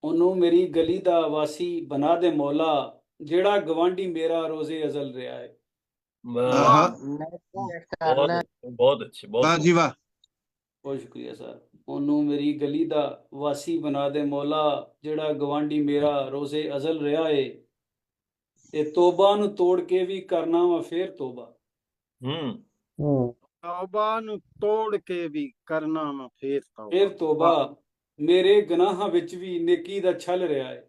Speaker 5: ਉਹਨੂੰ ਮੇਰੀ ਗਲੀ ਦਾ ਵਾਸੀ ਬਣਾ ਦੇ ਮੌਲਾ, ਜਿਹੜਾ ਗਵਾਂਢੀ ਮੇਰਾ ਰੋਜ਼ੇ ਅਜ਼ਲ ਰਿਹਾ ਹੈ।
Speaker 1: ਬਹੁਤ ਅੱਛੇ,
Speaker 7: ਵਾਹ ਜੀ ਵਾਹ।
Speaker 5: ਬਹੁਤ ਸ਼ੁਕਰੀਆ ਸਰ। ਉਹਨੂੰ ਮੇਰੀ ਗਲੀ ਦਾ ਵਾਸੀ ਬਣਾ ਦੇ ਮੌਲਾ, ਜਿਹੜਾ ਗਵਾਂਢੀ ਮੇਰਾ ਰੋਜ਼ੇ ਅਜ਼ਲ ਰਿਹਾ ਏ। ਤੇ ਤੋਬਾ ਨੂੰ ਤੋੜ ਕੇ ਵੀ ਕਰਨਾ ਵਾ ਫੇਰ ਤੋਬਾ।
Speaker 3: ਤੌਬਾ ਨੂੰ ਤੋੜ ਕੇ ਵੀ ਕਰਨਾ ਵਾ ਫੇਰ
Speaker 5: ਤੋਬਾ। ਮੇਰੇ ਗੁਨਾਹਾਂ ਵਿੱਚ ਵੀ ਨੇਕੀ ਦਾ ਛਲ ਰਿਹਾ ਹੈ।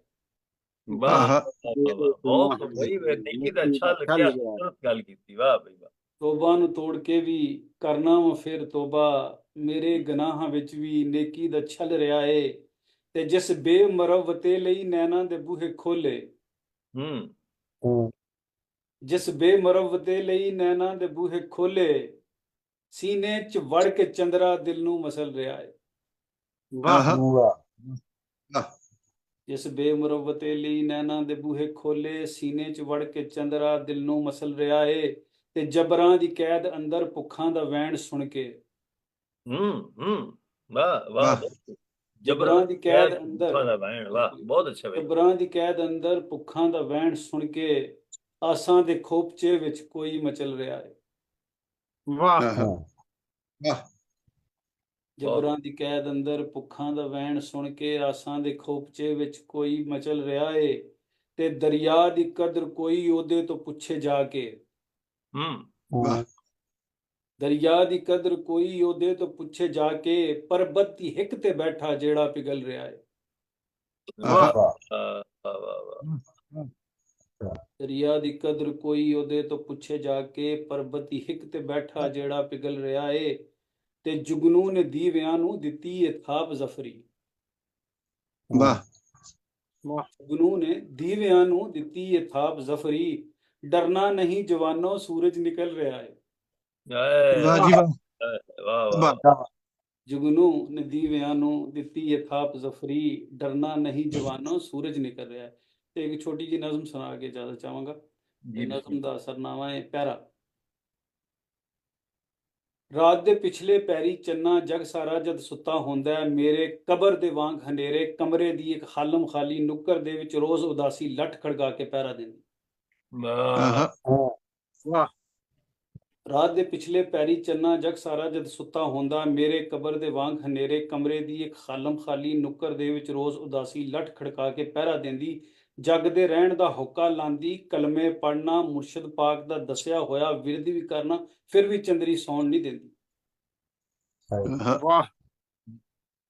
Speaker 1: ਬਹੁਤ ਬਈ ਨੇਕੀ ਦਾ ਛਲ ਕਿਆ ਖੂਬਸੂਰਤ ਗੱਲ ਕੀਤੀ। ਵਾਹ ਬਈ ਵਾਹ।
Speaker 5: ਤੋਬਾ ਨੂੰ ਤੋੜ ਕੇ ਵੀ ਕਰਨਾ ਵਾ ਫੇਰ ਤੋਬਾ, ਮੇਰੇ ਗੁਨਾਹਾਂ ਵਿੱਚ ਵੀ ਨੇਕੀ ਦਾ ਛਲ ਰਿਹਾ ਏ। ਤੇ ਜਿਸ ਬੇਮਰਵਤੇ ਲਈ ਨੈਣਾ ਦੇ ਬੂਹੇ ਖੋਲੇ। ਜਿਸ ਬੇਮਰਵਤੇ ਲਈ ਨੈਣਾ ਦੇ ਬੂਹੇ ਖੋਲੇ, ਸੀਨੇ ਚ ਵੜ ਕੇ ਚੰਦਰਾ ਦਿਲ ਨੂੰ ਮਸਲ ਰਿਹਾ ਹੈ। ਜਿਸ ਬੇਮਰਵਤੇ ਲਈ ਨੈਣਾ ਦੇ ਬੂਹੇ ਖੋਲੇ, ਸੀਨੇ ਚ ਵੜ ਕੇ ਚੰਦਰਾ ਦਿਲ ਨੂੰ ਮਸਲ ਰਿਹਾ ਏ। ਤੇ ਜਬਰਾਂ ਦੀ ਕੈਦ ਅੰਦਰ ਭੁੱਖਾਂ ਦਾ ਵੈਣ ਸੁਣ ਕੇ।
Speaker 1: ਵਾਹ ਵਾਹ।
Speaker 5: ਜਬਰਾਂ ਦੀ ਕੈਦ ਅੰਦਰ
Speaker 1: ਵਾਹ ਬਹੁਤ ਅੱਛਾ ਬਈ।
Speaker 5: ਜਬਰਾਂ ਦੀ ਕੈਦ ਅੰਦਰ ਭੁੱਖਾਂ ਦਾ ਵੈਣ ਸੁਣ ਕੇ, ਆਸਾਂ ਦੇ ਖੋਪਚੇ ਵਿੱਚ ਕੋਈ ਮਚਲ ਰਿਹਾ ਹੈ।
Speaker 3: ਵਾਹ।
Speaker 5: ਜਬਰਾਂ ਦੀ ਕੈਦ ਅੰਦਰ ਭੁੱਖਾਂ ਦਾ ਵੈਣ ਸੁਣ ਕੇ, ਆਸਾਂ ਦੇ ਖੋਪਚੇ ਵਿੱਚ ਕੋਈ ਮਚਲ ਰਿਹਾ ਏ। ਤੇ ਦਰਿਆ ਦੀ ਕਦਰ ਕੋਈ ਉਹਦੇ ਤੋਂ ਪੁੱਛੇ ਜਾ ਕੇ। ਦਰਿਆ ਦੀ ਕਦਰ ਕੋਈ ਉਹਦੇ ਤੋਂ ਪੁੱਛੇ ਜਾ ਕੇ, ਪਰਬਤ ਦੀ ਹਿੱਕ ਤੇ ਬੈਠਾ ਜਿਹੜਾ ਪਿਘਲ ਰਿਹਾ ਹੈ। ਦਰਿਆ ਦੀ ਕਦਰ ਕੋਈ ਉਹਦੇ ਤੋਂ ਪੁੱਛੇ ਜਾ ਕੇ, ਪਰਬਤ ਦੀ ਹਿੱਕ ਤੇ ਬੈਠਾ ਜਿਹੜਾ ਪਿਘਲ ਰਿਹਾ ਏ। ਤੇ ਜੁਗਨੂ ਨੇ ਦੀਵਿਆਂ ਨੂੰ ਦਿੱਤੀ ਏ ਥਾਪ ਜ਼ਫਰੀ। ਜੁਗਨੂ ਨੇ ਦੀਵਿਆਂ ਨੂੰ ਦਿੱਤੀ ਏ ਥਾਪ ਜ਼ਫਰੀ, ਡਰਨਾ ਨਹੀਂ ਜਵਾਨੋ ਸੂਰਜ ਨਿਕਲ ਰਿਹਾ ਹੈ। ਜੁਗਨੂ ਨੇ ਦੀਵਿਆਂ ਨੂੰ ਦਿੱਤੀ ਏ ਥਾਪ ਜ਼ਫਰੀ, ਡਰਨਾ ਨਹੀਂ ਜਵਾਨੋ ਸੂਰਜ ਨਿਕਲ ਰਿਹਾ ਹੈ। ਤੇ ਇੱਕ ਛੋਟੀ ਜਿਹੀ ਨਜ਼ਮ ਸੁਣਾ ਕੇ ਜ਼ਿਆਦਾ ਚਾਹਾਂਗਾ। ਨਜ਼ਮ ਦਾ ਅਸਰਨਾਮਾ ਹੈ ਪਿਆਰਾ। ਰਾਤ ਦੇ ਪਿਛਲੇ ਪੈਰੀ ਚੰਨਾ ਜਗ ਸਾਰਾ ਜਦ ਸੁੱਤਾ ਹੁੰਦਾ ਹੈ, ਮੇਰੇ ਕਬਰ ਦੇ ਵਾਂਗ ਹਨੇਰੇ ਕਮਰੇ ਦੀ ਇੱਕ ਖਾਲਮ ਖਾਲੀ ਨੁੱਕਰ ਦੇ ਵਿੱਚ ਰੋਜ਼ ਉਦਾਸੀ ਲੱਠ ਖੜਕਾ ਕੇ ਪਹਿਰਾ ਦਿੰਦੀ। ਰਾਤ ਦੇ ਪਿਛਲੇ ਪੈਰੀ ਚੰਨਾ ਜਗ ਸਾਰਾ ਜਦ ਸੁੱਤਾ ਹੁੰਦਾ, ਮੇਰੇ ਕਬਰ ਦੇ ਵਾਂਗ ਹਨੇਰੇ ਕਮਰੇ ਦੀ ਇੱਕ ਖਾਲਮ ਖਾਲੀ ਨੁੱਕਰ ਦੇ ਵਿੱਚ ਰੋਜ਼ ਉਦਾਸੀ ਲੱਠ ਖੜਕਾ ਕੇ ਪਹਿਰਾ ਦਿੰਦੀ। ਜੱਗ ਦੇ ਰਹਿਣ ਦਾ ਹੋਕਾ ਲਾਂਦੀ, ਕਲਮੇ ਪੜਨਾ ਮੁਰਸ਼ਿਦ ਪਾਕ ਦਾ ਦੱਸਿਆ ਹੋਇਆ ਵਿਰਦ ਵੀ ਕਰਨਾ, ਫਿਰ ਵੀ ਚੰਦਰੀ ਸੌਣ ਨਹੀਂ ਦਿੰਦੀ।
Speaker 3: ਵਾਹ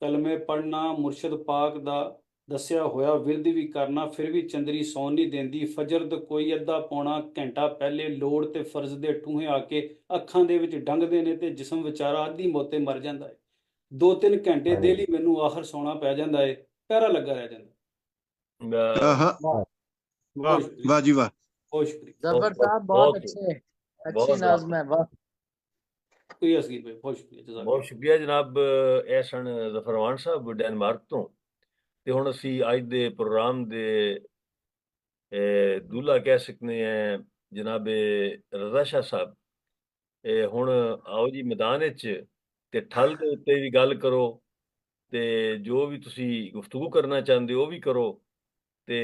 Speaker 5: ਕਲਮੇ ਪੜਨਾ ਮੁਰਸ਼ਿਦ ਪਾਕ ਦਾ ਦੱਸਿਆ ਹੋਇਆ ਵਿਰਦ ਵੀ ਕਰਨਾ, ਫਿਰ ਵੀ ਚੰਦਰੀ ਸੌਣ ਨਹੀਂ ਦਿੰਦੀ। ਫਜਰ ਦਾ ਕੋਈ ਅੱਧਾ ਪੌਣਾ ਘੰਟਾ ਪਹਿਲੇ ਲੋੜ ਤੇ ਫਰਜ਼ ਦੇ ਠੂਹੇ ਆ ਕੇ ਅੱਖਾਂ ਦੇ ਵਿੱਚ ਡੰਗਦੇ ਨੇ ਤੇ ਜਿਸਮ ਵਿਚਾਰਾ ਅੱਧੀ ਮੌਤੇ ਮਰ ਜਾਂਦਾ ਹੈ। 2-3 ਘੰਟੇ ਡੇਲੀ ਮੈਨੂੰ ਆਖਰ ਸੌਣਾ ਪੈ ਜਾਂਦਾ ਹੈ, ਪਹਿਰਾ ਲੱਗਾ ਰਹਿ ਜਾਂਦਾ।
Speaker 3: ਵਾਹ
Speaker 7: ਵਾਹ ਜੀ ਵਾਹ।
Speaker 5: ਬਹੁਤ ਸ਼ੁਕਰੀਆ।
Speaker 8: जफर साहब बहुत अच्छे, अच्छी नज़्म है, वाह।
Speaker 5: ਕੋਈ ਅਸਗੀਰ ਭਾਈ, ਬਹੁਤ ਸ਼ੁਕਰੀਆ, ਜਜ਼ਾਕ
Speaker 1: ਬਹੁਤ ਸ਼ੁਕਰੀਆ ਜਨਾਬ। ਇਹ ਸਨ ਜ਼ਫਰਵਾਨ ਸਾਹਿਬ ਡੈਨਮਾਰਕ ਤੋਂ। ਤੇ ਹੁਣ ਅਸੀਂ ਅੱਜ ਦੇ ਪ੍ਰੋਗਰਾਮ ਦੇ ਦੂਲਾ ਕਹਿ ਸਕਦੇ ਹਾਂ ਜਨਾਬ ਰਜ਼ਾ ਸ਼ਾਹ ਸਾਹਿਬ। ਹੁਣ ਆਓ ਜੀ ਮੈਦਾਨ ਵਿੱਚ ਤੇ ਠੱਲ ਦੇ ਉੱਤੇ ਵੀ ਗੱਲ ਕਰੋ, ਤੇ ਜੋ ਵੀ ਤੁਸੀਂ ਗੁਫ਼ਤਗੂ ਕਰਨਾ ਚਾਹੁੰਦੇ ਹੋ ਉਹ ਵੀ ਕਰੋ, ਤੇ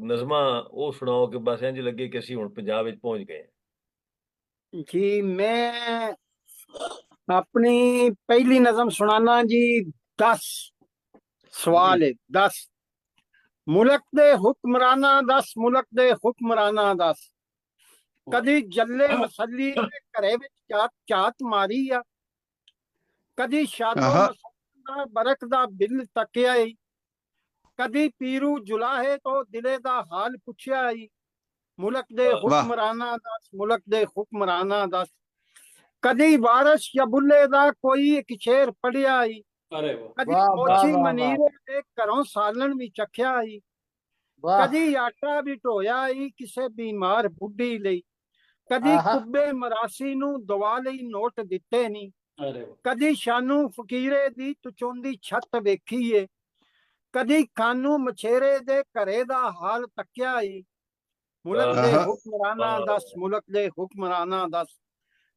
Speaker 1: ਨਜ਼ਮਾਂ ਉਹ ਸੁਣਾਓ ਕਿ ਬਸ ਇੰਝ ਲੱਗੇ ਕਿ ਅਸੀਂ ਹੁਣ ਪੰਜਾਬ ਵਿੱਚ ਪਹੁੰਚ ਗਏ।
Speaker 3: जी मैं अपनी पहली नज़म सुनाना जी। 10 सवाल है। 10 मुल्क दे हुक्मराना 10 मुल्क दे हुक्मराना 10 कदी जल्ले मसली दे घरे विच चात मारी आ, कदी शादो मसला बरक दा बिल तकिया आई, कदी पीरू जुलाहे तो दिले दा हाल पुछया आई। मुल्क दे हुक्मराना 10 मुल्क दे हुक्मराना 10 कदी वारस या बुल्ले दा कोई एक शेर पढ़िया आई, कदी मोची मनीरे दे घरों सालन भी चखिया आई, कदी आटा भी ढोया आई किसे बीमार बुढ़ी लई, कदी कुब्बे मरासी नू दवा लई नोट दिते नी, कदी शानू फकीरे दी तुचोंदी छत वेखी है, कदी खानू मछेरे दे घरे दा हाल तकिया आई। मुल्क दे हुक्मराना 10 मुल्क दे हुक्मराना 10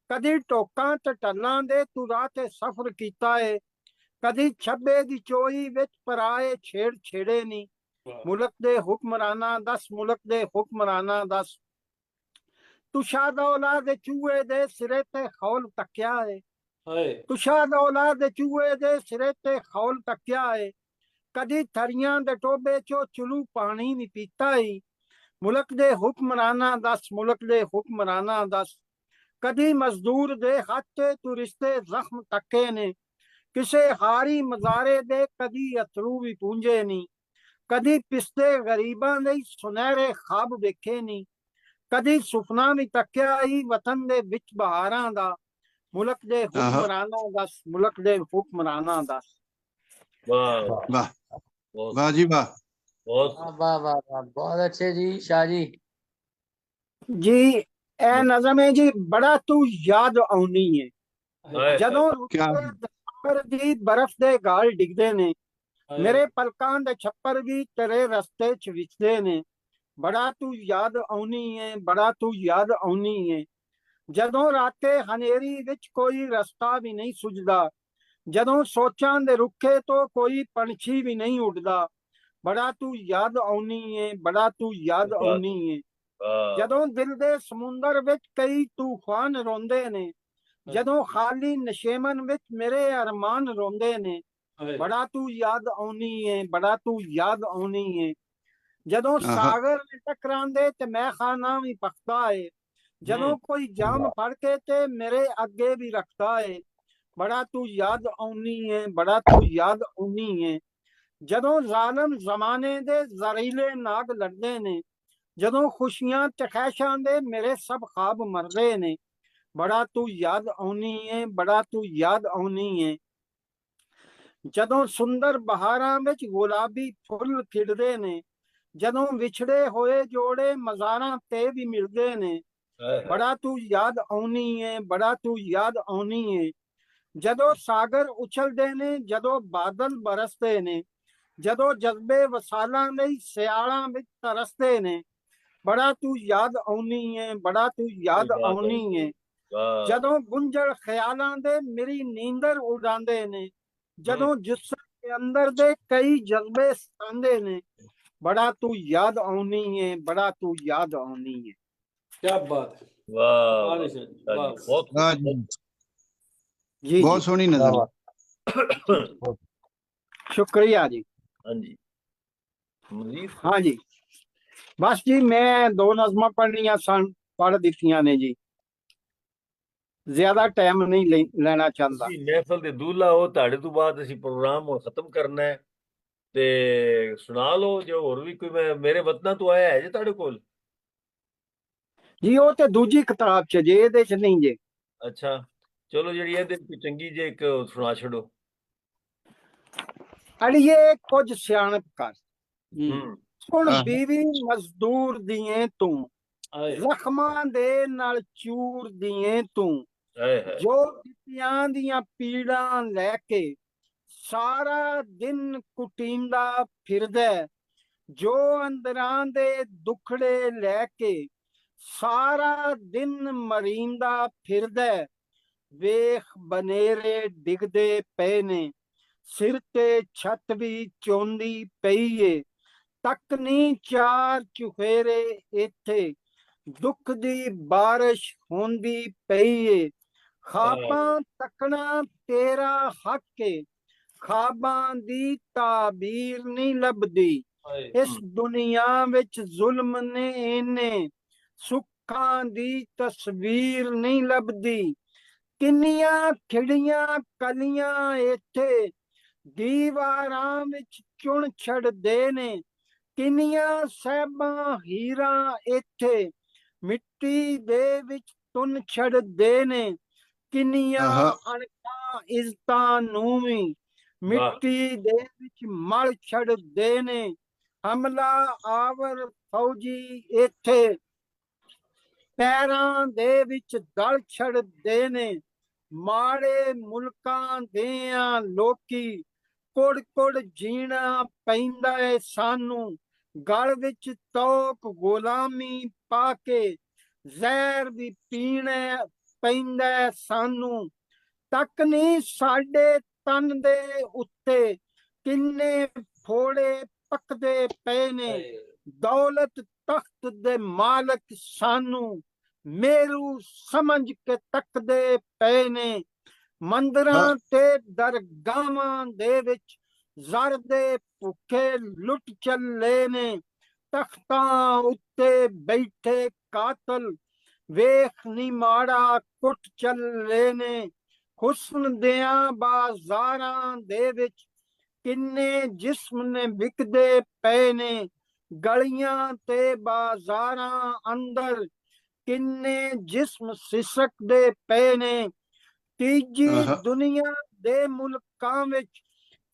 Speaker 3: कदी टोकां ते टल्लां दे तू राह ते सफर कीता है, कदी छब्बे दी चोई विच पराए छेड़ छेड़े नी। मुल्क दे हुक्मराना 10 मुल्क दे हुक्मराना 10 तुशादौला दे चूहे दे सिरे ते खौल तकिया है, तुशादौला दे चूहे दे सिरे ते खौल तकिया है, कदी थरियां दे टोबे चो चुलू पानी नहीं पीता है। मुल्क दे हुक्मराना 10 मुल्क दे हुक्मराना 10 कदी मजदूर दे हाथ तू रिश्ते जख्म तके ने, किसे हारी मजारे दे कदी अथरू भी पूंजे नी, कदी पिसते गरीबां दे सुनहरे खाब वेखे नी, कदी सुपना भी तकिया आई वतन दे विच बहारां दा। मुल्क दे हुक्मराना 10 मुल्क दे हुक्मराना 10।
Speaker 1: वाह
Speaker 7: वाह वाह जी वाह।
Speaker 8: वाह वाह वाह वाह, बहुत अच्छे जी शाह जी।
Speaker 3: जी ए नज़म है जी बड़ा तू याद आउनी है जदों दिसंबर दी बर्फ दे गाल डिगदे ने, मेरे पलकां दे छप्पर भी तेरे रस्ते च विचदे ने, बड़ा तू याद आउनी है बड़ा तू याद आउनी है। जदों राते हनेरी विच कोई रस्ता भी नहीं सुझदा, जदों सोचां दे रुखे तो कोई पंछी भी नहीं उड़दा, बड़ा तू याद आउनी है बड़ा तू याद आउनी है। जदों दिल दे समुंदर विच कई तूफान रोंदे ने, जदों खाली नशेमन विच मेरे अरमान रोंदे ने, बड़ा तू याद आउनी है बड़ा तू याद आउनी है। जदों सागर टकरांदे ते मैं खाना भी पखदा है, जदों कोई जाम फड़ के ते मेरे अगे भी रखता है, बड़ा तू याद आउनी है बड़ा तू याद आउनी है। जदों जालिम जमाने दे जरीले नाग लड़दे ने, जदों खुशियां ते खैशां दे मेरे सब ख्वाब मरदे ने, बड़ा तू याद आउनी है बड़ा तू याद आउनी है। जदों सुंदर बहारां विच गुलाबी फुल खिड़दे ने, जदों विछड़े होए जोड़े मज़ारां ते भी मिलदे ने, बड़ा तू याद आउनी है बड़ा तू याद आउनी है। जदों सागर उछलदे ने जदों बादल बरसदे ने, जदों जज्बे वसालां लई सियालां विच तरसदे ने, बड़ा तू याद आउनी है बड़ा तू याद आउनी है। जदों गुंजड़ ख्यालां दे मेरी नींदर उड़ांदे ने, जदों जिस्म के अंदर दे कई जज्बे सतांदे ने, बड़ा तू याद आउनी है बड़ा तू याद आउनी है।
Speaker 5: क्या बात है।
Speaker 1: वाह
Speaker 3: जी
Speaker 7: बहुत सोहनी नज़र।
Speaker 3: शुक्रिया जी।
Speaker 1: हाँ जी मजीद
Speaker 3: हाँ जी ਬਸ ਜੀ ਮੈਂ 2 ਨਜ਼ਮਾਂ ਪੜ੍ਹਨੀਆਂ ਸਨ, ਪੜ੍ਹ ਦਿੱਤੀਆਂ ਨੇ ਜੀ, ਜ਼ਿਆਦਾ ਟਾਈਮ ਨਹੀਂ ਲੈਣਾ ਚਾਹੁੰਦਾ।
Speaker 1: ਤੁਸੀਂ ਮਹਿਫਲ ਦੇ ਦੂਲਾ ਹੋ, ਤੁਹਾਡੇ ਤੋਂ ਬਾਅਦ ਅਸੀਂ ਪ੍ਰੋਗਰਾਮ ਹੁਣ ਖਤਮ ਕਰਨਾ ਹੈ, ਤੇ ਸੁਣਾ ਲਓ ਜੇ ਹੋਰ ਵੀ ਕੋਈ। ਮੇਰੇ ਵਤਨਾਂ ਤੋਂ ਆਇਆ ਹੈ ਜੇ ਤੁਹਾਡੇ ਕੋਲ?
Speaker 3: ਜੀ ਉਹ ਤੇ ਦੂਜੀ ਕਿਤਾਬ 'ਚ ਜੇ, ਇਹਦੇ 'ਚ ਨਹੀਂ ਜੇ।
Speaker 1: ਅੱਛਾ ਚਲੋ, ਜਿਹੜੀ ਇਹਦੇ ਵਿੱਚ ਚੰਗੀ ਜੇ ਇੱਕ ਸੁਣਾ ਛੱਡੋ।
Speaker 3: ਅੜੀਏ ਕੁਝ ਸਿਆਣਪ ਕਰ, ਸੁਣ
Speaker 7: ਆਹ,
Speaker 3: ਬੀਵੀ ਮਜ਼ਦੂਰ ਦੀਏ ਤੂੰ, ਜ਼ਖਮਾਂ ਦੇ ਨਾਲ ਚੂਰ ਦੀਏ ਤੂੰ,
Speaker 1: ਹਾਏ ਹਾਏ।
Speaker 3: ਜੋ ਦਿੱਤੀਆਂ ਦੀਆਂ ਪੀੜਾਂ ਲੈ ਕੇ ਸਾਰਾ ਦਿਨ ਕੁਟੀਂਦਾ ਫਿਰਦਾ, ਜੋ ਅੰਦਰਾਂ ਦੇ ਦੁਖੜੇ ਲੈ ਕੇ ਸਾਰਾ ਦਿਨ ਮਰੀਂਦਾ ਫਿਰਦਾ, ਵੇਖ ਬਨੇਰੇ ਡਿੱਗਦੇ ਪਏ ਨੇ, ਸਿਰ ਤੇ ਛੱਤ ਵੀ ਚੋਂਦੀ ਪਈ ਏ, ਤੱਕ ਨੀ 4 ਚੁਫੇਰੇ ਇੱਥੇ, ਦੁੱਖ ਦੀ ਬਾਰਿਸ਼ ਹੁੰਦੀ ਪਈ ਏ, ਖਾਬਾਂ ਤੱਕਣਾ ਤੇਰਾ ਹੱਕ ਏ, ਖਾਬਾਂ ਦੀ ਤਾਬੀਰ ਨਹੀਂ ਲੱਭਦੀ, ਇਸ ਦੁਨੀਆ ਵਿੱਚ ਜ਼ੁਲਮ ਨੇ ਇਹਨੇ, ਸੁੱਖਾਂ ਦੀ ਤਸਵੀਰ ਨਹੀਂ ਲੱਭਦੀ, ਕਿੰਨੀਆਂ ਖਿੜੀਆਂ ਕਲੀਆਂ ਇੱਥੇ ਦੀਵਾਰਾਂ ਵਿੱਚ ਚੁਣ ਛੱਡਦੇ ਨੇ, ਕਿੰਨੀਆਂ ਸਹਿਬਾਂ ਹੀਰਾਂ ਇੱਥੇ ਮਿੱਟੀ ਦੇ ਵਿੱਚ ਤੁੰਨ ਛੱਡਦੇ ਨੇ, ਕਿੰਨੀਆਂ ਅਣਖਾਂ ਇੱਜ਼ਤਾਂ ਨੂੰ ਵੀ ਮਿੱਟੀ ਦੇ ਵਿੱਚ ਮਲ ਛੱਡਦੇ ਨੇ, ਹਮਲਾ ਆਵਰ ਫੌਜੀ ਇੱਥੇ ਪੈਰਾਂ ਦੇ ਵਿੱਚ ਗਲ ਛੱਡਦੇ ਨੇ, ਮਾੜੇ ਮੁਲਕਾਂ ਦੇ ਲੋਕੀ ਕੁੜ ਕੁੜ ਜੀਣਾ ਪੈਂਦਾ ਏ ਸਾਨੂੰ, ਗਲ ਵਿੱਚ ਤੋਕ ਗੁਲਾਮੀ ਪਾ ਕੇ ਜ਼ਹਿਰ ਵੀ ਪੀਣਾ ਪੈਂਦਾ ਸਾਨੂੰ, ਤੱਕ ਨਹੀਂ ਸਾਡੇ ਤਨ ਦੇ ਉੱਤੇ ਕਿੰਨੇ ਫੋੜੇ ਪੱਕਦੇ ਪਏ ਨੇ, ਦੌਲਤ ਤਖਤ ਦੇ ਮਾਲਕ ਸਾਨੂੰ ਮੇਰੂ ਸਮਝ ਕੇ ਤੱਕਦੇ ਪਏ ਨੇ, ਮੰਦਰਾਂ ਤੇ ਦਰਗਾਹਾਂ ਦੇ ਵਿੱਚ ਜ਼ਰ ਦੇ ਭੁੱਖੇ ਲੁੱਟ ਚੱਲੇ ਨੇ, ਤਖਤਾਂ ਉੱਤੇ ਬੈਠੇ ਕਾਤਲ ਵੇਖ ਨੀ ਮਾੜਾ ਕੁੱਟ ਚੱਲੇ ਨੇ, ਹੁਸਨ ਦਿਆਂ ਬਾਜ਼ਾਰਾਂ ਦੇ ਵਿੱਚ ਕਿੰਨੇ ਜਿਸਮ ਨੇ ਵਿਕਦੇ ਪਏ ਨੇ, ਗਲੀਆਂ ਤੇ ਬਾਜ਼ਾਰਾਂ ਅੰਦਰ ਕਿੰਨੇ ਜਿਸਮ ਸਿਸਕਦੇ ਪਏ ਨੇ, ਤੀਜੀ ਦੁਨੀਆ ਦੇ ਮੁਲਕਾਂ ਵਿੱਚ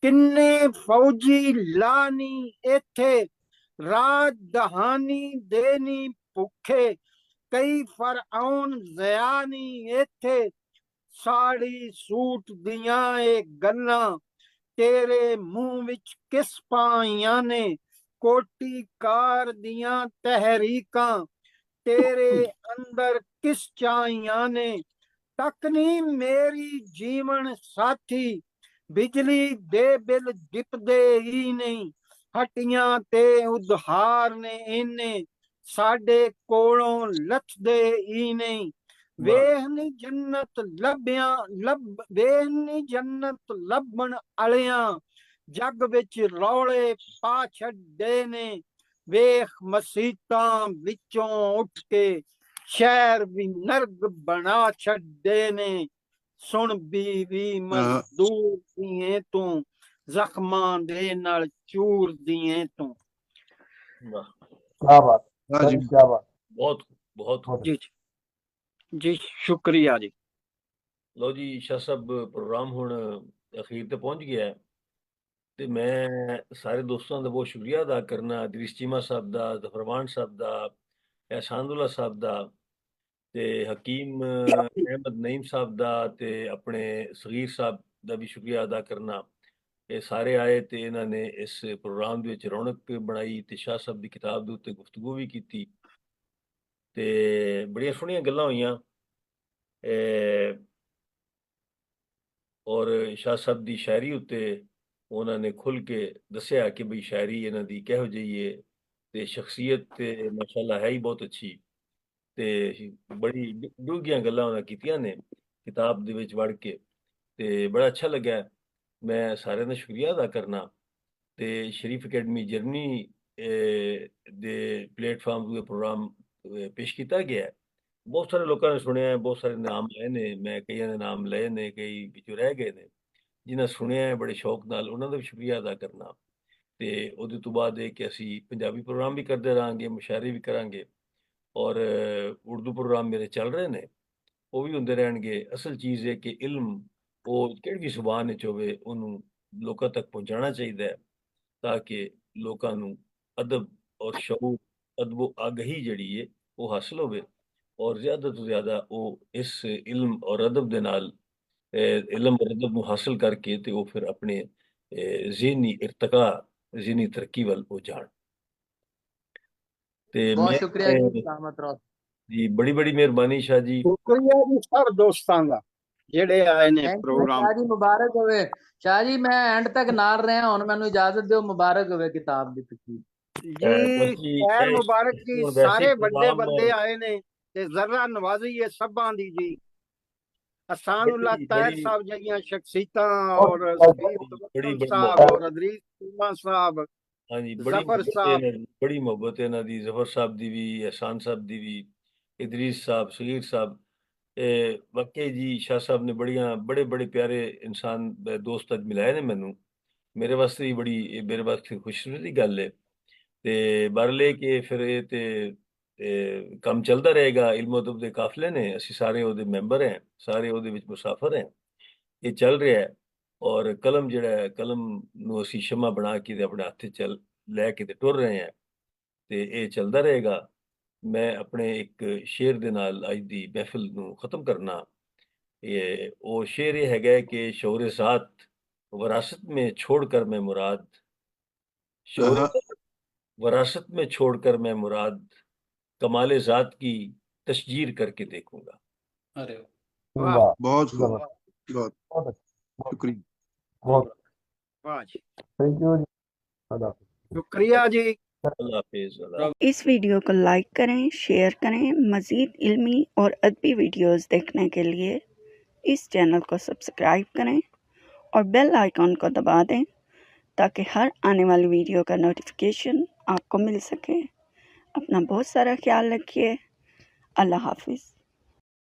Speaker 3: ਕਿੰਨੇ ਫੌਜੀ ਲਾਨੀ ਇੱਥੇ ਰਾਜ ਦਹਾਨੀ ਦੇਨੀ ਭੁੱਖੇ, ਕਈ ਫਰਆਉਨ ਜ਼ਿਆਨੀ ਇੱਥੇ ਸਾੜੀ ਸੂਟ ਦੀਆਂ ਇਹ ਗੱਲਾਂ ਤੇਰੇ ਮੂੰਹ ਵਿੱਚ ਕਿਸ ਪਾਈਆਂ ਨੇ, ਕੋਟੀ ਕਾਰ ਦੀਆਂ ਤਹਿਰੀਕਾਂ ਤੇਰੇ ਅੰਦਰ ਕਿਸ ਚਾਹੀਆਂ ਨੇ, ਤੱਕ ਨਹੀਂ ਮੇਰੀ ਜੀਵਨ ਸਾਥੀ ਬਿਜਲੀ ਦੇ ਬਿੱਲ ਡਿੱਪਦੇ ਹੀ ਨਹੀਂ, ਹੱਟੀਆਂ ਤੇ ਉਧਾਰ ਨੇ ਇਹਨੇ ਸਾਡੇ ਕੋਲੋਂ ਲੱਥਦੇ ਹੀ ਨਹੀਂ, ਵੇਖ ਨੀ ਜੰਨਤ ਵੇਖ ਨੀ ਜੰਨਤ ਲੱਭਣ ਵਾਲਿਆਂ ਜੱਗ ਵਿੱਚ ਰੌਲੇ ਪਾ ਛੱਡੇ ਨੇ, ਵੇਖ ਮਸੀਤਾਂ ਵਿੱਚੋਂ ਉੱਠ ਕੇ ਸ਼ਹਿਰ ਵੀ ਨਰਕ ਬਣਾ ਛੱਡੇ ਨੇ, ਸੁਣ ਬੀਵੀ ਮਜ਼ਦੂਰ ਦੀਏ ਤੂੰ, ਜ਼ਖਮਾਂ ਦੇ ਨਾਲ ਚੂਰ ਦੀਏ ਤੂੰ।
Speaker 2: क्या बात
Speaker 7: जी
Speaker 2: क्या बात,
Speaker 1: ਬਹੁਤ ਬਹੁਤ
Speaker 3: ਜੀ ਜੀ ਸ਼ੁਕਰੀਆ ਜੀ।
Speaker 1: ਲਓ ਜੀ ਸ਼ਾਹ ਸਾਹਿਬ, ਪ੍ਰੋਗਰਾਮ ਹੁਣ ਅਖੀਰ ਤੇ ਪਹੁੰਚ ਗਿਆ ਹੈ, ਤੇ ਮੈਂ ਸਾਰੇ ਦੋਸਤਾਂ ਦਾ ਬਹੁਤ ਸ਼ੁਕਰੀਆ ਅਦਾ ਕਰਨਾ, ਦਰੀਸ਼ ਚੀਮਾ ਸਾਹਿਬ ਦਾ, ਜ਼ਫਰਵਾਨ ਸਾਹਿਬ ਦਾ, ehsanullah ਸਾਹਿਬ ਦਾ, ਤੇ ਹਕੀਮ ਅਹਿਮਦ ਨਈਮ ਸਾਹਿਬ ਦਾ, ਤੇ ਆਪਣੇ ਸਗੀਰ ਸਾਹਿਬ ਦਾ ਵੀ ਸ਼ੁਕਰੀਆ ਅਦਾ ਕਰਨਾ। ਇਹ ਸਾਰੇ ਆਏ ਤੇ ਇਹਨਾਂ ਨੇ ਇਸ ਪ੍ਰੋਗਰਾਮ ਦੇ ਵਿੱਚ ਰੌਣਕ ਬਣਾਈ, ਤੇ ਸ਼ਾਹ ਸਾਹਿਬ ਦੀ ਕਿਤਾਬ ਦੇ ਉੱਤੇ ਗੁਫ਼ਤਗੂ ਵੀ ਕੀਤੀ, ਤੇ ਬੜੀਆਂ ਸੋਹਣੀਆਂ ਗੱਲਾਂ ਹੋਈਆਂ। ਔਰ ਸ਼ਾਹ ਸਾਹਿਬ ਦੀ ਸ਼ਾਇਰੀ ਉੱਤੇ ਉਹਨਾਂ ਨੇ ਖੁੱਲ ਕੇ ਦੱਸਿਆ ਕਿ ਬਈ ਸ਼ਾਇਰੀ ਇਹਨਾਂ ਦੀ ਕਿਹੋ ਜਿਹੀ ਹੈ, ਤੇ ਸ਼ਖਸੀਅਤ ਤੇ ਮਾਸ਼ਾਅੱਲਾ ਹੈ ਹੀ ਬਹੁਤ ਅੱਛੀ, ਤੇ ਬੜੀ ਡੂੰਘੀਆਂ ਗੱਲਾਂ ਉਹਨਾਂ ਕੀਤੀਆਂ ਨੇ ਕਿਤਾਬ ਦੇ ਵਿੱਚ ਵੜ ਕੇ, ਤੇ ਬੜਾ ਅੱਛਾ ਲੱਗਾ। ਮੈਂ ਸਾਰਿਆਂ ਦਾ ਸ਼ੁਕਰੀਆ ਅਦਾ ਕਰਨਾ, ਤੇ ਸ਼ਰੀਫ ਅਕੈਡਮੀ ਜਰਮਨੀ ਦੇ ਪਲੇਟਫਾਰਮ ਤੇ ਪ੍ਰੋਗਰਾਮ ਪੇਸ਼ ਕੀਤਾ ਗਿਆ ਹੈ। ਬਹੁਤ ਸਾਰੇ ਲੋਕਾਂ ਨੇ ਸੁਣਿਆ ਹੈ, ਬਹੁਤ ਸਾਰੇ ਨਾਮ ਆਏ ਨੇ, ਮੈਂ ਕਈਆਂ ਦੇ ਨਾਮ ਲਏ ਨੇ, ਕਈ ਵਿੱਚੋਂ ਰਹਿ ਗਏ ਨੇ। ਜਿਨ੍ਹਾਂ ਸੁਣਿਆ ਹੈ ਬੜੇ ਸ਼ੌਕ ਨਾਲ, ਉਹਨਾਂ ਦਾ ਵੀ ਸ਼ੁਕਰੀਆ ਅਦਾ ਕਰਨਾ। ਤੇ ਉਹਦੇ ਤੋਂ ਬਾਅਦ ਇਹ ਕਿ ਅਸੀਂ ਪੰਜਾਬੀ ਪ੍ਰੋਗਰਾਮ ਵੀ ਕਰਦੇ ਰਹਾਂਗੇ, ਮੁਸ਼ਾਇਰੇ ਵੀ ਕਰਾਂਗੇ, ਔਰ ਉਰਦੂ ਪ੍ਰੋਗਰਾਮ ਮੇਰੇ ਚੱਲ ਰਹੇ ਨੇ, ਉਹ ਵੀ ਹੁੰਦੇ ਰਹਿਣਗੇ। ਅਸਲ ਚੀਜ਼ ਹੈ ਕਿ ਇਲਮ ਉਹ ਕਿਹੜੀ ਵੀ ਜ਼ੁਬਾਨ ਵਿੱਚ ਹੋਵੇ, ਉਹਨੂੰ ਲੋਕਾਂ ਤੱਕ ਪਹੁੰਚਾਉਣਾ ਚਾਹੀਦਾ ਹੈ, ਤਾਂ ਕਿ ਲੋਕਾਂ ਨੂੰ ਅਦਬ ਔਰ ਸ਼ਊਰ, ਅਦਬ ਆਗਹੀ ਜਿਹੜੀ ਹੈ ਉਹ ਹਾਸਲ ਹੋਵੇ, ਔਰ ਜ਼ਿਆਦਾ ਤੋਂ ਜ਼ਿਆਦਾ ਉਹ ਇਸ ਇਲਮ ਔਰ ਅਦਬ ਦੇ ਨਾਲ ਇਲਮ ਔਰ ਅਦਬ ਨੂੰ ਹਾਸਲ ਕਰਕੇ ਤੇ ਉਹ ਫਿਰ ਆਪਣੇ ਜ਼ਿਹਨੀ ਇਰਤਕਾ, ਜ਼ਿਹਨੀ ਤਰੱਕੀ ਵੱਲ ਉਹ ਜਾਣ। ਤੇ
Speaker 8: ਬਹੁਤ
Speaker 1: ਮੈਂ
Speaker 8: ਸ਼ੁਕਰੀਆ ਜੀ, ਸਲਾਮਤ ਰਹੋ
Speaker 1: ਜੀ, ਬੜੀ ਬੜੀ ਮਿਹਰਬਾਨੀ ਸ਼ਾਹ ਜੀ।
Speaker 3: ਸ਼ੁਕਰੀਆ ਜੀ ਸਭ ਦੋਸਤਾਂ ਦਾ ਜਿਹੜੇ ਆਏ ਨੇ
Speaker 8: thank you
Speaker 3: programme.
Speaker 8: Shah ji, ਮੁਬਾਰਕ ਹੋਵੇ। ਸ਼ਾਹ ਜੀ ਮੈਂ ਐਂਡ ਤੱਕ ਨਾਲ ਰਿਹਾ, ਹੁਣ ਮੈਨੂੰ ਇਜਾਜ਼ਤ ਦਿਓ, ਮੁਬਾਰਕ ਹੋਵੇ ਕਿਤਾਬ ਦੀ ਤਕਰੀਬ।
Speaker 3: ਜੀ ਖੈਰ ਮੁਬਾਰਕ ਜੀ, ਸਾਰੇ ਵੱਡੇ ਬੰਦੇ ਆਏ ਨੇ ਤੇ ਜ਼ਰਾ ਨਵਾਜ਼ੀ ਹੈ ਸਭਾਂ ਦੀ ਜੀ। ਅਸਾनुल्लाह ਤਾਹਿਰ ਸਾਹਿਬ ਜਿਹੜੀਆਂ ਸ਼ਖਸੀਅਤਾਂ, ਔਰ ਸਾਹਿਬ ਔਰ ਅਦਰੀਸ ਸਾਹਿਬ,
Speaker 1: ਹਾਂਜੀ,
Speaker 3: ਜ਼ਫਰ ਸਾਹਿਬ,
Speaker 1: ਬੜੀ ਮੁਹੱਬਤ ਹੈ ਇਹਨਾਂ ਦੀ, ਜ਼ਫਰ ਸਾਹਿਬ ਦੀ ਵੀ, ਅਹਿਸਾਨ ਸਾਹਿਬ ਦੀ ਵੀ, ਇਦਰੀਸ ਸਾਹਿਬ, ਸਗੀਰ ਸਾਹਿਬ। ਵਾਕਈ ਜੀ ਸ਼ਾਹ ਸਾਹਿਬ ਨੇ ਬੜੇ ਬੜੇ ਪਿਆਰੇ ਇਨਸਾਨ ਦੋਸਤ ਅੱਜ ਮਿਲਾਏ ਨੇ ਮੈਨੂੰ। ਮੇਰੇ ਵਾਸਤੇ ਵੀ ਮੇਰੇ ਵਾਸਤੇ ਖੁਸ਼ੀ ਦੀ ਗੱਲ ਹੈ। ਤੇ ਬਰਲੇ ਕਿ ਫਿਰ ਇਹ ਤੇ ਕੰਮ ਚੱਲਦਾ ਰਹੇਗਾ। ਇਲਮ ਅਦਬ ਦੇ ਕਾਫਲੇ ਨੇ, ਅਸੀਂ ਸਾਰੇ ਉਹਦੇ ਮੈਂਬਰ ਹਾਂ, ਸਾਰੇ ਉਹਦੇ ਵਿੱਚ ਮੁਸਾਫਰ ਹਾਂ। ਇਹ ਚੱਲ ਰਿਹਾ ਹੈ, ਔਰ ਕਲਮ ਜਿਹੜਾ ਹੈ, ਕਲਮ ਨੂੰ ਅਸੀਂ ਸ਼ਮਾ ਬਣਾ ਕੇ ਤੇ ਆਪਣੇ ਹੱਥ 'ਚ ਲੈ ਕੇ ਤੇ ਟੁਰ ਰਹੇ ਹਾਂ, ਤੇ ਇਹ ਚੱਲਦਾ ਰਹੇਗਾ। ਮੈਂ ਆਪਣੇ ਇੱਕ ਸ਼ੇਰ ਦੇ ਨਾਲ ਅੱਜ ਦੀ ਮਹਿਫਿਲ ਨੂੰ ਖਤਮ ਕਰਨਾ। ਉਹ ਸ਼ੇਰ ਇਹ ਹੈਗਾ ਕਿ ਸ਼ੌਰ ਜ਼ਾਤ ਵਿਰਾਸਤ में छोड़कर मैं मुराद, शौर विरासत में छोड़कर मैं मुराद, कमाले ज़ात की तशजीर करके देखूंगा।
Speaker 5: अरे
Speaker 3: वाह,
Speaker 7: बहुत बहुत शुक्रिया।
Speaker 3: वाह जी, थैंक यू, शुक्रिया जी।
Speaker 1: अल्लाह हाफिज़।
Speaker 9: इस वीडियो को लाइक करें, शेयर करें। मज़ीद इल्मी और अदबी वीडियोस देखने के लिए इस चैनल को सब्सक्राइब करें और बेल आइकॉन को दबा दें, ताकि हर आने वाली वीडियो का नोटिफिकेशन आपको मिल सके। अपना बहुत सारा ख्याल रखिए। अल्लाह हाफिज़।